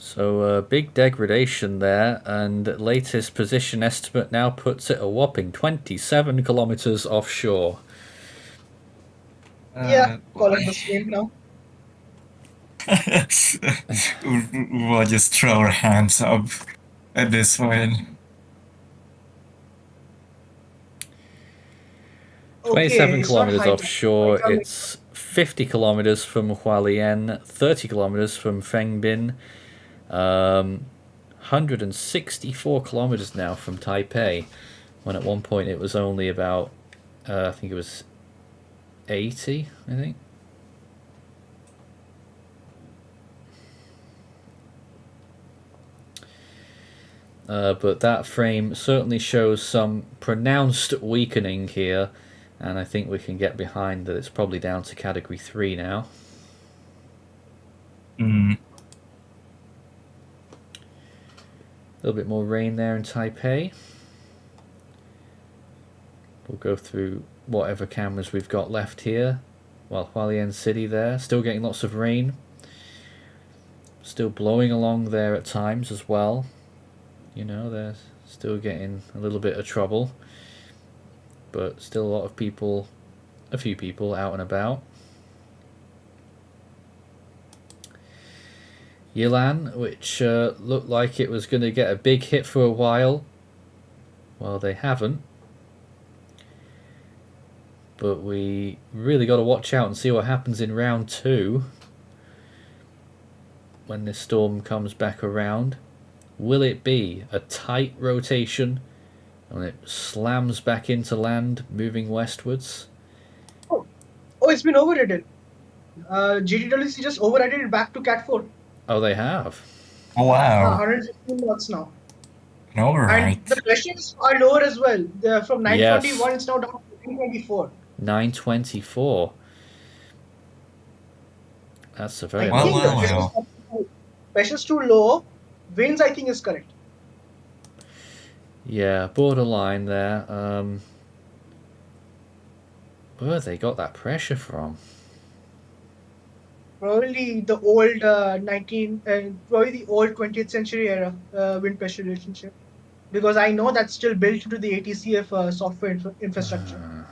So big degradation there, and latest position estimate now puts it a whopping 27 kilometers offshore. Yeah, call it the same now. We'll just throw our hands up at this point. 27 Okay, it's not kilometers high. offshore. It's 50 kilometers from Hualien, 30 kilometers from Fengbin, 164 kilometers now from Taipei, when at one point it was only about, I think it was 80, I think. But that frame certainly shows some pronounced weakening here, and I think we can get behind that it's probably down to Category 3 now. Mm. A little bit more rain there in Taipei. We'll go through whatever cameras we've got left here. Well, Hualien City there, still getting lots of rain. Still blowing along there at times as well. You know, they're still getting a little bit of trouble. But still a lot of people, a few people out and about. Yilan, which looked like it was going to get a big hit for a while. Well, they haven't. But we really got to watch out and see what happens in round 2. when this storm comes back around. Will it be a tight rotation and it slams back into land, moving westwards? Oh, it's been overridden. GTWC just overridden it back to Cat 4. Oh, they have. Oh wow. 115 knots now. All And right. the pressures are lower as well. From Yes. 921, it's now down to 924. 924. That's a very I Well, think low the pressure. pressure's too low. Winds, I think, is correct. Yeah, borderline there. Where have they got that pressure from? Probably the old probably the old 20th century era wind pressure relationship. Because I know that's still built into the ATCF software infrastructure.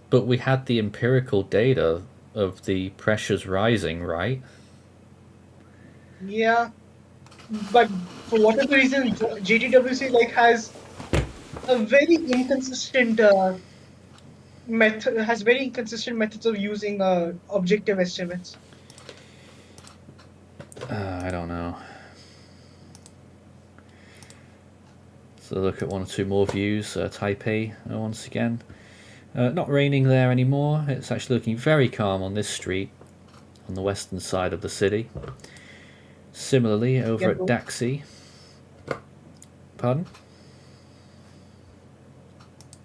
But we had the empirical data of the pressures rising, right? Yeah, but for whatever reason, JTWC has a very inconsistent methods of using objective estimates. I don't know. So look at one or two more views. Taipei once again. Not raining there anymore. It's actually looking very calm on this street, on the western side of the city. Similarly, over at Daxi. Pardon?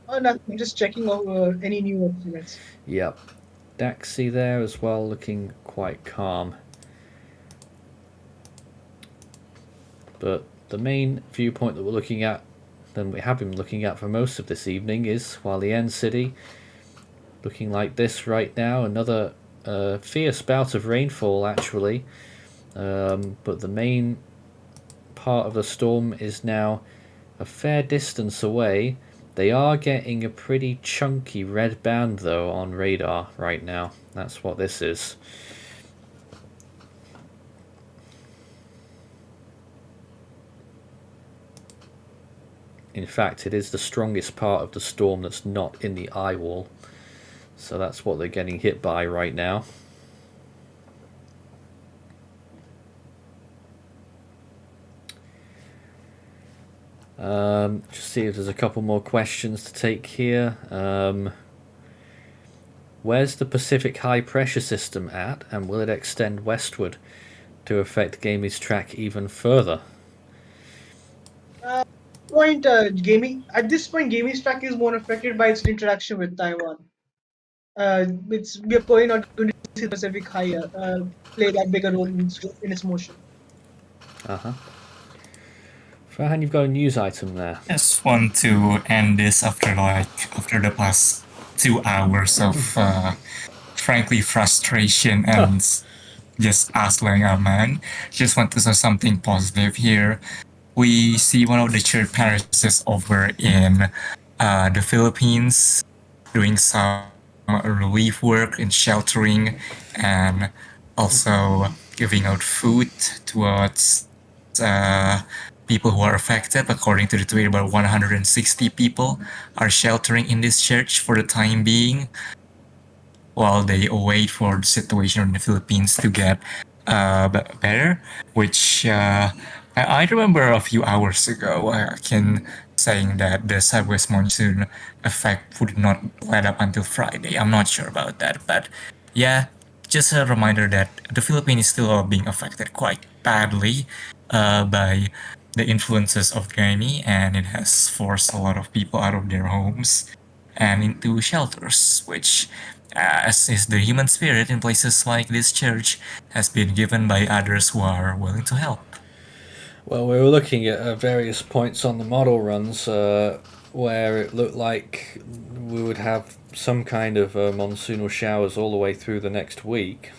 Oh, nothing. I'm just checking over any new estimates. Yep. Daxi there as well, looking quite calm. But the main viewpoint that we're looking at, then we have been looking at for most of this evening, is Hualien City. Looking like this right now. Another fierce bout of rainfall, actually. But the main part of the storm is now a fair distance away. They are getting a pretty chunky red band, though, on radar right now. That's what this is. In fact, it is the strongest part of the storm that's not in the eye wall. So that's what they're getting hit by right now. Just see if there's a couple more questions to take here. Where's the Pacific high pressure system at, and will it extend westward to affect Gaemi's track even further? At this point, Gaemi's track is more affected by its interaction with Taiwan. We're probably not going to see the Pacific higher play that bigger role in its motion. Farhan, you've got a news item there. Just want to end this after the past 2 hours of frankly frustration and just asking our man. Just want to say something positive here. We see one of the church parishes over in the Philippines doing some relief work in sheltering and also giving out food towards people who are affected. According to the tweet, about 160 people are sheltering in this church for the time being while they await for the situation in the Philippines to get better, which I remember a few hours ago, saying that the southwest monsoon effect would not let up until Friday. I'm not sure about that, but yeah, just a reminder that the Philippines is still being affected quite badly by the influences of Gaemi, and it has forced a lot of people out of their homes and into shelters, which, as is the human spirit in places like this church, has been given by others who are willing to help. Well, we were looking at various points on the model runs where it looked like we would have some kind of monsoonal showers all the way through the next week.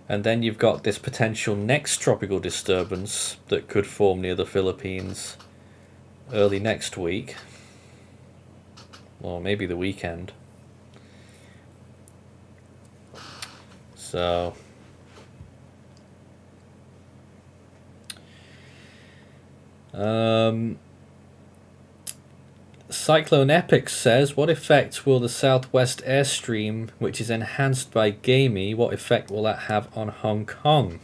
And then you've got this potential next tropical disturbance that could form near the Philippines early next week. Or maybe the weekend. So Cyclone Epic says, what effect will the southwest airstream, which is enhanced by Gaemi, what effect will that have on Hong Kong?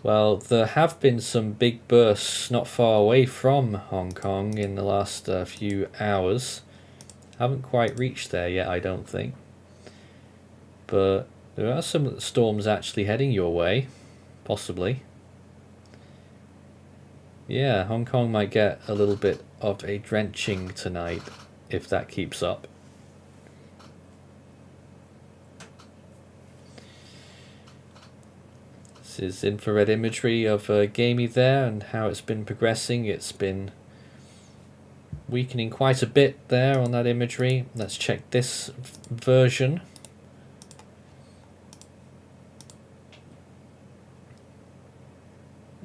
Well, there have been some big bursts not far away from Hong Kong in the last few hours. Haven't quite reached there yet, I don't think. But there are some storms actually heading your way, possibly. Yeah, Hong Kong might get a little bit of a drenching tonight if that keeps up. This is infrared imagery of Gaemi there and how it's been progressing. It's been weakening quite a bit there on that imagery. Let's check this version.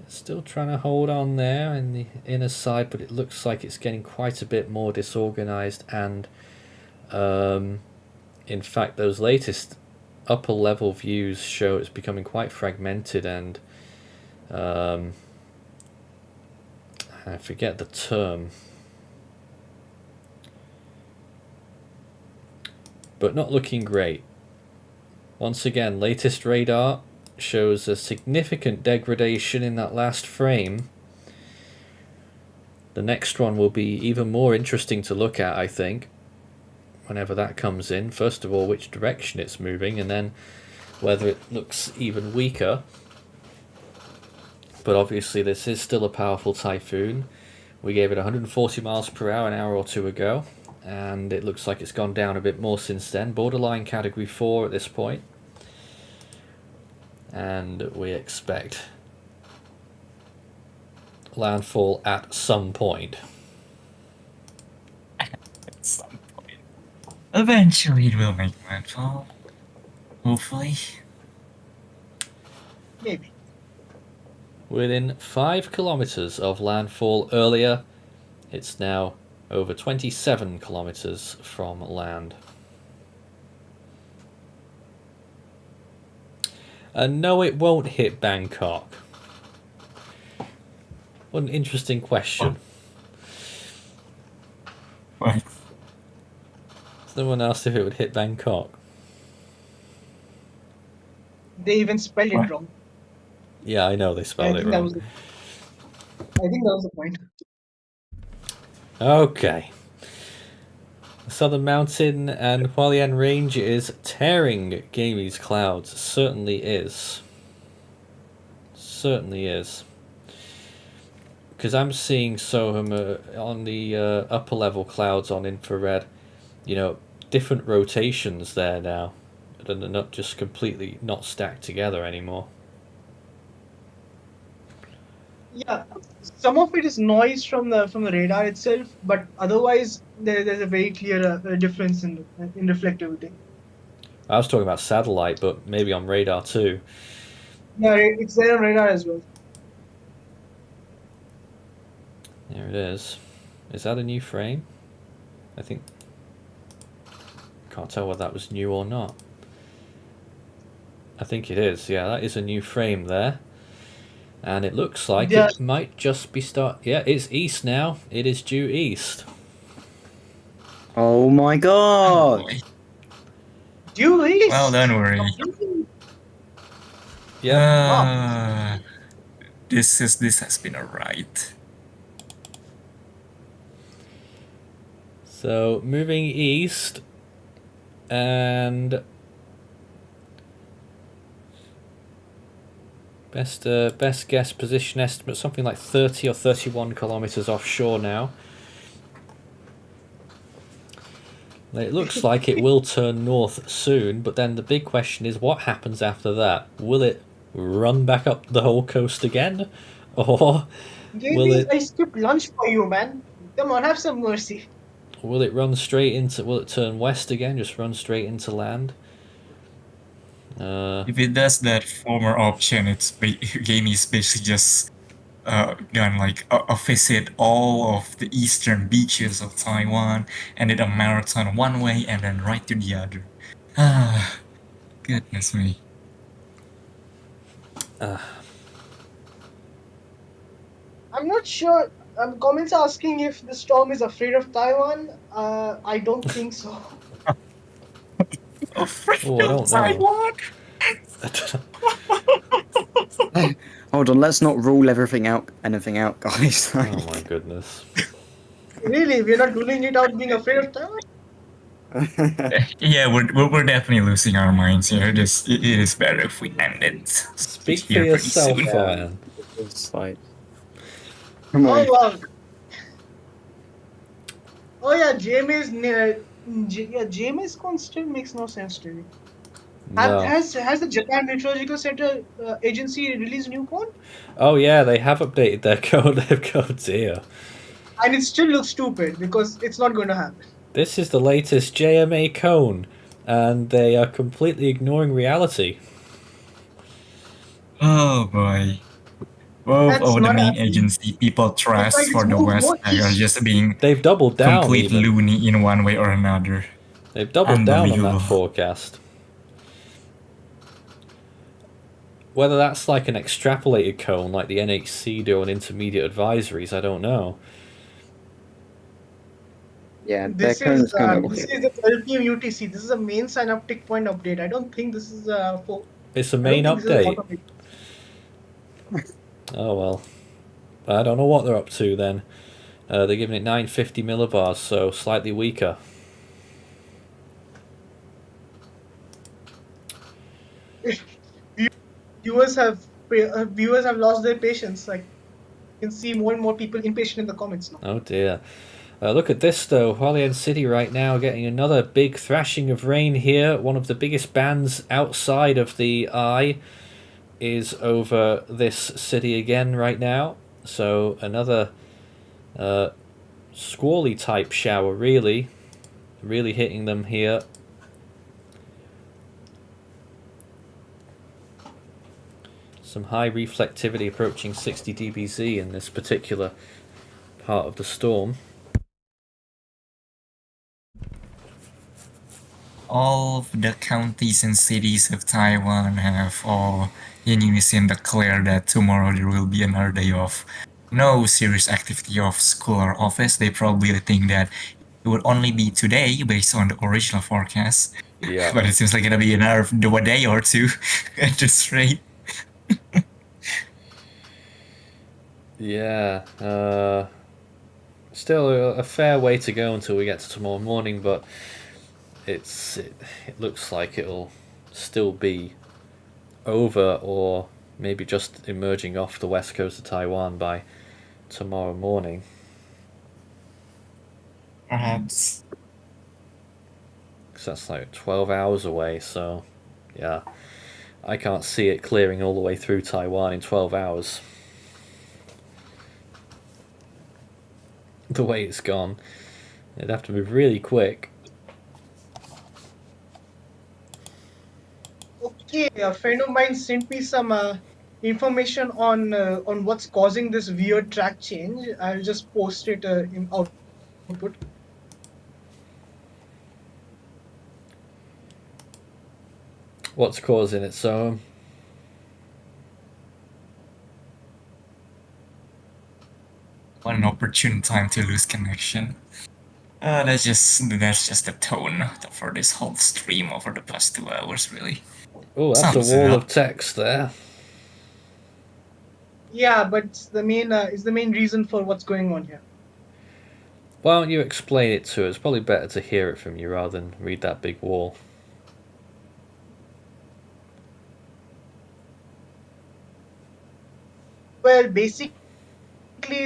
Still trying to hold on there in the inner side, but it looks like it's getting quite a bit more disorganized, and in fact those latest upper level views show it's becoming quite fragmented, and I forget the term, but not looking great. Once again, latest radar shows a significant degradation in that last frame. The next one will be even more interesting to look at, I think, whenever that comes in. First of all, which direction it's moving, and then whether it looks even weaker. But obviously this is still a powerful typhoon. We gave it 140 miles per hour an hour or two ago, and it looks like it's gone down a bit more since then. Borderline category 4 at this point. And we expect landfall at some point. At some point. Eventually it will make landfall. Hopefully. Maybe. Within 5 kilometers of landfall earlier, it's now over 27 kilometers from land. And no, it won't hit Bangkok. What an interesting question. What? Someone asked if it would hit Bangkok. They even spelled it What? wrong. Yeah, I know they I spelled it think that wrong. was I think that was the point. Okay. The Southern Mountain and Hualien Range is tearing Gaemi's clouds. Certainly is. Certainly is. Because I'm seeing Soham on the upper level clouds on infrared, you know, different rotations there now. They're not just completely not stacked together anymore. Yeah, some of it is noise from the radar itself, but otherwise there's a very clear difference in reflectivity. I was talking about satellite, but maybe on radar too. Yeah, it's there on radar as well. There it is. Is that a new frame? I think... Can't tell whether that was new or not. I think it is. Yeah, that is a new frame there. And it looks like Yeah. it might just be Yeah, it's east now. It is due east. Oh my Oh god! boy. Due east. Well, don't worry. Completely. Yeah. This has been a ride. So moving east, and best guess position estimate, something like 30 or 31 kilometers offshore now. It looks like it will turn north soon, but then the big question is what happens after that? Will it run back up the whole coast again? Or Gaby, I skipped lunch for you, man. Come on, have some mercy. will it run straight into... Will it turn west again? Just run straight into land? If it does that former option, game is basically just gonna like visit all of the eastern beaches of Taiwan, and then a marathon one way and then right to the other. Ah, goodness me. I'm not sure. Comments asking if the storm is afraid of Taiwan. I don't think so. Afraid Oh, I of don't know. Taiwan. Hold on, let's not rule anything out, guys. Oh my goodness. Really, we're not ruling it out being afraid of Taiwan. Yeah, we're definitely losing our minds here. It is better if we end it Speak for here pretty yourself, soon. Ryan. It's like, come on. Oh wow. Oh yeah, JMA's JMA's con still makes no sense to me. No. Has the Japan Meteorological Center agency released new code? Oh yeah, they have updated their code. Oh dear. And it still looks stupid because it's not going to happen. This is the latest JMA cone, and they are completely ignoring reality. Oh boy. Both That's of the not main happening. agency people trust like for it's the moved West more are east. just being They've doubled down complete even. loony in one way or another. They've doubled down on that Unbelievable. forecast. Whether that's like an extrapolated cone like the NHC do on intermediate advisories, I don't know. Yeah, their This cone's is gonna. this is the 12 p.m. UTC. This is a main synaptic point update. I don't think this is for. It's a I main don't think this is a update. bottom update. Oh well. I don't know what they're up to then. They're giving it 950 millibars, so slightly weaker. Viewers have lost their patience. Like, you can see more and more people impatient in the comments now. Oh dear. Look at this though, Hualien City right now getting another big thrashing of rain here. One of the biggest bands outside of the eye is over this city again right now. So another squally type shower really hitting them here. Some high reflectivity approaching 60 dBz in this particular part of the storm. All of the counties and cities of Taiwan have all in unison declared that tomorrow there will be another day of no serious activity of school or office. They probably think that it would only be today based on the original forecast. Yeah. But it seems like it'll be another day or two at this rate. Yeah. Still a fair way to go until we get to tomorrow morning, but it looks like it'll still be over or maybe just emerging off the west coast of Taiwan by tomorrow morning. Perhaps. Because that's like 12 hours away, so yeah. I can't see it clearing all the way through Taiwan in 12 hours. The way it's gone. It'd have to be really quick. Okay, a friend of mine sent me some information on what's causing this weird track change. I'll just post it in output. What's causing it, so? What an opportune time to lose connection. That's just the tone for this whole stream over the past 2 hours, really. Oh, that's Sums a it wall up. of text there. Yeah, but it's the main reason for what's going on here. Why don't you explain it to us? It's probably better to hear it from you rather than read that big wall. Well, basically,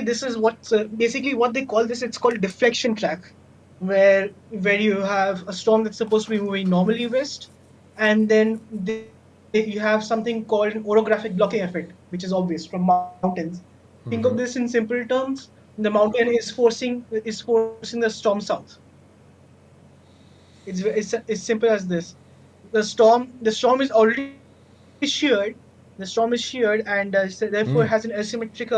this is what they call this. It's called deflection track, where you have a storm that's supposed to be moving normally west, and then you have something called an orographic blocking effect, which is obvious from mountains. Think of this in simple terms: the mountain is forcing the storm south. It's simple as this. The storm is already sheared. The storm is sheared and so therefore has an asymmetric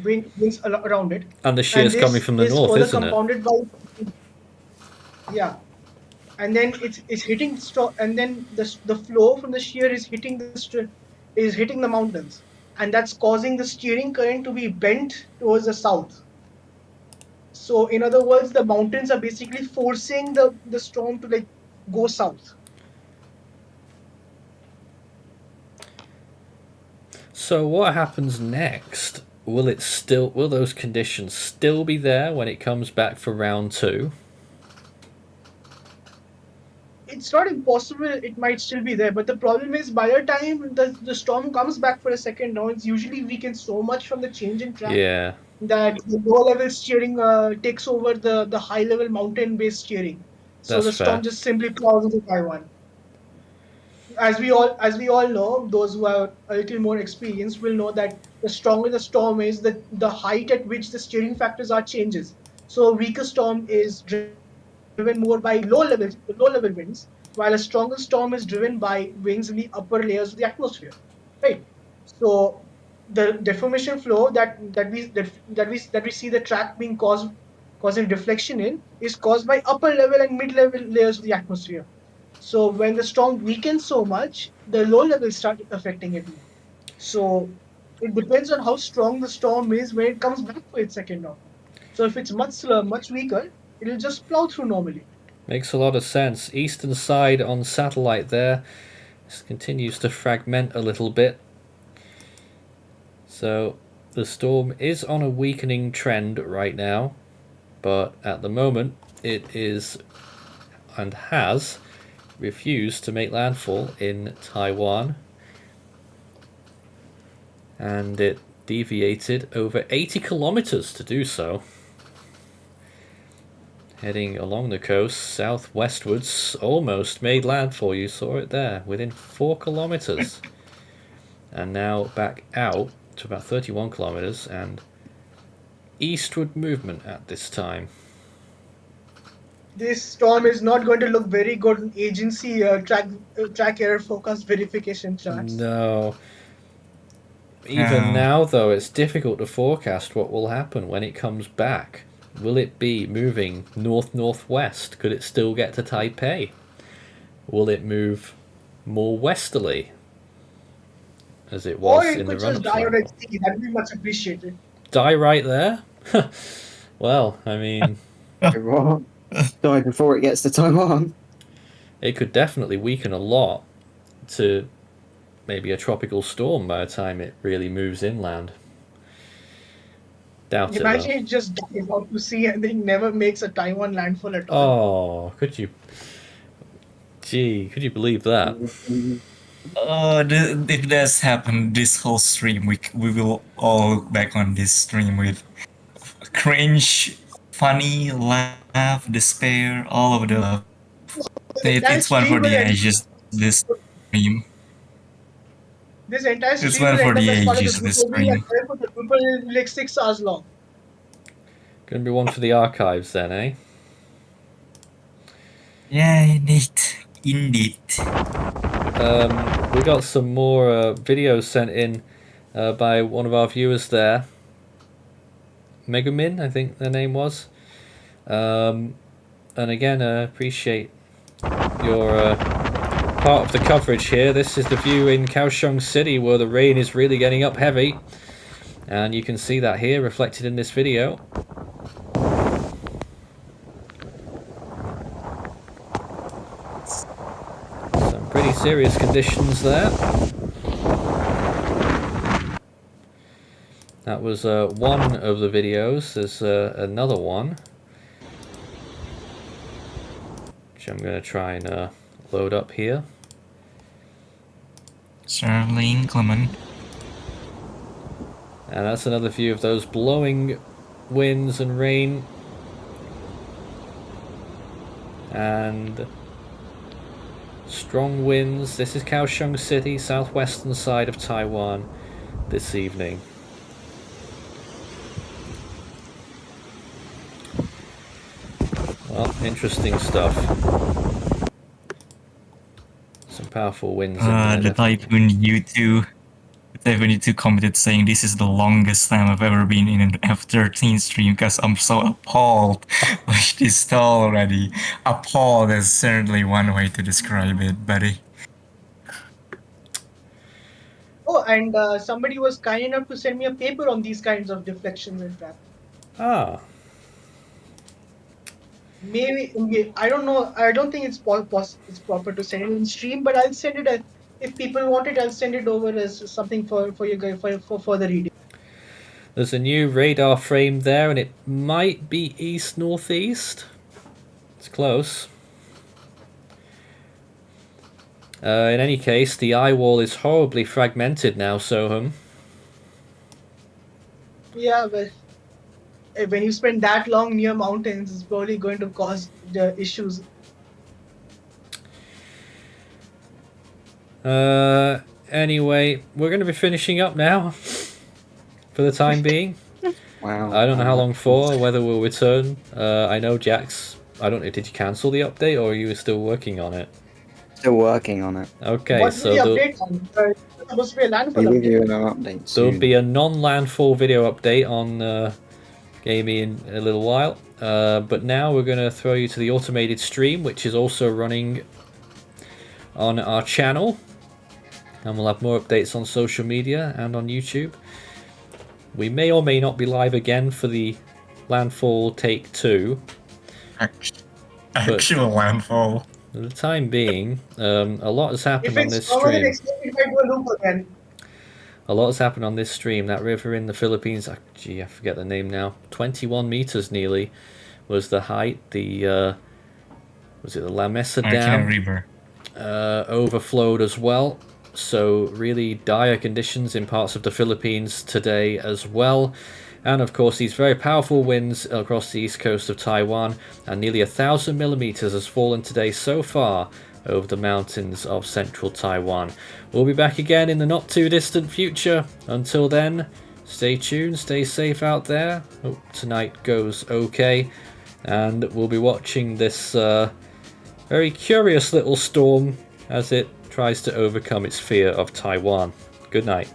winds around it. And the shear's coming from the north, further isn't it? compounded by and then it's hitting and then the flow from the shear is hitting the mountains. and that's causing the steering current to be bent towards the south. So, in other words, the mountains are basically forcing the storm to like go south. So what happens next? Will those conditions still be there when it comes back for round 2? It's not impossible, it might still be there, but the problem is by the time the storm comes back for a second round, it's usually weakened so much from the change in track Yeah, that the low level steering takes over the high level mountain based steering. So that's the storm fair. just simply plows into Taiwan. As we all know, those who are a little more experienced will know that the stronger the storm is, the height at which the steering factors are changes. So a weaker storm is driven more by low level winds, while a stronger storm is driven by winds in the upper layers of the atmosphere. Right. So the deformation flow that we see the track being causing deflection in is caused by upper level and mid level layers of the atmosphere. So when the storm weakens so much, the low levels start affecting it more. So it depends on how strong the storm is when it comes back for its second round. So if it's much weaker, it'll just plow through normally. Makes a lot of sense. Eastern side on satellite there. This continues to fragment a little bit. So the storm is on a weakening trend right now, but at the moment it is and has refused to make landfall in Taiwan, and it deviated over 80 kilometers to do so, heading along the coast southwestwards. Almost made landfall, you saw it there, within 4 kilometers, and now back out to about 31 kilometers and eastward movement at this time. This storm is not going to look very good in agency track error forecast verification charts. No. Even now, though, it's difficult to forecast what will happen when it comes back. Will it be moving north-northwest? Could it still get to Taipei? Will it move more westerly, as it was Or it in the could just run-up to die on its landfall? sea. That'd be much appreciated. Die right there? Well, I mean, What? Die before it gets to Taiwan. it could definitely weaken a lot to maybe a tropical storm by the time it really moves inland. Doubt it, Imagine though. it just dies out to sea and then never makes a Taiwan landfall at all. Oh, could you? Gee, could you believe that? If that's happened this whole stream, we will all look back on this stream with cringe, funny, laugh, despair, all of the love. The entire It's one stream for will the end ages. This stream. This entire It's stream one will for end up the as part of the ages. This Drupal and stream. therefore the Drupal will be like 6 hours long. Gonna be one for the archives then, eh? Yeah, indeed. We got some more videos sent in by one of our viewers there. Megumin, I think their name was. And again, appreciate your part of the coverage here. This is the view in Kaohsiung City where the rain is really getting up heavy. And you can see that here reflected in this video. Some pretty serious conditions there. That was one of the videos. There's another one, which I'm going to try and load up here. Certainly inclement. And that's another view of those blowing winds and rain. And strong winds. This is Kaohsiung City, southwestern side of Taiwan this evening. Well, interesting stuff. Some powerful winds in there. The definitely. Typhoon U2 commented saying this is the longest time I've ever been in an F13 stream because I'm so appalled by this stall already. Appalled is certainly one way to describe it, buddy. Oh, and somebody was kind enough to send me a paper on these kinds of deflections and traps. Ah, Maybe I don't know. I don't think it's proper to send it in stream, but I'll send it if people want it. I'll send it over as something for you guys for the reading. there's a new radar frame there, and it might be east-northeast. It's close. In any case, the eye wall is horribly fragmented now, Soham. Yeah, but when you spend that long near mountains, it's probably going to cause the issues. Anyway, we're going to be finishing up now for the time being. Wow. I don't know how long for, whether we'll return. I know Jax, I don't know, did you cancel the update or are you still working on it? Still working on it. Okay, What so will the update on? It's supposed to be a landfall We'll give update. you an update soon. there'll be a non-landfall video update on Gaemi in a little while. But now we're going to throw you to the automated stream, which is also running on our channel. And we'll have more updates on social media and on YouTube. We may or may not be live again for the Landfall Take 2. Actual landfall. For the time being, a lot has happened If on it's this longer than stream. expected, it might go loop again. A lot has happened on this stream. That river in the Philippines, gee, I forget the name now. 21 meters nearly was the height. The was it the La Mesa Dam? River. Overflowed as well. So really dire conditions in parts of the Philippines today as well. And of course these very powerful winds across the east coast of Taiwan, and nearly 1,000 millimeters has fallen today so far over the mountains of central Taiwan. We'll be back again in the not too distant future. Until then, stay tuned, stay safe out there. Hope tonight goes okay. And we'll be watching this very curious little storm as it tries to overcome its fear of Taiwan. Good night.